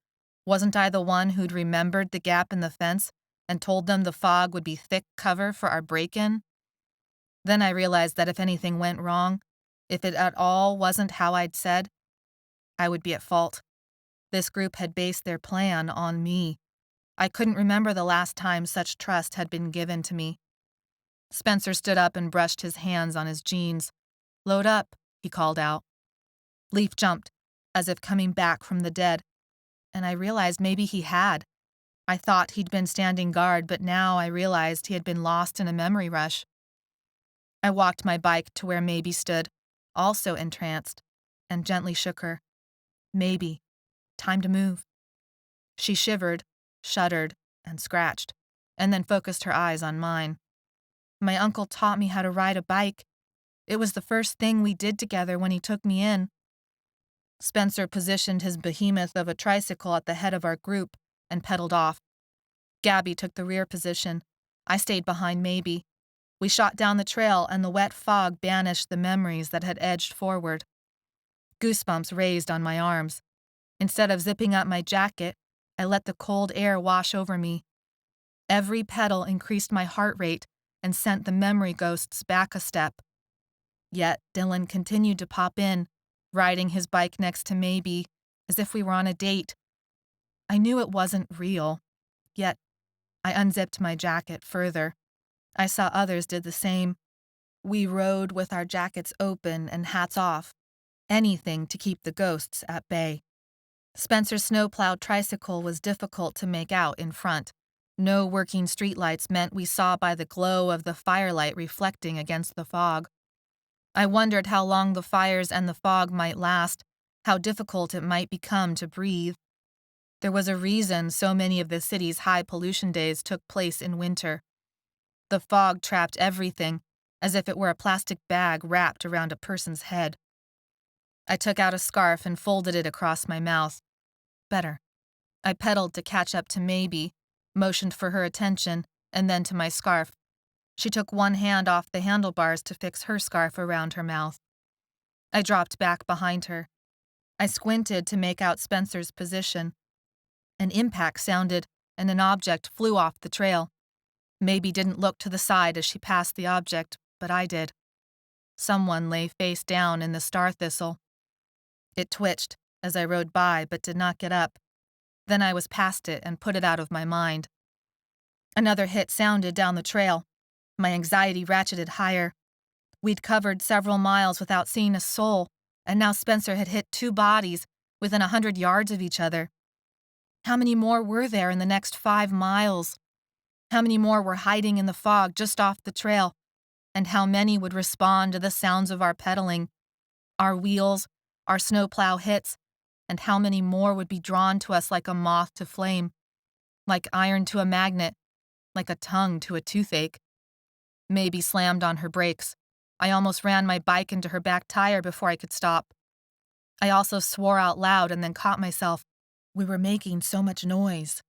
Wasn't I the one who'd remembered the gap in the fence and told them the fog would be thick cover for our break-in? Then I realized that if anything went wrong, if it at all wasn't how I'd said, I would be at fault. This group had based their plan on me. I couldn't remember the last time such trust had been given to me. Spencer stood up and brushed his hands on his jeans. "Load up," he called out. Leaf jumped, as if coming back from the dead, and I realized maybe he had. I thought he'd been standing guard, but now I realized he had been lost in a memory rush. I walked my bike to where Maybe stood, also entranced, and gently shook her. "Maybe, time to move." She shivered, shuddered, and scratched, and then focused her eyes on mine. "My uncle taught me how to ride a bike. It was the first thing we did together when he took me in." Spencer positioned his behemoth of a tricycle at the head of our group and pedaled off. Gabby took the rear position. I stayed behind Maybe. We shot down the trail, and the wet fog banished the memories that had edged forward. Goosebumps raised on my arms. Instead of zipping up my jacket, I let the cold air wash over me. Every pedal increased my heart rate and sent the memory ghosts back a step. Yet Dylan continued to pop in, riding his bike next to Maybe, as if we were on a date. I knew it wasn't real, yet I unzipped my jacket further. I saw others did the same. We rode with our jackets open and hats off, anything to keep the ghosts at bay. Spencer's snow-plowed tricycle was difficult to make out in front. No working streetlights meant we saw by the glow of the firelight reflecting against the fog. I wondered how long the fires and the fog might last, how difficult it might become to breathe. There was a reason so many of the city's high-pollution days took place in winter. The fog trapped everything, as if it were a plastic bag wrapped around a person's head. I took out a scarf and folded it across my mouth. Better. I pedaled to catch up to Maybe, motioned for her attention, and then to my scarf. She took one hand off the handlebars to fix her scarf around her mouth. I dropped back behind her. I squinted to make out Spencer's position. An impact sounded, and an object flew off the trail. Maybe didn't look to the side as she passed the object, but I did. Someone lay face down in the star thistle. It twitched as I rode by, but did not get up. Then I was past it and put it out of my mind. Another hit sounded down the trail. My anxiety ratcheted higher. We'd covered several miles without seeing a soul, and now Spencer had hit 2 bodies within 100 yards of each other. How many more were there in the next 5 miles? How many more were hiding in the fog just off the trail? And how many would respond to the sounds of our pedaling, our wheels, our snowplow hits, and how many more would be drawn to us like a moth to flame, like iron to a magnet, like a tongue to a toothache? Maybe slammed on her brakes. I almost ran my bike into her back tire before I could stop. I also swore out loud and then caught myself. We were making so much noise.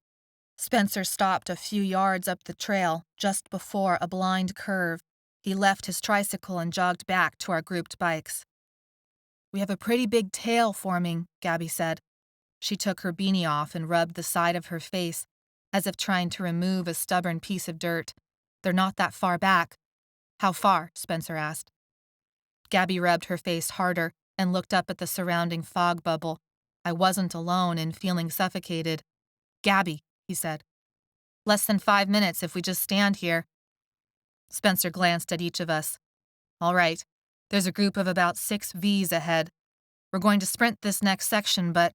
Spencer stopped a few yards up the trail, just before a blind curve. He left his tricycle and jogged back to our grouped bikes. "We have a pretty big tail forming," Gabby said. She took her beanie off and rubbed the side of her face, as if trying to remove a stubborn piece of dirt. "They're not that far back." "How far?" Spencer asked. Gabby rubbed her face harder and looked up at the surrounding fog bubble. I wasn't alone in feeling suffocated. "Gabby," he said. "Less than 5 minutes if we just stand here." Spencer glanced at each of us. "All right, there's a group of about 6 Vs ahead. We're going to sprint this next section, but—"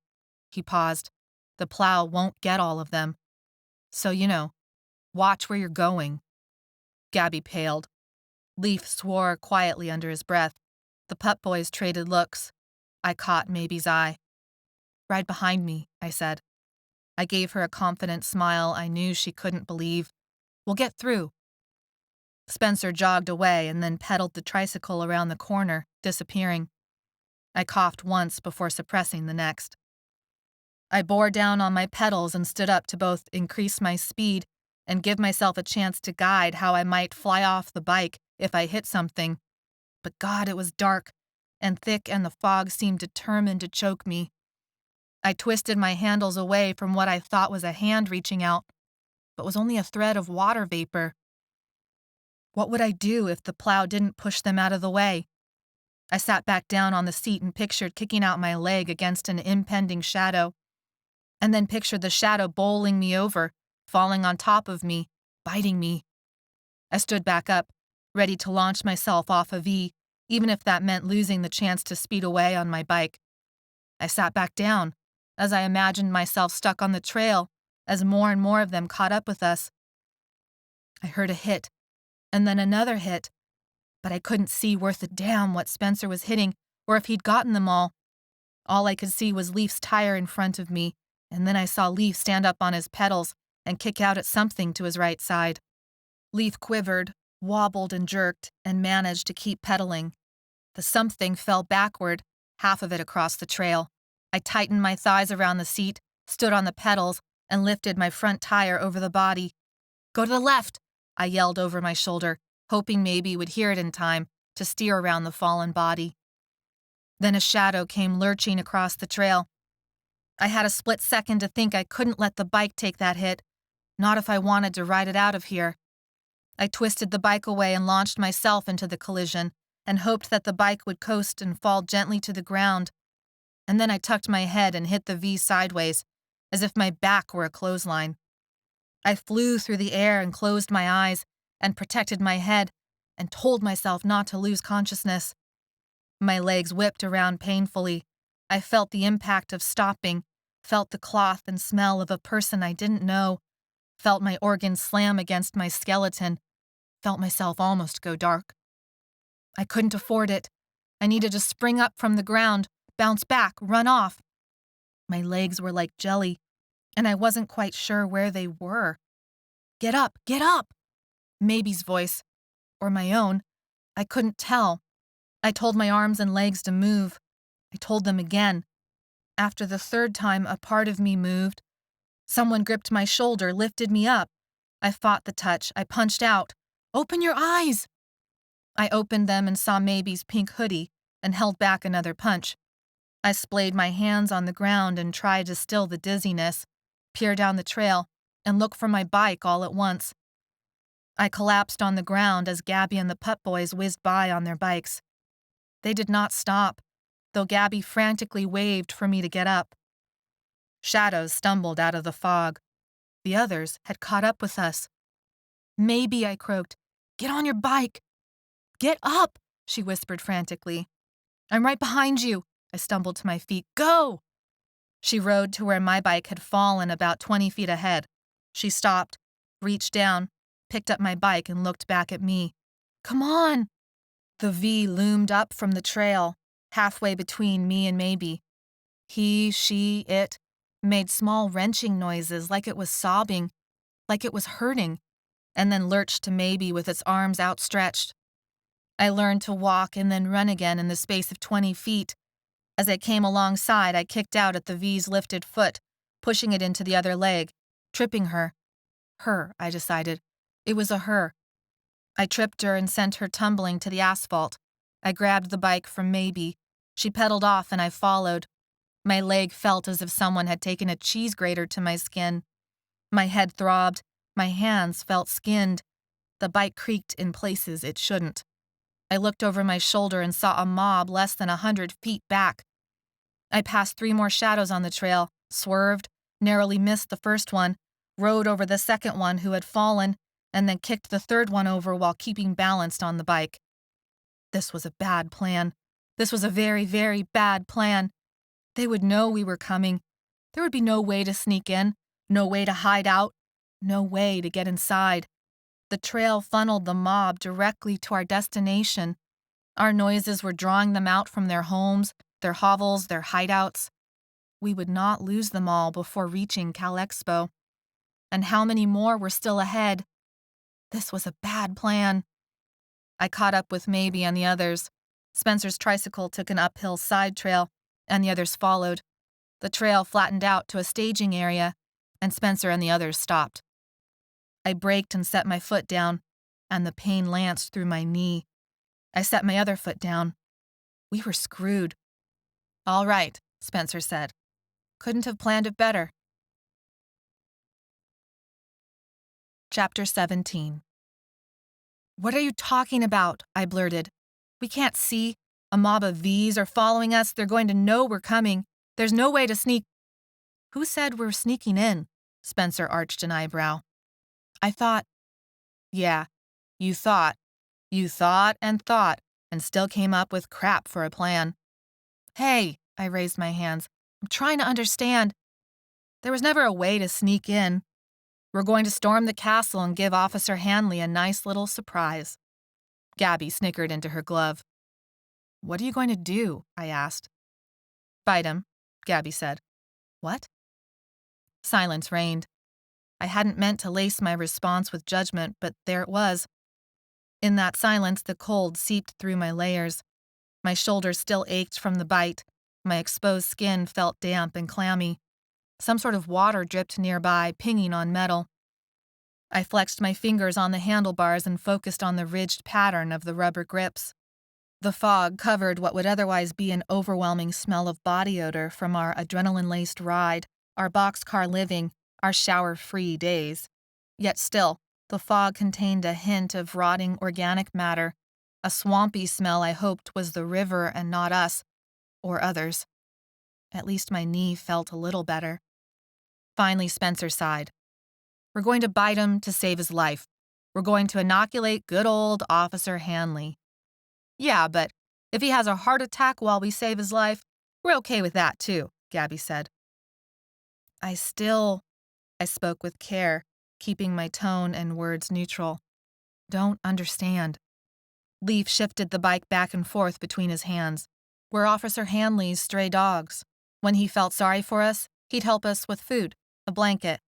He paused. "The plow won't get all of them. So, watch where you're going." Gabby paled. Leaf swore quietly under his breath. The pup boys traded looks. I caught Maybe's eye. "Ride behind me," I said. I gave her a confident smile I knew she couldn't believe. "We'll get through." Spencer jogged away and then pedaled the tricycle around the corner, disappearing. I coughed once before suppressing the next. I bore down on my pedals and stood up to both increase my speed and give myself a chance to guide how I might fly off the bike if I hit something. But God, it was dark and thick, and the fog seemed determined to choke me. I twisted my handles away from what I thought was a hand reaching out, but was only a thread of water vapor. What would I do if the plow didn't push them out of the way? I sat back down on the seat and pictured kicking out my leg against an impending shadow, and then pictured the shadow bowling me over, falling on top of me, biting me. I stood back up, ready to launch myself off a V, even if that meant losing the chance to speed away on my bike. I sat back down, as I imagined myself stuck on the trail, as more and more of them caught up with us. I heard a hit, and then another hit, but I couldn't see worth a damn what Spencer was hitting or if he'd gotten them all. All I could see was Leaf's tire in front of me, and then I saw Leaf stand up on his pedals and kick out at something to his right side. Leaf quivered, wobbled and jerked, and managed to keep pedaling. The something fell backward, half of it across the trail. I tightened my thighs around the seat, stood on the pedals, and lifted my front tire over the body. "Go to the left," I yelled over my shoulder, hoping maybe would hear it in time to steer around the fallen body. Then a shadow came lurching across the trail. I had a split second to think I couldn't let the bike take that hit, not if I wanted to ride it out of here. I twisted the bike away and launched myself into the collision and hoped that the bike would coast and fall gently to the ground. And then I tucked my head and hit the V sideways, as if my back were a clothesline. I flew through the air and closed my eyes and protected my head and told myself not to lose consciousness. My legs whipped around painfully. I felt the impact of stopping, felt the cloth and smell of a person I didn't know, felt my organs slam against my skeleton, felt myself almost go dark. I couldn't afford it. I needed to spring up from the ground, bounce back, run off. My legs were like jelly, and I wasn't quite sure where they were. "Get up, get up!" Maybe's voice, or my own. I couldn't tell. I told my arms and legs to move. I told them again. After the third time, a part of me moved. Someone gripped my shoulder, lifted me up. I fought the touch. I punched out. "Open your eyes!" I opened them and saw Maybe's pink hoodie and held back another punch. I splayed my hands on the ground and tried to still the dizziness, peer down the trail, and look for my bike all at once. I collapsed on the ground as Gabby and the Pup Boys whizzed by on their bikes. They did not stop, though Gabby frantically waved for me to get up. Shadows stumbled out of the fog. The others had caught up with us. "Maybe," I croaked. "Get on your bike." "Get up," she whispered frantically. "I'm right behind you." I stumbled to my feet. "Go!" She rode to where my bike had fallen about 20 feet ahead. She stopped, reached down, picked up my bike, and looked back at me. "Come on!" The V loomed up from the trail, halfway between me and Maybe. He, she, it made small wrenching noises like it was sobbing, like it was hurting, and then lurched to Maybe with its arms outstretched. I learned to walk and then run again in the space of 20 feet. As I came alongside, I kicked out at the V's lifted foot, pushing it into the other leg, tripping her. Her, I decided. It was a her. I tripped her and sent her tumbling to the asphalt. I grabbed the bike from Maybe. She pedaled off and I followed. My leg felt as if someone had taken a cheese grater to my skin. My head throbbed. My hands felt skinned. The bike creaked in places it shouldn't. I looked over my shoulder and saw a mob less than 100 feet back. I passed 3 more shadows on the trail, swerved, narrowly missed the first one, rode over the second one who had fallen, and then kicked the third one over while keeping balanced on the bike. This was a bad plan. This was a very, very bad plan. They would know we were coming. There would be no way to sneak in, no way to hide out, no way to get inside. The trail funneled the mob directly to our destination. Our noises were drawing them out from their homes, their hovels, their hideouts. We would not lose them all before reaching Cal Expo. And how many more were still ahead? This was a bad plan. I caught up with Maybe and the others. Spencer's tricycle took an uphill side trail, and the others followed. The trail flattened out to a staging area, and Spencer and the others stopped. I braked and set my foot down, and the pain lanced through my knee. I set my other foot down. We were screwed. "All right," Spencer said. "Couldn't have planned it better." Chapter 17. "What are you talking about?" I blurted. "We can't see. A mob of Vs are following us. They're going to know we're coming. There's no way to sneak." "Who said we're sneaking in?" Spencer arched an eyebrow. I thought. Yeah, you thought. You thought, and still came up with crap for a plan. "Hey," I raised my hands. "I'm trying to understand. There was never a way to sneak in. We're going to storm the castle and give Officer Hanley a nice little surprise." Gabby snickered into her glove. "What are you going to do?" I asked. "Fight him," Gabby said. "What?" Silence reigned. I hadn't meant to lace my response with judgment, but there it was. In that silence, the cold seeped through my layers. My shoulders still ached from the bite. My exposed skin felt damp and clammy. Some sort of water dripped nearby, pinging on metal. I flexed my fingers on the handlebars and focused on the ridged pattern of the rubber grips. The fog covered what would otherwise be an overwhelming smell of body odor from our adrenaline-laced ride, our boxcar living, our shower-free days. Yet still, the fog contained a hint of rotting organic matter, a swampy smell I hoped was the river and not us, or others. At least my knee felt a little better. Finally, Spencer sighed. "We're going to bite him to save his life. We're going to inoculate good old Officer Hanley." "Yeah, but if he has a heart attack while we save his life, we're okay with that too," Gabby said. I spoke with care, keeping my tone and words neutral. "Don't understand." Leaf shifted the bike back and forth between his hands. "We're Officer Hanley's stray dogs. When he felt sorry for us, he'd help us with food, a blanket.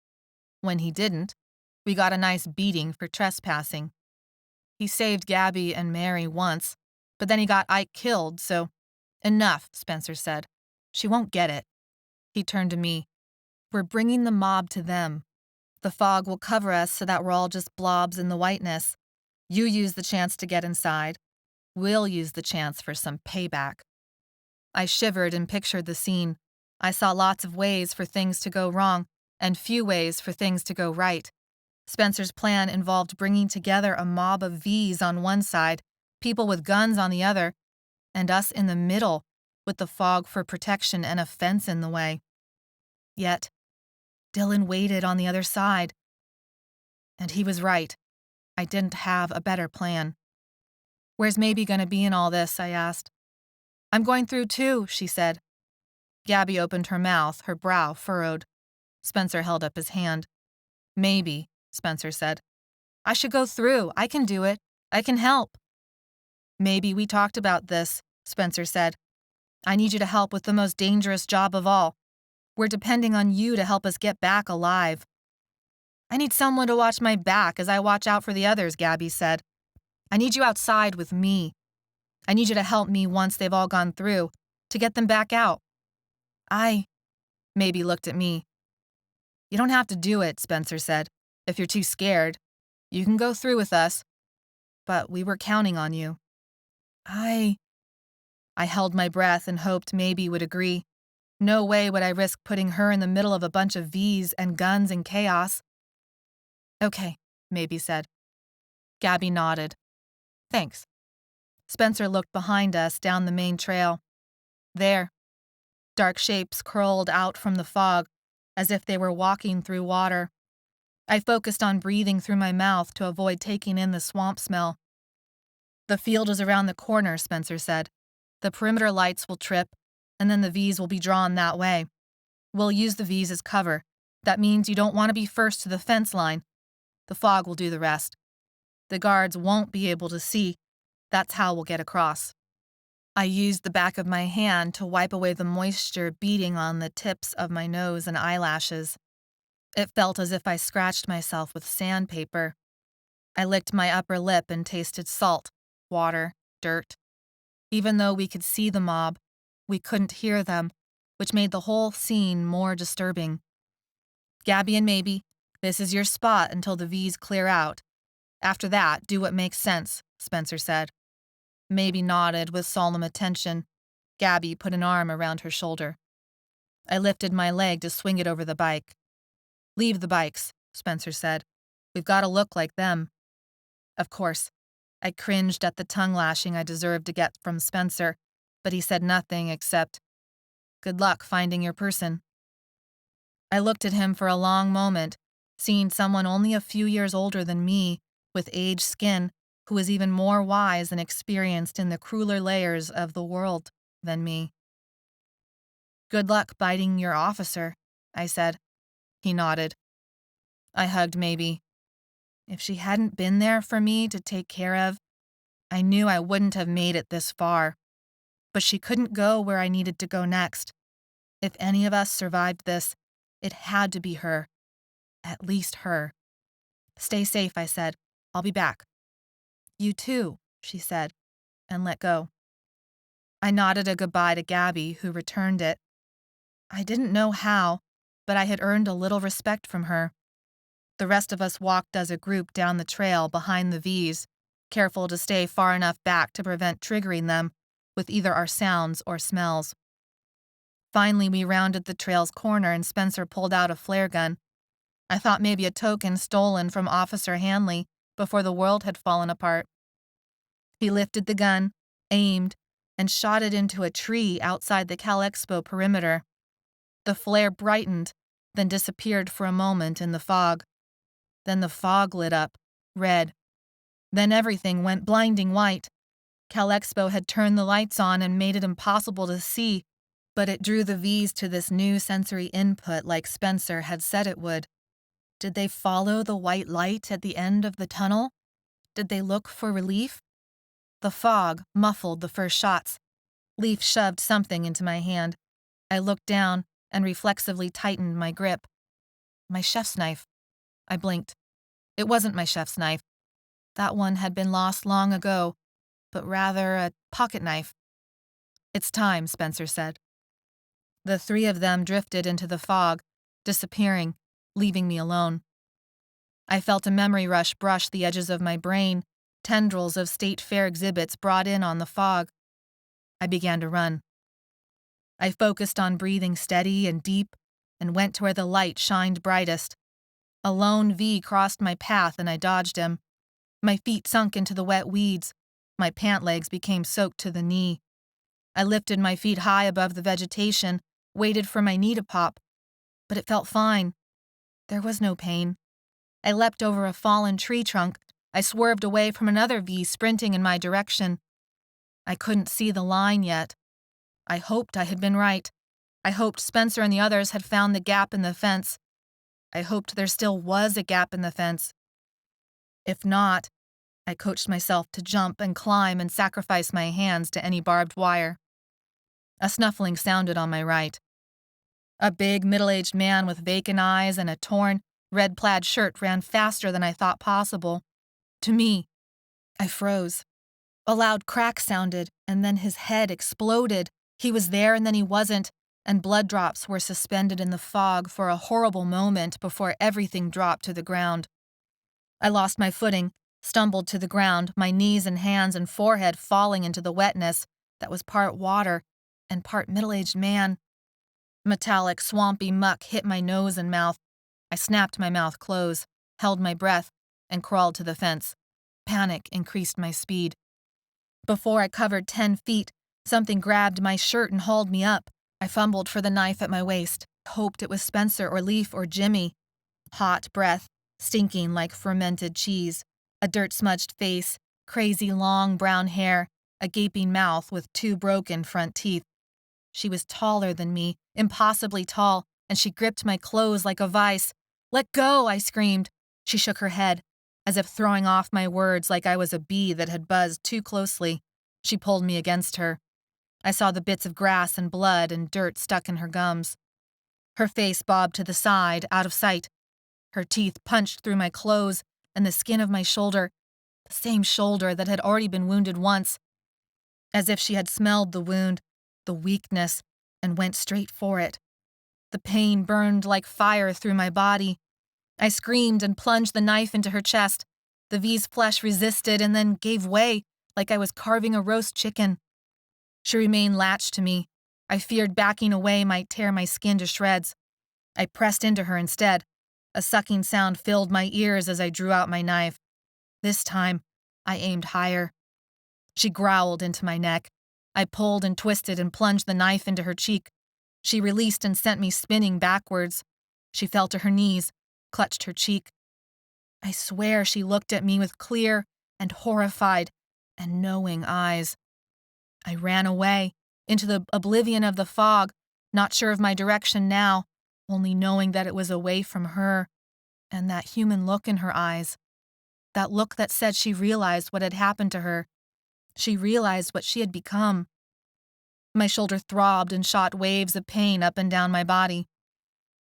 When he didn't, we got a nice beating for trespassing. He saved Gabby and Mary once, but then he got Ike killed, so—" "Enough," Spencer said. "She won't get it." He turned to me. "We're bringing the mob to them. The fog will cover us so that we're all just blobs in the whiteness. You use the chance to get inside. We'll use the chance for some payback." I shivered and pictured the scene. I saw lots of ways for things to go wrong, and few ways for things to go right. Spencer's plan involved bringing together a mob of Vs on one side, people with guns on the other, and us in the middle, with the fog for protection and a fence in the way. Yet, Dylan waited on the other side. And he was right. I didn't have a better plan. "Where's Maybe gonna be in all this?" I asked. "I'm going through too," she said. Gabby opened her mouth, her brow furrowed. Spencer held up his hand. "Maybe," Spencer said. "I should go through. I can do it. I can help." "Maybe we talked about this," Spencer said. "I need you to help with the most dangerous job of all. We're depending on you to help us get back alive." "I need someone to watch my back as I watch out for the others," Gabby said. "I need you outside with me. I need you to help me once they've all gone through, to get them back out." Maybe looked at me. "You don't have to do it," Spencer said, "if you're too scared. You can go through with us. But we were counting on you." I held my breath and hoped Maybe would agree. No way would I risk putting her in the middle of a bunch of Vs and guns and chaos. "Okay," Maybe said. Gabby nodded. "Thanks." Spencer looked behind us down the main trail. There. Dark shapes curled out from the fog, as if they were walking through water. I focused on breathing through my mouth to avoid taking in the swamp smell. "The field is around the corner," Spencer said. "The perimeter lights will trip, and then the Vs will be drawn that way. We'll use the Vs as cover. That means you don't want to be first to the fence line. The fog will do the rest. The guards won't be able to see. That's how we'll get across." I used the back of my hand to wipe away the moisture beading on the tips of my nose and eyelashes. It felt as if I scratched myself with sandpaper. I licked my upper lip and tasted salt, water, dirt. Even though we could see the mob, we couldn't hear them, which made the whole scene more disturbing. "Gabby and Maybe, this is your spot until the V's clear out. After that, do what makes sense," Spencer said. Maybe nodded with solemn attention. Gabby put an arm around her shoulder. I lifted my leg to swing it over the bike. "Leave the bikes," Spencer said. "We've got to look like them." Of course, I cringed at the tongue lashing I deserved to get from Spencer, but he said nothing except, "Good luck finding your person." I looked at him for a long moment, seeing someone only a few years older than me, with aged skin, who was even more wise and experienced in the crueler layers of the world than me. "Good luck biting your officer," I said. He nodded. I hugged Maybe. If she hadn't been there for me to take care of, I knew I wouldn't have made it this far. But she couldn't go where I needed to go next. If any of us survived this, it had to be her. At least her. "Stay safe," I said. "I'll be back." "You too," she said, and let go. I nodded a goodbye to Gabby, who returned it. I didn't know how, but I had earned a little respect from her. The rest of us walked as a group down the trail behind the V's, careful to stay far enough back to prevent triggering them with either our sounds or smells. Finally, we rounded the trail's corner and Spencer pulled out a flare gun. I thought maybe a token stolen from Officer Hanley before the world had fallen apart. He lifted the gun, aimed, and shot it into a tree outside the CalExpo perimeter. The flare brightened, then disappeared for a moment in the fog. Then the fog lit up, red. Then everything went blinding white. CalExpo had turned the lights on and made it impossible to see, but it drew the V's to this new sensory input like Spencer had said it would. Did they follow the white light at the end of the tunnel? Did they look for relief? The fog muffled the first shots. Leaf shoved something into my hand. I looked down and reflexively tightened my grip. My chef's knife. I blinked. It wasn't my chef's knife. That one had been lost long ago, but rather a pocket knife. "It's time," Spencer said. The three of them drifted into the fog, disappearing, leaving me alone. I felt a memory rush brush the edges of my brain, tendrils of state fair exhibits brought in on the fog. I began to run. I focused on breathing steady and deep and went to where the light shined brightest. A lone V crossed my path and I dodged him. My feet sunk into the wet weeds. My pant legs became soaked to the knee. I lifted my feet high above the vegetation, waited for my knee to pop, but it felt fine. There was no pain. I leapt over a fallen tree trunk. I swerved away from another V sprinting in my direction. I couldn't see the line yet. I hoped I had been right. I hoped Spencer and the others had found the gap in the fence. I hoped there still was a gap in the fence. If not, I coached myself to jump and climb and sacrifice my hands to any barbed wire. A snuffling sounded on my right. A big, middle-aged man with vacant eyes and a torn, red-plaid shirt ran faster than I thought possible. To me. I froze. A loud crack sounded, and then his head exploded. He was there and then he wasn't, and blood drops were suspended in the fog for a horrible moment before everything dropped to the ground. I lost my footing, stumbled to the ground, my knees and hands and forehead falling into the wetness that was part water and part middle-aged man. Metallic, swampy muck hit my nose and mouth. I snapped my mouth closed, held my breath, and crawled to the fence. Panic increased my speed. Before I covered 10 feet, something grabbed my shirt and hauled me up. I fumbled for the knife at my waist, hoped it was Spencer or Leaf or Jimmy. Hot breath, stinking like fermented cheese, a dirt-smudged face, crazy long brown hair, a gaping mouth with 2 broken front teeth. She was taller than me, impossibly tall, and she gripped my clothes like a vice. "Let go!" I screamed. She shook her head, as if throwing off my words like I was a bee that had buzzed too closely. She pulled me against her. I saw the bits of grass and blood and dirt stuck in her gums. Her face bobbed to the side, out of sight. Her teeth punched through my clothes and the skin of my shoulder, the same shoulder that had already been wounded once. as if she had smelled the wound, the weakness, and went straight for it. The pain burned like fire through my body. I screamed and plunged the knife into her chest. The V's flesh resisted and then gave way like I was carving a roast chicken. She remained latched to me. I feared backing away might tear my skin to shreds. I pressed into her instead. A sucking sound filled my ears as I drew out my knife. This time, I aimed higher. She growled into my neck. I pulled and twisted and plunged the knife into her cheek. She released and sent me spinning backwards. She fell to her knees, clutched her cheek. I swear she looked at me with clear and horrified and knowing eyes. I ran away, into the oblivion of the fog, not sure of my direction now, only knowing that it was away from her, and that human look in her eyes. That look that said she realized what had happened to her. She realized what she had become. My shoulder throbbed and shot waves of pain up and down my body.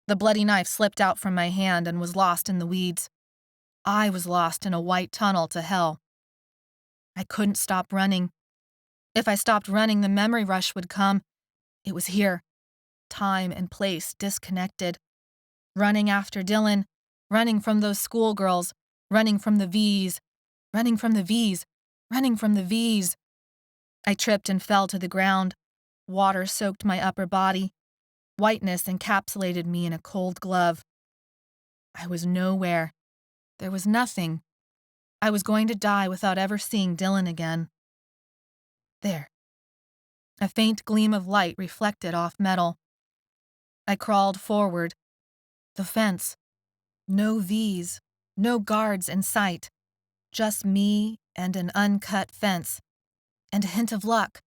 The bloody knife slipped out from my hand and was lost in the weeds. I was lost in a white tunnel to hell. I couldn't stop running. If I stopped running, the memory rush would come. It was here. Time and place disconnected. Running after Dylan, running from those schoolgirls, running from the V's, running from the V's, running from the V's. I tripped and fell to the ground. Water soaked my upper body. Whiteness encapsulated me in a cold glove. I was nowhere. There was nothing. I was going to die without ever seeing Dylan again. There. A faint gleam of light reflected off metal. I crawled forward. The fence. No V's. No guards in sight. Just me and an uncut fence. And a hint of luck.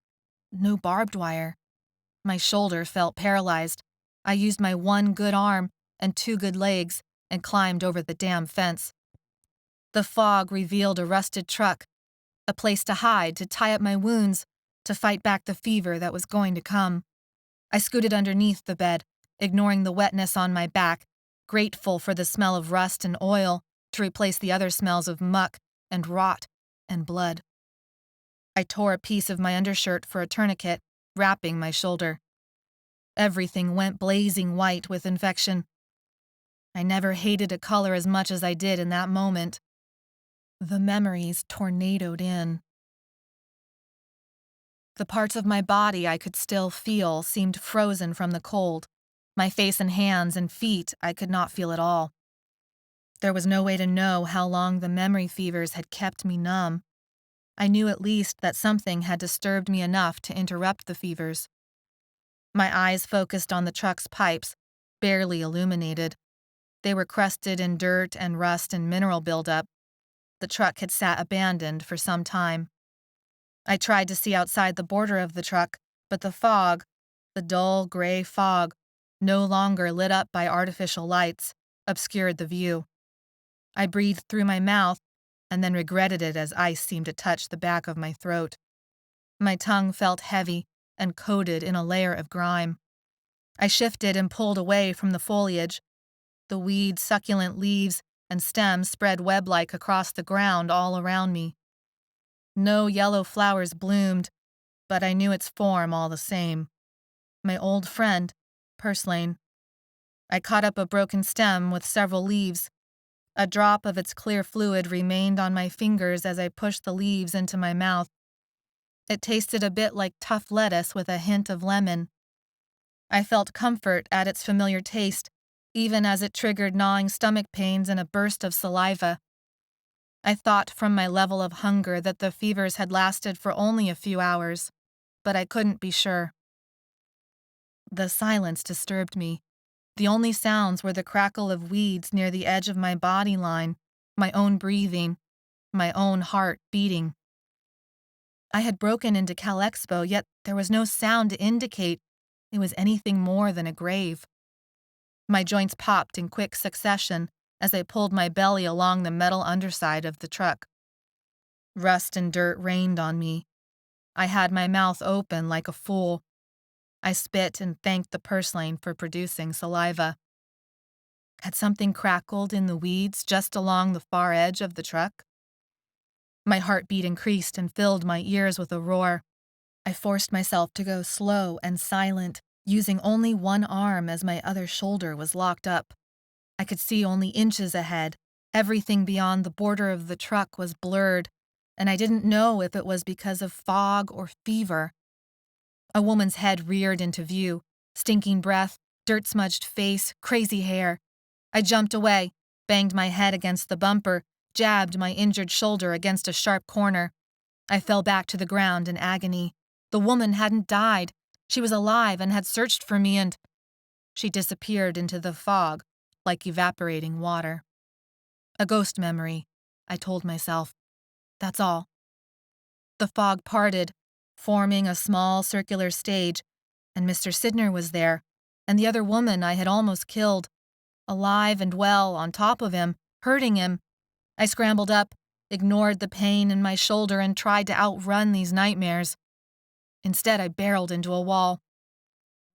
No barbed wire. My shoulder felt paralyzed. I used my one good arm and two good legs and climbed over the damn fence. The fog revealed a rusted truck, a place to hide, to tie up my wounds, to fight back the fever that was going to come. I scooted underneath the bed, ignoring the wetness on my back, grateful for the smell of rust and oil to replace the other smells of muck and rot and blood. I tore a piece of my undershirt for a tourniquet, wrapping my shoulder. Everything went blazing white with infection. I never hated a color as much as I did in that moment. The memories tornadoed in. The parts of my body I could still feel seemed frozen from the cold. My face and hands and feet I could not feel at all. There was no way to know how long the memory fevers had kept me numb. I knew at least that something had disturbed me enough to interrupt the fevers. My eyes focused on the truck's pipes, barely illuminated. They were crusted in dirt and rust and mineral buildup. The truck had sat abandoned for some time. I tried to see outside the border of the truck, but the fog, the dull gray fog, no longer lit up by artificial lights, obscured the view. I breathed through my mouth and then regretted it as ice seemed to touch the back of my throat. My tongue felt heavy and coated in a layer of grime. I shifted and pulled away from the foliage. The weeds, succulent leaves, and stems spread web-like across the ground all around me. No yellow flowers bloomed, but I knew its form all the same. My old friend, purslane. I caught up a broken stem with several leaves. A drop of its clear fluid remained on my fingers as I pushed the leaves into my mouth. It tasted a bit like tough lettuce with a hint of lemon. I felt comfort at its familiar taste, even as it triggered gnawing stomach pains and a burst of saliva. I thought from my level of hunger that the fevers had lasted for only a few hours, but I couldn't be sure. The silence disturbed me. The only sounds were the crackle of weeds near the edge of my body line, my own breathing, my own heart beating. I had broken into Cal Expo, yet there was no sound to indicate it was anything more than a grave. My joints popped in quick succession as I pulled my belly along the metal underside of the truck. Rust and dirt rained on me. I had my mouth open like a fool. I spit and thanked the purslane for producing saliva. Had something crackled in the weeds just along the far edge of the truck? My heartbeat increased and filled my ears with a roar. I forced myself to go slow and silent, using only one arm as my other shoulder was locked up. I could see only inches ahead. Everything beyond the border of the truck was blurred, and I didn't know if it was because of fog or fever. A woman's head reared into view, stinking breath, dirt-smudged face, crazy hair. I jumped away, banged my head against the bumper, jabbed my injured shoulder against a sharp corner. I fell back to the ground in agony. The woman hadn't died. She was alive and had searched for me, and she disappeared into the fog like evaporating water. A ghost memory, I told myself. That's all. The fog parted, forming a small circular stage, and Mr. Sidner was there, and the other woman I had almost killed, alive and well on top of him, hurting him. I scrambled up, ignored the pain in my shoulder, and tried to outrun these nightmares. Instead, I barreled into a wall.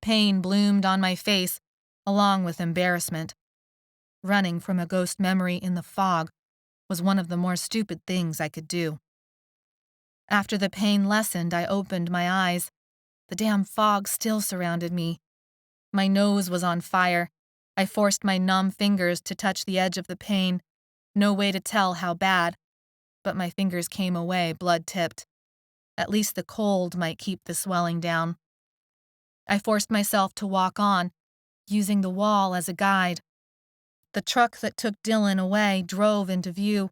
Pain bloomed on my face, along with embarrassment. Running from a ghost memory in the fog was one of the more stupid things I could do. After the pain lessened, I opened my eyes. The damn fog still surrounded me. My nose was on fire. I forced my numb fingers to touch the edge of the pain. No way to tell how bad, but my fingers came away blood-tipped. At least the cold might keep the swelling down. I forced myself to walk on, using the wall as a guide. The truck that took Dylan away drove into view.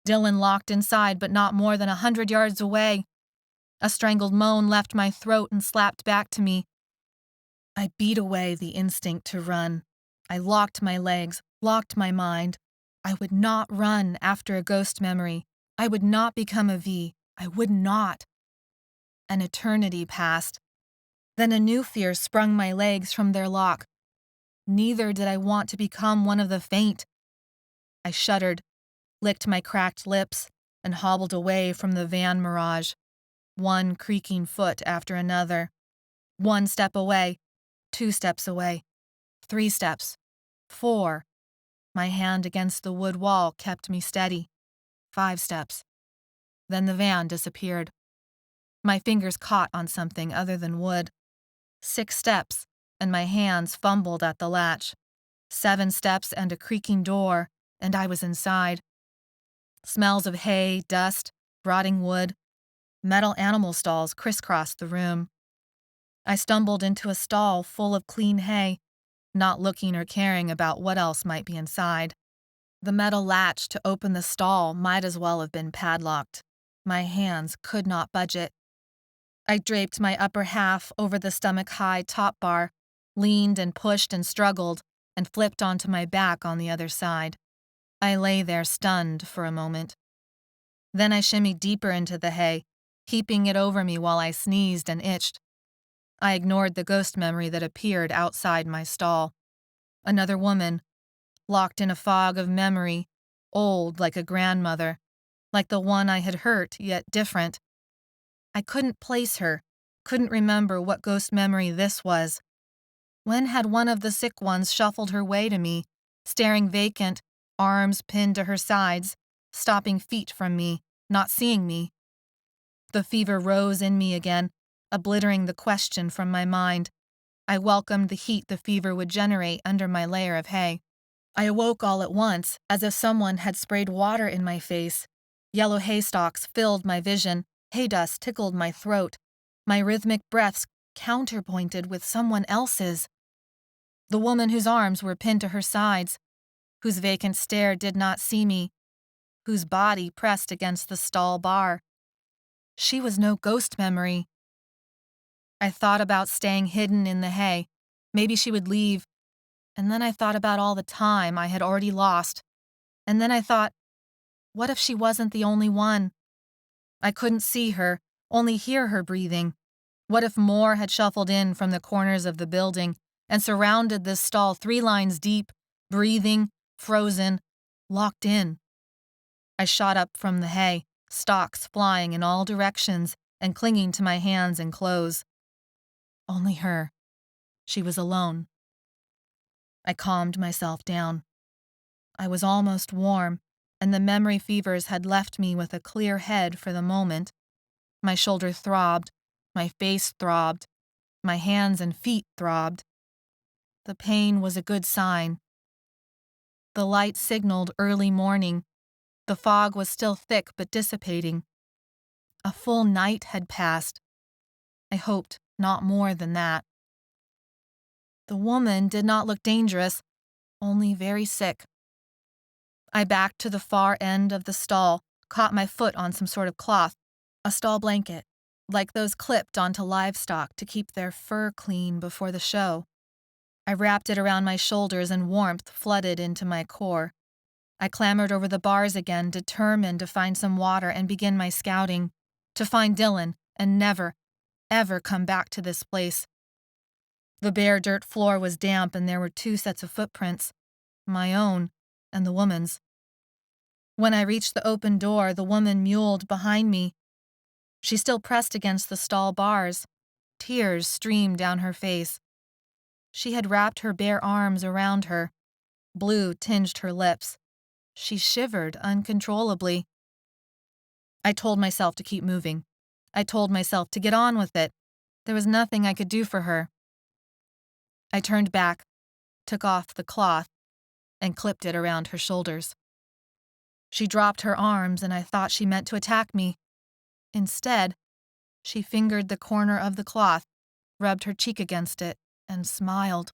Dylan locked inside, but not more than 100 yards away. A strangled moan left my throat and slapped back to me. I beat away the instinct to run. I locked my legs, locked my mind. I would not run after a ghost memory. I would not become a V. I would not. An eternity passed. Then a new fear sprung my legs from their lock. Neither did I want to become one of the faint. I shuddered, licked my cracked lips, and hobbled away from the van mirage, one creaking foot after another. 1 step away, 2 steps away, 3 steps, 4. My hand against the wood wall kept me steady. 5 steps. Then the van disappeared. My fingers caught on something other than wood. 6 steps, and my hands fumbled at the latch. 7 steps and a creaking door, and I was inside. Smells of hay, dust, rotting wood. Metal animal stalls crisscrossed the room. I stumbled into a stall full of clean hay, not looking or caring about what else might be inside. The metal latch to open the stall might as well have been padlocked. My hands could not budge it. I draped my upper half over the stomach-high top bar, leaned and pushed and struggled, and flipped onto my back on the other side. I lay there stunned for a moment. Then I shimmied deeper into the hay, heaping it over me while I sneezed and itched. I ignored the ghost memory that appeared outside my stall. Another woman, locked in a fog of memory, old like a grandmother, like the one I had hurt, yet different. I couldn't place her, couldn't remember what ghost memory this was. When had one of the sick ones shuffled her way to me, staring vacant, arms pinned to her sides, stopping feet from me, not seeing me? The fever rose in me again, obliterating the question from my mind. I welcomed the heat the fever would generate under my layer of hay. I awoke all at once, as if someone had sprayed water in my face. Yellow haystacks filled my vision. Hay dust tickled my throat. My rhythmic breaths counterpointed with someone else's. The woman whose arms were pinned to her sides, whose vacant stare did not see me, whose body pressed against the stall bar. She was no ghost memory. I thought about staying hidden in the hay. Maybe she would leave. And then I thought about all the time I had already lost. And then I thought, what if she wasn't the only one? I couldn't see her, only hear her breathing. What if more had shuffled in from the corners of the building and surrounded this stall 3 lines deep, breathing, frozen, locked in? I shot up from the hay, stalks flying in all directions and clinging to my hands and clothes. Only her. She was alone. I calmed myself down. I was almost warm, and the memory fevers had left me with a clear head for the moment. My shoulder throbbed, My face throbbed. My hands and feet throbbed. The pain was a good sign. The light signaled early morning. The fog was still thick but dissipating. A full night had passed. I hoped not more than that. The woman did not look dangerous, only very sick. I backed to the far end of the stall, caught my foot on some sort of cloth, a stall blanket, like those clipped onto livestock to keep their fur clean before the show. I wrapped it around my shoulders and warmth flooded into my core. I clambered over the bars again, determined to find some water and begin my scouting, to find Dylan and never, ever come back to this place. The bare dirt floor was damp and there were 2 sets of footprints, my own and the woman's. When I reached the open door, the woman muled behind me. She still pressed against the stall bars. Tears streamed down her face. She had wrapped her bare arms around her. Blue tinged her lips. She shivered uncontrollably. I told myself to keep moving. I told myself to get on with it. There was nothing I could do for her. I turned back, took off the cloth, and clipped it around her shoulders. She dropped her arms, and I thought she meant to attack me. Instead, she fingered the corner of the cloth, rubbed her cheek against it, and smiled.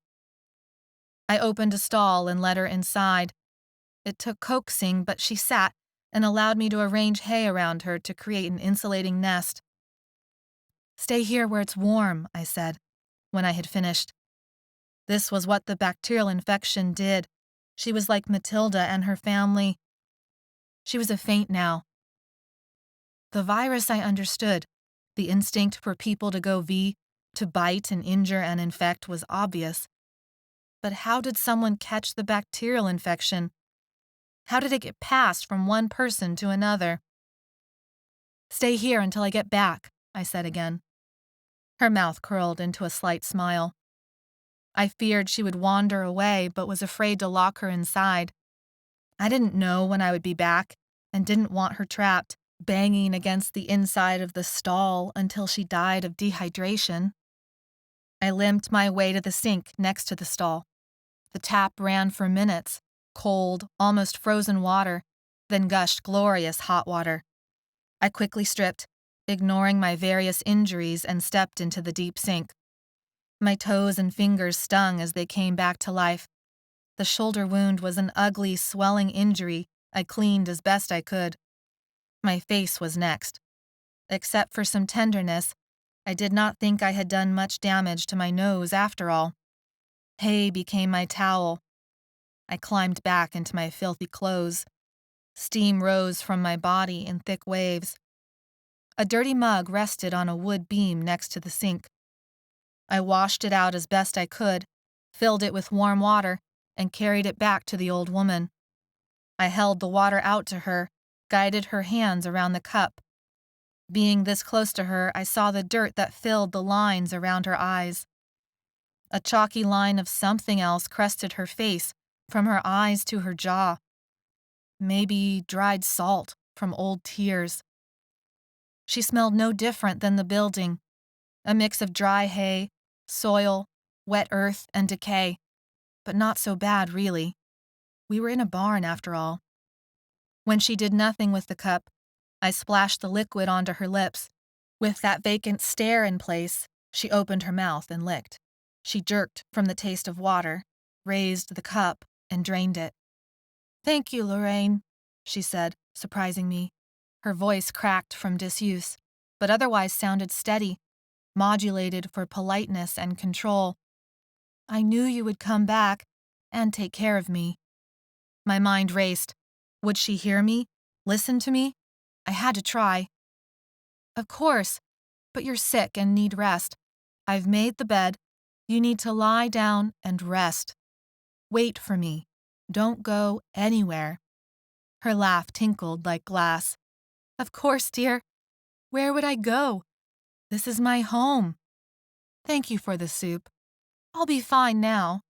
I opened a stall and led her inside. It took coaxing, but she sat and allowed me to arrange hay around her to create an insulating nest. "Stay here where it's warm," I said, when I had finished. This was what the bacterial infection did. She was like Matilda and her family. She was a faint now. The virus I understood. The instinct for people to go V, to bite and injure and infect, was obvious. But how did someone catch the bacterial infection? How did it get passed from one person to another? "Stay here until I get back," I said again. Her mouth curled into a slight smile. I feared she would wander away, but was afraid to lock her inside. I didn't know when I would be back, and didn't want her trapped, banging against the inside of the stall until she died of dehydration. I limped my way to the sink next to the stall. The tap ran for minutes, cold, almost frozen water, then gushed glorious hot water. I quickly stripped, ignoring my various injuries, and stepped into the deep sink. My toes and fingers stung as they came back to life. The shoulder wound was an ugly, swelling injury I cleaned as best I could. My face was next. Except for some tenderness, I did not think I had done much damage to my nose after all. Hay became my towel. I climbed back into my filthy clothes. Steam rose from my body in thick waves. A dirty mug rested on a wood beam next to the sink. I washed it out as best I could, filled it with warm water, and carried it back to the old woman. I held the water out to her, guided her hands around the cup. Being this close to her, I saw the dirt that filled the lines around her eyes. A chalky line of something else crested her face, from her eyes to her jaw. Maybe dried salt from old tears. She smelled no different than the building, a mix of dry hay, soil, wet earth, and decay, but not so bad, really. We were in a barn, after all. When she did nothing with the cup, I splashed the liquid onto her lips. With that vacant stare in place, she opened her mouth and licked. She jerked from the taste of water, raised the cup, and drained it. "Thank you, Lorraine," she said, surprising me. Her voice cracked from disuse, but otherwise sounded steady, modulated for politeness and control. "I knew you would come back and take care of me." My mind raced. Would she hear me? Listen to me? I had to try. "Of course, but you're sick and need rest. I've made the bed. You need to lie down and rest. Wait for me. Don't go anywhere." Her laugh tinkled like glass. "Of course, dear. Where would I go? This is my home. Thank you for the soup. I'll be fine now.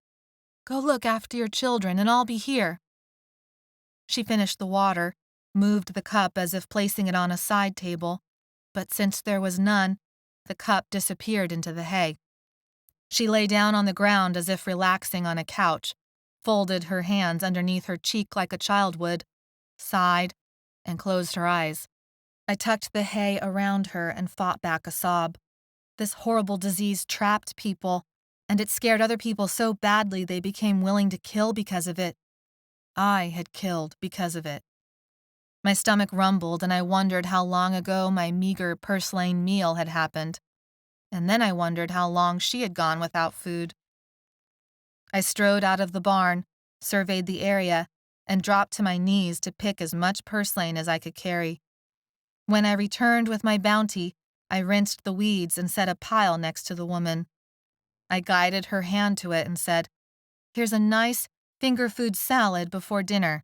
Go look after your children and I'll be here." She finished the water, moved the cup as if placing it on a side table, but since there was none, The cup disappeared into the hay. She lay down on the ground as if relaxing on a couch, folded her hands underneath her cheek like a child would, sighed, and closed her eyes. I tucked the hay around her and fought back a sob. This horrible disease trapped people, and it scared other people so badly they became willing to kill because of it. I had killed because of it. My stomach rumbled, and I wondered how long ago my meager purslane meal had happened. And then I wondered how long she had gone without food. I strode out of the barn, surveyed the area, and dropped to my knees to pick as much purslane as I could carry. When I returned with my bounty, I rinsed the weeds and set a pile next to the woman. I guided her hand to it and said, "Here's a nice finger food salad before dinner."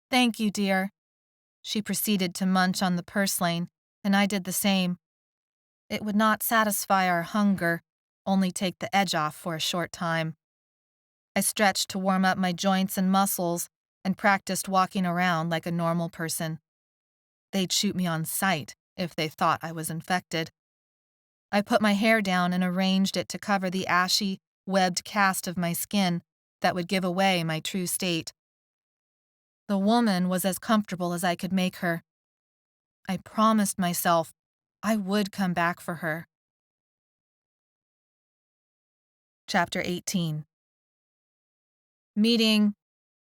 "Thank you, dear." She proceeded to munch on the purslane, and I did the same. It would not satisfy our hunger, only take the edge off for a short time. I stretched to warm up my joints and muscles and practiced walking around like a normal person. They'd shoot me on sight if they thought I was infected. I put my hair down and arranged it to cover the ashy, webbed cast of my skin that would give away my true state. The woman was as comfortable as I could make her. I promised myself I would come back for her. Chapter 18. Meeting.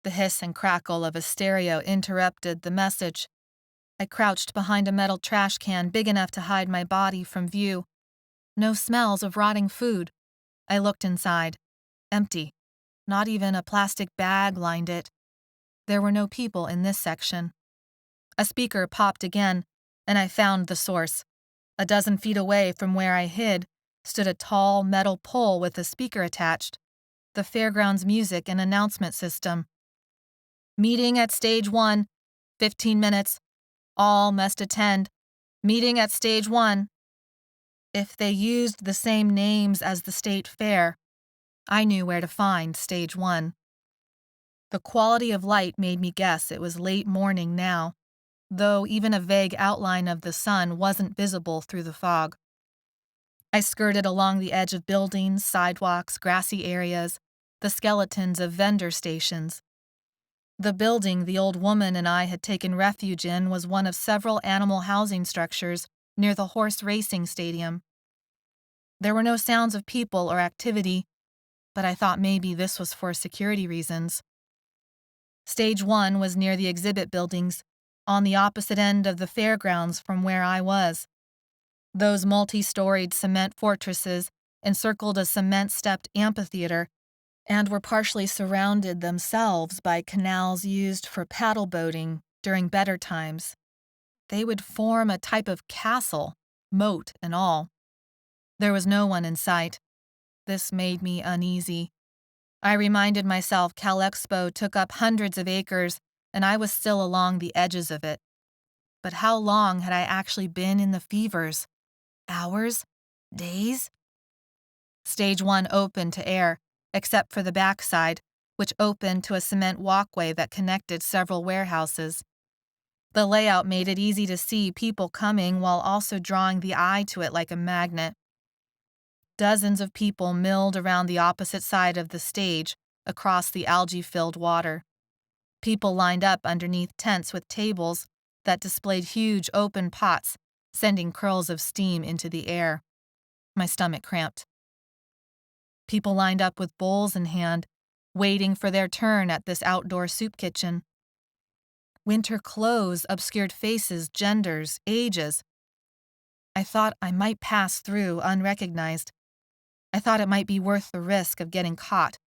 The hiss and crackle of a stereo interrupted the message. I crouched behind a metal trash can big enough to hide my body from view. No smells of rotting food. I looked inside. Empty. Not even a plastic bag lined it. There were no people in this section. A speaker popped again, and I found the source. A dozen feet away from where I hid stood a tall metal pole with a speaker attached. The fairgrounds music and announcement system. Meeting at stage 1, 15 minutes. All must attend. Meeting at stage 1. If they used the same names as the state fair, I knew where to find stage 1. The quality of light made me guess it was late morning now, though even a vague outline of the sun wasn't visible through the fog. I skirted along the edge of buildings, sidewalks, grassy areas, the skeletons of vendor stations. The building the old woman and I had taken refuge in was one of several animal housing structures near the horse racing stadium. There were no sounds of people or activity, but I thought maybe this was for security reasons. Stage 1 was near the exhibit buildings, on the opposite end of the fairgrounds from where I was. Those multi-storied cement fortresses encircled a cement-stepped amphitheater and were partially surrounded themselves by canals used for paddle boating during better times. They would form a type of castle, moat and all. There was no one in sight. This made me uneasy. I reminded myself CalExpo took up hundreds of acres, and I was still along the edges of it. But how long had I actually been in the fevers? Hours? Days? Stage 1 opened to air, except for the backside, which opened to a cement walkway that connected several warehouses. The layout made it easy to see people coming while also drawing the eye to it like a magnet. Dozens of people milled around the opposite side of the stage, across the algae-filled water. People lined up underneath tents with tables that displayed huge open pots, sending curls of steam into the air. My stomach cramped. People lined up with bowls in hand, waiting for their turn at this outdoor soup kitchen. Winter clothes obscured faces, genders, ages. I thought I might pass through unrecognized. I thought it might be worth the risk of getting caught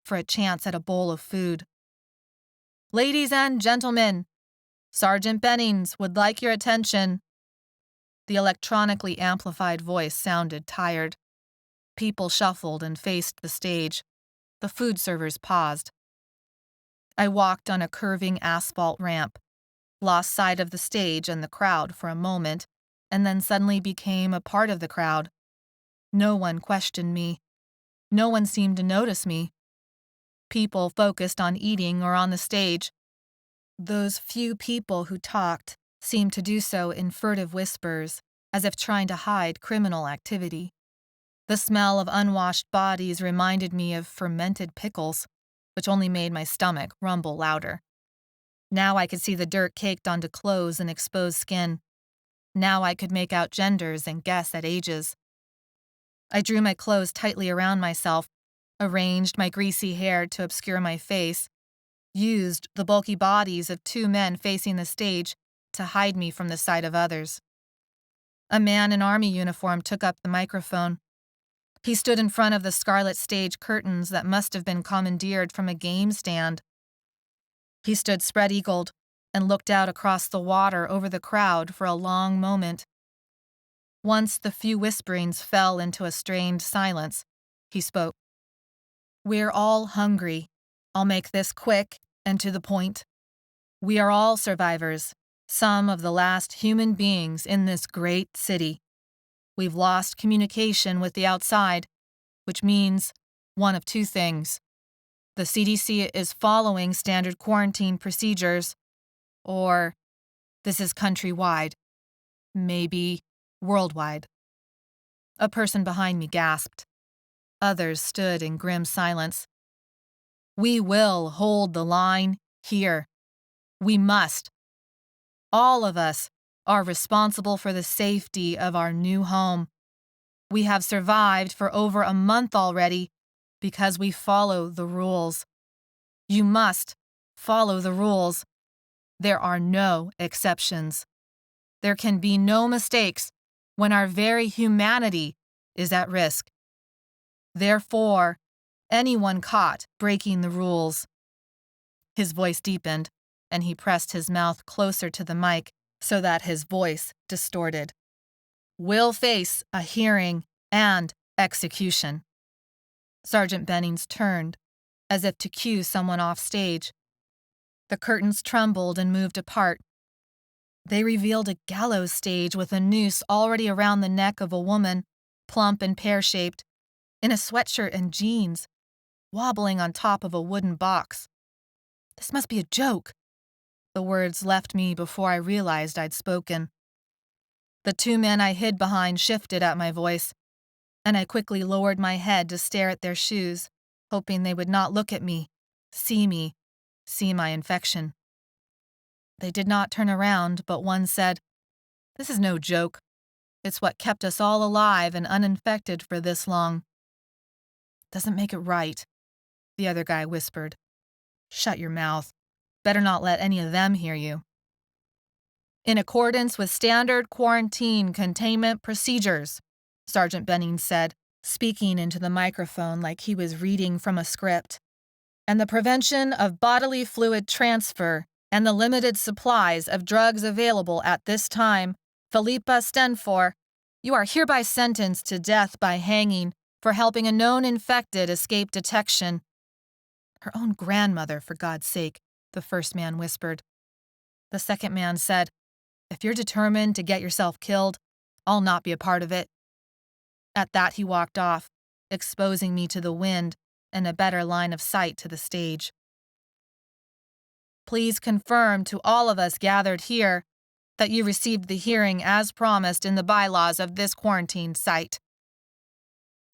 for a chance at a bowl of food. "Ladies and gentlemen, Sergeant Bennings would like your attention." The electronically amplified voice sounded tired. People shuffled and faced the stage. The food servers paused. I walked on a curving asphalt ramp, lost sight of the stage and the crowd for a moment, and then suddenly became a part of the crowd. No one questioned me. No one seemed to notice me. People focused on eating or on the stage. Those few people who talked seemed to do so in furtive whispers, as if trying to hide criminal activity. The smell of unwashed bodies reminded me of fermented pickles, which only made my stomach rumble louder. Now I could see the dirt caked onto clothes and exposed skin. Now I could make out genders and guess at ages. I drew my clothes tightly around myself, arranged my greasy hair to obscure my face, used the bulky bodies of 2 men facing the stage to hide me from the sight of others. A man in army uniform took up the microphone. He stood in front of the scarlet stage curtains that must have been commandeered from a game stand. He stood spread-eagled and looked out across the water over the crowd for a long moment. Once the few whisperings fell into a strained silence, he spoke. "We're all hungry. I'll make this quick and to the point. We are all survivors, some of the last human beings in this great city. We've lost communication with the outside, which means one of 2 things. The CDC is following standard quarantine procedures, or this is countrywide, maybe worldwide." A person behind me gasped. Others stood in grim silence. "We will hold the line here. We must. All of us are responsible for the safety of our new home. We have survived for over a month already because we follow the rules. You must follow the rules. There are no exceptions. There can be no mistakes when our very humanity is at risk. Therefore, anyone caught breaking the rules." His voice deepened, and he pressed his mouth closer to the mic so that his voice distorted. "Will face a hearing and execution." Sergeant Bennings turned, as if to cue someone off stage. The curtains trembled and moved apart. They revealed a gallows stage with a noose already around the neck of a woman, plump and pear-shaped, in a sweatshirt and jeans, wobbling on top of a wooden box. This must be a joke. The words left me before I realized I'd spoken. The 2 men I hid behind shifted at my voice, and I quickly lowered my head to stare at their shoes, hoping they would not look at me, see my infection. They did not turn around, but one said, "This is no joke. It's what kept us all alive and uninfected for this long." "Doesn't make it right," the other guy whispered. "Shut your mouth. Better not let any of them hear you." "In accordance with standard quarantine containment procedures," Sergeant Bennings said, speaking into the microphone like he was reading from a script, "and the prevention of bodily fluid transfer and the limited supplies of drugs available at this time, Philippa Stenfor, you are hereby sentenced to death by hanging for helping a known infected escape detection." "Her own grandmother, for God's sake," the first man whispered. The second man said, "If you're determined to get yourself killed, I'll not be a part of it." At that he walked off, exposing me to the wind and a better line of sight to the stage. "Please confirm to all of us gathered here that you received the hearing as promised in the bylaws of this quarantine site."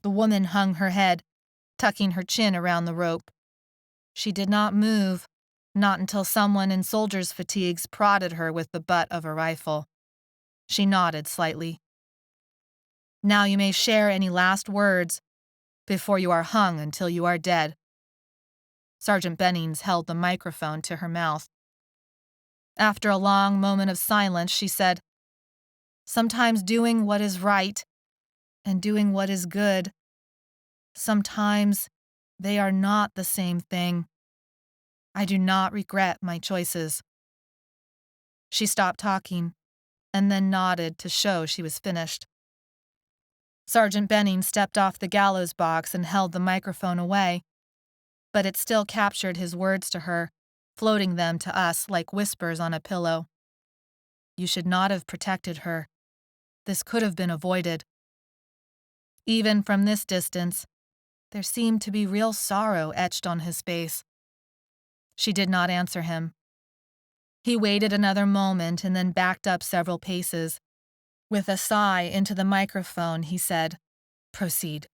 The woman hung her head, tucking her chin around the rope. She did not move, not until someone in soldier's fatigues prodded her with the butt of a rifle. She nodded slightly. "Now you may share any last words before you are hung until you are dead." Sergeant Bennings held the microphone to her mouth. After a long moment of silence, she said, "Sometimes doing what is right and doing what is good, sometimes they are not the same thing. I do not regret my choices." She stopped talking and then nodded to show she was finished. Sergeant Bennings stepped off the gallows box and held the microphone away, but it still captured his words to her, floating them to us like whispers on a pillow. "You should not have protected her. This could have been avoided." Even from this distance, there seemed to be real sorrow etched on his face. She did not answer him. He waited another moment and then backed up several paces. With a sigh into the microphone, he said, "Proceed."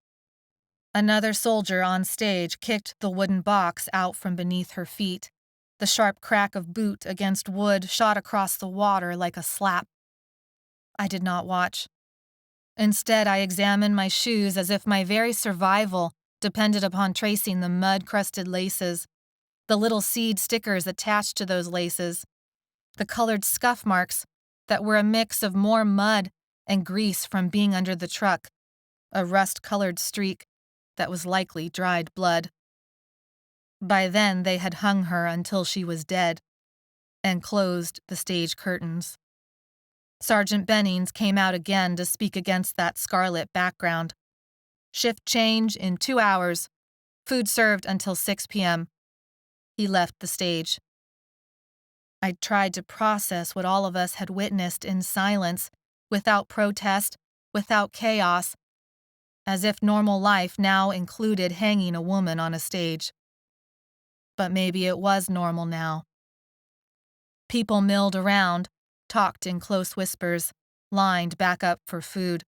Another soldier on stage kicked the wooden box out from beneath her feet. The sharp crack of boot against wood shot across the water like a slap. I did not watch. Instead, I examined my shoes as if my very survival depended upon tracing the mud-crusted laces, the little seed stickers attached to those laces, the colored scuff marks that were a mix of more mud and grease from being under the truck, a rust-colored streak that was likely dried blood. By then, they had hung her until she was dead and closed the stage curtains. Sergeant Bennings came out again to speak against that scarlet background. Shift change in 2 hours. Food served until 6 p.m. He left the stage. I tried to process what all of us had witnessed in silence, without protest, without chaos, as if normal life now included hanging a woman on a stage. But maybe it was normal now. People milled around, talked in close whispers, lined back up for food.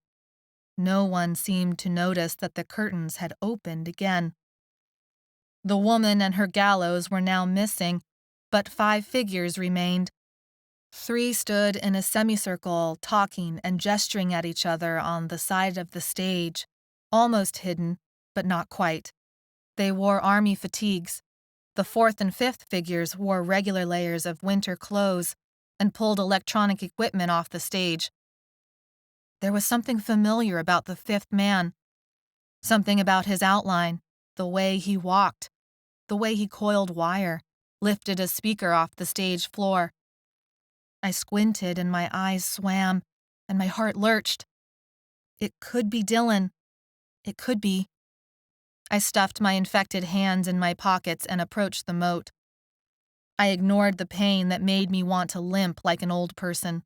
No one seemed to notice that the curtains had opened again. The woman and her gallows were now missing, but 5 figures remained. 3 stood in a semicircle, talking and gesturing at each other on the side of the stage, almost hidden, but not quite. They wore army fatigues. The 4th and 5th figures wore regular layers of winter clothes and pulled electronic equipment off the stage. There was something familiar about the 5th man, something about his outline, the way he walked, the way he coiled wire, lifted a speaker off the stage floor. I squinted and my eyes swam, and my heart lurched. It could be Dylan. It could be. I stuffed my infected hands in my pockets and approached the moat. I ignored the pain that made me want to limp like an old person.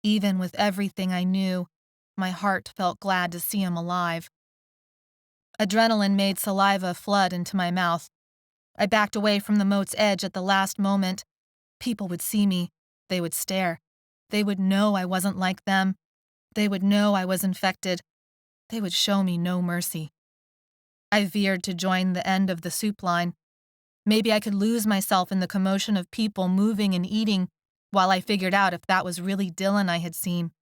Even with everything I knew, my heart felt glad to see him alive. Adrenaline made saliva flood into my mouth. I backed away from the moat's edge at the last moment. People would see me. They would stare. They would know I wasn't like them. They would know I was infected. They would show me no mercy. I veered to join the end of the soup line. Maybe I could lose myself in the commotion of people moving and eating while I figured out if that was really Dylan I had seen,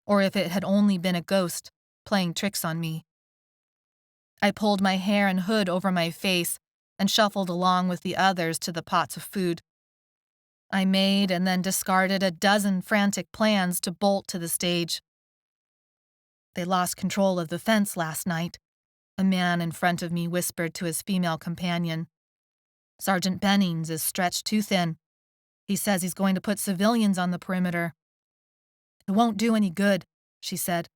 or if it had only been a ghost playing tricks on me. I pulled my hair and hood over my face and shuffled along with the others to the pots of food. I made and then discarded a dozen frantic plans to bolt to the stage. "They lost control of the fence last night," a man in front of me whispered to his female companion. "Sergeant Bennings is stretched too thin. He says he's going to put civilians on the perimeter." "It won't do any good," she said.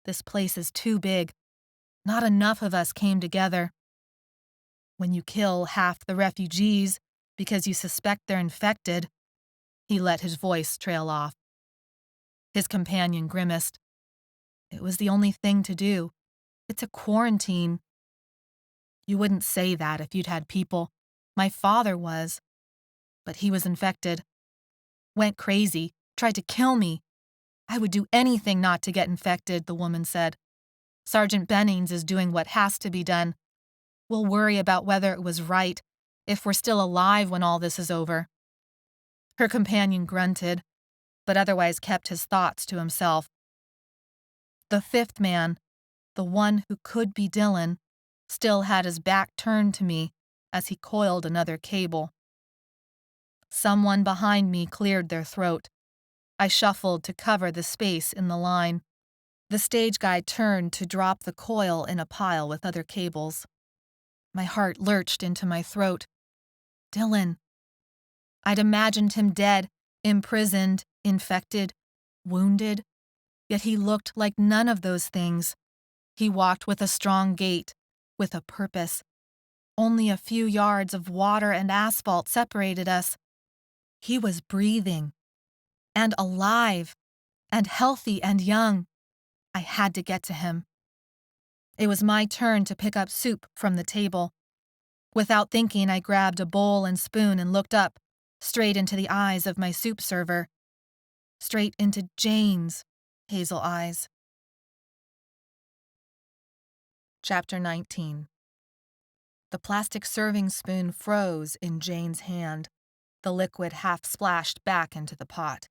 "This place is too big. Not enough of us came together. When you kill half the refugees because you suspect they're infected," he let his voice trail off. His companion grimaced. "It was the only thing to do. It's a quarantine." "You wouldn't say that if you'd had people. My father was. But he was infected. Went crazy, tried to kill me. I would do anything not to get infected," the woman said. "Sergeant Bennings is doing what has to be done. We'll worry about whether it was right, if we're still alive when all this is over." Her companion grunted, but otherwise kept his thoughts to himself. The 5th man, the one who could be Dylan, still had his back turned to me as he coiled another cable. Someone behind me cleared their throat. I shuffled to cover the space in the line. The stage guy turned to drop the coil in a pile with other cables. My heart lurched into my throat. Dylan. I'd imagined him dead, imprisoned, infected, wounded, yet he looked like none of those things. He walked with a strong gait, with a purpose. Only a few yards of water and asphalt separated us. He was breathing, and alive, and healthy and young. I had to get to him. It was my turn to pick up soup from the table. Without thinking, I grabbed a bowl and spoon and looked up, straight into the eyes of my soup server. Straight into Jane's, hazel eyes. Chapter 19. The plastic serving spoon froze in Jane's hand. The liquid half splashed back into the pot.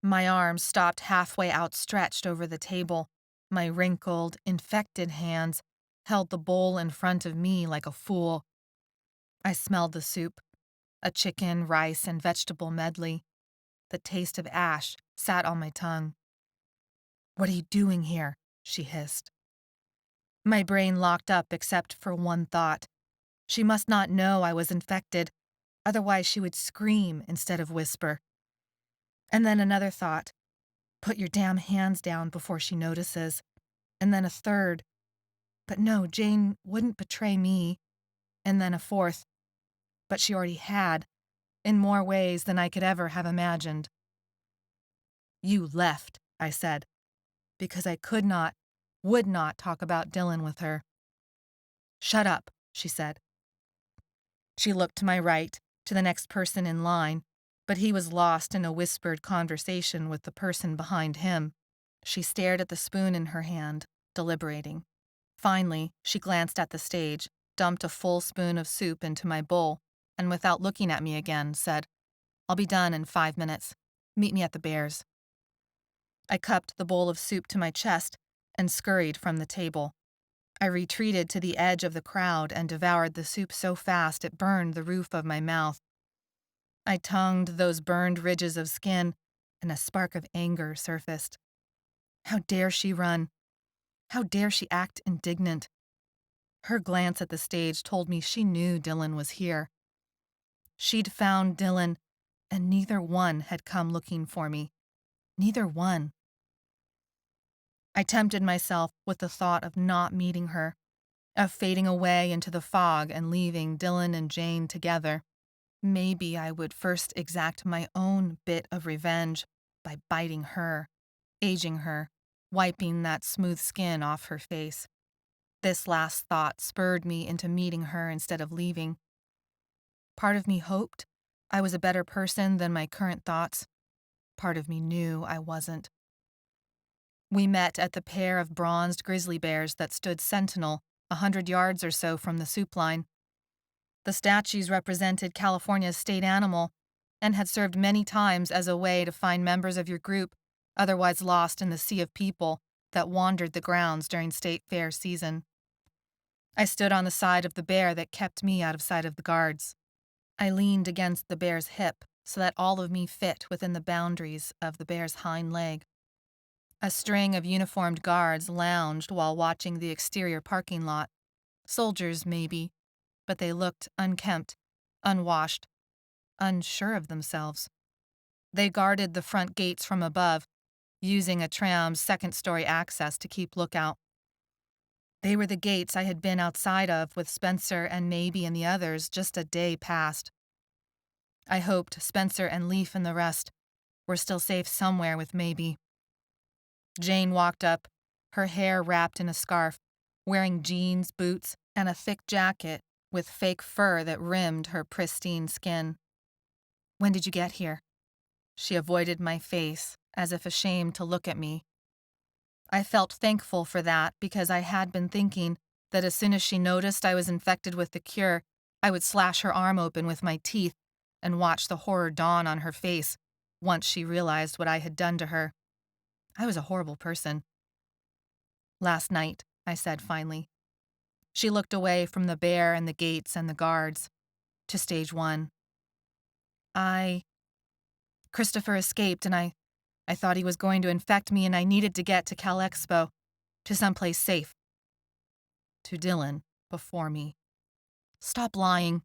My arms stopped halfway outstretched over the table. My wrinkled, infected hands held the bowl in front of me like a fool. I smelled the soup, a chicken, rice, and vegetable medley. The taste of ash sat on my tongue. "What are you doing here?" she hissed. My brain locked up except for one thought. She must not know I was infected, otherwise she would scream instead of whisper. And then another thought. Put your damn hands down before she notices. And then a third. But no, Jane wouldn't betray me. And then a fourth. But she already had, in more ways than I could ever have imagined. "You left," I said, because I would not talk about Dylan with her. "Shut up," she said. She looked to my right, to the next person in line, but he was lost in a whispered conversation with the person behind him. She stared at the spoon in her hand, deliberating. Finally, she glanced at the stage, dumped a full spoon of soup into my bowl, and without looking at me again, said, "I'll be done in 5 minutes. Meet me at the Bears." I cupped the bowl of soup to my chest and scurried from the table. I retreated to the edge of the crowd and devoured the soup so fast it burned the roof of my mouth. I tongued those burned ridges of skin, and a spark of anger surfaced. How dare she run? How dare she act indignant? Her glance at the stage told me she knew Dylan was here. She'd found Dylan, and neither one had come looking for me. Neither one. I tempted myself with the thought of not meeting her, of fading away into the fog and leaving Dylan and Jane together. Maybe I would first exact my own bit of revenge by biting her, aging her, wiping that smooth skin off her face. This last thought spurred me into meeting her instead of leaving. Part of me hoped I was a better person than my current thoughts. Part of me knew I wasn't. We met at the pair of bronzed grizzly bears that stood sentinel 100 yards or so from the soup line. The statues represented California's state animal and had served many times as a way to find members of your group otherwise lost in the sea of people that wandered the grounds during state fair season. I stood on the side of the bear that kept me out of sight of the guards. I leaned against the bear's hip so that all of me fit within the boundaries of the bear's hind leg. A string of uniformed guards lounged while watching the exterior parking lot. Soldiers, maybe, but they looked unkempt, unwashed, unsure of themselves. They guarded the front gates from above, using a tram's second-story access to keep lookout. They were the gates I had been outside of with Spencer and Maybe and the others just a day past. I hoped Spencer and Leaf and the rest were still safe somewhere with Maybe. Jane walked up, her hair wrapped in a scarf, wearing jeans, boots, and a thick jacket with fake fur that rimmed her pristine skin. "When did you get here?" She avoided my face, as if ashamed to look at me. I felt thankful for that because I had been thinking that as soon as she noticed I was infected with the cure, I would slash her arm open with my teeth and watch the horror dawn on her face once she realized what I had done to her. I was a horrible person. "Last night," I said finally. She looked away from the bear and the gates and the guards to stage 1. Christopher escaped and I thought he was going to infect me and I needed to get to Cal Expo, to someplace safe. To Dylan, before me. "Stop lying."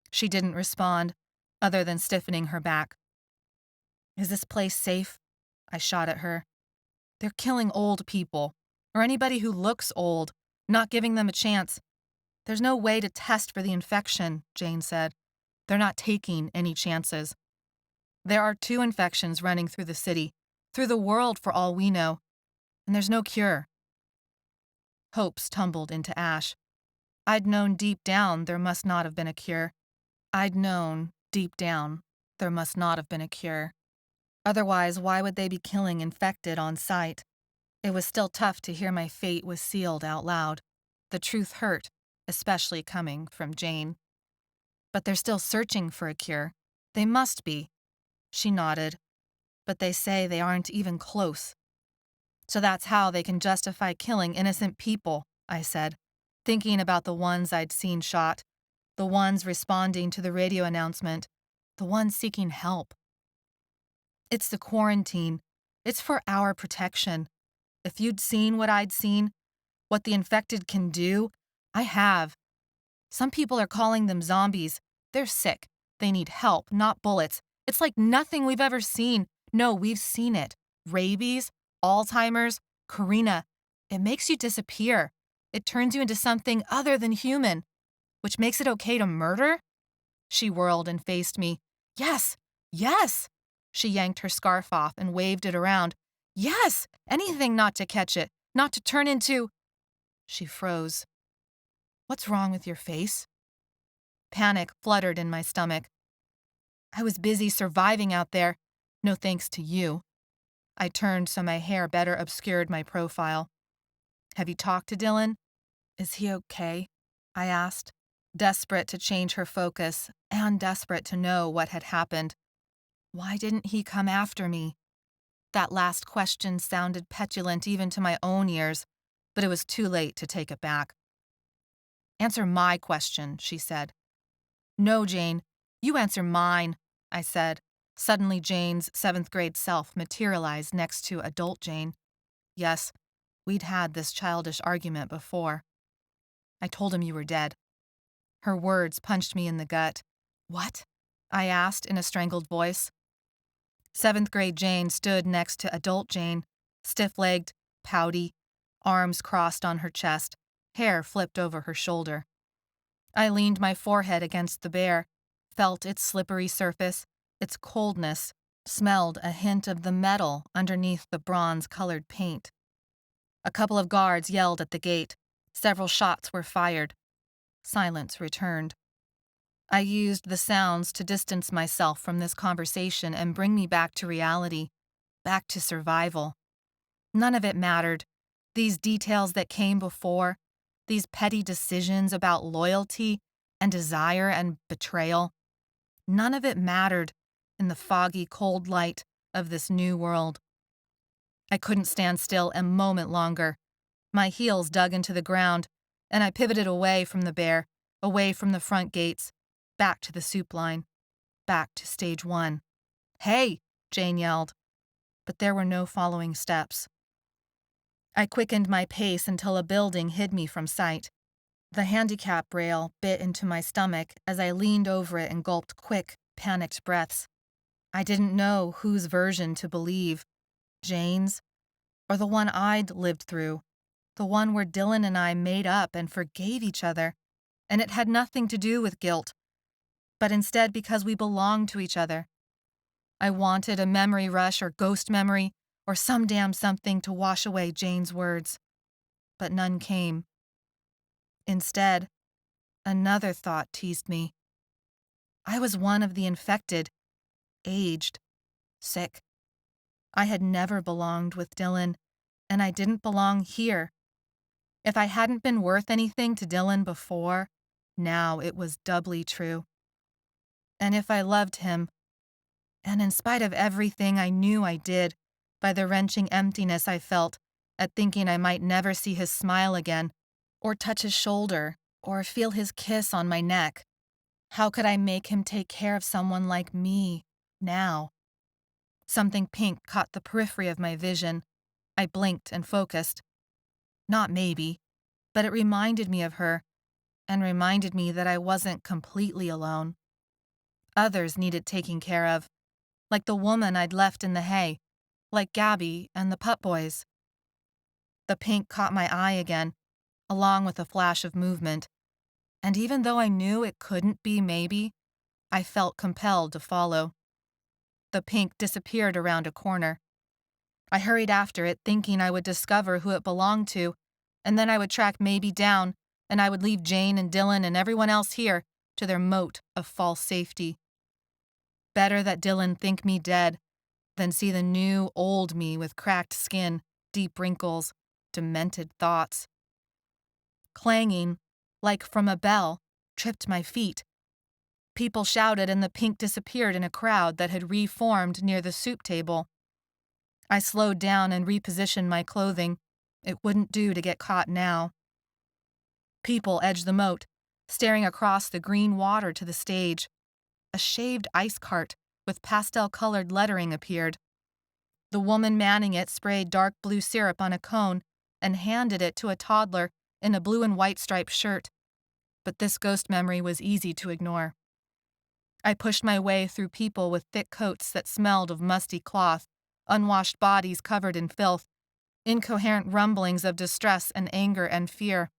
She didn't respond, other than stiffening her back. "Is this place safe?" I shot at her. "They're killing old people, or anybody who looks old, not giving them a chance. There's no way to test for the infection," Jane said. "They're not taking any chances. There are 2 infections running through the city, through the world for all we know, and there's no cure." Hopes tumbled into ash. I'd known deep down there must not have been a cure. Otherwise, why would they be killing infected on sight? It was still tough to hear my fate was sealed out loud. The truth hurt, especially coming from Jane. But they're still searching for a cure. They must be. She nodded. But they say they aren't even close. So that's how they can justify killing innocent people, I said, thinking about the ones I'd seen shot, the ones responding to the radio announcement, the ones seeking help. It's the quarantine. It's for our protection. If you'd seen what I'd seen, what the infected can do, I have. Some people are calling them zombies. They're sick. They need help, not bullets. It's like nothing we've ever seen. No, we've seen it. Rabies, Alzheimer's, Corrina. It makes you disappear. It turns you into something other than human, which makes it okay to murder? She whirled and faced me. Yes, yes. She yanked her scarf off and waved it around. Yes, anything not to catch it, not to turn into... She froze. What's wrong with your face? Panic fluttered in my stomach. I was busy surviving out there, no thanks to you. I turned so my hair better obscured my profile. Have you talked to Dylan? Is he okay? I asked, desperate to change her focus and desperate to know what had happened. Why didn't he come after me? That last question sounded petulant even to my own ears, but it was too late to take it back. Answer my question, she said. No, Jane, you answer mine, I said. Suddenly Jane's 7th grade self materialized next to adult Jane. Yes, we'd had this childish argument before. I told him you were dead. Her words punched me in the gut. What? I asked in a strangled voice. 7th grade Jane stood next to adult Jane, stiff-legged, pouty, arms crossed on her chest, hair flipped over her shoulder. I leaned my forehead against the bear, felt its slippery surface, its coldness, smelled a hint of the metal underneath the bronze-colored paint. A couple of guards yelled at the gate. Several shots were fired. Silence returned. I used the sounds to distance myself from this conversation and bring me back to reality, back to survival. None of it mattered. These details that came before, these petty decisions about loyalty and desire and betrayal, none of it mattered in the foggy, cold light of this new world. I couldn't stand still a moment longer. My heels dug into the ground, and I pivoted away from the bear, away from the front gates, back to the soup line, back to stage 1. Hey, Jane yelled, but there were no following steps. I quickened my pace until a building hid me from sight. The handicap rail bit into my stomach as I leaned over it and gulped quick, panicked breaths. I didn't know whose version to believe, Jane's, or the one I'd lived through, the one where Dylan and I made up and forgave each other, and it had nothing to do with guilt, but instead because we belonged to each other. I wanted a memory rush or ghost memory or some damn something to wash away Jane's words, but none came. Instead, another thought teased me. I was one of the infected, aged, sick. I had never belonged with Dylan, and I didn't belong here. If I hadn't been worth anything to Dylan before, now it was doubly true. And if I loved him, and in spite of everything I knew I did, by the wrenching emptiness I felt at thinking I might never see his smile again, or touch his shoulder, or feel his kiss on my neck, how could I make him take care of someone like me, now? Something pink caught the periphery of my vision. I blinked and focused. Not maybe, but it reminded me of her, and reminded me that I wasn't completely alone. Others needed taking care of, like the woman I'd left in the hay, like Gabby and the pup boys. The pink caught my eye again, along with a flash of movement, and even though I knew it couldn't be maybe, I felt compelled to follow. The pink disappeared around a corner. I hurried after it, thinking I would discover who it belonged to, and then I would track maybe down, and I would leave Jane and Dylan and everyone else here to their moat of false safety. Better that Dylan think me dead then see the new, old me with cracked skin, deep wrinkles, demented thoughts. Clanging, like from a bell, tripped my feet. People shouted and the pink disappeared in a crowd that had reformed near the soup table. I slowed down and repositioned my clothing. It wouldn't do to get caught now. People edged the moat, staring across the green water to the stage. A shaved ice cart with pastel-colored lettering appeared. The woman manning it sprayed dark blue syrup on a cone and handed it to a toddler in a blue and white striped shirt. But this ghost memory was easy to ignore. I pushed my way through people with thick coats that smelled of musty cloth, unwashed bodies covered in filth, incoherent rumblings of distress and anger and fear.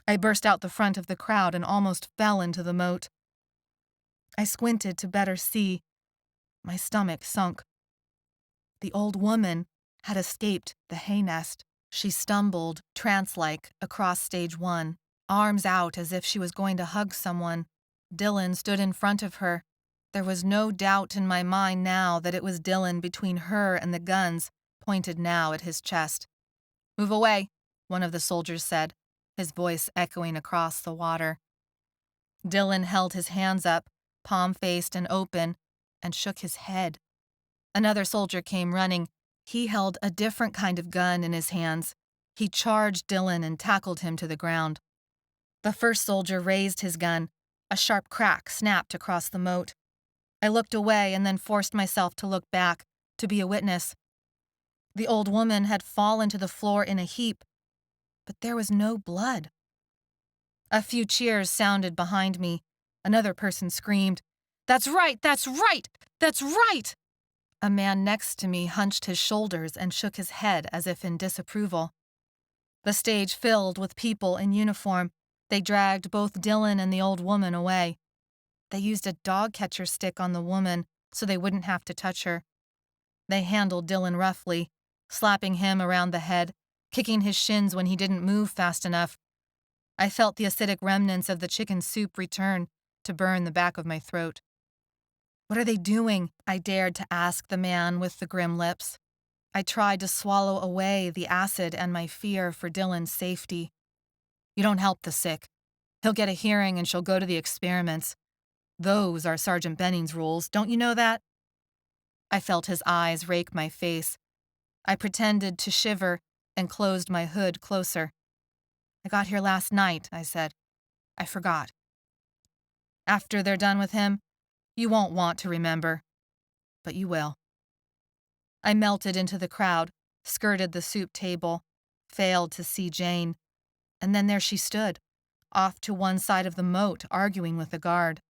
I burst out the front of the crowd and almost fell into the moat. I squinted to better see. My stomach sunk. The old woman had escaped the hay nest. She stumbled, trance-like, across stage 1, arms out as if she was going to hug someone. Dylan stood in front of her. There was no doubt in my mind now that it was Dylan between her and the guns, pointed now at his chest. "Move away," one of the soldiers said, his voice echoing across the water. Dylan held his hands up, palm-faced and open, and shook his head. Another soldier came running. He held a different kind of gun in his hands. He charged Dylan and tackled him to the ground. The first soldier raised his gun. A sharp crack snapped across the moat. I looked away and then forced myself to look back, to be a witness. The old woman had fallen to the floor in a heap, but there was no blood. A few cheers sounded behind me. Another person screamed, "That's right! That's right! That's right!" A man next to me hunched his shoulders and shook his head as if in disapproval. The stage filled with people in uniform. They dragged both Dylan and the old woman away. They used a dog catcher stick on the woman so they wouldn't have to touch her. They handled Dylan roughly, slapping him around the head, kicking his shins when he didn't move fast enough. I felt the acidic remnants of the chicken soup return to burn the back of my throat. "What are they doing?" I dared to ask the man with the grim lips. I tried to swallow away the acid and my fear for Dylan's safety. "You don't help the sick. He'll get a hearing and she'll go to the experiments. Those are Sergeant Benning's rules, don't you know that?" I felt his eyes rake my face. I pretended to shiver and closed my hood closer. "I got here last night," I said. "I forgot." "After they're done with him, you won't want to remember. But you will." I melted into the crowd, skirted the soup table, failed to see Jane, and then there she stood, off to one side of the moat, arguing with the guard.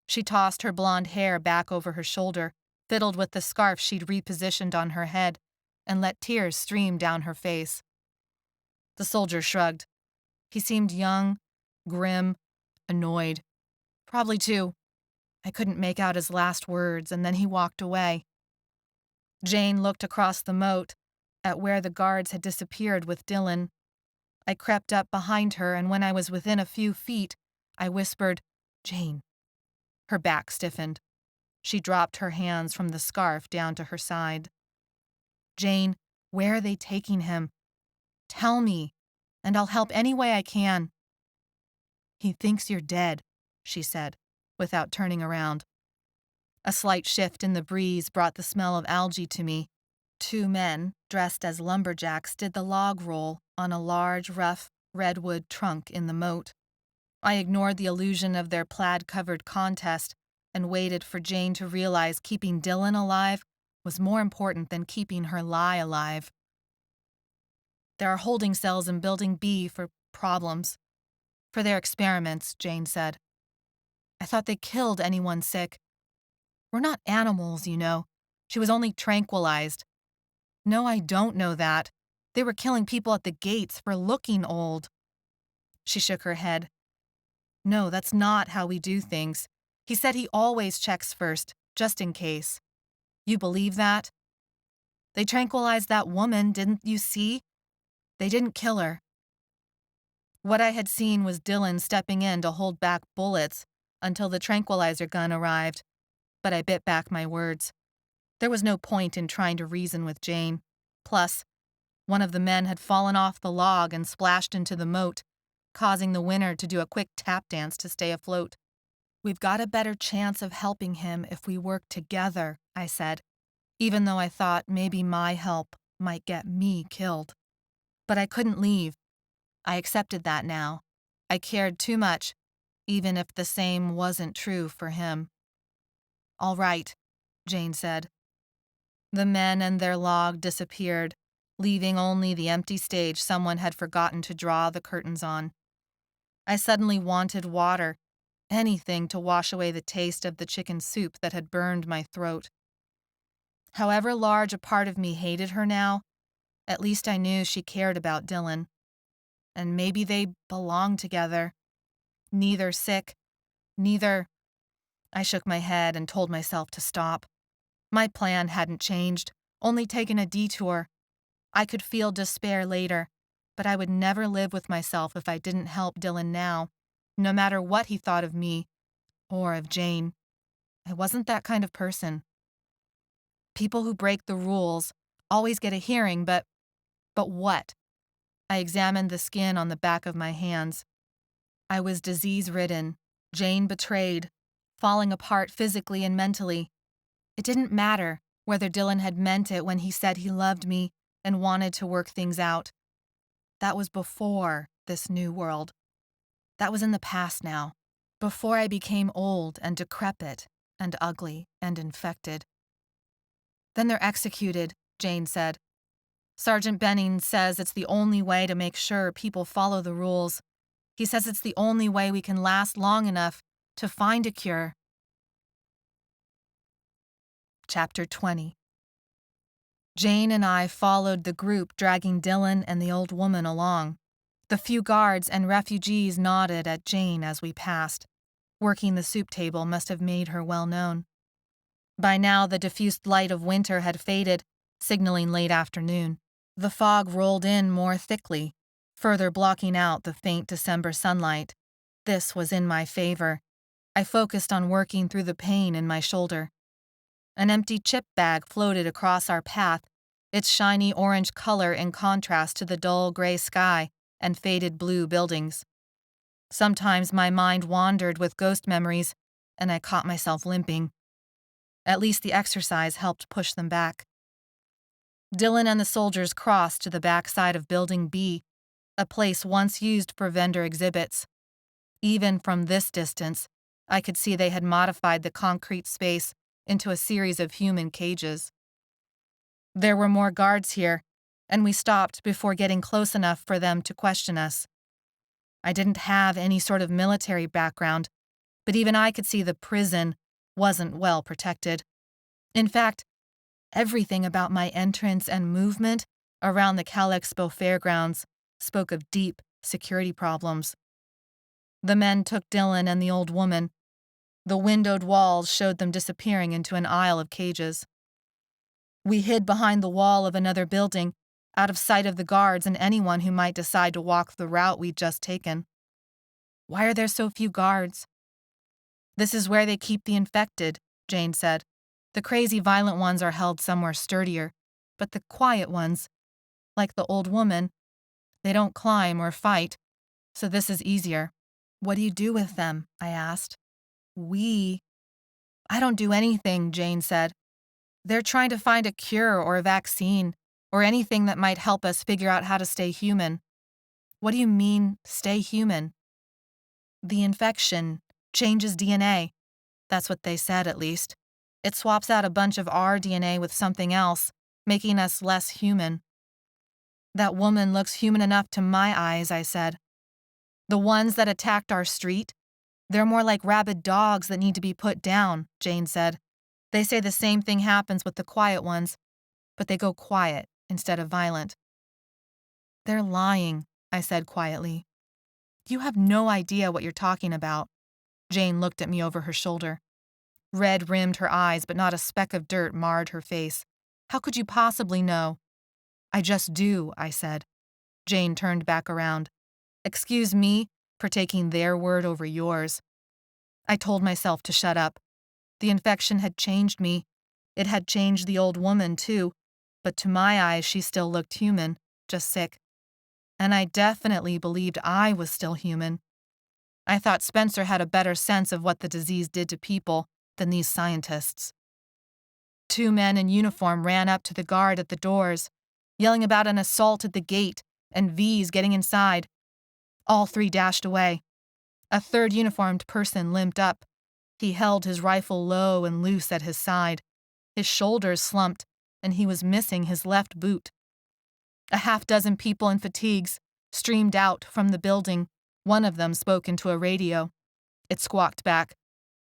She tossed her blonde hair back over her shoulder, fiddled with the scarf she'd repositioned on her head, and let tears stream down her face. The soldier shrugged. He seemed young, grim, annoyed. Probably too. I couldn't make out his last words, and then he walked away. Jane looked across the moat, at where the guards had disappeared with Dylan. I crept up behind her, and when I was within a few feet, I whispered, "Jane." Her back stiffened. She dropped her hands from the scarf down to her side. "Jane, where are they taking him? Tell me, and I'll help any way I can." "He thinks you're dead," she said, without turning around. A slight shift in the breeze brought the smell of algae to me. 2 men, dressed as lumberjacks, did the log roll on a large, rough, redwood trunk in the moat. I ignored the illusion of their plaid-covered contest and waited for Jane to realize keeping Dylan alive was more important than keeping her lie alive. "There are holding cells in Building B for problems. For their experiments," Jane said. "I thought they killed anyone sick. We're not animals, you know. She was only tranquilized." "No, I don't know that. They were killing people at the gates for looking old." She shook her head. "No, that's not how we do things. He said he always checks first, just in case. You believe that? They tranquilized that woman, didn't you see? They didn't kill her." What I had seen was Dylan stepping in to hold back bullets until the tranquilizer gun arrived, but I bit back my words. There was no point in trying to reason with Jane. Plus, one of the men had fallen off the log and splashed into the moat, causing the winner to do a quick tap dance to stay afloat. "We've got a better chance of helping him if we work together," I said, even though I thought maybe my help might get me killed. But I couldn't leave. I accepted that now. I cared too much, even if the same wasn't true for him. "All right," Jane said. The men and their log disappeared, leaving only the empty stage someone had forgotten to draw the curtains on. I suddenly wanted water, anything to wash away the taste of the chicken soup that had burned my throat. However large a part of me hated her now, at least I knew she cared about Dylan. And maybe they belonged together. Neither sick, neither... I shook my head and told myself to stop. My plan hadn't changed, only taken a detour. I could feel despair later, but I would never live with myself if I didn't help Dylan now, no matter what he thought of me or of Jane. I wasn't that kind of person. People who break the rules always get a hearing, but what? I examined the skin on the back of my hands. I was disease-ridden, Jane betrayed, falling apart physically and mentally. It didn't matter whether Dylan had meant it when he said he loved me and wanted to work things out. That was before this new world. That was in the past now, before I became old and decrepit and ugly and infected. "Then they're executed," Jane said. "Sergeant Benning says it's the only way to make sure people follow the rules. He says it's the only way we can last long enough to find a cure." Chapter 20. Jane and I followed the group dragging Dylan and the old woman along. The few guards and refugees nodded at Jane as we passed. Working the soup table must have made her well known. By now the diffused light of winter had faded, signaling late afternoon. The fog rolled in more thickly, further blocking out the faint December sunlight. This was in my favor. I focused on working through the pain in my shoulder. An empty chip bag floated across our path, its shiny orange color in contrast to the dull gray sky and faded blue buildings. Sometimes my mind wandered with ghost memories, and I caught myself limping. At least the exercise helped push them back. Dylan and the soldiers crossed to the back side of Building B, a place once used for vendor exhibits. Even from this distance, I could see they had modified the concrete space into a series of human cages. There were more guards here, and we stopped before getting close enough for them to question us. I didn't have any sort of military background, but even I could see the prison wasn't well protected. In fact, everything about my entrance and movement around the CalExpo fairgrounds spoke of deep security problems. The men took Dylan and the old woman. The windowed walls showed them disappearing into an aisle of cages. We hid behind the wall of another building, out of sight of the guards and anyone who might decide to walk the route we'd just taken. "Why are there so few guards?" "This is where they keep the infected," Jane said. "The crazy violent ones are held somewhere sturdier, but the quiet ones, like the old woman, they don't climb or fight, so this is easier." "What do you do with them?" I asked. "I don't do anything," Jane said. "They're trying to find a cure or a vaccine, or anything that might help us figure out how to stay human." "What do you mean, stay human?" "The infection changes DNA. That's what they said, at least. It swaps out a bunch of our DNA with something else, making us less human." "That woman looks human enough to my eyes," I said. "The ones that attacked our street? They're more like rabid dogs that need to be put down," Jane said. "They say the same thing happens with the quiet ones, but they go quiet instead of violent." "They're lying," I said quietly. "You have no idea what you're talking about." Jane looked at me over her shoulder. Red rimmed her eyes, but not a speck of dirt marred her face. "How could you possibly know?" "I just do," I said. Jane turned back around. "Excuse me for taking their word over yours." I told myself to shut up. The infection had changed me, It had changed the old woman, too, but to my eyes she still looked human, just sick. And I definitely believed I was still human. I thought Spencer had a better sense of what the disease did to people than these scientists. 2 men in uniform ran up to the guard at the doors, yelling about an assault at the gate and V's getting inside. All 3 dashed away. A 3rd uniformed person limped up. He held his rifle low and loose at his side. His shoulders slumped, and he was missing his left boot. A half-dozen people in fatigues streamed out from the building. One of them spoke into a radio. It squawked back.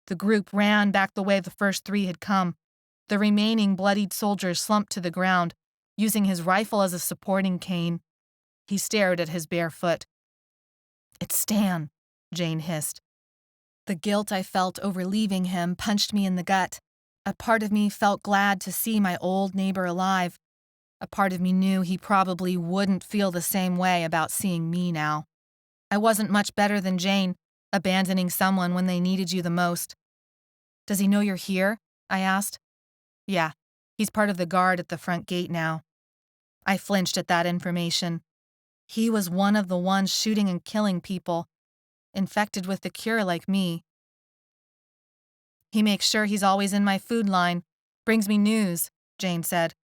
The group ran back the way the first 3 had come. The remaining bloodied soldier slumped to the ground, using his rifle as a supporting cane. He stared at his bare foot. "It's Stan," Jane hissed. The guilt I felt over leaving him punched me in the gut. A part of me felt glad to see my old neighbor alive. A part of me knew he probably wouldn't feel the same way about seeing me now. I wasn't much better than Jane, abandoning someone when they needed you the most. "Does he know you're here?" I asked. "Yeah, he's part of the guard at the front gate now." I flinched at that information. He was one of the ones shooting and killing people, infected with the cure like me. "He makes sure he's always in my food line, brings me news," Jane said.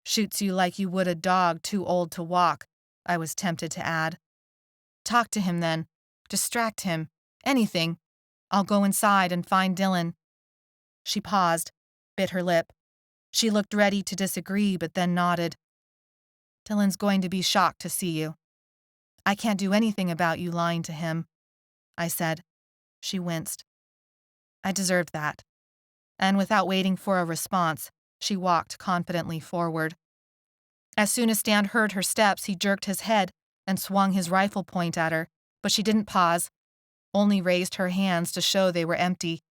"Shoots you like you would a dog too old to walk," I was tempted to add. "Talk to him then. Distract him. Anything. I'll go inside and find Dylan." She paused, bit her lip. She looked ready to disagree, but then nodded. "Dylan's going to be shocked to see you. I can't do anything about you lying to him," I said. She winced. I deserved that. And without waiting for a response, she walked confidently forward. As soon as Stan heard her steps, he jerked his head and swung his rifle point at her, but she didn't pause, only raised her hands to show they were empty.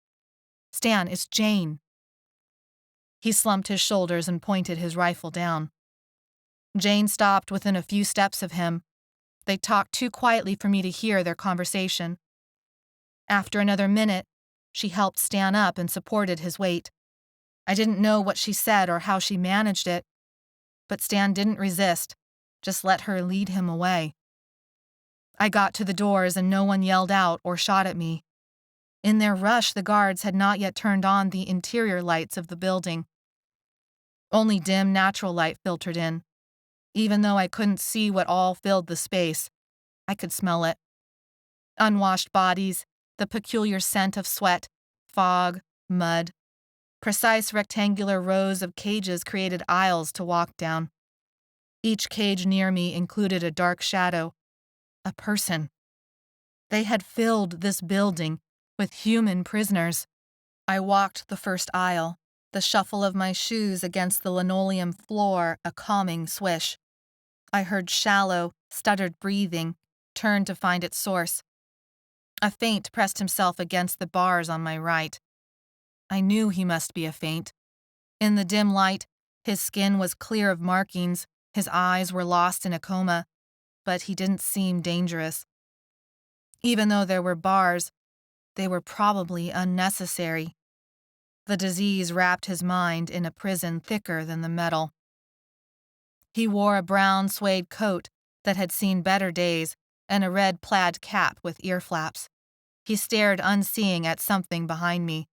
"Stan, it's Jane." He slumped his shoulders and pointed his rifle down. Jane stopped within a few steps of him. They talked too quietly for me to hear their conversation. After another minute, she helped Stan up and supported his weight. I didn't know what she said or how she managed it, but Stan didn't resist, just let her lead him away. I got to the doors and no one yelled out or shot at me. In their rush, the guards had not yet turned on the interior lights of the building. Only dim natural light filtered in. Even though I couldn't see what all filled the space, I could smell it. Unwashed bodies, the peculiar scent of sweat, fog, mud. Precise rectangular rows of cages created aisles to walk down. Each cage near me included a dark shadow, a person. They had filled this building with human prisoners. I walked the first aisle, the shuffle of my shoes against the linoleum floor a calming swish. I heard shallow, stuttered breathing, turned to find its source. A faint pressed himself against the bars on my right. I knew he must be a faint. In the dim light, his skin was clear of markings, his eyes were lost in a coma, but he didn't seem dangerous. Even though there were bars, they were probably unnecessary. The disease wrapped his mind in a prison thicker than the metal. He wore a brown suede coat that had seen better days and a red plaid cap with ear flaps. He stared unseeing at something behind me.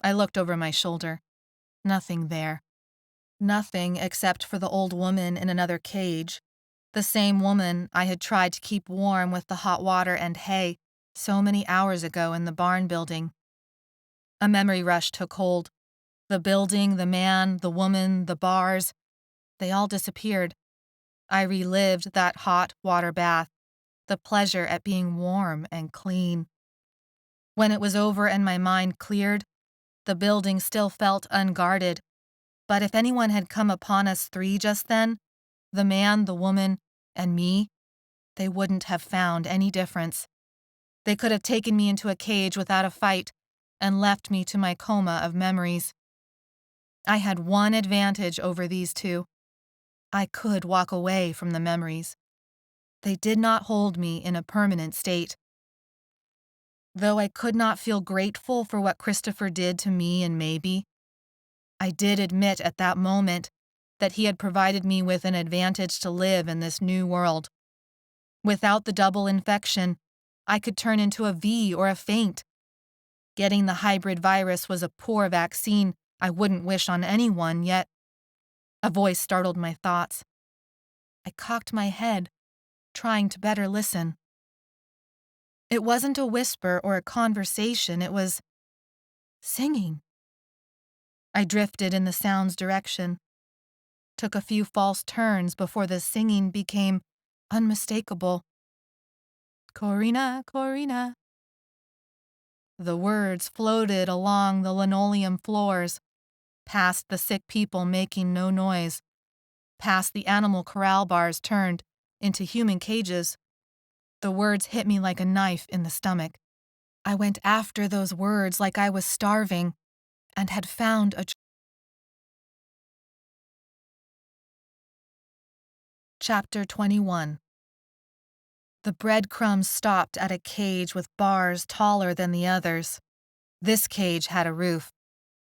I looked over my shoulder. Nothing there. Nothing except for the old woman in another cage, the same woman I had tried to keep warm with the hot water and hay so many hours ago in the barn building. A memory rush took hold. The building, the man, the woman, the bars, they all disappeared. I relived that hot water bath, the pleasure at being warm and clean. When it was over and my mind cleared, the building still felt unguarded. But if anyone had come upon us 3 just then, the man, the woman, and me, they wouldn't have found any difference. They could have taken me into a cage without a fight and left me to my coma of memories. I had one advantage over these 2. I could walk away from the memories. They did not hold me in a permanent state. Though I could not feel grateful for what Christopher did to me and Maybe, I did admit at that moment that he had provided me with an advantage to live in this new world. Without the double infection, I could turn into a V or a faint. Getting the hybrid virus was a poor vaccine I wouldn't wish on anyone, yet a voice startled my thoughts. I cocked my head, trying to better listen. It wasn't a whisper or a conversation, it was singing. I drifted in the sound's direction, took a few false turns before the singing became unmistakable. Corrina, Corrina. The words floated along the linoleum floors, past the sick people making no noise, past the animal corral bars turned into human cages. The words hit me like a knife in the stomach. I went after those words like I was starving and had found a Chapter 21. The breadcrumbs stopped at a cage with bars taller than the others. This cage had a roof.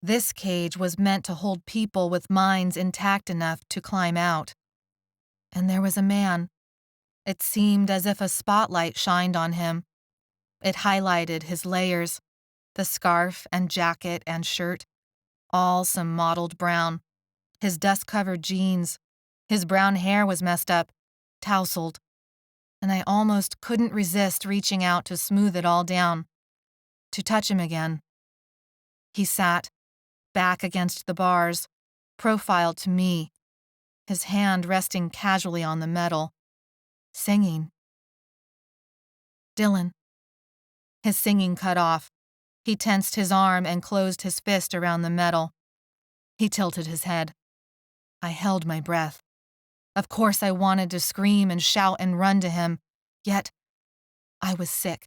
This cage was meant to hold people with minds intact enough to climb out. And there was a man. It seemed as if a spotlight shined on him. It highlighted his layers, the scarf and jacket and shirt, all some mottled brown. His dust-covered jeans. His brown hair was messed up, tousled, and I almost couldn't resist reaching out to smooth it all down, to touch him again. He sat, back against the bars, profiled to me, his hand resting casually on the metal, singing. Dylan. His singing cut off. He tensed his arm and closed his fist around the metal. He tilted his head. I held my breath. Of course I wanted to scream and shout and run to him, yet I was sick.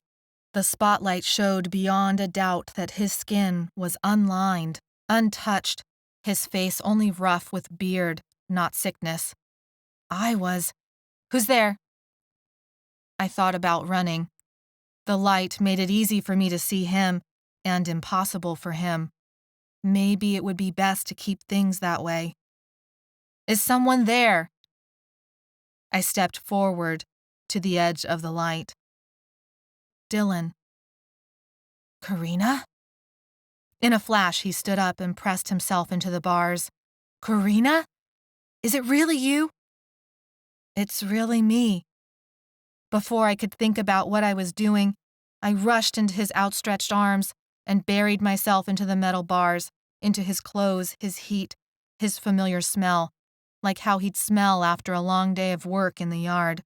The spotlight showed beyond a doubt that his skin was unlined, untouched, his face only rough with beard, not sickness. Who's there? I thought about running. The light made it easy for me to see him, and impossible for him. Maybe it would be best to keep things that way. Is someone there? I stepped forward to the edge of the light. Dylan. Corrina? In a flash, he stood up and pressed himself into the bars. Corrina? Is it really you? It's really me. Before I could think about what I was doing, I rushed into his outstretched arms and buried myself into the metal bars, into his clothes, his heat, his familiar smell, like how he'd smell after a long day of work in the yard.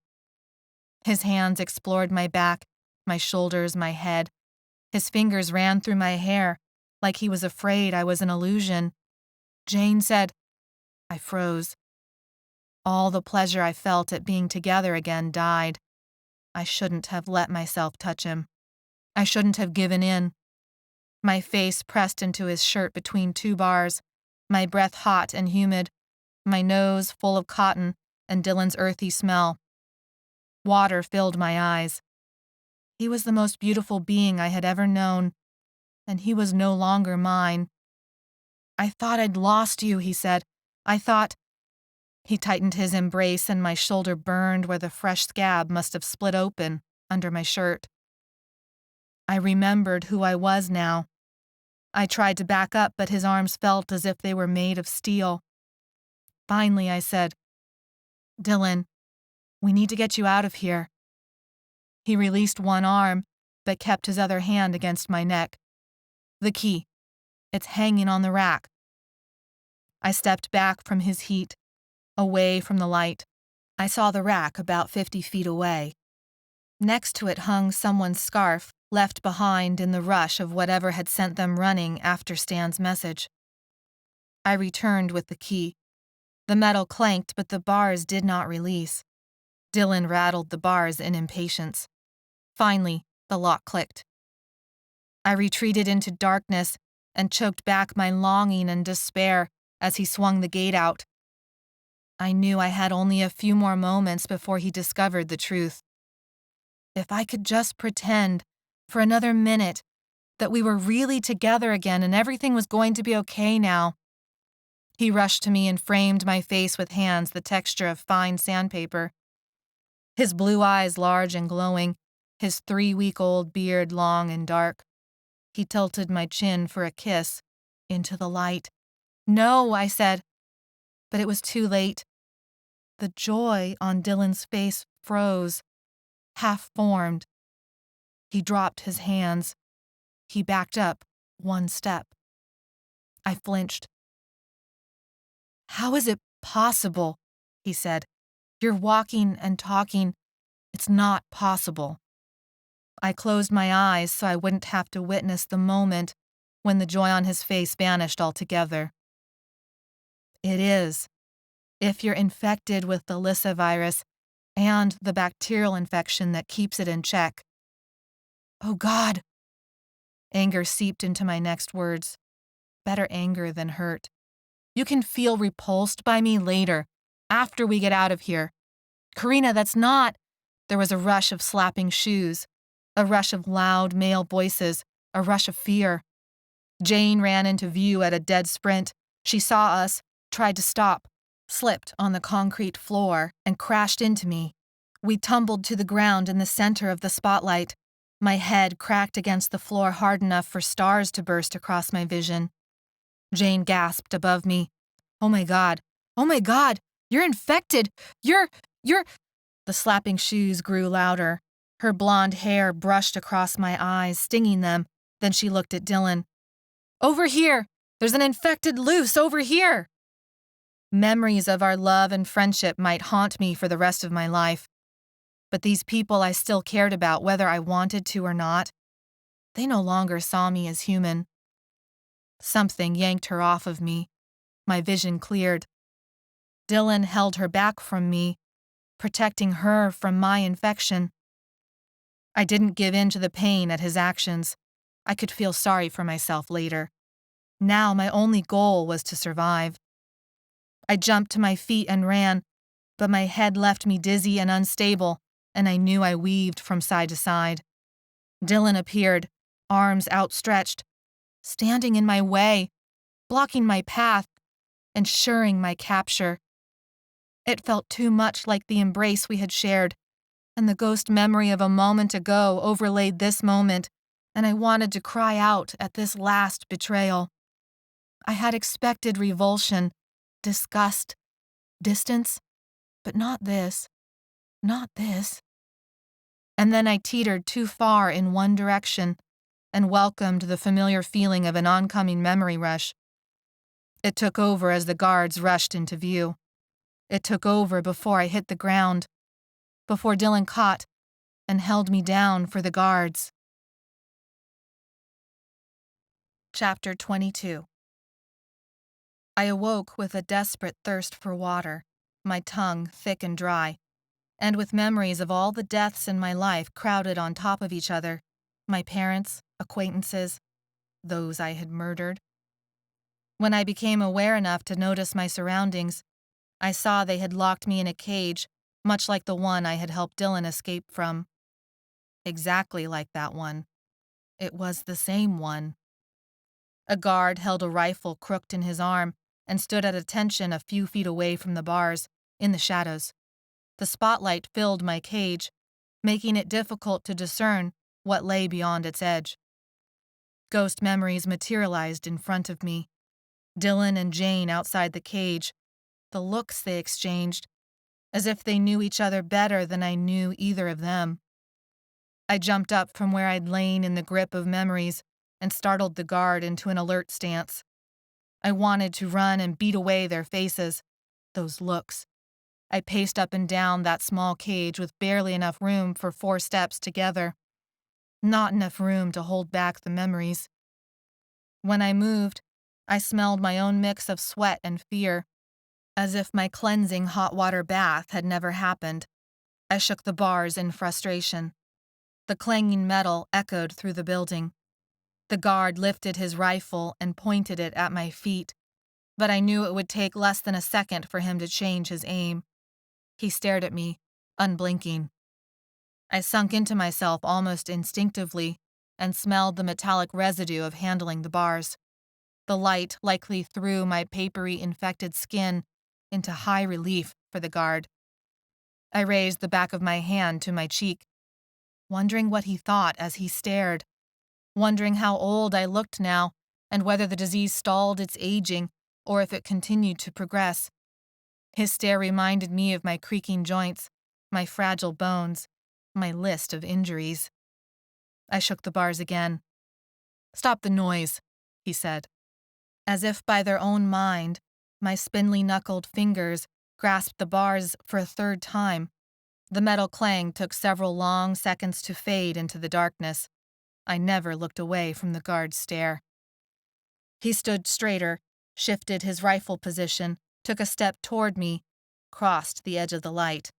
His hands explored my back, my shoulders, my head. His fingers ran through my hair, like he was afraid I was an illusion. Jane said, I froze. All the pleasure I felt at being together again died. I shouldn't have let myself touch him. I shouldn't have given in. My face pressed into his shirt between two bars, my breath hot and humid, my nose full of cotton and Dylan's earthy smell. Water filled my eyes. He was the most beautiful being I had ever known, and he was no longer mine. I thought I'd lost you, he said. He tightened his embrace and my shoulder burned where the fresh scab must have split open under my shirt. I remembered who I was now. I tried to back up, but his arms felt as if they were made of steel. Finally, I said, Dylan, we need to get you out of here. He released one arm, but kept his other hand against my neck. The key. It's hanging on the rack. I stepped back from his heat, away from the light. I saw the rack about 50 feet away. Next to it hung someone's scarf, left behind in the rush of whatever had sent them running after Stan's message. I returned with the key. The metal clanked, but the bars did not release. Dylan rattled the bars in impatience. Finally, the lock clicked. I retreated into darkness and choked back my longing and despair as he swung the gate out. I knew I had only a few more moments before he discovered the truth. If I could just pretend, for another minute, that we were really together again and everything was going to be okay now, He rushed to me and framed my face with hands the texture of fine sandpaper. His blue eyes large and glowing, his 3-week-old beard long and dark. He tilted my chin for a kiss, into the light. "No," I said, but it was too late. The joy on Dylan's face froze, half-formed. He dropped his hands. He backed up 1 step. I flinched. "How is it possible?" he said. "You're walking and talking. It's not possible." I closed my eyes so I wouldn't have to witness the moment when the joy on his face vanished altogether. It is. If you're infected with the Lissa virus and the bacterial infection that keeps it in check. Oh God! Anger seeped into my next words. Better anger than hurt. You can feel repulsed by me later, after we get out of here. Corrina, that's not. There was a rush of slapping shoes, a rush of loud male voices, a rush of fear. Jane ran into view at a dead sprint. She saw us, tried to stop, slipped on the concrete floor, and crashed into me. We tumbled to the ground in the center of the spotlight. My head cracked against the floor hard enough for stars to burst across my vision. Jane gasped above me. "Oh my God! Oh my God! You're infected! You're... The slapping shoes grew louder. Her blonde hair brushed across my eyes, stinging them. Then she looked at Dylan. "Over here! There's an infected loose over here!" Memories of our love and friendship might haunt me for the rest of my life. But these people I still cared about whether I wanted to or not. They no longer saw me as human. Something yanked her off of me. My vision cleared. Dylan held her back from me, protecting her from my infection. I didn't give in to the pain at his actions. I could feel sorry for myself later. Now my only goal was to survive. I jumped to my feet and ran, but my head left me dizzy and unstable, and I knew I weaved from side to side. Dylan appeared, arms outstretched, standing in my way, blocking my path, ensuring my capture. It felt too much like the embrace we had shared, and the ghost memory of a moment ago overlaid this moment, and I wanted to cry out at this last betrayal. I had expected revulsion, disgust, distance, but not this. Not this. And then I teetered too far in one direction and welcomed the familiar feeling of an oncoming memory rush. It took over as the guards rushed into view. It took over before I hit the ground, before Dylan caught and held me down for the guards. Chapter 22. I awoke with a desperate thirst for water, my tongue thick and dry, and with memories of all the deaths in my life crowded on top of each other, my parents, acquaintances, those I had murdered. When I became aware enough to notice my surroundings, I saw they had locked me in a cage, much like the one I had helped Dylan escape from. Exactly like that one. It was the same one. A guard held a rifle crooked in his arm and stood at attention a few feet away from the bars, in the shadows. The spotlight filled my cage, making it difficult to discern what lay beyond its edge. Ghost memories materialized in front of me. Dylan and Jane outside the cage, the looks they exchanged, as if they knew each other better than I knew either of them. I jumped up from where I'd lain in the grip of memories and startled the guard into an alert stance. I wanted to run and beat away their faces, those looks. I paced up and down that small cage with barely enough room for 4 steps together. Not enough room to hold back the memories. When I moved, I smelled my own mix of sweat and fear, as if my cleansing hot water bath had never happened. I shook the bars in frustration. The clanging metal echoed through the building. The guard lifted his rifle and pointed it at my feet, but I knew it would take less than a second for him to change his aim. He stared at me, unblinking. I sunk into myself almost instinctively and smelled the metallic residue of handling the bars. The light likely threw my papery infected skin into high relief for the guard. I raised the back of my hand to my cheek, wondering what he thought as he stared, wondering how old I looked now and whether the disease stalled its aging or if it continued to progress. His stare reminded me of my creaking joints, my fragile bones, my list of injuries. I shook the bars again. "Stop the noise," he said. As if by their own mind, my spindly-knuckled fingers grasped the bars for a third time. The metal clang took several long seconds to fade into the darkness. I never looked away from the guard's stare. He stood straighter, shifted his rifle position, took a step toward me, crossed the edge of the light.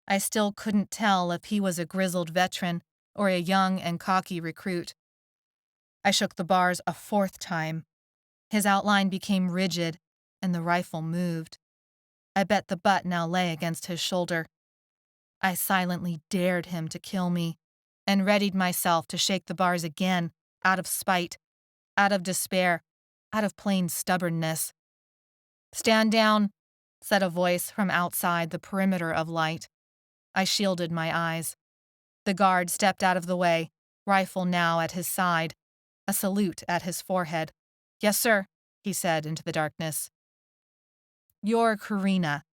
I still couldn't tell if he was a grizzled veteran or a young and cocky recruit. I shook the bars a fourth time. His outline became rigid, and the rifle moved. I bet the butt now lay against his shoulder. I silently dared him to kill me, and readied myself to shake the bars again, out of spite, out of despair, out of plain stubbornness. "Stand down," said a voice from outside the perimeter of light. I shielded my eyes. The guard stepped out of the way, rifle now at his side, a salute at his forehead. "Yes, sir," he said into the darkness. "You're Corrina."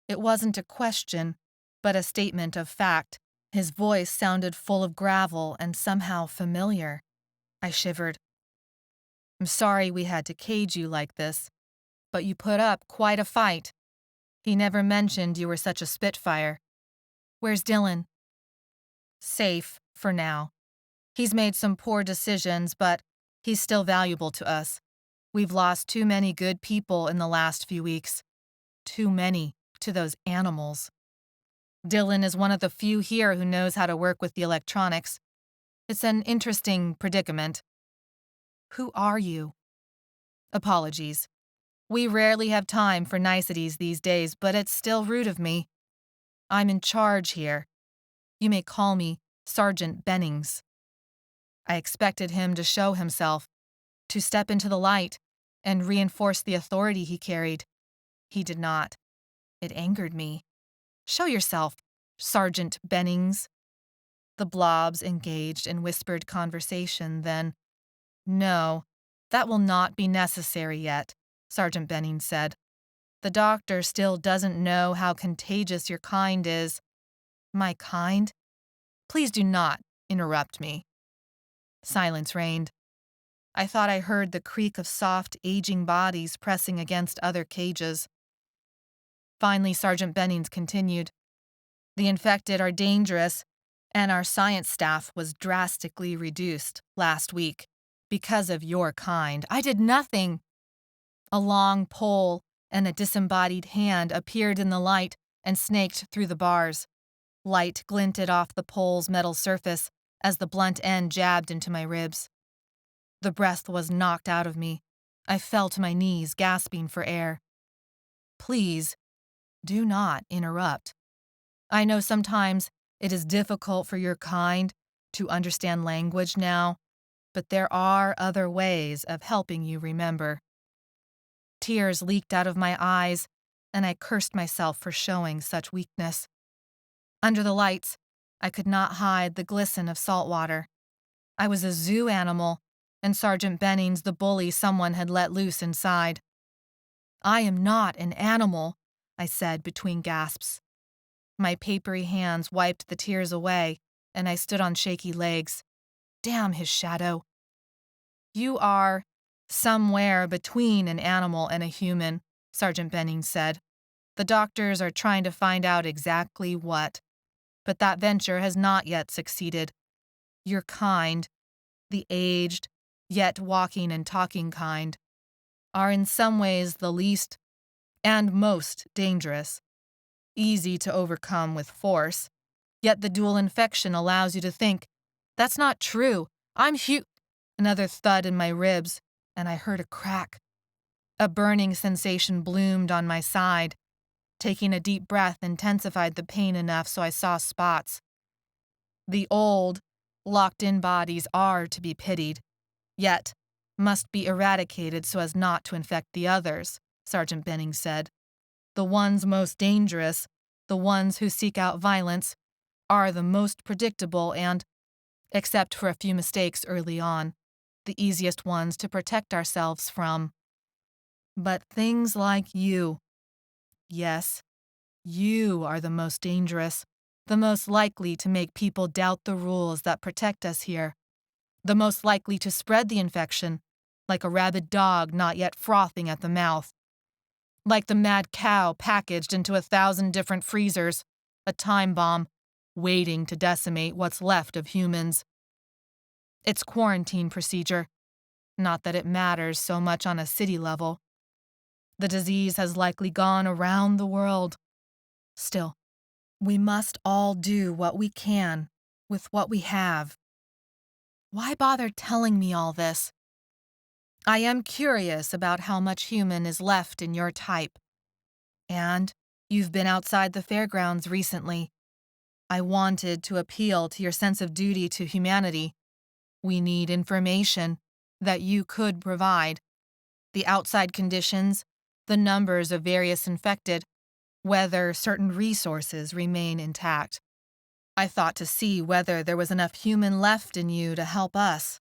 It wasn't a question, but a statement of fact. His voice sounded full of gravel and somehow familiar. I shivered. "I'm sorry we had to cage you like this, but you put up quite a fight. He never mentioned you were such a spitfire. Where's Dylan?" "Safe, for now. He's made some poor decisions, but he's still valuable to us. We've lost too many good people in the last few weeks. Too many to those animals. Dylan is one of the few here who knows how to work with the electronics. It's an interesting predicament." "Who are you?" "Apologies. We rarely have time for niceties these days, but it's still rude of me. I'm in charge here. You may call me Sergeant Bennings." I expected him to show himself, to step into the light and reinforce the authority he carried. He did not. It angered me. "Show yourself, Sergeant Bennings." The blobs engaged in whispered conversation, then, "No, that will not be necessary yet," Sergeant Bennings said. "The doctor still doesn't know how contagious your kind is." "My kind? Please do not interrupt me." Silence reigned. I thought I heard the creak of soft, aging bodies pressing against other cages. Finally, Sergeant Bennings continued. "The infected are dangerous, and our science staff was drastically reduced last week because of your kind. I did nothing." A long pole and a disembodied hand appeared in the light and snaked through the bars. Light glinted off the pole's metal surface as the blunt end jabbed into my ribs. The breath was knocked out of me. I fell to my knees, gasping for air. "Please, do not interrupt. I know sometimes it is difficult for your kind to understand language now, but there are other ways of helping you remember." Tears leaked out of my eyes, and I cursed myself for showing such weakness. Under the lights, I could not hide the glisten of salt water. I was a zoo animal, and Sergeant Bennings the bully someone had let loose inside. "I am not an animal," I said between gasps. My papery hands wiped the tears away, and I stood on shaky legs. Damn his shadow. "You are somewhere between an animal and a human," Sergeant Bennings said. "The doctors are trying to find out exactly what, but that venture has not yet succeeded. Your kind, the aged, yet walking and talking kind, are in some ways the least and most dangerous. Easy to overcome with force, yet the dual infection allows you to think, 'That's not true. I'm Another thud in my ribs, and I heard a crack. A burning sensation bloomed on my side. Taking a deep breath intensified the pain enough so I saw spots. The old, locked-in bodies are to be pitied. Yet, must be eradicated so as not to infect the others, Sergeant Benning said. The ones most dangerous, the ones who seek out violence, are the most predictable and, except for a few mistakes early on, the easiest ones to protect ourselves from. But things like you, yes, you are the most dangerous, the most likely to make people doubt the rules that protect us here, the most likely to spread the infection, like a rabid dog not yet frothing at the mouth. Like the mad cow packaged into 1,000 different freezers, a time bomb, waiting to decimate what's left of humans. It's quarantine procedure, not that it matters so much on a city level. The disease has likely gone around the world. Still, we must all do what we can with what we have. Why bother telling me all this? I am curious about how much human is left in your type. And you've been outside the fairgrounds recently. I wanted to appeal to your sense of duty to humanity. We need information that you could provide. The outside conditions, the numbers of various infected, whether certain resources remain intact. I thought to see whether there was enough human left in you to help us.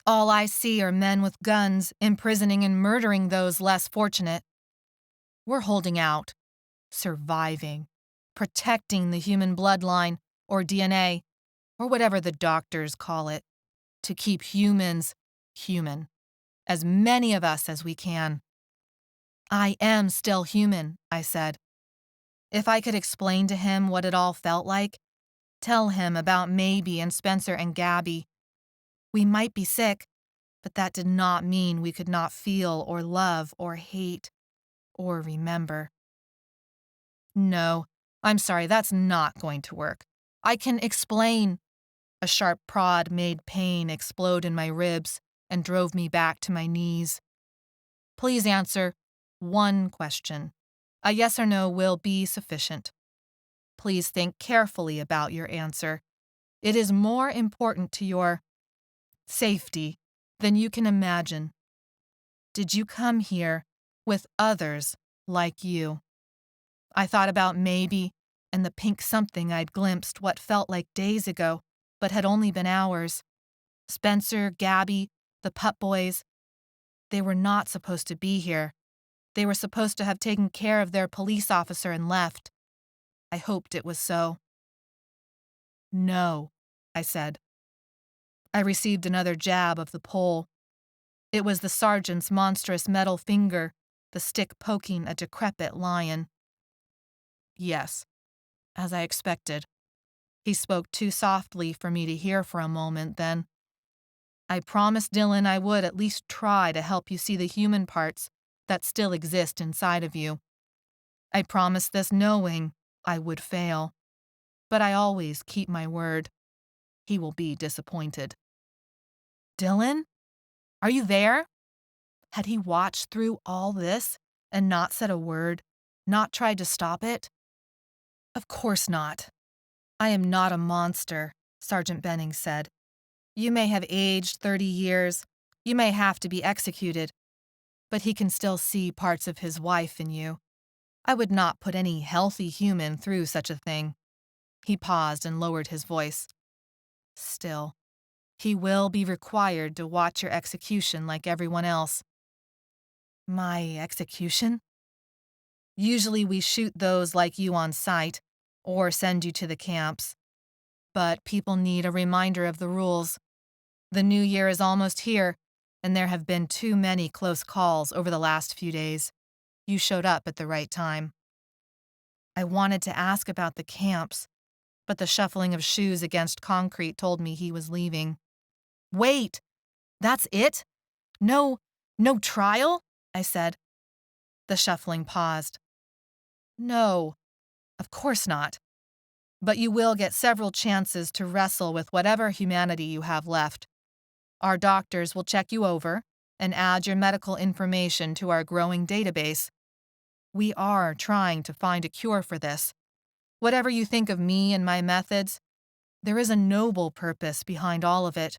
All I see are men with guns imprisoning and murdering those less fortunate. We're holding out, surviving, protecting the human bloodline, or DNA, or whatever the doctors call it, to keep humans human, as many of us as we can. I am still human, I said. If I could explain to him what it all felt like, tell him about Maybe and Spencer and Gabby. We might be sick, but that did not mean we could not feel or love or hate or remember. No, I'm sorry, that's not going to work. I can explain. A sharp prod made pain explode in my ribs and drove me back to my knees. Please answer one question. A yes or no will be sufficient. Please think carefully about your answer. It is more important to your safety than you can imagine. Did you come here with others like you? I thought about Maybe and the pink something I'd glimpsed what felt like days ago, but had only been hours. Spencer, Gabby, the pup boys. They were not supposed to be here. They were supposed to have taken care of their police officer and left. I hoped it was so. No, I said. I received another jab of the pole. It was the sergeant's monstrous metal finger, the stick poking a decrepit lion. Yes, as I expected. He spoke too softly for me to hear for a moment, then. I promised Dylan I would at least try to help you see the human parts that still exist inside of you. I promised this knowing I would fail, but I always keep my word. He will be disappointed. Dylan? Are you there? Had he watched through all this and not said a word, not tried to stop it? Of course not. I am not a monster, Sergeant Benning said. You may have aged 30 years, you may have to be executed, but he can still see parts of his wife in you. I would not put any healthy human through such a thing. He paused and lowered his voice. Still, he will be required to watch your execution like everyone else. My execution? Usually we shoot those like you on sight, or send you to the camps. But people need a reminder of the rules. The new year is almost here, and there have been too many close calls over the last few days. You showed up at the right time. I wanted to ask about the camps, but the shuffling of shoes against concrete told me he was leaving. Wait! That's it? No trial? I said. The shuffling paused. No, of course not. But you will get several chances to wrestle with whatever humanity you have left. Our doctors will check you over and add your medical information to our growing database. We are trying to find a cure for this. Whatever you think of me and my methods, there is a noble purpose behind all of it.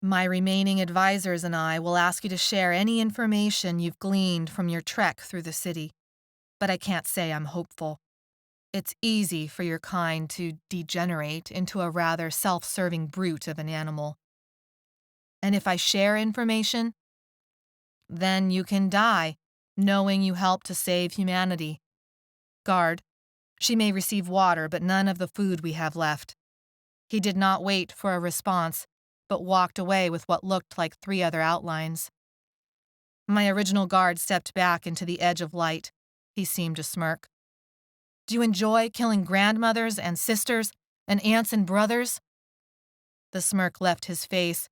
My remaining advisors and I will ask you to share any information you've gleaned from your trek through the city, but I can't say I'm hopeful. It's easy for your kind to degenerate into a rather self-serving brute of an animal. And if I share information, then you can die, knowing you helped to save humanity. Guard, she may receive water, but none of the food we have left. He did not wait for a response, but walked away with what looked like 3 other outlines. My original guard stepped back into the edge of light. He seemed to smirk. Do you enjoy killing grandmothers and sisters and aunts and brothers? The smirk left his face,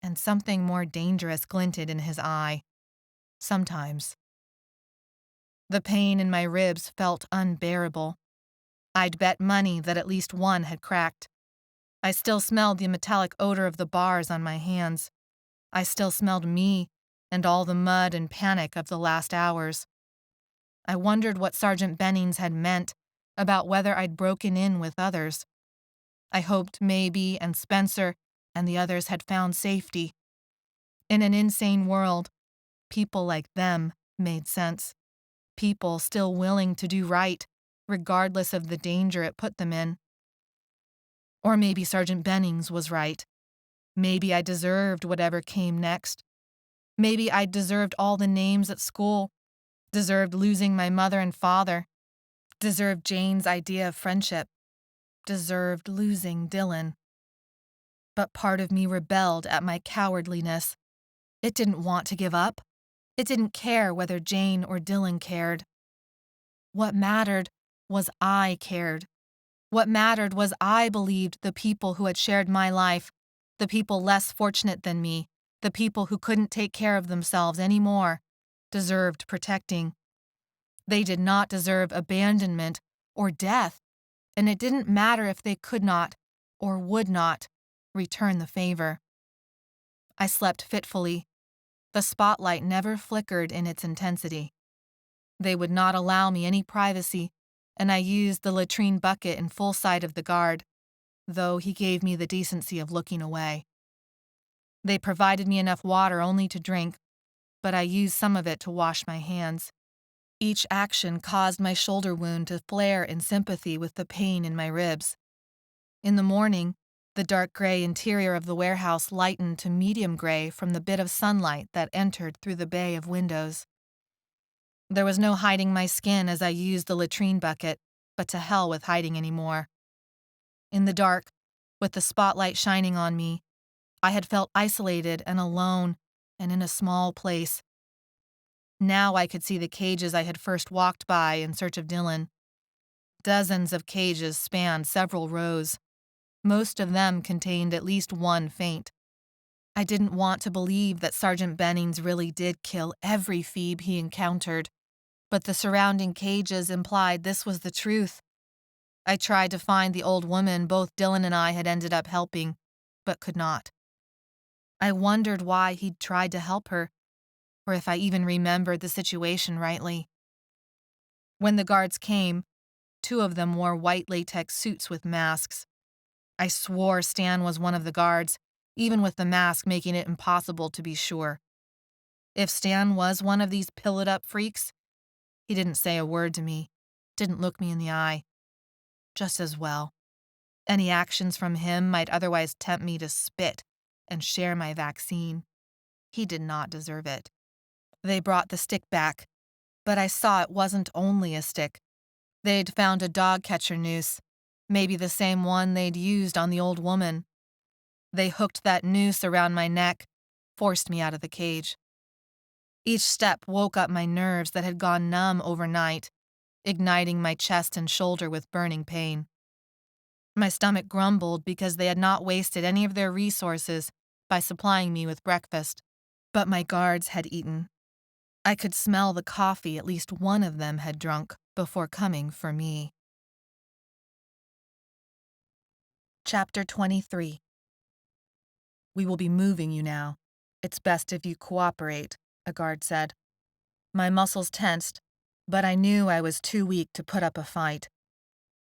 and something more dangerous glinted in his eye. Sometimes. The pain in my ribs felt unbearable. I'd bet money that at least one had cracked. I still smelled the metallic odor of the bars on my hands. I still smelled me and all the mud and panic of the last hours. I wondered what Sergeant Bennings had meant about whether I'd broken in with others. I hoped Maybe and Spencer and the others had found safety. In an insane world, people like them made sense. People still willing to do right, regardless of the danger it put them in. Or maybe Sergeant Bennings was right. Maybe I deserved whatever came next. Maybe I deserved all the names at school, deserved losing my mother and father, deserved Jane's idea of friendship, deserved losing Dylan. But part of me rebelled at my cowardliness. It didn't want to give up. It didn't care whether Jane or Dylan cared. What mattered was I cared. What mattered was I believed the people who had shared my life, the people less fortunate than me, the people who couldn't take care of themselves anymore, deserved protecting. They did not deserve abandonment or death, and it didn't matter if they could not, or would not, return the favor. I slept fitfully. The spotlight never flickered in its intensity. They would not allow me any privacy, and I used the latrine bucket in full sight of the guard, though he gave me the decency of looking away. They provided me enough water only to drink, but I used some of it to wash my hands. Each action caused my shoulder wound to flare in sympathy with the pain in my ribs. In the morning, the dark gray interior of the warehouse lightened to medium gray from the bit of sunlight that entered through the bay of windows. There was no hiding my skin as I used the latrine bucket, but to hell with hiding anymore. In the dark, with the spotlight shining on me, I had felt isolated and alone and in a small place. Now I could see the cages I had first walked by in search of Dylan. Dozens of cages spanned several rows. Most of them contained at least one faint. I didn't want to believe that Sergeant Bennings really did kill every Phoebe he encountered, but the surrounding cages implied this was the truth. I tried to find the old woman both Dylan and I had ended up helping, but could not. I wondered why he'd tried to help her, or if I even remembered the situation rightly. When the guards came, 2 of them wore white latex suits with masks. I swore Stan was one of the guards, even with the mask making it impossible to be sure. If Stan was one of these pillowed-up freaks, he didn't say a word to me, didn't look me in the eye. Just as well. Any actions from him might otherwise tempt me to spit and share my vaccine. He did not deserve it. They brought the stick back, but I saw it wasn't only a stick. They'd found a dog catcher noose, maybe the same one they'd used on the old woman. They hooked that noose around my neck, forced me out of the cage. Each step woke up my nerves that had gone numb overnight, igniting my chest and shoulder with burning pain. My stomach grumbled because they had not wasted any of their resources by supplying me with breakfast, but my guards had eaten. I could smell the coffee at least one of them had drunk before coming for me. Chapter 23. We will be moving you now. It's best if you cooperate, a guard said. My muscles tensed, but I knew I was too weak to put up a fight.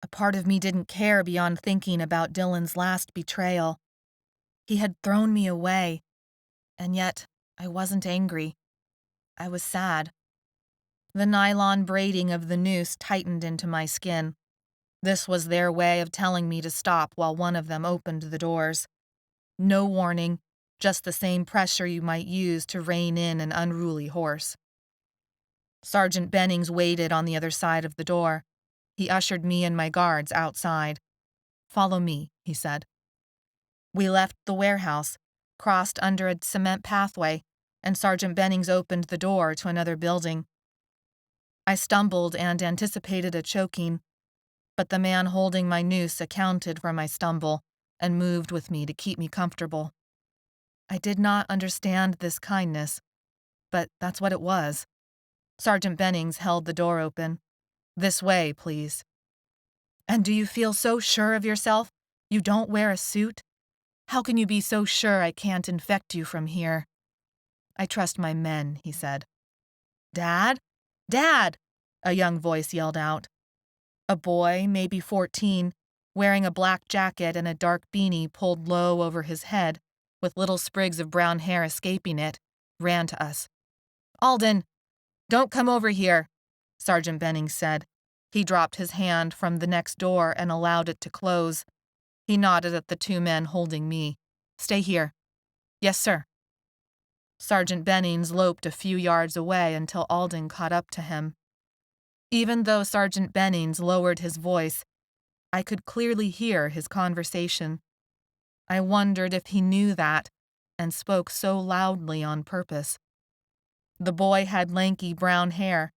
A part of me didn't care beyond thinking about Dylan's last betrayal. He had thrown me away, and yet I wasn't angry. I was sad. The nylon braiding of the noose tightened into my skin. This was their way of telling me to stop while one of them opened the doors. No warning, just the same pressure you might use to rein in an unruly horse. Sergeant Bennings waited on the other side of the door. He ushered me and my guards outside. "Follow me," he said. We left the warehouse, crossed under a cement pathway, and Sergeant Bennings opened the door to another building. I stumbled and anticipated a choking, but the man holding my noose accounted for my stumble and moved with me to keep me comfortable. I did not understand this kindness, but that's what it was. Sergeant Bennings held the door open. "This way, please." "And do you feel so sure of yourself? You don't wear a suit? How can you be so sure I can't infect you from here?" "I trust my men," he said. "Dad? Dad!" a young voice yelled out. A boy, maybe 14, wearing a black jacket and a dark beanie pulled low over his head, with little sprigs of brown hair escaping it, ran to us. "Alden, don't come over here," Sergeant Bennings said. He dropped his hand from the next door and allowed it to close. He nodded at the two men holding me. "Stay here." "Yes, sir." Sergeant Bennings loped a few yards away until Alden caught up to him. Even though Sergeant Bennings lowered his voice, I could clearly hear his conversation. I wondered if he knew that and spoke so loudly on purpose. The boy had lanky brown hair.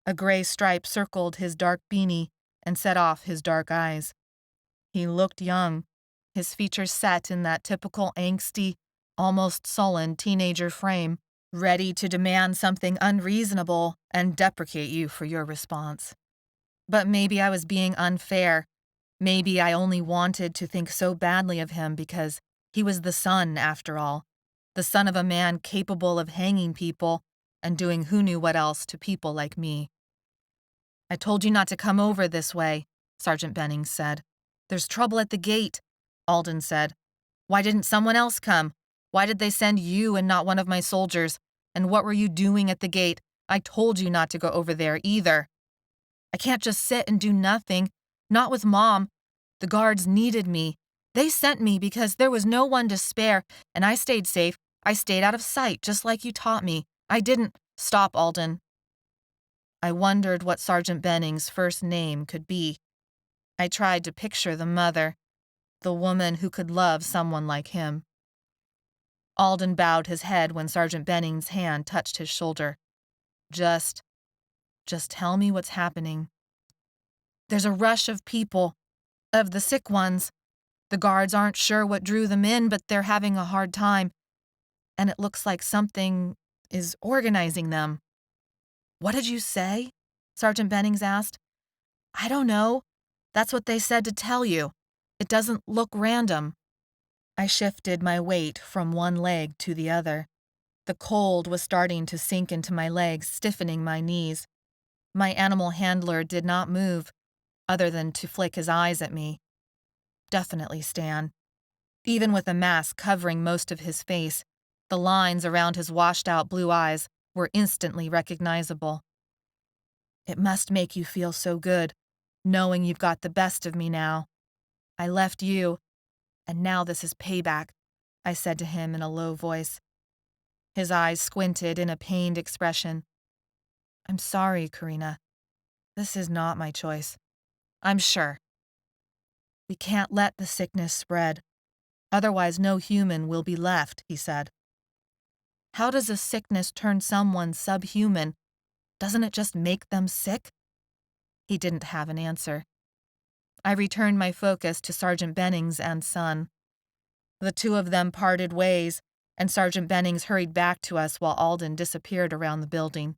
A gray stripe circled his dark beanie and set off his dark eyes. He looked young, his features set in that typical angsty, almost sullen teenager frame, ready to demand something unreasonable and deprecate you for your response. But maybe I was being unfair. Maybe I only wanted to think so badly of him because he was the son, after all, the son of a man capable of hanging people and doing who knew what else to people like me. "I told you not to come over this way," Sergeant Bennings said. "There's trouble at the gate," Alden said. "Why didn't someone else come? Why did they send you and not one of my soldiers? And what were you doing at the gate? I told you not to go over there either." "I can't just sit and do nothing. Not with Mom. The guards needed me. They sent me because there was no one to spare, and I stayed safe. I stayed out of sight, just like you taught me. I didn't—" "Stop, Alden." I wondered what Sergeant Bennings' first name could be. I tried to picture the mother, the woman who could love someone like him. Alden bowed his head when Sergeant Bennings' hand touched his shoulder. Just tell me what's happening." "There's a rush of people, of the sick ones. The guards aren't sure what drew them in, but they're having a hard time. And it looks like something is organizing them." "What did you say?" Sergeant Bennings asked. "I don't know. That's what they said to tell you. It doesn't look random." I shifted my weight from one leg to the other. The cold was starting to sink into my legs, stiffening my knees. My animal handler did not move, other than to flick his eyes at me. Definitely Stan. Even with a mask covering most of his face, the lines around his washed-out blue eyes were instantly recognizable. "It must make you feel so good, knowing you've got the best of me now. I left you, and now this is payback," I said to him in a low voice. His eyes squinted in a pained expression. "I'm sorry, Corrina. This is not my choice. I'm sure. We can't let the sickness spread. Otherwise no human will be left," he said. "How does a sickness turn someone subhuman? Doesn't it just make them sick?" He didn't have an answer. I returned my focus to Sergeant Bennings and son. The two of them parted ways, and Sergeant Bennings hurried back to us while Alden disappeared around the building.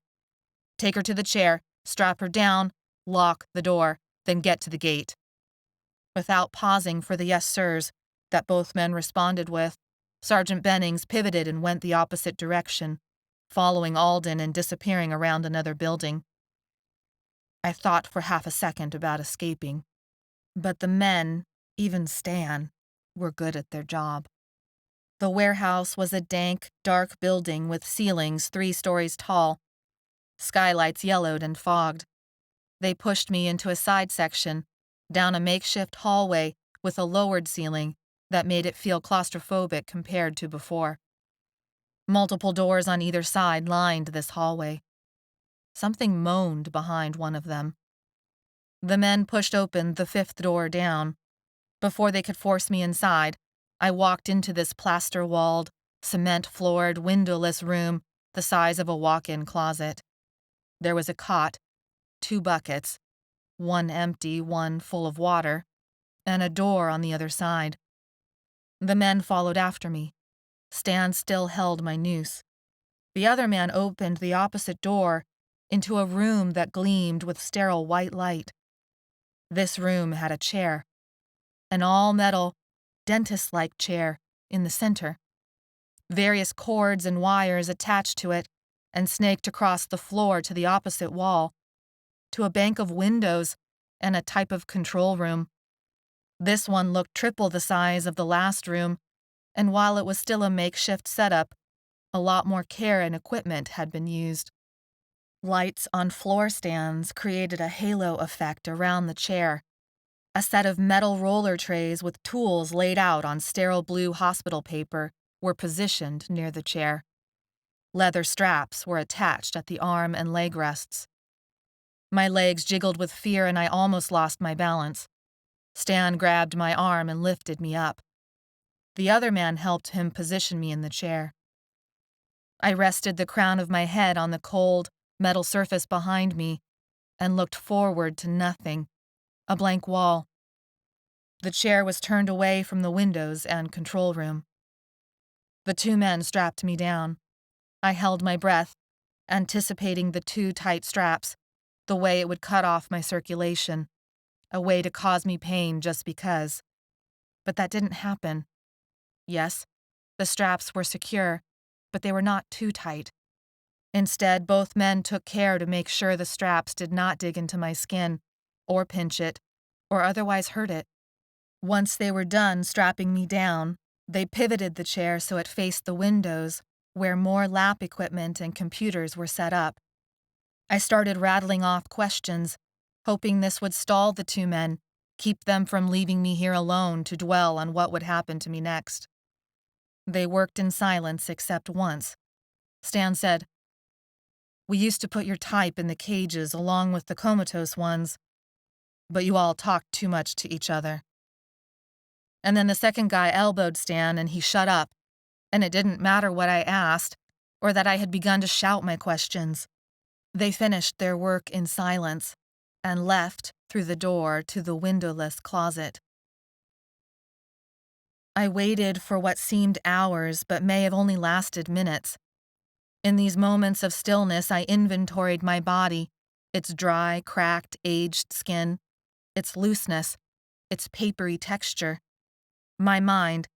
"Take her to the chair, strap her down, lock the door, then get to the gate." Without pausing for the "yes, sirs" that both men responded with, Sergeant Bennings pivoted and went the opposite direction, following Alden and disappearing around another building. I thought for half a second about escaping, but the men, even Stan, were good at their job. The warehouse was a dank, dark building with ceilings 3 stories tall. Skylights yellowed and fogged. They pushed me into a side section, down a makeshift hallway with a lowered ceiling that made it feel claustrophobic compared to before. Multiple doors on either side lined this hallway. Something moaned behind one of them. The men pushed open the 5th door down. Before they could force me inside, I walked into this plaster-walled, cement-floored, windowless room the size of a walk-in closet. There was a cot, 2 buckets, one empty, one full of water, and a door on the other side. The men followed after me. Stan still held my noose. The other man opened the opposite door into a room that gleamed with sterile white light. This room had a chair, an all-metal, dentist-like chair in the center. Various cords and wires attached to it and snaked across the floor to the opposite wall, to a bank of windows and a type of control room. This one looked triple the size of the last room, and while it was still a makeshift setup, a lot more care and equipment had been used. Lights on floor stands created a halo effect around the chair. A set of metal roller trays with tools laid out on sterile blue hospital paper were positioned near the chair. Leather straps were attached at the arm and leg rests. My legs jiggled with fear and I almost lost my balance. Stan grabbed my arm and lifted me up. The other man helped him position me in the chair. I rested the crown of my head on the cold, metal surface behind me and looked forward to nothing, a blank wall. The chair was turned away from the windows and control room. The 2 men strapped me down. I held my breath, anticipating the 2 tight straps, the way it would cut off my circulation, a way to cause me pain just because. But that didn't happen. Yes, the straps were secure, but they were not too tight. Instead, both men took care to make sure the straps did not dig into my skin, or pinch it, or otherwise hurt it. Once they were done strapping me down, they pivoted the chair so it faced the windows, where more lab equipment and computers were set up. I started rattling off questions, hoping this would stall the 2 men, keep them from leaving me here alone to dwell on what would happen to me next. They worked in silence except once. Stan said, "We used to put your type in the cages along with the comatose ones, but you all talked too much to each other." And then the second guy elbowed Stan and he shut up, and it didn't matter what I asked or that I had begun to shout my questions. They finished their work in silence and left through the door to the windowless closet. I waited for what seemed hours but may have only lasted minutes. In these moments of stillness, I inventoried my body, its dry, cracked, aged skin, its looseness, its papery texture. My mind,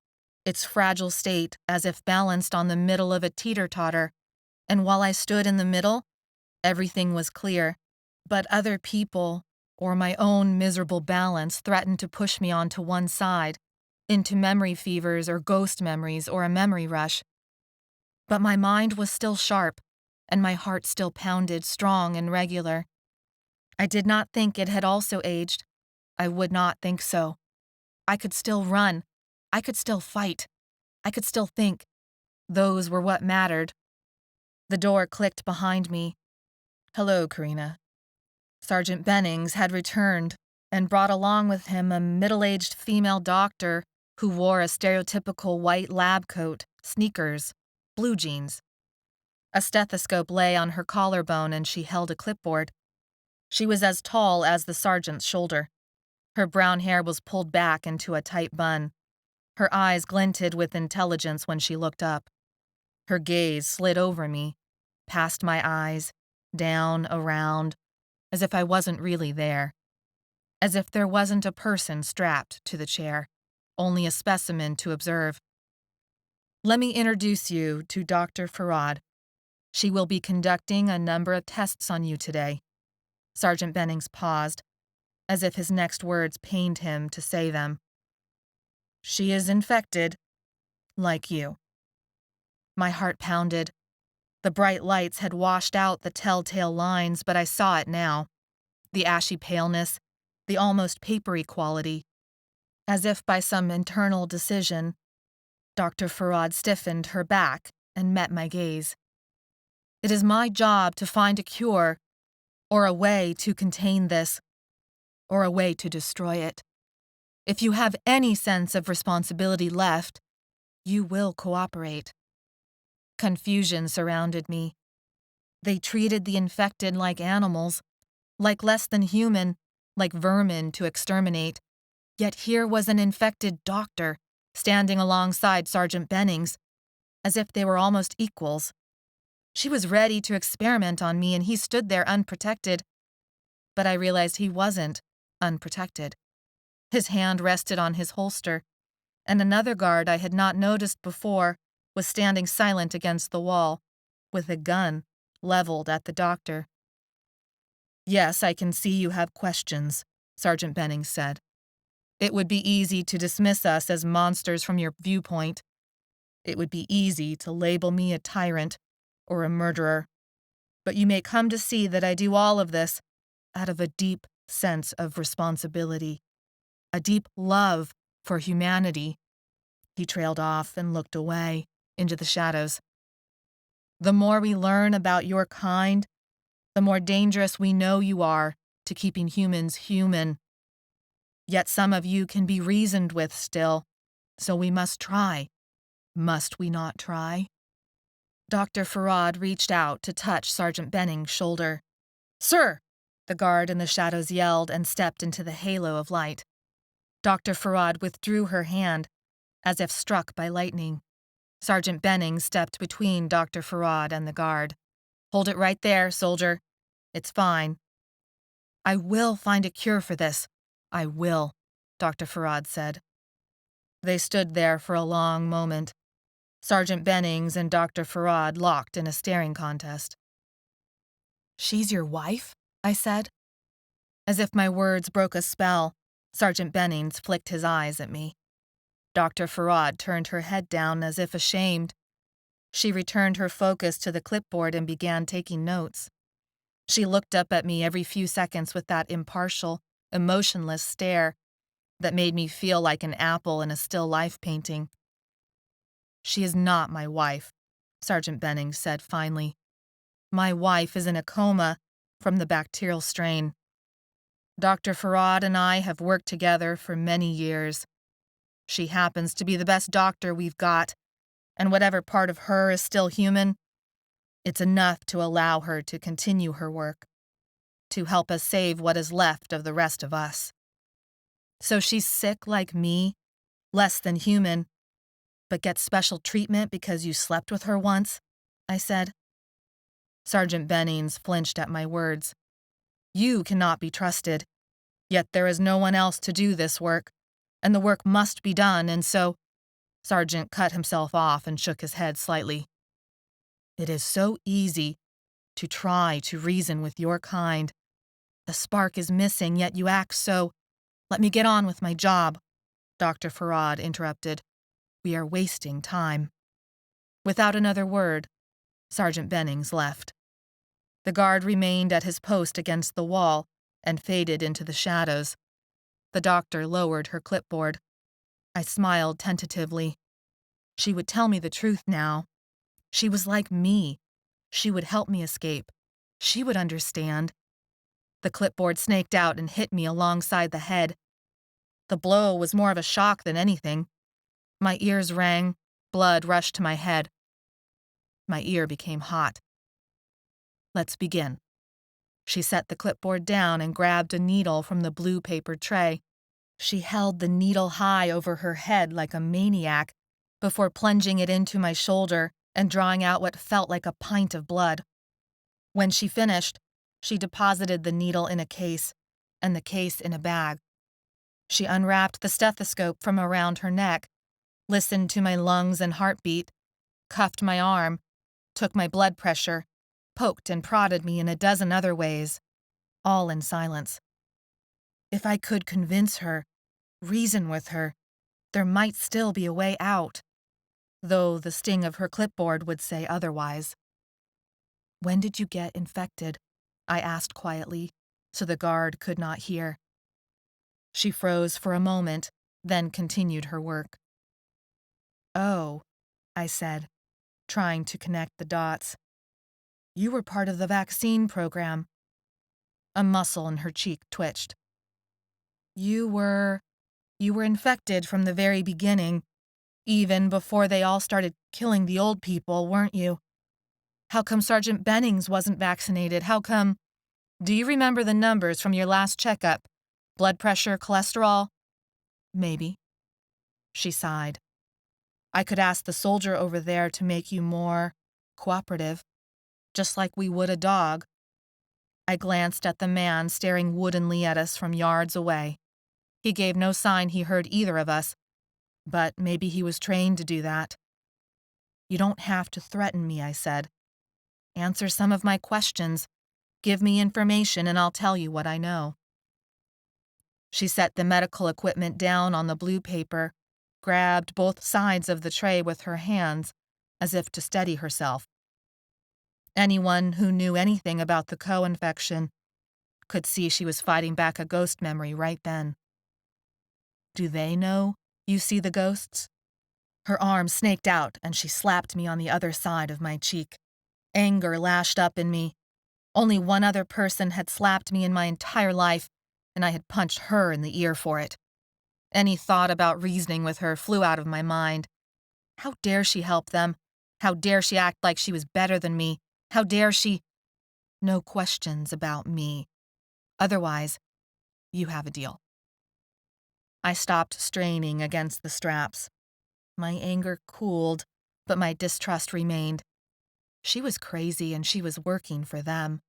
its fragile state as if balanced on the middle of a teeter-totter, and while I stood in the middle, everything was clear, but other people, or my own miserable balance threatened to push me onto one side, into memory fevers or ghost memories or a memory rush. But my mind was still sharp, and my heart still pounded strong and regular. I did not think it had also aged. I would not think so. I could still run. I could still fight. I could still think. Those were what mattered. The door clicked behind me. "Hello, Corrina." Sergeant Bennings had returned and brought along with him a middle-aged female doctor who wore a stereotypical white lab coat, sneakers, blue jeans. A stethoscope lay on her collarbone and she held a clipboard. She was as tall as the sergeant's shoulder. Her brown hair was pulled back into a tight bun. Her eyes glinted with intelligence when she looked up. Her gaze slid over me, past my eyes, down, around, as if I wasn't really there. As if there wasn't a person strapped to the chair, only a specimen to observe. "Let me introduce you to Dr. Farad. She will be conducting a number of tests on you today." Sergeant Bennings paused, as if his next words pained him to say them. "She is infected." Like you. My heart pounded. The bright lights had washed out the telltale lines, but I saw it now. The ashy paleness, the almost papery quality. As if by some internal decision, Dr. Farad stiffened her back and met my gaze. It is my job to find a cure, or a way to contain this, or a way to destroy it. If you have any sense of responsibility left, you will cooperate. Confusion surrounded me. They treated the infected like animals, like less than human, like vermin to exterminate. Yet here was an infected doctor, standing alongside Sergeant Bennings, as if they were almost equals. She was ready to experiment on me, and he stood there unprotected. But I realized he wasn't unprotected. His hand rested on his holster, and another guard I had not noticed before was standing silent against the wall, with a gun leveled at the doctor. "Yes, I can see you have questions," Sergeant Bennings said. "It would be easy to dismiss us as monsters from your viewpoint. It would be easy to label me a tyrant or a murderer. But you may come to see that I do all of this out of a deep sense of responsibility, a deep love for humanity." He trailed off and looked away into the shadows. "The more we learn about your kind, the more dangerous we know you are to keeping humans human. Yet some of you can be reasoned with still, so we must try. Must we not try?" Dr. Farad reached out to touch Sergeant Benning's shoulder. "Sir!" the guard in the shadows yelled and stepped into the halo of light. Dr. Farad withdrew her hand, as if struck by lightning. Sergeant Bennings stepped between Dr. Farad and the guard. "Hold it right there, soldier. It's fine." "I will find a cure for this. I will," Dr. Farad said. They stood there for a long moment. Sergeant Bennings and Dr. Farad locked in a staring contest. "She's your wife?" I said. As if my words broke a spell, Sergeant Bennings flicked his eyes at me. Dr. Farad turned her head down as if ashamed. She returned her focus to the clipboard and began taking notes. She looked up at me every few seconds with that impartial, emotionless stare that made me feel like an apple in a still life painting. "She is not my wife," Sergeant Bennings said finally. "My wife is in a coma from the bacterial strain. Dr. Farad and I have worked together for many years. She happens to be the best doctor we've got, and whatever part of her is still human, it's enough to allow her to continue her work, to help us save what is left of the rest of us. So she's sick like me, less than human, but gets special treatment because you slept with her once," I said. Sergeant Bennings flinched at my words. "You cannot be trusted, yet there is no one else to do this work, and the work must be done, and so—" Sergeant cut himself off and shook his head slightly. "It is so easy to try to reason with your kind. The spark is missing, yet you act so—" "Let me get on with my job," Dr. Farad interrupted. "We are wasting time." Without another word, Sergeant Bennings left. The guard remained at his post against the wall and faded into the shadows. The doctor lowered her clipboard. I smiled tentatively. She would tell me the truth now. She was like me. She would help me escape. She would understand. The clipboard snaked out and hit me alongside the head. The blow was more of a shock than anything. My ears rang. Blood rushed to my head. My ear became hot. "Let's begin." She set the clipboard down and grabbed a needle from the blue paper tray. She held the needle high over her head like a maniac before plunging it into my shoulder and drawing out what felt like a pint of blood. When she finished, she deposited the needle in a case and the case in a bag. She unwrapped the stethoscope from around her neck, listened to my lungs and heartbeat, cuffed my arm, took my blood pressure, poked and prodded me in a dozen other ways, all in silence. If I could convince her, reason with her, there might still be a way out. though the sting of her clipboard would say otherwise. "When did you get infected?" I asked quietly, so the guard could not hear. She froze for a moment, then continued her work. "Oh," I said, trying to connect the dots. "You were part of the vaccine program." A muscle in her cheek twitched. You were infected from the very beginning, even before they all started killing the old people, weren't you? How come Sergeant Bennings wasn't vaccinated? How come? Do you remember the numbers from your last checkup? Blood pressure, cholesterol?" "Maybe." She sighed. "I could ask the soldier over there to make you more cooperative, just like we would a dog." I glanced at the man staring woodenly at us from yards away. He gave no sign he heard either of us, but maybe he was trained to do that. "You don't have to threaten me," I said. "Answer some of my questions. Give me information and I'll tell you what I know." She set the medical equipment down on the blue paper, grabbed both sides of the tray with her hands, as if to steady herself. Anyone who knew anything about the co-infection could see she was fighting back a ghost memory right then. "Do they know you see the ghosts?" Her arm snaked out and she slapped me on the other side of my cheek. Anger lashed up in me. Only one other person had slapped me in my entire life, and I had punched her in the ear for it. Any thought about reasoning with her flew out of my mind. How dare she help them? How dare she act like she was better than me? How dare she? No questions about me. Otherwise, you have a deal. I stopped straining against the straps. My anger cooled, but my distrust remained. She was crazy and she was working for them.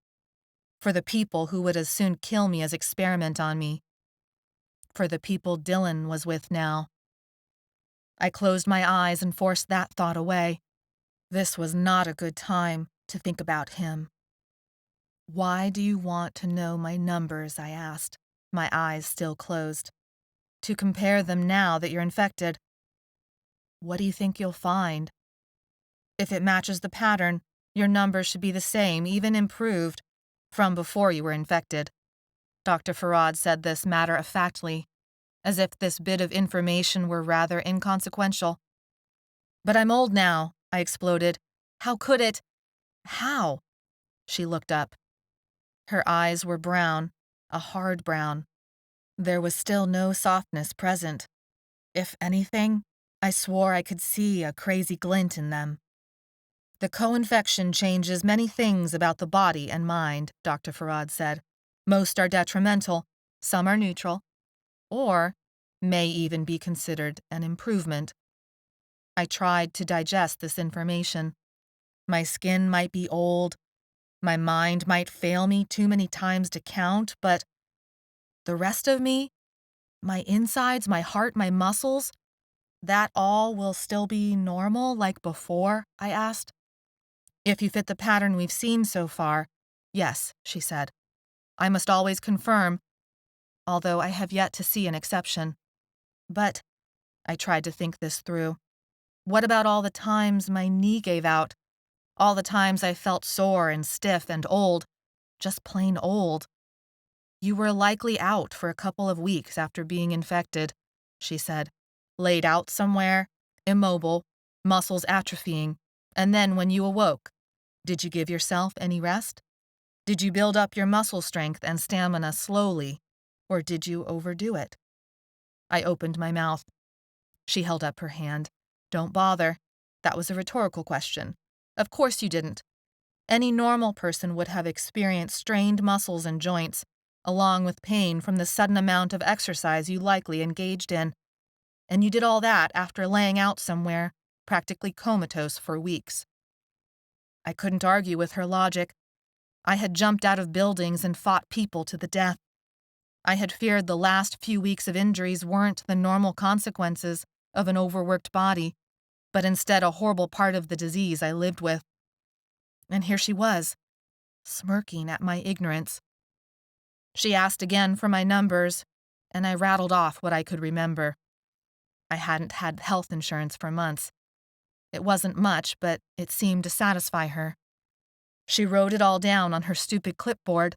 For the people who would as soon kill me as experiment on me. For the people Dylan was with now. I closed my eyes and forced that thought away. This was not a good time to think about him. "Why do you want to know my numbers?" I asked, my eyes still closed. "To compare them now that you're infected." "What do you think you'll find?" "If it matches the pattern, your numbers should be the same, even improved, from before you were infected." Dr. Farad said this matter-of-factly, as if this bit of information were rather inconsequential. "But I'm old now," I exploded. "How could it? How?" She looked up. Her eyes were brown, a hard brown. There was still no softness present. If anything, I swore I could see a crazy glint in them. "The co-infection changes many things about the body and mind," Dr. Farad said. "Most are detrimental, some are neutral, or may even be considered an improvement." I tried to digest this information. My skin might be old, my mind might fail me too many times to count, but the rest of me, my insides, my heart, my muscles, that all will still be normal like before? I asked. "If you fit the pattern we've seen so far, yes," she said. "I must always confirm, although I have yet to see an exception." But I tried to think this through. What about all the times my knee gave out? All the times I felt sore and stiff and old, just plain old? "You were likely out for a couple of weeks after being infected," she said. "Laid out somewhere, immobile, muscles atrophying, and then when you awoke, did you give yourself any rest? Did you build up your muscle strength and stamina slowly, or did you overdo it?" I opened my mouth. She held up her hand. "Don't bother. That was a rhetorical question. Of course you didn't. Any normal person would have experienced strained muscles and joints, along with pain from the sudden amount of exercise you likely engaged in. And you did all that after laying out somewhere, practically comatose for weeks." I couldn't argue with her logic. I had jumped out of buildings and fought people to the death. I had feared the last few weeks of injuries weren't the normal consequences of an overworked body, but instead a horrible part of the disease I lived with. And here she was, smirking at my ignorance. She asked again for my numbers, and I rattled off what I could remember. I hadn't had health insurance for months. It wasn't much, but it seemed to satisfy her. She wrote it all down on her stupid clipboard,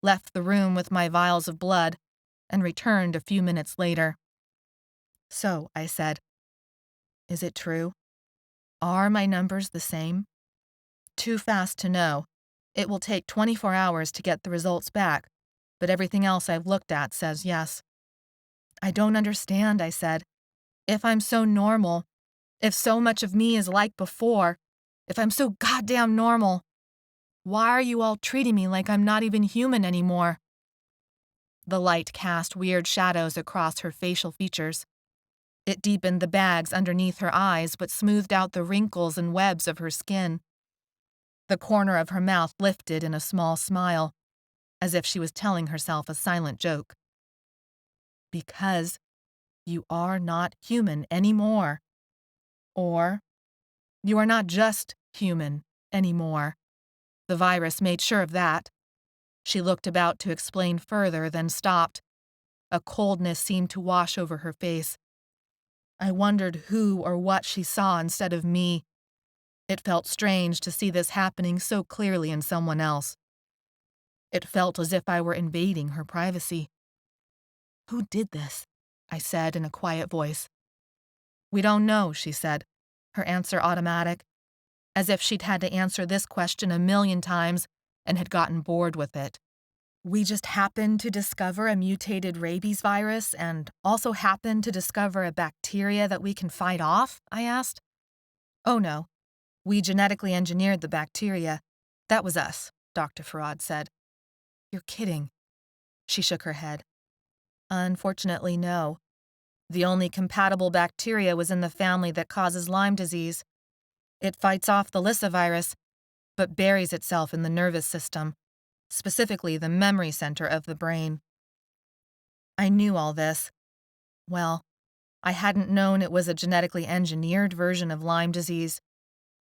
left the room with my vials of blood, and returned a few minutes later. "So," I said, "is it true? Are my numbers the same?" "Too fast to know. It will take 24 hours to get the results back, but everything else I've looked at says yes." "I don't understand," I said. "If I'm so normal, if so much of me is like before, if I'm so goddamn normal, why are you all treating me like I'm not even human anymore?" The light cast weird shadows across her facial features. It deepened the bags underneath her eyes but smoothed out the wrinkles and webs of her skin. The corner of her mouth lifted in a small smile, as if she was telling herself a silent joke. "Because you are not human anymore. Or you are not just human anymore. The virus made sure of that." She looked about to explain further, then stopped. A coldness seemed to wash over her face. I wondered who or what she saw instead of me. It felt strange to see this happening so clearly in someone else. It felt as if I were invading her privacy. "Who did this?" I said in a quiet voice. "We don't know," she said, her answer automatic, as if she'd had to answer this question 1,000,000 times and had gotten bored with it. "We just happened to discover a mutated rabies virus and also happened to discover a bacteria that we can fight off?" I asked. "Oh no, we genetically engineered the bacteria. That was us," Dr. Farad said. "You're kidding." She shook her head. "Unfortunately, no. The only compatible bacteria was in the family that causes Lyme disease. It fights off the Lissa virus, but buries itself in the nervous system, specifically the memory center of the brain." I knew all this. Well, I hadn't known it was a genetically engineered version of Lyme disease,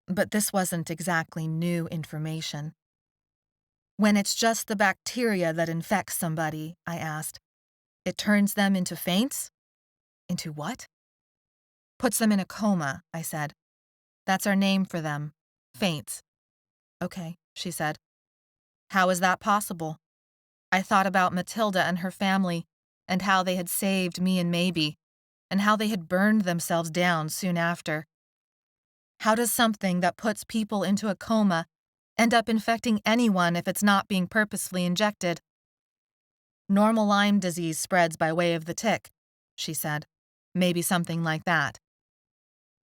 but this wasn't exactly new information. "When it's just the bacteria that infects somebody," I asked, "it turns them into faints?" "Into what?" "Puts them in a coma," I said. "That's our name for them. Faints." "Okay," she said. "How is that possible?" I thought about Matilda and her family, and how they had saved me and Maybe, and how they had burned themselves down soon after. How does something that puts people into a coma end up infecting anyone if it's not being purposefully injected? "Normal Lyme disease spreads by way of the tick," she said. "Maybe something like that."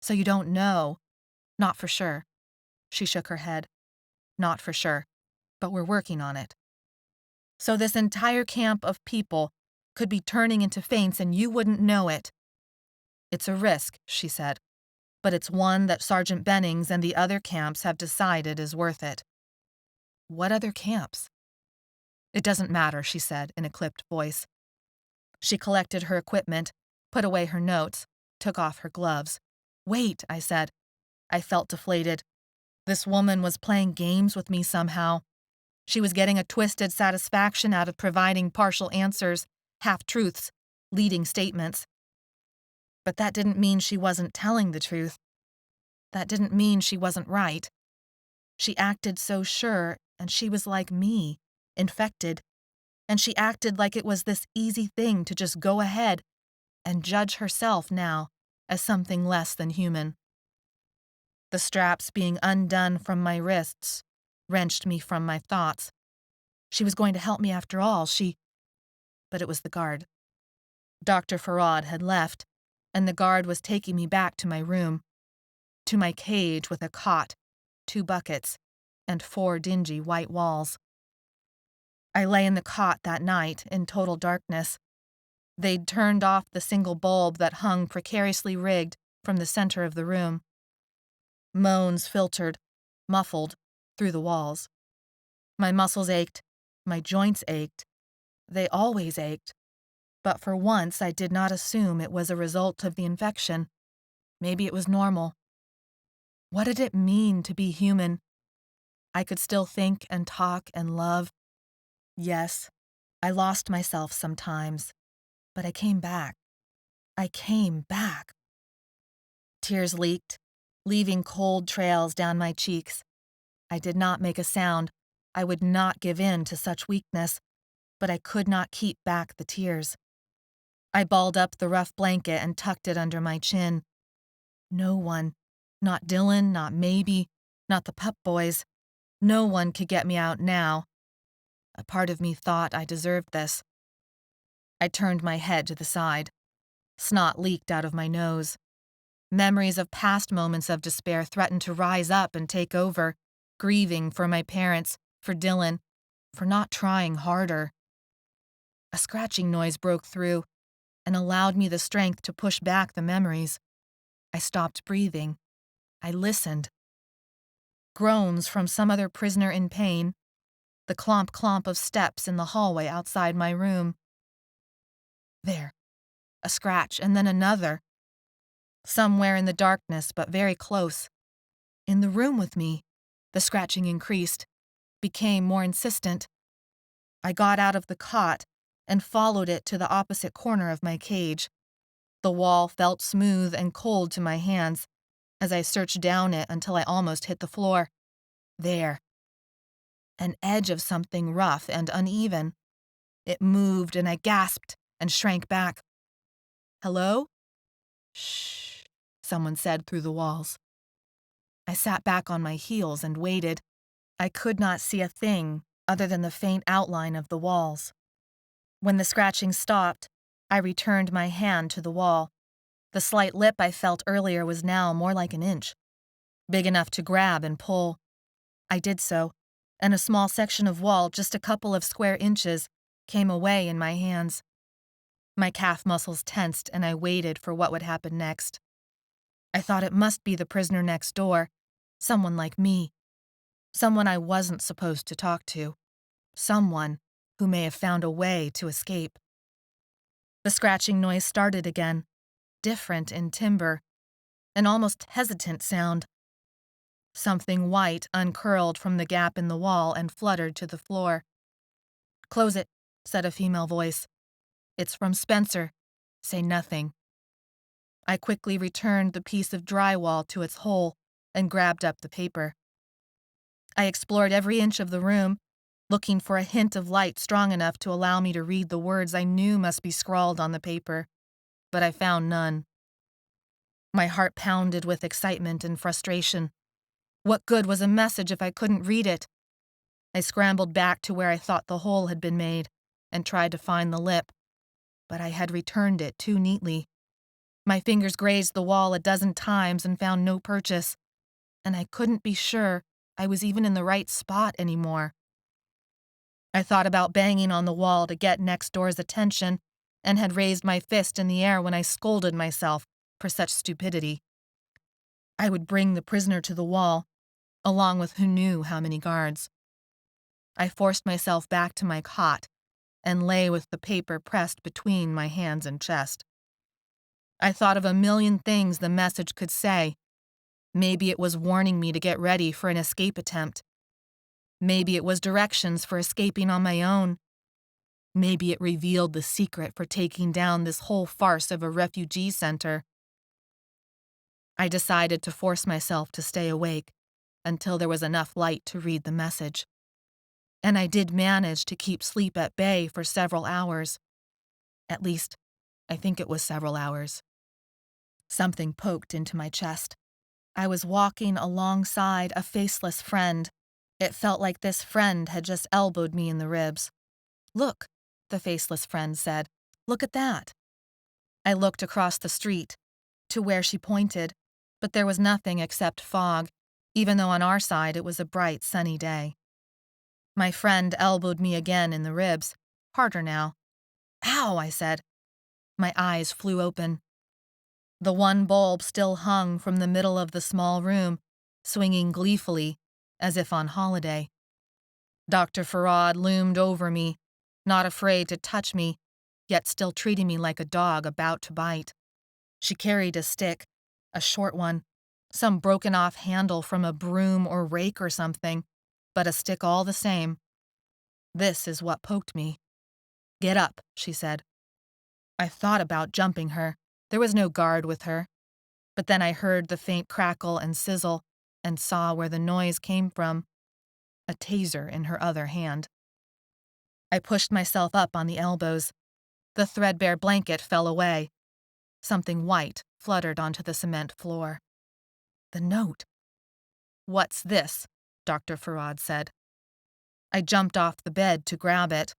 "So you don't know?" "Not for sure." She shook her head. "Not for sure, but we're working on it." "So this entire camp of people could be turning into faints and you wouldn't know it?" "It's a risk," she said, "but it's one that Sergeant Bennings and the other camps have decided is worth it." "What other camps?" "It doesn't matter," she said in a clipped voice. She collected her equipment, put away her notes, took off her gloves. "Wait," I said. I felt deflated. This woman was playing games with me somehow. She was getting a twisted satisfaction out of providing partial answers, half-truths, leading statements. But that didn't mean she wasn't telling the truth. That didn't mean she wasn't right. She acted so sure, and she was like me, infected. And she acted like it was this easy thing to just go ahead and judge herself now as something less than human. The straps being undone from my wrists wrenched me from my thoughts. She was going to help me after all, But it was the guard. Dr. Farad had left, and the guard was taking me back to my room, to my cage with a cot, 2 buckets, and 4 dingy white walls. I lay in the cot that night in total darkness. They'd turned off the single bulb that hung precariously rigged from the center of the room. Moans filtered, muffled, through the walls. My muscles ached, my joints ached. They always ached. But for once I did not assume it was a result of the infection. Maybe it was normal. What did it mean to be human? I could still think and talk and love. Yes, I lost myself sometimes, but I came back. I came back. Tears leaked, leaving cold trails down my cheeks. I did not make a sound. I would not give in to such weakness, but I could not keep back the tears. I balled up the rough blanket and tucked it under my chin. No one, not Dylan, not Maybe, not the pup boys, no one could get me out now. A part of me thought I deserved this. I turned my head to the side. Snot leaked out of my nose. Memories of past moments of despair threatened to rise up and take over, grieving for my parents, for Dylan, for not trying harder. A scratching noise broke through and allowed me the strength to push back the memories. I stopped breathing. I listened. Groans from some other prisoner in pain, the clomp-clomp of steps in the hallway outside my room. There. A scratch, and then another. Somewhere in the darkness, but very close. In the room with me. The scratching increased, became more insistent. I got out of the cot and followed it to the opposite corner of my cage. The wall felt smooth and cold to my hands as I searched down it until I almost hit the floor. There. An edge of something rough and uneven. It moved and I gasped and shrank back. Hello? Shh, someone said through the walls. I sat back on my heels and waited. I could not see a thing other than the faint outline of the walls. When the scratching stopped, I returned my hand to the wall. The slight lip I felt earlier was now more like an inch, big enough to grab and pull. I did so, and a small section of wall, just a couple of square inches, came away in my hands. My calf muscles tensed, and I waited for what would happen next. I thought it must be the prisoner next door, someone like me, someone I wasn't supposed to talk to, someone who may have found a way to escape. The scratching noise started again, different in timbre, an almost hesitant sound. Something white uncurled from the gap in the wall and fluttered to the floor. "Close it," said a female voice. "It's from Spencer. Say nothing." I quickly returned the piece of drywall to its hole and grabbed up the paper. I explored every inch of the room, looking for a hint of light strong enough to allow me to read the words I knew must be scrawled on the paper, but I found none. My heart pounded with excitement and frustration. What good was a message if I couldn't read it? I scrambled back to where I thought the hole had been made and tried to find the lip, but I had returned it too neatly. My fingers grazed the wall a dozen times and found no purchase, and I couldn't be sure I was even in the right spot anymore. I thought about banging on the wall to get next door's attention and had raised my fist in the air when I scolded myself for such stupidity. I would bring the prisoner to the wall, along with who knew how many guards. I forced myself back to my cot and lay with the paper pressed between my hands and chest. I thought of a million things the message could say. Maybe it was warning me to get ready for an escape attempt. Maybe it was directions for escaping on my own. Maybe it revealed the secret for taking down this whole farce of a refugee center. I decided to force myself to stay awake until there was enough light to read the message. And I did manage to keep sleep at bay for several hours. At least, I think it was several hours. Something poked into my chest. I was walking alongside a faceless friend. It felt like this friend had just elbowed me in the ribs. "Look," the faceless friend said. "Look at that." I looked across the street, to where she pointed, but there was nothing except fog, even though on our side it was a bright, sunny day. My friend elbowed me again in the ribs, harder now. "Ow," I said. My eyes flew open. The one bulb still hung from the middle of the small room, swinging gleefully, as if on holiday. Dr. Farad loomed over me, not afraid to touch me, yet still treating me like a dog about to bite. She carried a stick, a short one, some broken-off handle from a broom or rake or something, but a stick all the same. This is what poked me. "Get up," she said. I thought about jumping her. There was no guard with her. But then I heard the faint crackle and sizzle and saw where the noise came from, a taser in her other hand. I pushed myself up on the elbows. The threadbare blanket fell away. Something white fluttered onto the cement floor. The note. "What's this?" Dr. Farad said. I jumped off the bed to grab it.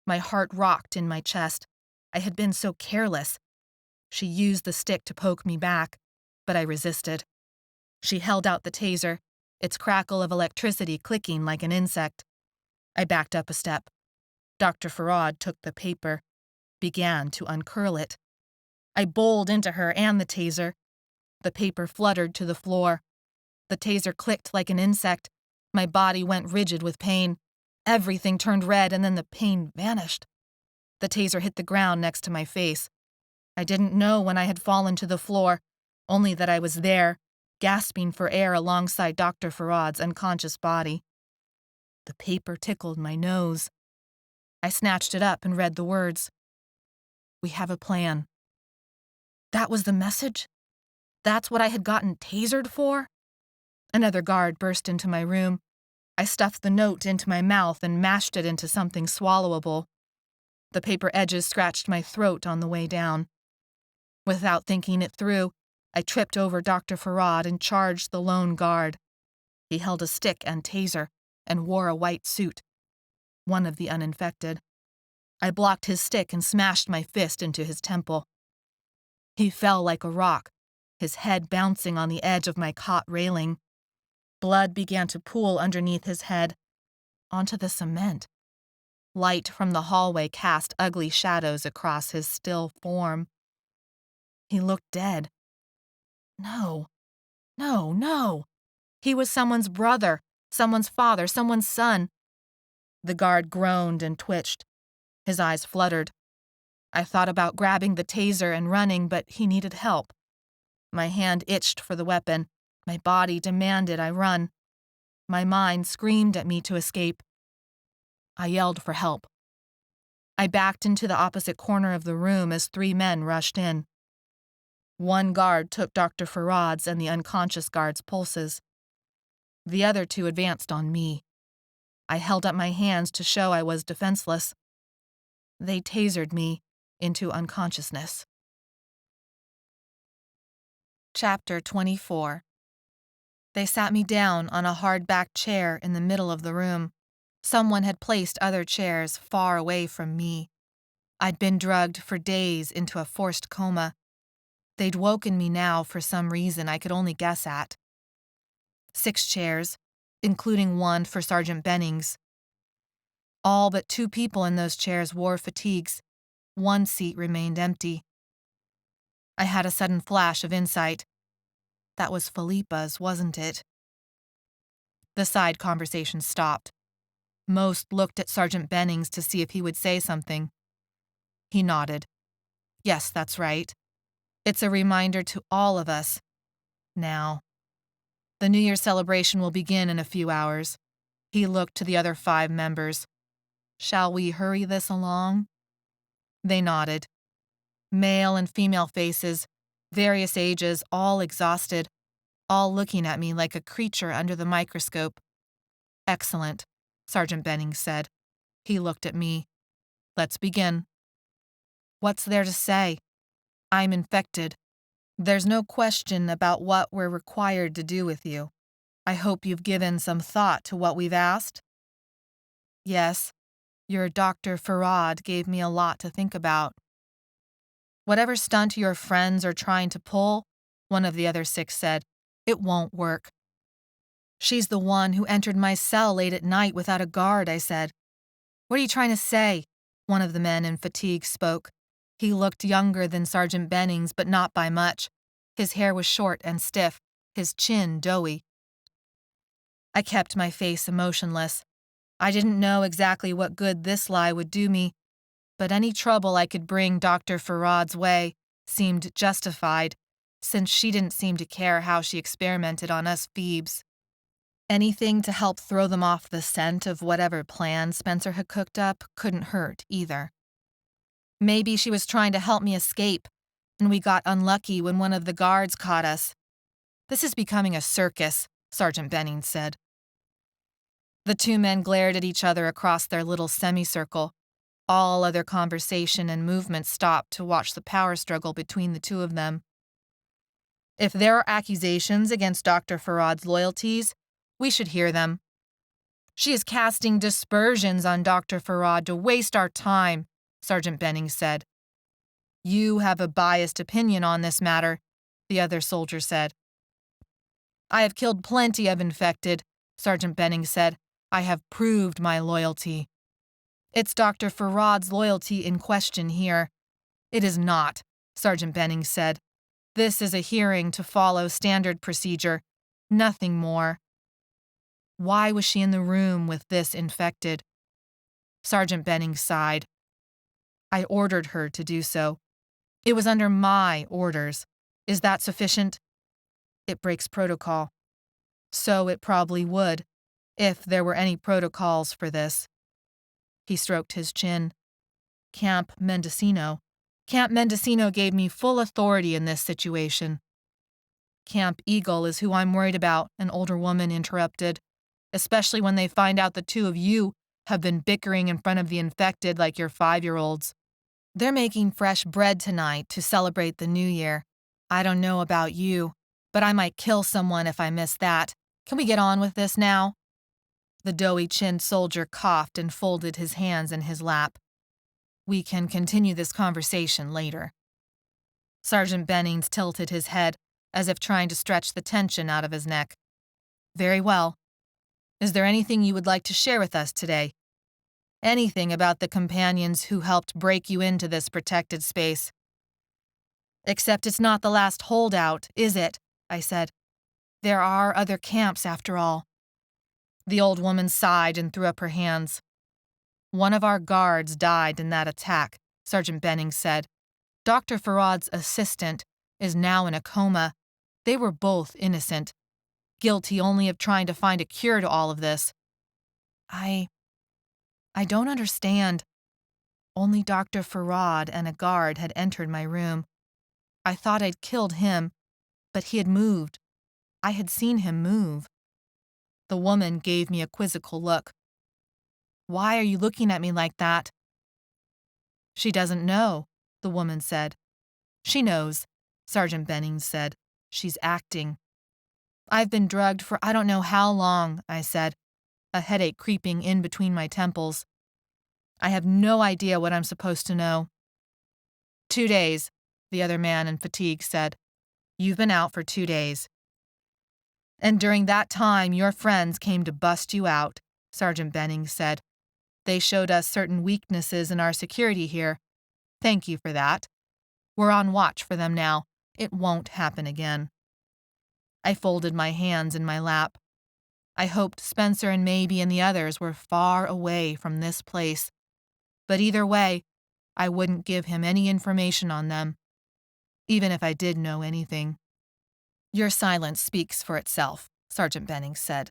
My heart rocked in my chest. I had been so careless. She used the stick to poke me back, but I resisted. She held out the taser, its crackle of electricity clicking like an insect. I backed up a step. Dr. Farad took the paper, began to uncurl it. I bowled into her and the taser. The paper fluttered to the floor. The taser clicked like an insect. My body went rigid with pain. Everything turned red and then the pain vanished. The taser hit the ground next to my face. I didn't know when I had fallen to the floor, only that I was there, gasping for air alongside Dr. Farad's unconscious body. The paper tickled my nose. I snatched it up and read the words. "We have a plan." That was the message? That's what I had gotten tasered for? Another guard burst into my room. I stuffed the note into my mouth and mashed it into something swallowable. The paper edges scratched my throat on the way down. Without thinking it through, I tripped over Dr. Farad and charged the lone guard. He held a stick and taser and wore a white suit, one of the uninfected. I blocked his stick and smashed my fist into his temple. He fell like a rock, his head bouncing on the edge of my cot railing. Blood began to pool underneath his head, onto the cement. Light from the hallway cast ugly shadows across his still form. He looked dead. No. He was someone's brother, someone's father, someone's son. The guard groaned and twitched. His eyes fluttered. I thought about grabbing the taser and running, but he needed help. My hand itched for the weapon. My body demanded I run. My mind screamed at me to escape. I yelled for help. I backed into the opposite corner of the room as 3 men rushed in. One guard took Dr. Farad's and the unconscious guard's pulses. The other 2 advanced on me. I held up my hands to show I was defenseless. They tasered me into unconsciousness. Chapter 24. They sat me down on a hard-backed chair in the middle of the room. Someone had placed other chairs far away from me. I'd been drugged for days into a forced coma. They'd woken me now for some reason I could only guess at. 6 chairs, including one for Sergeant Bennings. All but 2 people in those chairs wore fatigues. 1 seat remained empty. I had a sudden flash of insight. That was Philippa's, wasn't it? The side conversation stopped. Most looked at Sergeant Bennings to see if he would say something. He nodded. Yes, that's right. It's a reminder to all of us. Now. The New Year's celebration will begin in a few hours. He looked to the other 5 members. Shall we hurry this along? They nodded. Male and female faces, various ages, all exhausted, all looking at me like a creature under the microscope. Excellent, Sergeant Bennings said. He looked at me. Let's begin. What's there to say? I'm infected. There's no question about what we're required to do with you. I hope you've given some thought to what we've asked. Yes, your Dr. Farad gave me a lot to think about. Whatever stunt your friends are trying to pull, one of the other 6 said, it won't work. She's the one who entered my cell late at night without a guard, I said. What are you trying to say? One of the men in fatigue spoke. He looked younger than Sergeant Bennings, but not by much. His hair was short and stiff, his chin doughy. I kept my face emotionless. I didn't know exactly what good this lie would do me, but any trouble I could bring Dr. Farad's way seemed justified, since she didn't seem to care how she experimented on us Phoebes. Anything to help throw them off the scent of whatever plan Spencer had cooked up couldn't hurt either. Maybe she was trying to help me escape, and we got unlucky when one of the guards caught us. This is becoming a circus, Sergeant Benning said. The two men glared at each other across their little semicircle. All other conversation and movement stopped to watch the power struggle between the two of them. If there are accusations against Dr. Farad's loyalties, we should hear them. She is casting dispersions on Dr. Farad to waste our time, Sergeant Benning said. You have a biased opinion on this matter, the other soldier said. I have killed plenty of infected, Sergeant Benning said. I have proved my loyalty. It's Dr. Farad's loyalty in question here. It is not, Sergeant Benning said. This is a hearing to follow standard procedure, nothing more. Why was she in the room with this infected? Sergeant Benning sighed. I ordered her to do so. It was under my orders. Is that sufficient? It breaks protocol. So it probably would, if there were any protocols for this. He stroked his chin. Camp Mendocino gave me full authority in this situation. Camp Eagle is who I'm worried about, an older woman interrupted, especially when they find out the two of you have been bickering in front of the infected like you're 5-year-olds. They're making fresh bread tonight to celebrate the new year. I don't know about you, but I might kill someone if I miss that. Can we get on with this now? The doughy-chinned soldier coughed and folded his hands in his lap. We can continue this conversation later. Sergeant Bennings tilted his head, as if trying to stretch the tension out of his neck. Very well. Is there anything you would like to share with us today? Anything about the companions who helped break you into this protected space? Except it's not the last holdout, is it? I said. There are other camps after all. The old woman sighed and threw up her hands. One of our guards died in that attack, Sergeant Benning said. Dr. Farad's assistant is now in a coma. They were both innocent, guilty only of trying to find a cure to all of this. I don't understand. Only Dr. Farad and a guard had entered my room. I thought I'd killed him, but he had moved. I had seen him move. The woman gave me a quizzical look. Why are you looking at me like that? She doesn't know, the woman said. She knows, Sergeant Bennings said. She's acting. I've been drugged for I don't know how long, I said, a headache creeping in between my temples. I have no idea what I'm supposed to know. 2 days, the other man in fatigue said. You've been out for 2 days. And during that time, your friends came to bust you out, Sergeant Bennings said. They showed us certain weaknesses in our security here. Thank you for that. We're on watch for them now. It won't happen again. I folded my hands in my lap. I hoped Spencer and Maybe and the others were far away from this place. But either way, I wouldn't give him any information on them, even if I did know anything. Your silence speaks for itself, Sergeant Bennings said.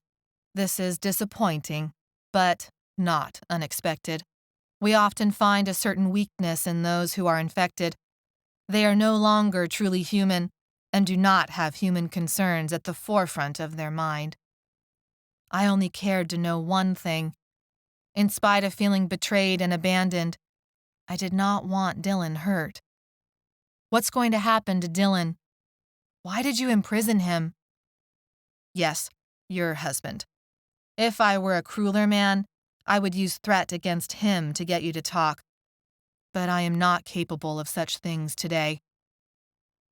This is disappointing, but not unexpected. We often find a certain weakness in those who are infected. They are no longer truly human and do not have human concerns at the forefront of their mind. I only cared to know one thing. In spite of feeling betrayed and abandoned, I did not want Dylan hurt. What's going to happen to Dylan? Why did you imprison him? Yes, your husband. If I were a crueler man, I would use threat against him to get you to talk. But I am not capable of such things today.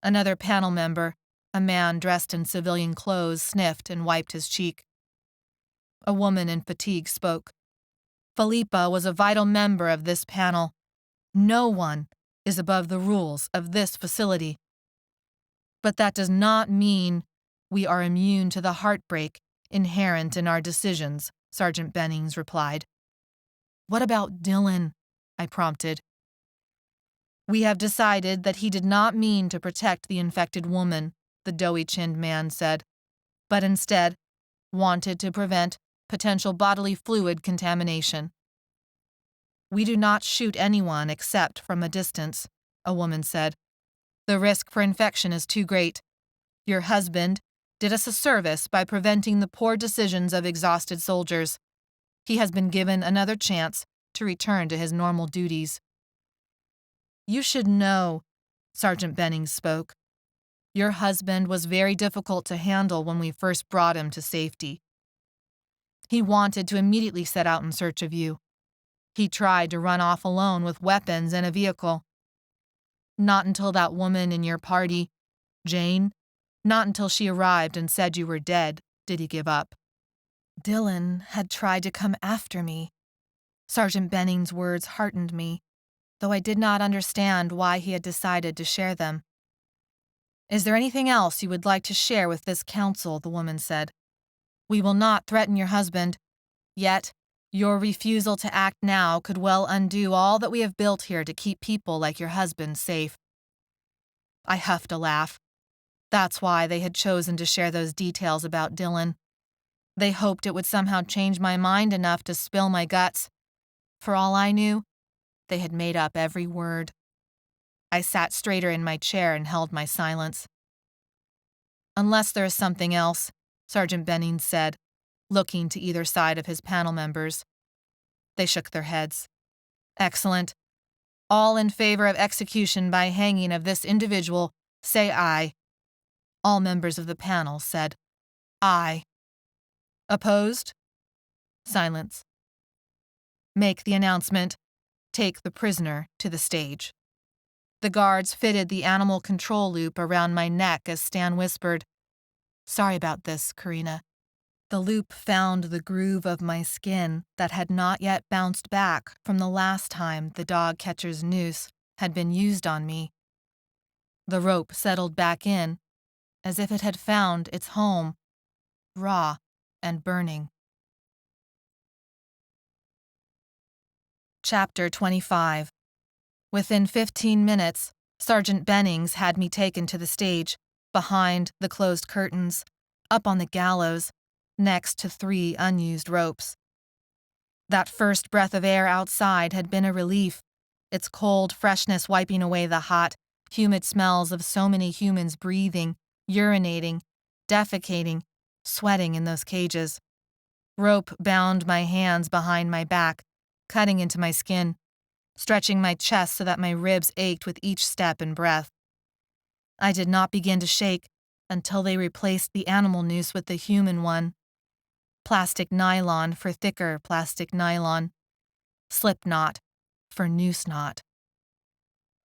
Another panel member, a man dressed in civilian clothes, sniffed and wiped his cheek. A woman in fatigue spoke. Philippa was a vital member of this panel. No one is above the rules of this facility. But that does not mean we are immune to the heartbreak inherent in our decisions, Sergeant Bennings replied. What about Dylan? I prompted. We have decided that he did not mean to protect the infected woman, the doughy-chinned man said, but instead wanted to prevent potential bodily fluid contamination. We do not shoot anyone except from a distance, a woman said. The risk for infection is too great. Your husband did us a service by preventing the poor decisions of exhausted soldiers. He has been given another chance to return to his normal duties." "You should know," Sergeant Bennings spoke. "Your husband was very difficult to handle when we first brought him to safety. He wanted to immediately set out in search of you. He tried to run off alone with weapons and a vehicle. Not until that woman in your party, Jane, not until she arrived and said you were dead, did he give up." "Dylan had tried to come after me." Sergeant Bennings' words heartened me, though I did not understand why he had decided to share them. "Is there anything else you would like to share with this council?" the woman said. "We will not threaten your husband. Yet, your refusal to act now could well undo all that we have built here to keep people like your husband safe." I huffed a laugh. That's why they had chosen to share those details about Dylan. They hoped it would somehow change my mind enough to spill my guts. For all I knew, they had made up every word. I sat straighter in my chair and held my silence. "Unless there is something else," Sergeant Bennings said, looking to either side of his panel members. They shook their heads. "Excellent. All in favor of execution by hanging of this individual, say aye." All members of the panel said aye. "Opposed?" Silence. "Make the announcement. Take the prisoner to the stage." The guards fitted the animal control loop around my neck as Stan whispered, "Sorry about this, Corrina." The loop found the groove of my skin that had not yet bounced back from the last time the dog catcher's noose had been used on me. The rope settled back in, as if it had found its home, raw and burning. Chapter 25. Within 15 minutes, Sergeant Bennings had me taken to the stage, behind the closed curtains, up on the gallows, next to 3 unused ropes. That first breath of air outside had been a relief, its cold freshness wiping away the hot, humid smells of so many humans breathing, urinating, defecating, sweating in those cages. Rope bound my hands behind my back, cutting into my skin, stretching my chest so that my ribs ached with each step and breath. I did not begin to shake until they replaced the animal noose with the human one. Plastic nylon for thicker plastic nylon. Slip knot for noose knot.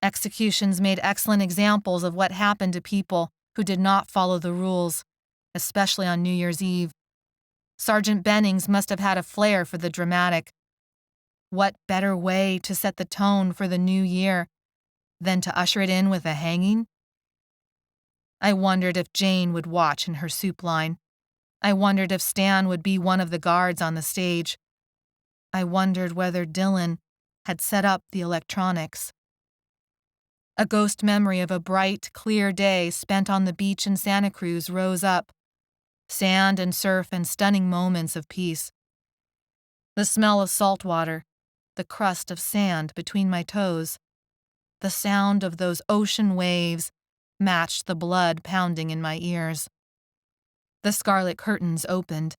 Executions made excellent examples of what happened to people who did not follow the rules, especially on New Year's Eve. Sergeant Bennings must have had a flair for the dramatic. What better way to set the tone for the new year than to usher it in with a hanging? I wondered if Jane would watch in her soup line. I wondered if Stan would be one of the guards on the stage. I wondered whether Dylan had set up the electronics. A ghost memory of a bright, clear day spent on the beach in Santa Cruz rose up. Sand and surf and stunning moments of peace. The smell of salt water, the crust of sand between my toes. The sound of those ocean waves matched the blood pounding in my ears. The scarlet curtains opened.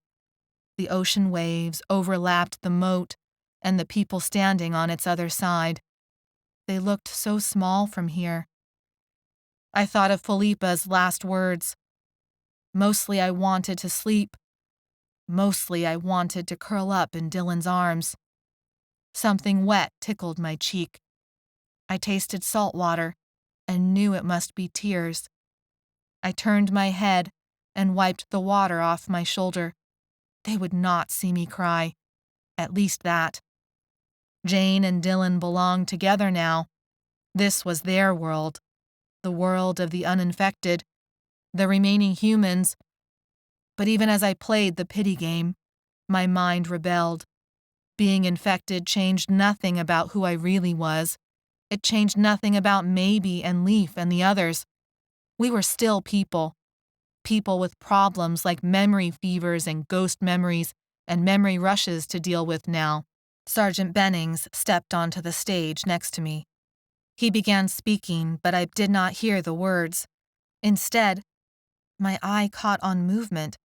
The ocean waves overlapped the moat and the people standing on its other side. They looked so small from here. I thought of Felipa's last words. Mostly I wanted to sleep. Mostly I wanted to curl up in Dylan's arms. Something wet tickled my cheek. I tasted salt water and knew it must be tears. I turned my head and wiped the water off my shoulder. They would not see me cry. At least that. Jane and Dylan belonged together now. This was their world. The world of the uninfected. The remaining humans. But even as I played the pity game, my mind rebelled. Being infected changed nothing about who I really was. It changed nothing about Maybe and Leaf and the others. We were still people. People with problems like memory fevers and ghost memories and memory rushes to deal with now. Sergeant Bennings stepped onto the stage next to me. He began speaking, but I did not hear the words. Instead, my eye caught on movement,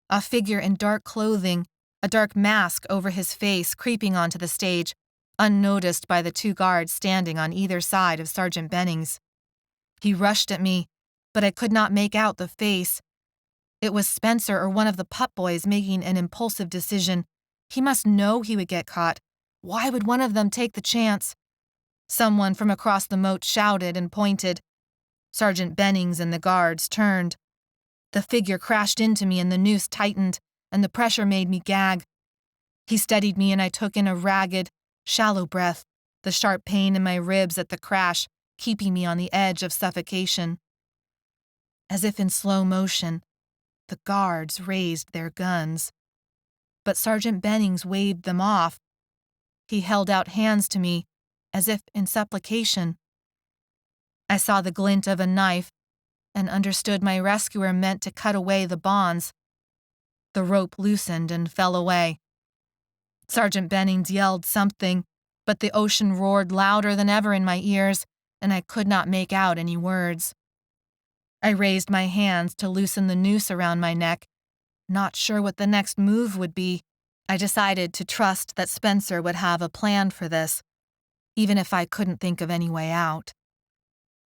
a figure in dark clothing, a dark mask over his face creeping onto the stage, unnoticed by the 2 guards standing on either side of Sergeant Bennings. He rushed at me, but I could not make out the face. It was Spencer or one of the pup boys making an impulsive decision. He must know he would get caught. Why would one of them take the chance? Someone from across the moat shouted and pointed. Sergeant Bennings and the guards turned. The figure crashed into me and the noose tightened, and the pressure made me gag. He steadied me and I took in a ragged, shallow breath, the sharp pain in my ribs at the crash keeping me on the edge of suffocation. As if in slow motion, the guards raised their guns. But Sergeant Bennings waved them off. He held out hands to me, as if in supplication. I saw the glint of a knife and understood my rescuer meant to cut away the bonds. The rope loosened and fell away. Sergeant Bennings yelled something, but the ocean roared louder than ever in my ears, and I could not make out any words. I raised my hands to loosen the noose around my neck, not sure what the next move would be. I decided to trust that Spencer would have a plan for this, even if I couldn't think of any way out.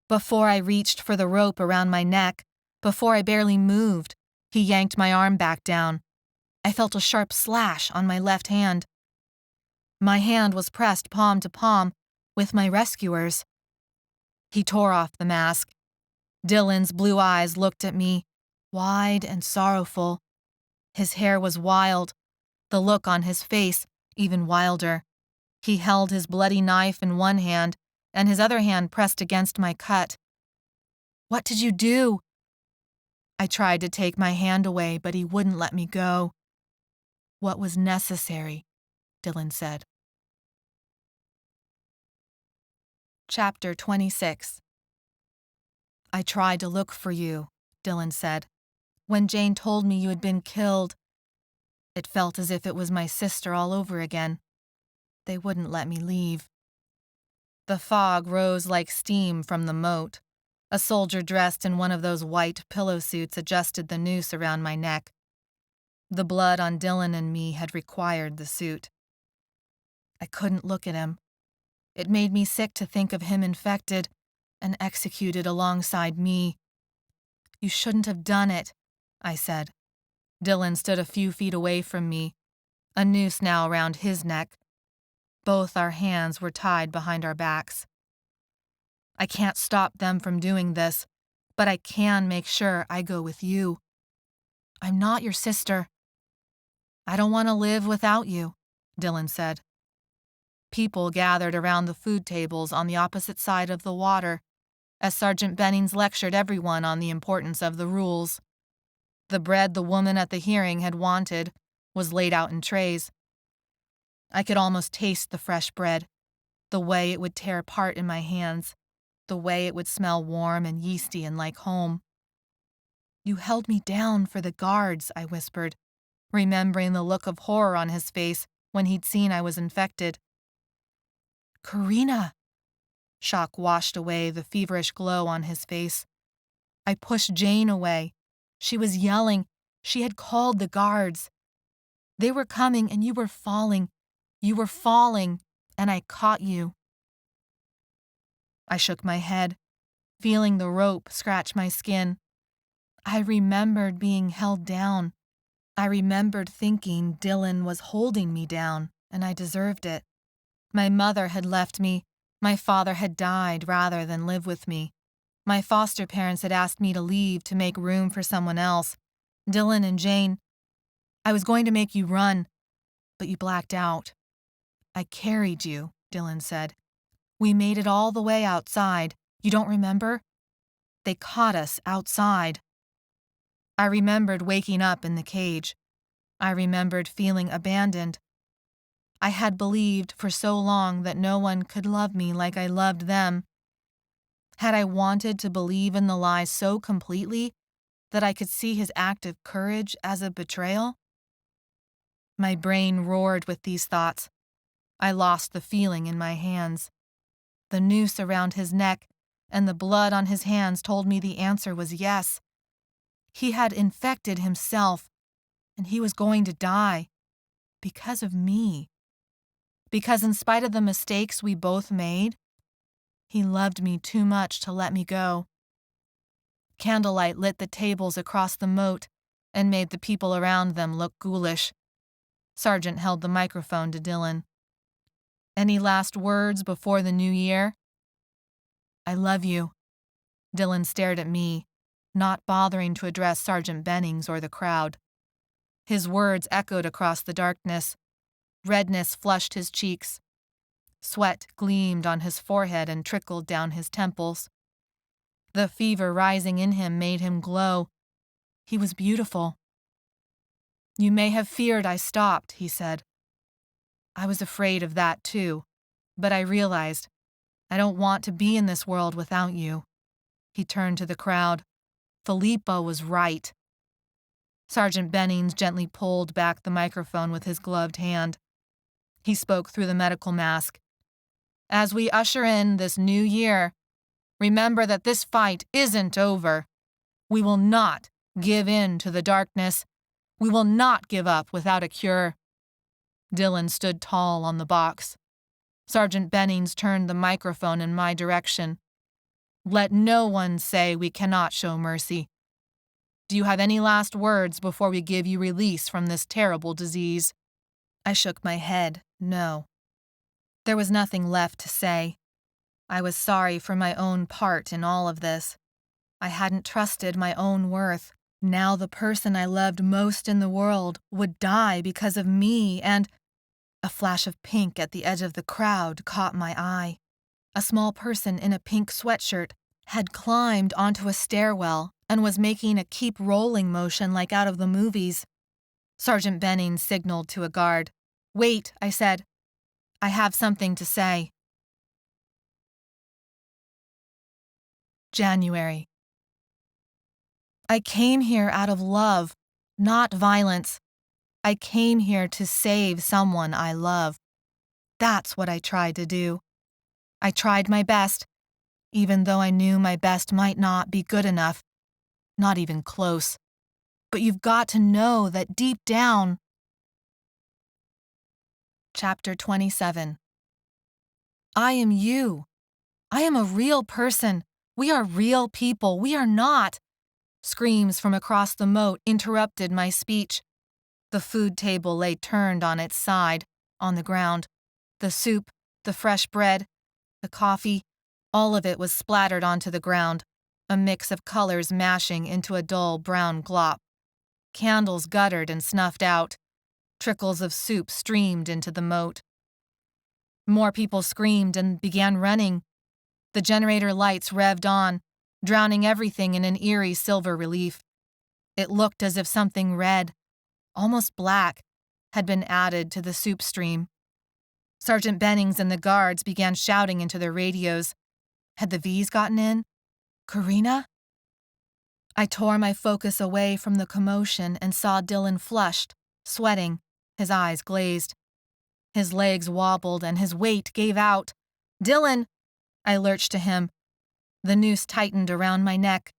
Before I reached for the rope around my neck, before I barely moved, he yanked my arm back down. I felt a sharp slash on my left hand. My hand was pressed palm to palm with my rescuer's. He tore off the mask. Dylan's blue eyes looked at me, wide and sorrowful. His hair was wild, the look on his face even wilder. He held his bloody knife in one hand, and his other hand pressed against my cut. "What did you do?" I tried to take my hand away, but he wouldn't let me go. "What was necessary," Dylan said. Chapter 26. "I tried to look for you," Dylan said. "When Jane told me you had been killed, it felt as if it was my sister all over again. They wouldn't let me leave." The fog rose like steam from the moat. A soldier dressed in one of those white pillow suits adjusted the noose around my neck. The blood on Dylan and me had required the suit. I couldn't look at him. It made me sick to think of him infected and executed alongside me. "You shouldn't have done it," I said. Dylan stood a few feet away from me, a noose now around his neck. Both our hands were tied behind our backs. "I can't stop them from doing this, but I can make sure I go with you. I'm not your sister." "I don't want to live without you," Dylan said. People gathered around the food tables on the opposite side of the water as Sergeant Bennings lectured everyone on the importance of the rules. The bread the woman at the hearing had wanted was laid out in trays. I could almost taste the fresh bread, the way it would tear apart in my hands, the way it would smell warm and yeasty and like home. "You held me down for the guards," I whispered, remembering the look of horror on his face when he'd seen I was infected. "Corrina!" Shock washed away the feverish glow on his face. I pushed Jane away. She was yelling. She had called the guards. "They were coming and you were falling. You were falling, and I caught you." I shook my head, feeling the rope scratch my skin. I remembered being held down. I remembered thinking Dylan was holding me down, and I deserved it. My mother had left me. My father had died rather than live with me. My foster parents had asked me to leave to make room for someone else. Dylan and Jane. "I was going to make you run, but you blacked out." "I carried you," Dylan said. "We made it all the way outside. You don't remember? They caught us outside." I remembered waking up in the cage. I remembered feeling abandoned. I had believed for so long that no one could love me like I loved them. Had I wanted to believe in the lie so completely that I could see his act of courage as a betrayal? My brain roared with these thoughts. I lost the feeling in my hands. The noose around his neck and the blood on his hands told me the answer was yes. He had infected himself, and he was going to die. Because of me. Because in spite of the mistakes we both made, he loved me too much to let me go. Candlelight lit the tables across the moat and made the people around them look ghoulish. Sergeant held the microphone to Dylan. Any last words before the new year? I love you. Dylan stared at me, not bothering to address Sergeant Bennings or the crowd. His words echoed across the darkness. Redness flushed his cheeks. Sweat gleamed on his forehead and trickled down his temples. The fever rising in him made him glow. He was beautiful. You may have feared I stopped, he said. I was afraid of that too, but I realized I don't want to be in this world without you. He turned to the crowd. Filippo was right. Sergeant Bennings gently pulled back the microphone with his gloved hand. He spoke through the medical mask. As we usher in this new year, remember that this fight isn't over. We will not give in to the darkness. We will not give up without a cure. Dylan stood tall on the box. Sergeant Bennings turned the microphone in my direction. Let no one say we cannot show mercy. Do you have any last words before we give you release from this terrible disease? I shook my head, no. There was nothing left to say. I was sorry for my own part in all of this. I hadn't trusted my own worth. Now the person I loved most in the world would die because of me, and a flash of pink at the edge of the crowd caught my eye. A small person in a pink sweatshirt had climbed onto a stairwell and was making a keep rolling motion like out of the movies. Sergeant Bennings signaled to a guard. Wait, I said. I have something to say. January. I came here out of love, not violence. I came here to save someone I love. That's what I tried to do. I tried my best, even though I knew my best might not be good enough, not even close. But you've got to know that deep down. Chapter 27. I am you. I am a real person. We are real people. We are not. Screams from across the moat interrupted my speech. The food table lay turned on its side, on the ground. The soup, the fresh bread, the coffee, all of it was splattered onto the ground, a mix of colors mashing into a dull brown glop. Candles guttered and snuffed out. Trickles of soup streamed into the moat. More people screamed and began running. The generator lights revved on, drowning everything in an eerie silver relief. It looked as if something red, almost black, had been added to the soup stream. Sergeant Bennings and the guards began shouting into their radios. Had the V's gotten in? Corrina? I tore my focus away from the commotion and saw Dylan flushed, sweating, his eyes glazed. His legs wobbled and his weight gave out. Dylan! I lurched to him. The noose tightened around my neck.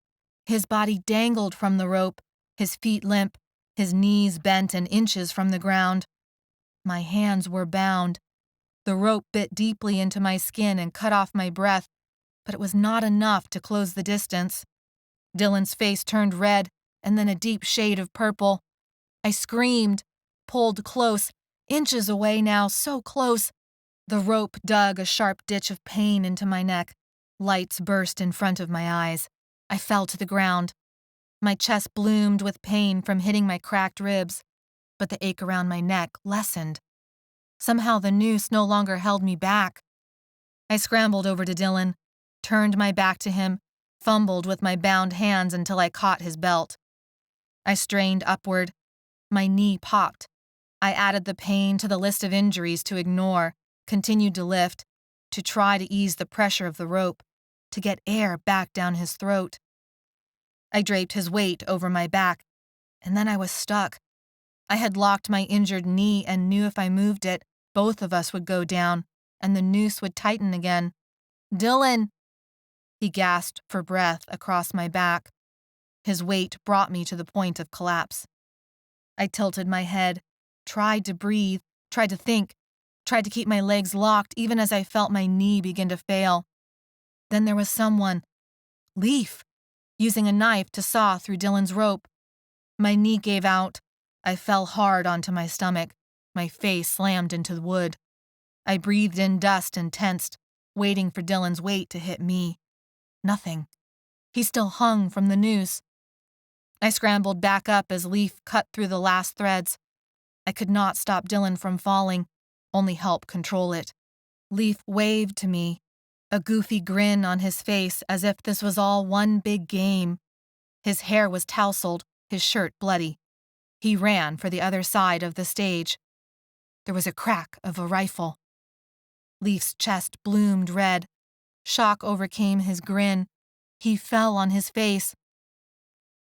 His body dangled from the rope, his feet limp, his knees bent an inches from the ground. My hands were bound. The rope bit deeply into my skin and cut off my breath, but it was not enough to close the distance. Dylan's face turned red and then a deep shade of purple. I screamed, pulled close, inches away now, so close. The rope dug a sharp ditch of pain into my neck. Lights burst in front of my eyes. I fell to the ground. My chest bloomed with pain from hitting my cracked ribs, but the ache around my neck lessened. Somehow the noose no longer held me back. I scrambled over to Dylan, turned my back to him, fumbled with my bound hands until I caught his belt. I strained upward. My knee popped. I added the pain to the list of injuries to ignore, continued to lift, to try to ease the pressure of the rope, to get air back down his throat. I draped his weight over my back, and then I was stuck. I had locked my injured knee and knew if I moved it, both of us would go down, and the noose would tighten again. Dylan! He gasped for breath across my back. His weight brought me to the point of collapse. I tilted my head, tried to breathe, tried to think, tried to keep my legs locked even as I felt my knee begin to fail. Then there was someone, Leaf, using a knife to saw through Dylan's rope. My knee gave out. I fell hard onto my stomach. My face slammed into the wood. I breathed in dust and tensed, waiting for Dylan's weight to hit me. Nothing. He still hung from the noose. I scrambled back up as Leaf cut through the last threads. I could not stop Dylan from falling, only help control it. Leaf waved to me, a goofy grin on his face as if this was all one big game. His hair was tousled, his shirt bloody. He ran for the other side of the stage. There was a crack of a rifle. Leaf's chest bloomed red. Shock overcame his grin. He fell on his face.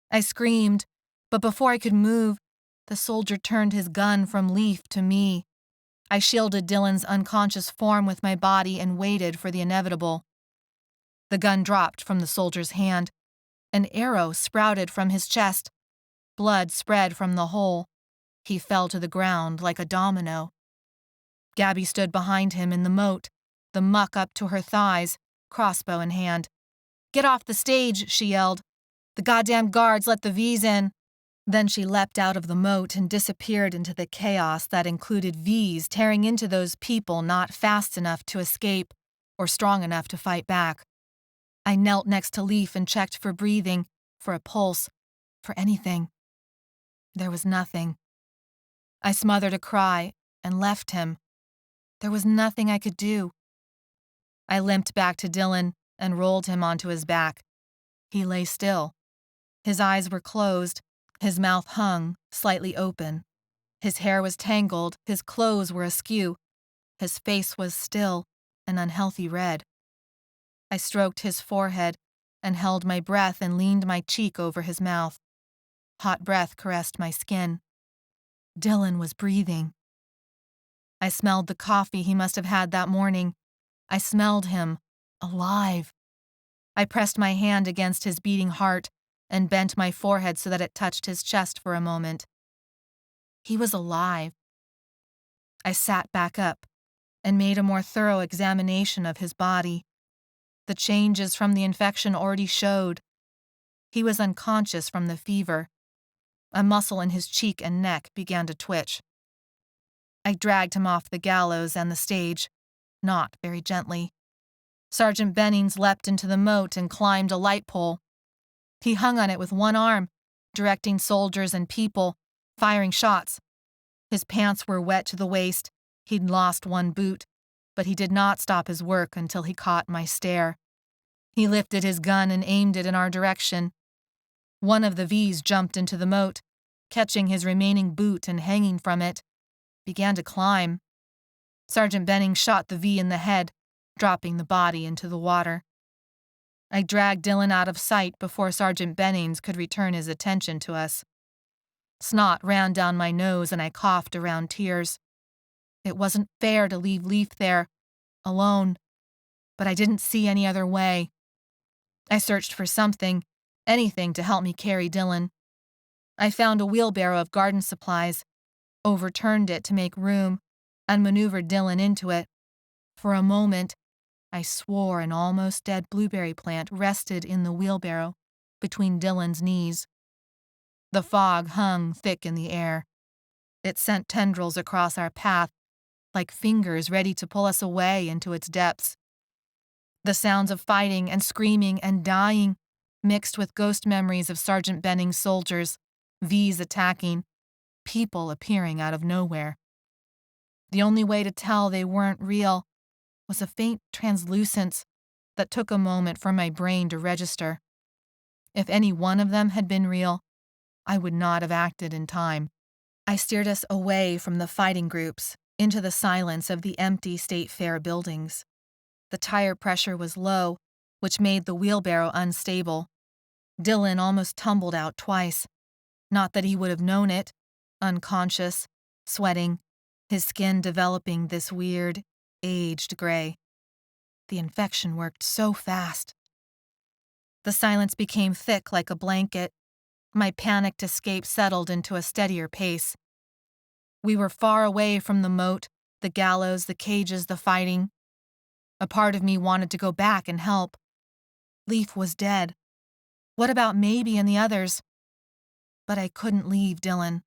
I screamed, but before I could move, the soldier turned his gun from Leaf to me. I shielded Dylan's unconscious form with my body and waited for the inevitable. The gun dropped from the soldier's hand. An arrow sprouted from his chest. Blood spread from the hole. He fell to the ground like a domino. Gabby stood behind him in the moat, the muck up to her thighs, crossbow in hand. "Get off the stage," she yelled. "The goddamn guards let the V's in." Then she leapt out of the moat and disappeared into the chaos that included V's tearing into those people not fast enough to escape or strong enough to fight back. I knelt next to Leaf and checked for breathing, for a pulse, for anything. There was nothing. I smothered a cry and left him. There was nothing I could do. I limped back to Dylan and rolled him onto his back. He lay still. His eyes were closed, his mouth hung, slightly open. His hair was tangled, his clothes were askew. His face was still, an unhealthy red. I stroked his forehead and held my breath and leaned my cheek over his mouth. Hot breath caressed my skin. Dylan was breathing. I smelled the coffee he must have had that morning. I smelled him, alive. I pressed my hand against his beating heart and bent my forehead so that it touched his chest for a moment. He was alive. I sat back up and made a more thorough examination of his body. The changes from the infection already showed. He was unconscious from the fever. A muscle in his cheek and neck began to twitch. I dragged him off the gallows and the stage, not very gently. Sergeant Bennings leapt into the moat and climbed a light pole. He hung on it with one arm, directing soldiers and people, firing shots. His pants were wet to the waist. He'd lost one boot, but he did not stop his work until he caught my stare. He lifted his gun and aimed it in our direction. One of the V's jumped into the moat, catching his remaining boot and hanging from it, began to climb. Sergeant Bennings shot the V in the head, dropping the body into the water. I dragged Dylan out of sight before Sergeant Bennings could return his attention to us. Snot ran down my nose and I coughed around tears. It wasn't fair to leave Leaf there, alone, but I didn't see any other way. I searched for something, anything to help me carry Dylan. I found a wheelbarrow of garden supplies, overturned it to make room, and maneuvered Dylan into it. For a moment, I swore an almost dead blueberry plant rested in the wheelbarrow, between Dylan's knees. The fog hung thick in the air. It sent tendrils across our path, like fingers ready to pull us away into its depths. The sounds of fighting and screaming and dying mixed with ghost memories of Sergeant Bennings' soldiers, V's attacking, people appearing out of nowhere. The only way to tell they weren't real was a faint translucence that took a moment for my brain to register. If any one of them had been real, I would not have acted in time. I steered us away from the fighting groups, into the silence of the empty State Fair buildings. The tire pressure was low, which made the wheelbarrow unstable. Dylan almost tumbled out twice. Not that he would have known it, unconscious, sweating, his skin developing this weird, aged gray. The infection worked so fast. The silence became thick like a blanket. My panicked escape settled into a steadier pace. We were far away from the moat, the gallows, the cages, the fighting. A part of me wanted to go back and help. Leaf was dead. What about Maybe and the others? But I couldn't leave Dylan.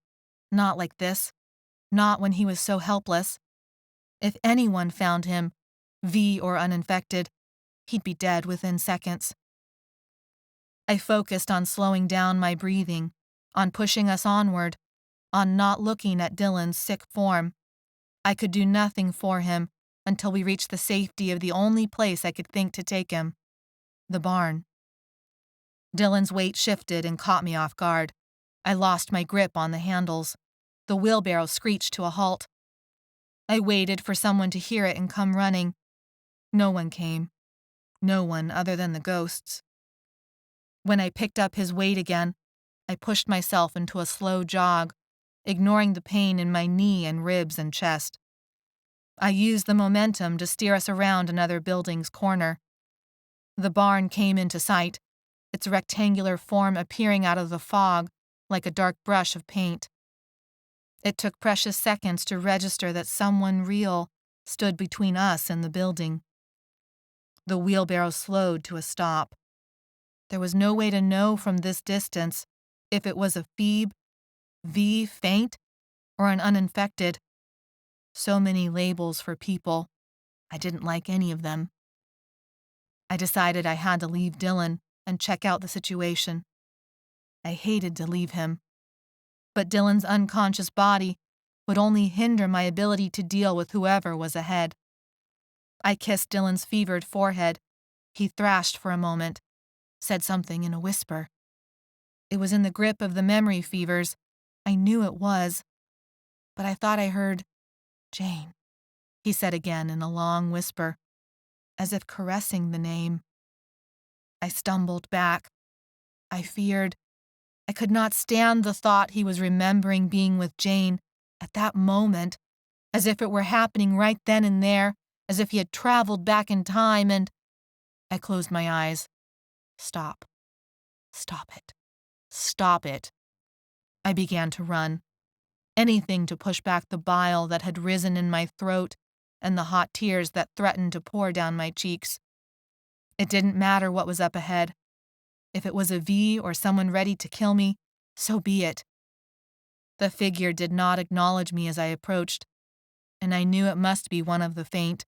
Not like this. Not when he was so helpless. If anyone found him, V or uninfected, he'd be dead within seconds. I focused on slowing down my breathing, on pushing us onward, on not looking at Dylan's sick form. I could do nothing for him until we reached the safety of the only place I could think to take him, the barn. Dylan's weight shifted and caught me off guard. I lost my grip on the handles. The wheelbarrow screeched to a halt. I waited for someone to hear it and come running. No one came. No one other than the ghosts. When I picked up his weight again, I pushed myself into a slow jog, ignoring the pain in my knee and ribs and chest. I used the momentum to steer us around another building's corner. The barn came into sight, its rectangular form appearing out of the fog like a dark brush of paint. It took precious seconds to register that someone real stood between us and the building. The wheelbarrow slowed to a stop. There was no way to know from this distance if it was a Phoebe, V faint, or an uninfected. So many labels for people. I didn't like any of them. I decided I had to leave Dylan and check out the situation. I hated to leave him. But Dylan's unconscious body would only hinder my ability to deal with whoever was ahead. I kissed Dylan's fevered forehead. He thrashed for a moment, said something in a whisper. It was in the grip of the memory fevers. I knew it was. But I thought I heard, Jane, he said again in a long whisper, as if caressing the name. I stumbled back. I feared. I could not stand the thought he was remembering being with Jane at that moment, as if it were happening right then and there, as if he had traveled back in time and... I closed my eyes. Stop. Stop it. Stop it. I began to run. Anything to push back the bile that had risen in my throat and the hot tears that threatened to pour down my cheeks. It didn't matter what was up ahead. If it was a V or someone ready to kill me, so be it. The figure did not acknowledge me as I approached, and I knew it must be one of the faint.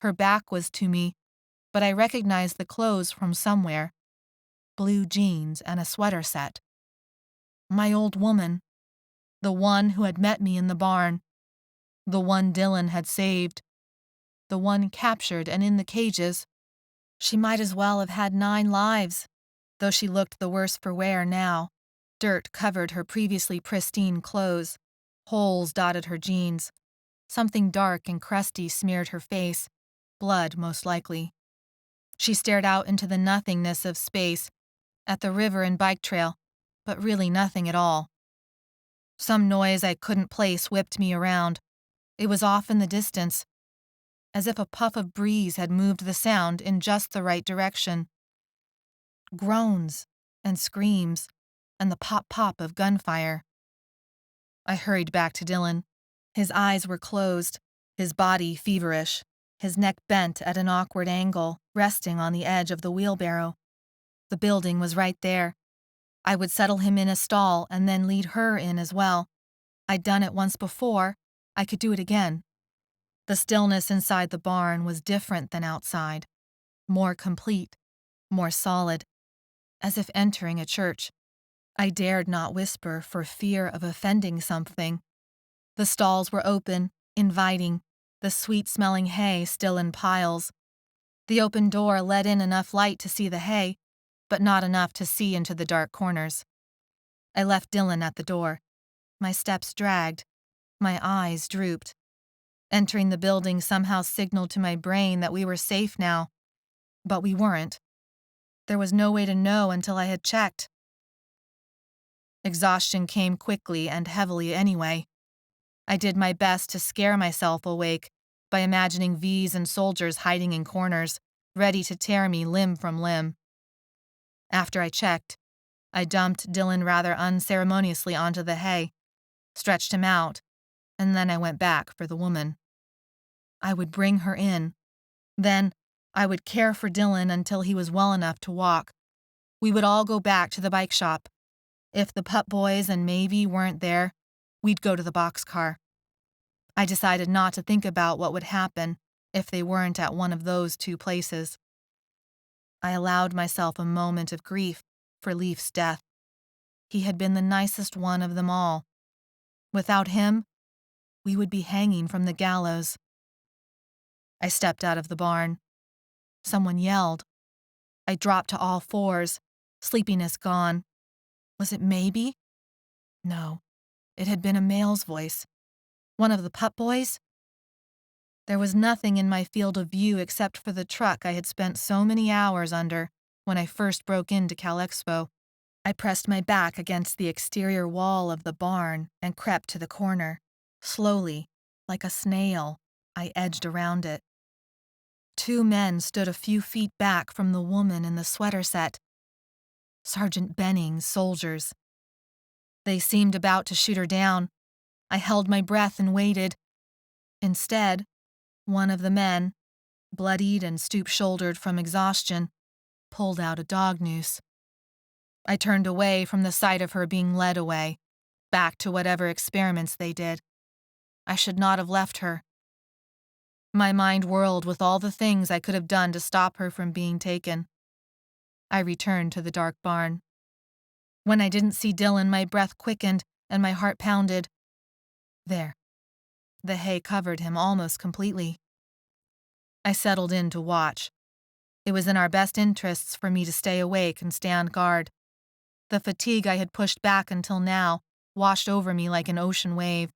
Her back was to me, but I recognized the clothes from somewhere. Blue jeans and a sweater set. My old woman. The one who had met me in the barn. The one Dylan had saved. The one captured and in the cages. She might as well have had 9 lives, though she looked the worse for wear now. Dirt covered her previously pristine clothes. Holes dotted her jeans. Something dark and crusty smeared her face. Blood, most likely. She stared out into the nothingness of space, at the river and bike trail, but really nothing at all. Some noise I couldn't place whipped me around. It was off in the distance, as if a puff of breeze had moved the sound in just the right direction. Groans and screams and the pop-pop of gunfire. I hurried back to Dylan. His eyes were closed, his body feverish, his neck bent at an awkward angle, resting on the edge of the wheelbarrow. The building was right there. I would settle him in a stall and then lead her in as well. I'd done it once before. I could do it again. The stillness inside the barn was different than outside. More complete, more solid, as if entering a church. I dared not whisper for fear of offending something. The stalls were open, inviting, the sweet-smelling hay still in piles. The open door let in enough light to see the hay, but not enough to see into the dark corners. I left Dylan at the door. My steps dragged. My eyes drooped. Entering the building somehow signaled to my brain that we were safe now. But we weren't. There was no way to know until I had checked. Exhaustion came quickly and heavily anyway. I did my best to scare myself awake, by imagining V's and soldiers hiding in corners, ready to tear me limb from limb. After I checked, I dumped Dylan rather unceremoniously onto the hay, stretched him out, and then I went back for the woman. I would bring her in. Then I would care for Dylan until he was well enough to walk. We would all go back to the bike shop. If the pup boys and Mavie weren't there, we'd go to the boxcar. I decided not to think about what would happen if they weren't at one of those two places. I allowed myself a moment of grief for Leaf's death. He had been the nicest one of them all. Without him, we would be hanging from the gallows. I stepped out of the barn. Someone yelled. I dropped to all fours, sleepiness gone. Was it maybe? No, it had been a male's voice. One of the pup boys? There was nothing in my field of view except for the truck I had spent so many hours under when I first broke into CalExpo. I pressed my back against the exterior wall of the barn and crept to the corner. Slowly, like a snail, I edged around it. Two men stood a few feet back from the woman in the sweater set. Sergeant Benning's soldiers. They seemed about to shoot her down. I held my breath and waited. Instead, one of the men, bloodied and stoop-shouldered from exhaustion, pulled out a dog noose. I turned away from the sight of her being led away, back to whatever experiments they did. I should not have left her. My mind whirled with all the things I could have done to stop her from being taken. I returned to the dark barn. When I didn't see Dylan, my breath quickened and my heart pounded. There. The hay covered him almost completely. I settled in to watch. It was in our best interests for me to stay awake and stand guard. The fatigue I had pushed back until now washed over me like an ocean wave.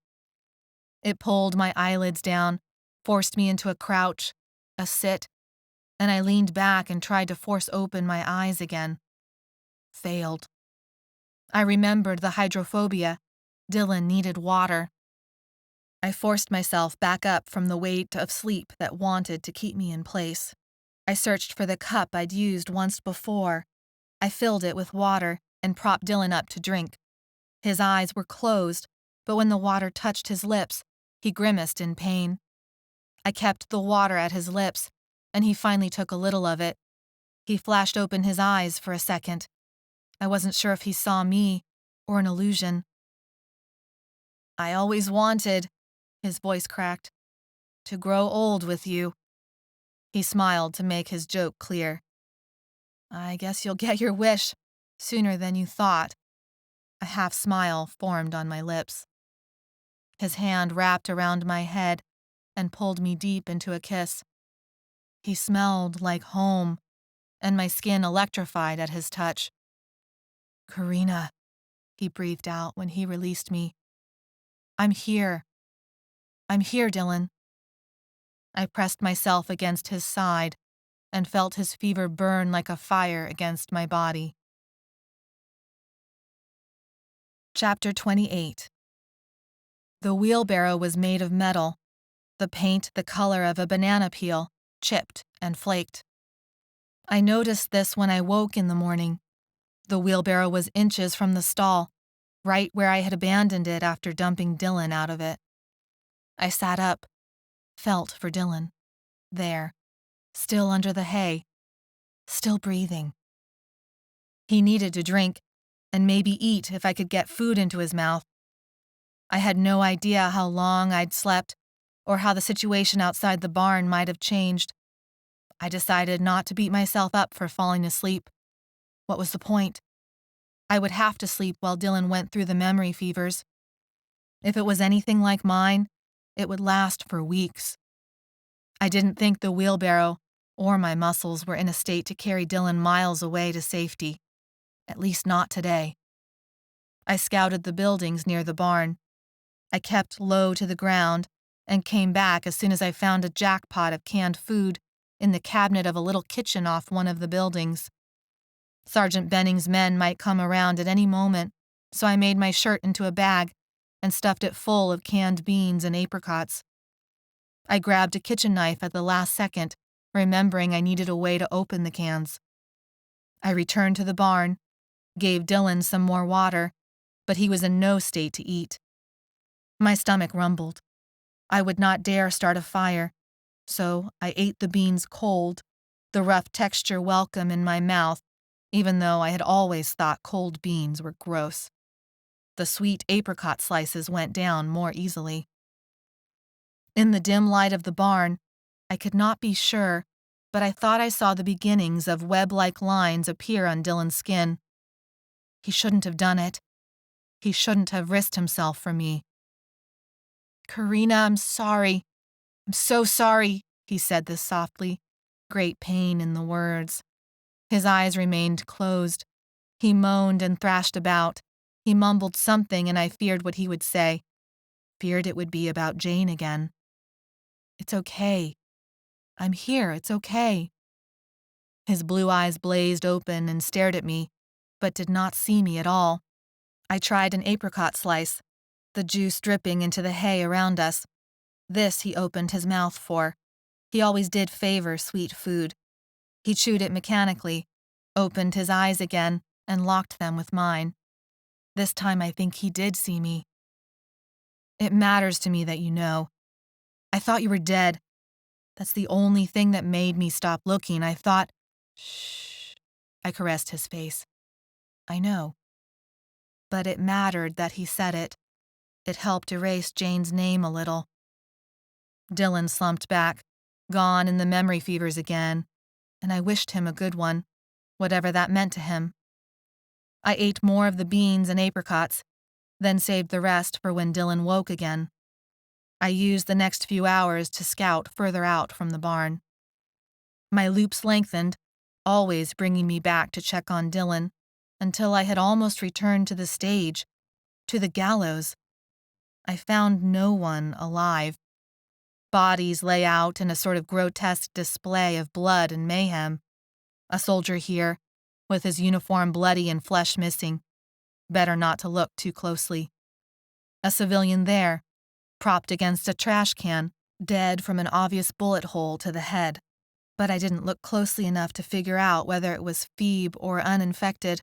It pulled my eyelids down, forced me into a crouch, a sit, and I leaned back and tried to force open my eyes again. Failed. I remembered the hydrophobia. Dylan needed water. I forced myself back up from the weight of sleep that wanted to keep me in place. I searched for the cup I'd used once before. I filled it with water and propped Dylan up to drink. His eyes were closed, but when the water touched his lips, he grimaced in pain. I kept the water at his lips, and he finally took a little of it. He flashed open his eyes for a second. I wasn't sure if he saw me or an illusion. I always wanted, his voice cracked, to grow old with you. He smiled to make his joke clear. I guess you'll get your wish sooner than you thought. A half smile formed on my lips. His hand wrapped around my head and pulled me deep into a kiss. He smelled like home, and my skin electrified at his touch. Corrina, he breathed out when he released me. I'm here. I'm here, Dylan. I pressed myself against his side and felt his fever burn like a fire against my body. Chapter 28. The wheelbarrow was made of metal, the paint the color of a banana peel, chipped and flaked. I noticed this when I woke in the morning. The wheelbarrow was inches from the stall, right where I had abandoned it after dumping Dylan out of it. I sat up, felt for Dylan. There, still under the hay, still breathing. He needed to drink, and maybe eat if I could get food into his mouth. I had no idea how long I'd slept, or how the situation outside the barn might have changed. I decided not to beat myself up for falling asleep. What was the point? I would have to sleep while Dylan went through the memory fevers. If it was anything like mine, it would last for weeks. I didn't think the wheelbarrow or my muscles were in a state to carry Dylan miles away to safety. At least not today. I scouted the buildings near the barn. I kept low to the ground and came back as soon as I found a jackpot of canned food in the cabinet of a little kitchen off one of the buildings. Sergeant Benning's men might come around at any moment, so I made my shirt into a bag and stuffed it full of canned beans and apricots. I grabbed a kitchen knife at the last second, remembering I needed a way to open the cans. I returned to the barn, gave Dylan some more water, but he was in no state to eat. My stomach rumbled. I would not dare start a fire, so I ate the beans cold, the rough texture welcome in my mouth, even though I had always thought cold beans were gross. The sweet apricot slices went down more easily. In the dim light of the barn, I could not be sure, but I thought I saw the beginnings of web-like lines appear on Dylan's skin. He shouldn't have done it. He shouldn't have risked himself for me. "Corrina, I'm sorry. I'm so sorry," he said this softly, great pain in the words. His eyes remained closed. He moaned and thrashed about. He mumbled something, and I feared what he would say. Feared it would be about Jane again. "It's okay. I'm here. It's okay." His blue eyes blazed open and stared at me, but did not see me at all. I tried an apricot slice, the juice dripping into the hay around us. This he opened his mouth for. He always did favor sweet food. He chewed it mechanically, opened his eyes again, and locked them with mine. This time I think he did see me. "It matters to me that you know. I thought you were dead. That's the only thing that made me stop looking. I thought—" "Shh." I caressed his face. "I know." But it mattered that he said it. It helped erase Jane's name a little. Dylan slumped back, gone in the memory fevers again, and I wished him a good one, whatever that meant to him. I ate more of the beans and apricots, then saved the rest for when Dylan woke again. I used the next few hours to scout further out from the barn. My loops lengthened, always bringing me back to check on Dylan, until I had almost returned to the stage, to the gallows. I found no one alive. Bodies lay out in a sort of grotesque display of blood and mayhem. A soldier here, with his uniform bloody and flesh missing. Better not to look too closely. A civilian there, propped against a trash can, dead from an obvious bullet hole to the head. But I didn't look closely enough to figure out whether it was Phoebe or uninfected.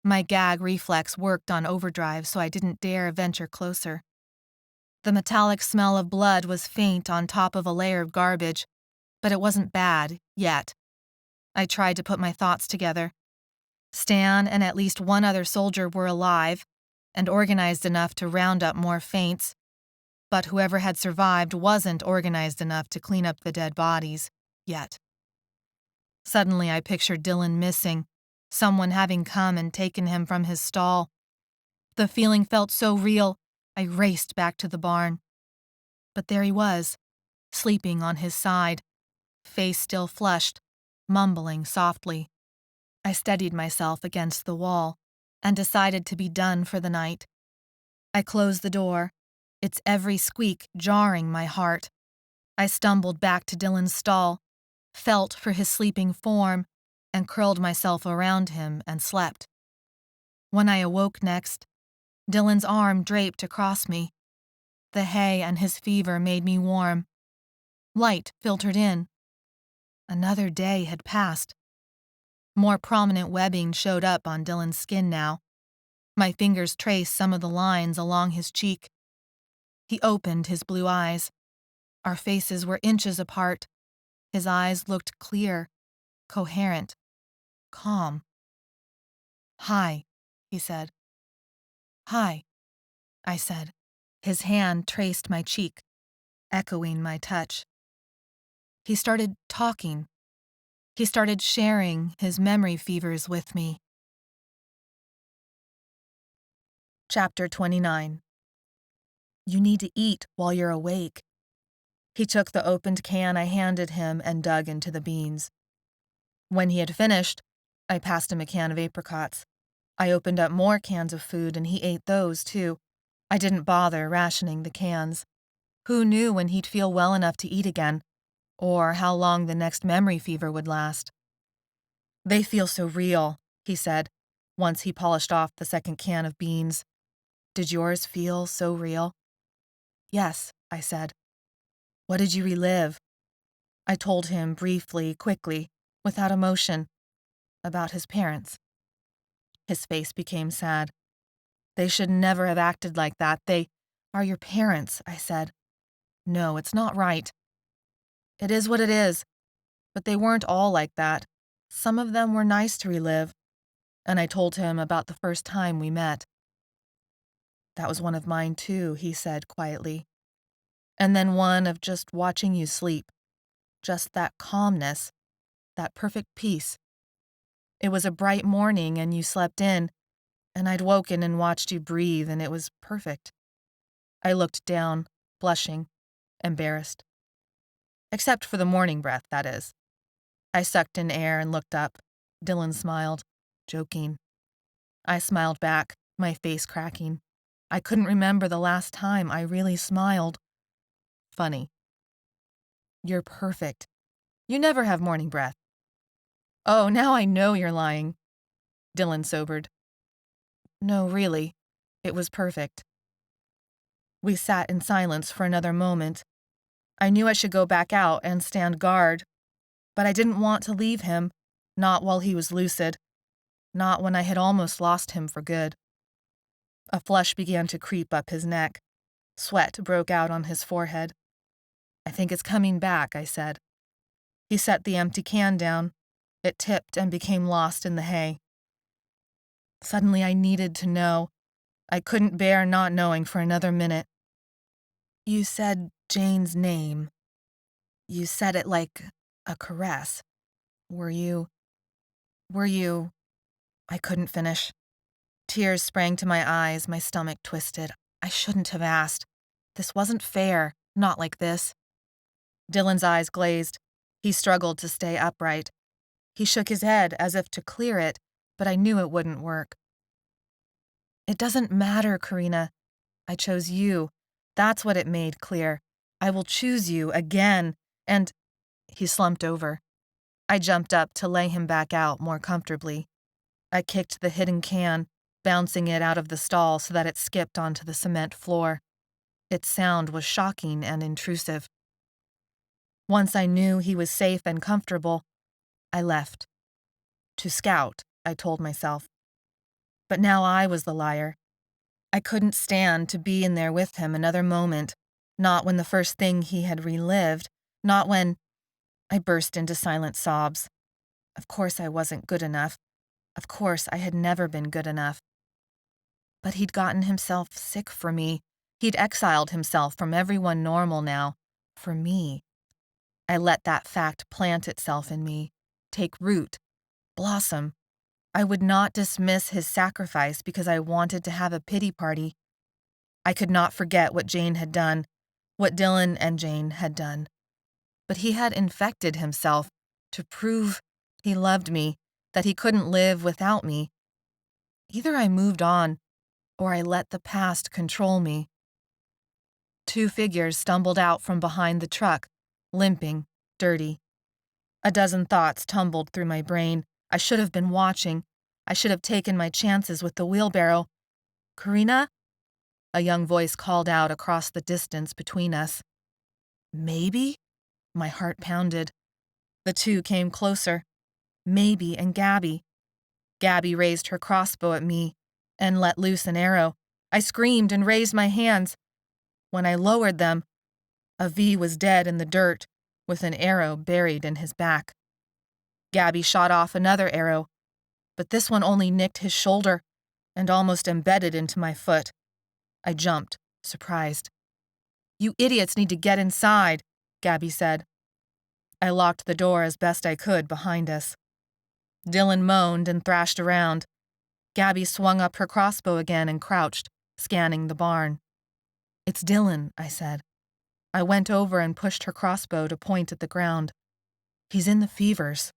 My gag reflex worked on overdrive, so I didn't dare venture closer. The metallic smell of blood was faint on top of a layer of garbage, but it wasn't bad, yet. I tried to put my thoughts together. Stan and at least one other soldier were alive, and organized enough to round up more faints, but whoever had survived wasn't organized enough to clean up the dead bodies, yet. Suddenly I pictured Dylan missing, someone having come and taken him from his stall. The feeling felt so real, I raced back to the barn. But there he was, sleeping on his side, face still flushed, mumbling softly. I steadied myself against the wall and decided to be done for the night. I closed the door, its every squeak jarring my heart. I stumbled back to Dylan's stall, felt for his sleeping form, and curled myself around him and slept. When I awoke next, Dylan's arm draped across me. The hay and his fever made me warm. Light filtered in. Another day had passed. More prominent webbing showed up on Dylan's skin now. My fingers traced some of the lines along his cheek. He opened his blue eyes. Our faces were inches apart. His eyes looked clear, coherent, calm. "Hi," he said. "Hi," I said. His hand traced my cheek, echoing my touch. He started talking. He started sharing his memory fevers with me. Chapter 29. You need to eat while you're awake. He took the opened can I handed him and dug into the beans. When he had finished, I passed him a can of apricots. I opened up more cans of food and he ate those too. I didn't bother rationing the cans. Who knew when he'd feel well enough to eat again, or how long the next memory fever would last. "They feel so real," he said, once he polished off the second can of beans. "Did yours feel so real?" "Yes," I said. What did you relive? I told him briefly, quickly, without emotion, about his parents. His face became sad. They should never have acted like that. They are your parents, I said. No, it's not right. It is what it is. But they weren't all like that. Some of them were nice to relive. And I told him about the first time we met. That was one of mine too, he said quietly. And then one of just watching you sleep. Just that calmness, that perfect peace. It was a bright morning and you slept in, and I'd woken and watched you breathe, and it was perfect. I looked down, blushing, embarrassed. Except for the morning breath, that is. I sucked in air and looked up. Dylan smiled, joking. I smiled back, my face cracking. I couldn't remember the last time I really smiled. Funny. You're perfect. You never have morning breath. Oh, now I know you're lying. Dylan sobered. No, really. It was perfect. We sat in silence for another moment. I knew I should go back out and stand guard, but I didn't want to leave him, not while he was lucid, not when I had almost lost him for good. A flush began to creep up his neck. Sweat broke out on his forehead. I think it's coming back, I said. He set the empty can down. It tipped and became lost in the hay. Suddenly I needed to know. I couldn't bear not knowing for another minute. You said Jane's name. You said it like a caress. Were you... I couldn't finish. Tears sprang to my eyes, my stomach twisted. I shouldn't have asked. This wasn't fair, not like this. Dylan's eyes glazed. He struggled to stay upright. He shook his head as if to clear it, but I knew it wouldn't work. It doesn't matter, Corrina. I chose you. That's what it made clear. I will choose you again. And he slumped over. I jumped up to lay him back out more comfortably. I kicked the hidden can, bouncing it out of the stall so that it skipped onto the cement floor. Its sound was shocking and intrusive. Once I knew he was safe and comfortable, I left. To scout, I told myself. But now I was the liar. I couldn't stand to be in there with him another moment, not when the first thing he had relived, not when... I burst into silent sobs. Of course I wasn't good enough. Of course I had never been good enough. But he'd gotten himself sick for me. He'd exiled himself from everyone normal now. For me. I let that fact plant itself in me, take root, blossom. I would not dismiss his sacrifice because I wanted to have a pity party. I could not forget what Jane had done, what Dylan and Jane had done. But he had infected himself to prove he loved me, that he couldn't live without me. Either I moved on, or I let the past control me. Two figures stumbled out from behind the truck, limping, dirty. A dozen thoughts tumbled through my brain. I should have been watching. I should have taken my chances with the wheelbarrow. Corrina? A young voice called out across the distance between us. Maybe? My heart pounded. The two came closer. Maybe and Gabby. Gabby raised her crossbow at me and let loose an arrow. I screamed and raised my hands. When I lowered them, a V was dead in the dirt, with an arrow buried in his back. Gabby shot off another arrow, but this one only nicked his shoulder and almost embedded into my foot. I jumped, surprised. You idiots need to get inside, Gabby said. I locked the door as best I could behind us. Dylan moaned and thrashed around. Gabby swung up her crossbow again and crouched, scanning the barn. It's Dylan, I said. I went over and pushed her crossbow to point at the ground. He's in the fevers.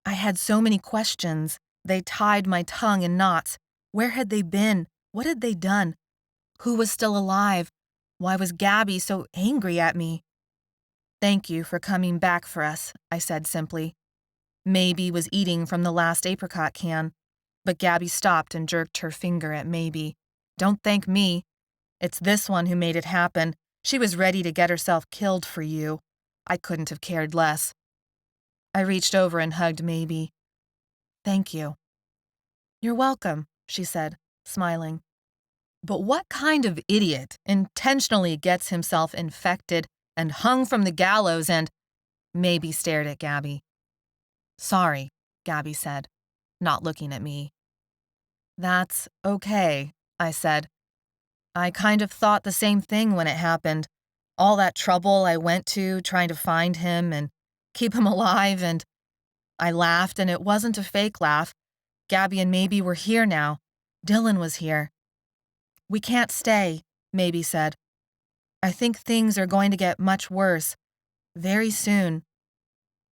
I had so many questions. They tied my tongue in knots. Where had they been? What had they done? Who was still alive? Why was Gabby so angry at me? Thank you for coming back for us, I said simply. Maybe was eating from the last apricot can, but Gabby stopped and jerked her finger at Maybe. Don't thank me. It's this one who made it happen. She was ready to get herself killed for you. I couldn't have cared less. I reached over and hugged Maybe. Thank you. You're welcome, she said, smiling. But what kind of idiot intentionally gets himself infected and hung from the gallows and Maybe stared at Gabby. Sorry, Gabby said, not looking at me. That's okay, I said. I kind of thought the same thing when it happened. All that trouble I went to trying to find him and keep him alive, and I laughed, and it wasn't a fake laugh. Gabby and Maybe were here now. Dylan was here. We can't stay, Maybe said. I think things are going to get much worse, very soon.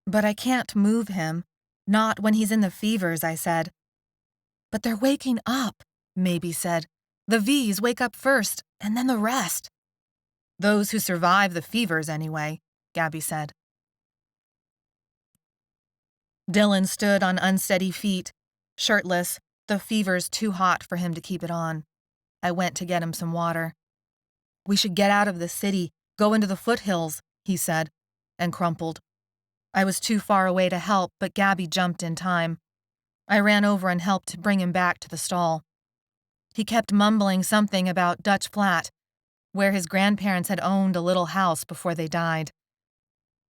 But I can't move him, not when he's in the fevers, I said. But they're waking up, Maybe said. The V's wake up first, and then the rest. Those who survive the fevers, anyway, Gabby said. Dylan stood on unsteady feet, shirtless, the fever's too hot for him to keep it on. I went to get him some water. We should get out of the city, go into the foothills, he said, and crumpled. I was too far away to help, but Gabby jumped in time. I ran over and helped bring him back to the stall. He kept mumbling something about Dutch Flat, where his grandparents had owned a little house before they died.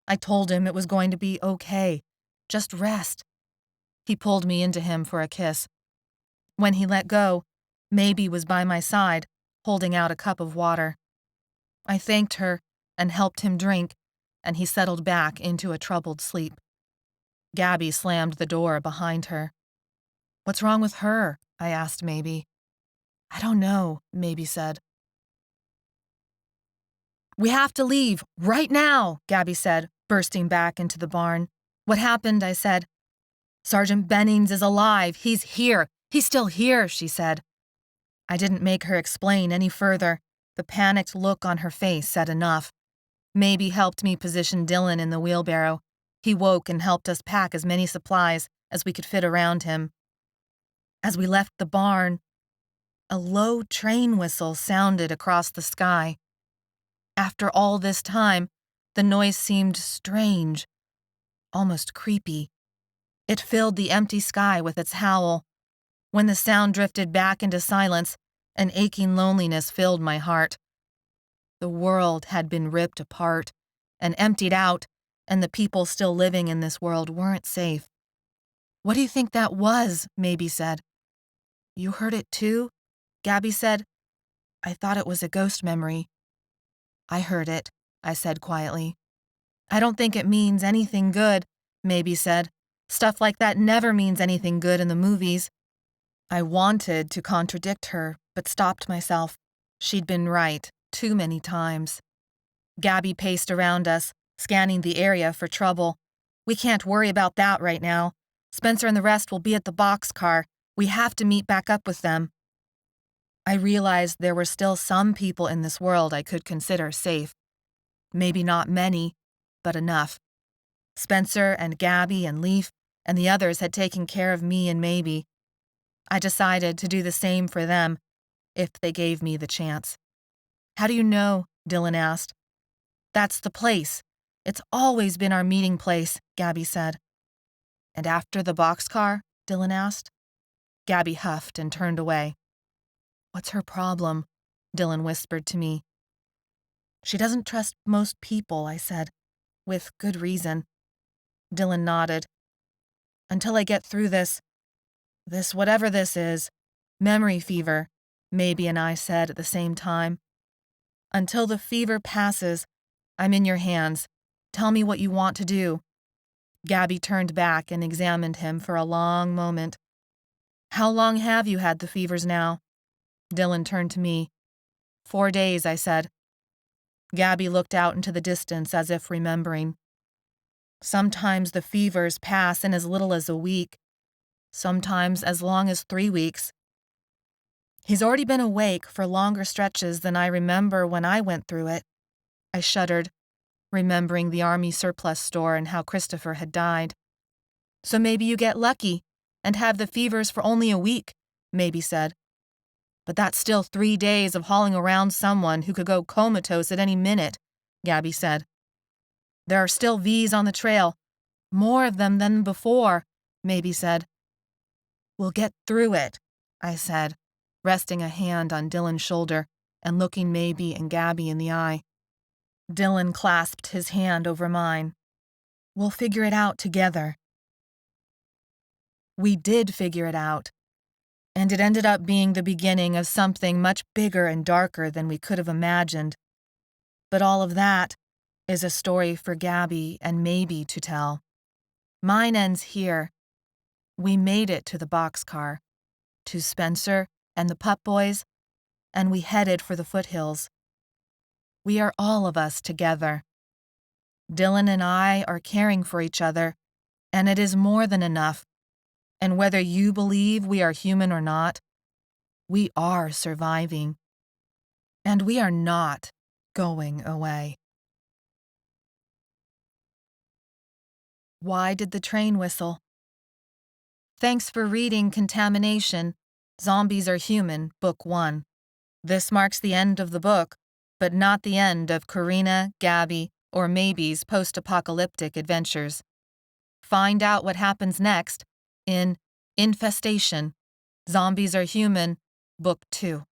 I told him it was going to be okay. Just rest. He pulled me into him for a kiss. When he let go, Maybe was by my side, holding out a cup of water. I thanked her and helped him drink, and he settled back into a troubled sleep. Gabby slammed the door behind her. What's wrong with her? I asked Maybe. I don't know, Maybe said. We have to leave, right now, Gabby said, bursting back into the barn. What happened? I said. Sergeant Bennings is alive. He's here. He's still here, she said. I didn't make her explain any further. The panicked look on her face said enough. Maybe helped me position Dylan in the wheelbarrow. He woke and helped us pack as many supplies as we could fit around him. As we left the barn, a low train whistle sounded across the sky. After all this time, the noise seemed strange, almost creepy. It filled the empty sky with its howl. When the sound drifted back into silence, an aching loneliness filled my heart. The world had been ripped apart and emptied out, and the people still living in this world weren't safe. What do you think that was? Maybe said. You heard it too? Gabby said. I thought it was a ghost memory. I heard it, I said quietly. I don't think it means anything good, Maybe said. Stuff like that never means anything good in the movies. I wanted to contradict her, but stopped myself. She'd been right, too many times. Gabby paced around us, scanning the area for trouble. We can't worry about that right now. Spencer and the rest will be at the boxcar. We have to meet back up with them. I realized there were still some people in this world I could consider safe. Maybe not many, but enough. Spencer and Gabby and Leaf and the others had taken care of me and Maybe. I decided to do the same for them, if they gave me the chance. How do you know? Dylan asked. That's the place. It's always been our meeting place, Gabby said. And after the boxcar? Dylan asked. Gabby huffed and turned away. What's her problem? Dylan whispered to me. She doesn't trust most people, I said, with good reason. Dylan nodded. Until I get through this whatever this is, memory fever, Maybe and I said at the same time. Until the fever passes, I'm in your hands. Tell me what you want to do. Gabby turned back and examined him for a long moment. How long have you had the fevers now? Dylan turned to me. 4 days, I said. Gabby looked out into the distance as if remembering. Sometimes the fevers pass in as little as a week. Sometimes as long as 3 weeks. He's already been awake for longer stretches than I remember when I went through it. I shuddered, remembering the army surplus store and how Christopher had died. So maybe you get lucky and have the fevers for only a week, Maybe said. But that's still 3 days of hauling around someone who could go comatose at any minute, Gabby said. There are still V's on the trail. More of them than before, Maybe said. We'll get through it, I said, resting a hand on Dylan's shoulder and looking Maybe and Gabby in the eye. Dylan clasped his hand over mine. We'll figure it out together. We did figure it out, and it ended up being the beginning of something much bigger and darker than we could have imagined. But all of that is a story for Gabby and Maybe to tell. Mine ends here. We made it to the boxcar, to Spencer and the Pup Boys, and we headed for the foothills. We are all of us together. Dylan and I are caring for each other, and it is more than enough. And whether you believe we are human or not, we are surviving. And we are not going away. Why did the train whistle? Thanks for reading Contamination, Zombies Are Human, Book 1. This marks the end of the book, but not the end of Corrina, Gabby, or Maybe's post-apocalyptic adventures. Find out what happens next in Infestation, Zombies Are Human, Book 2.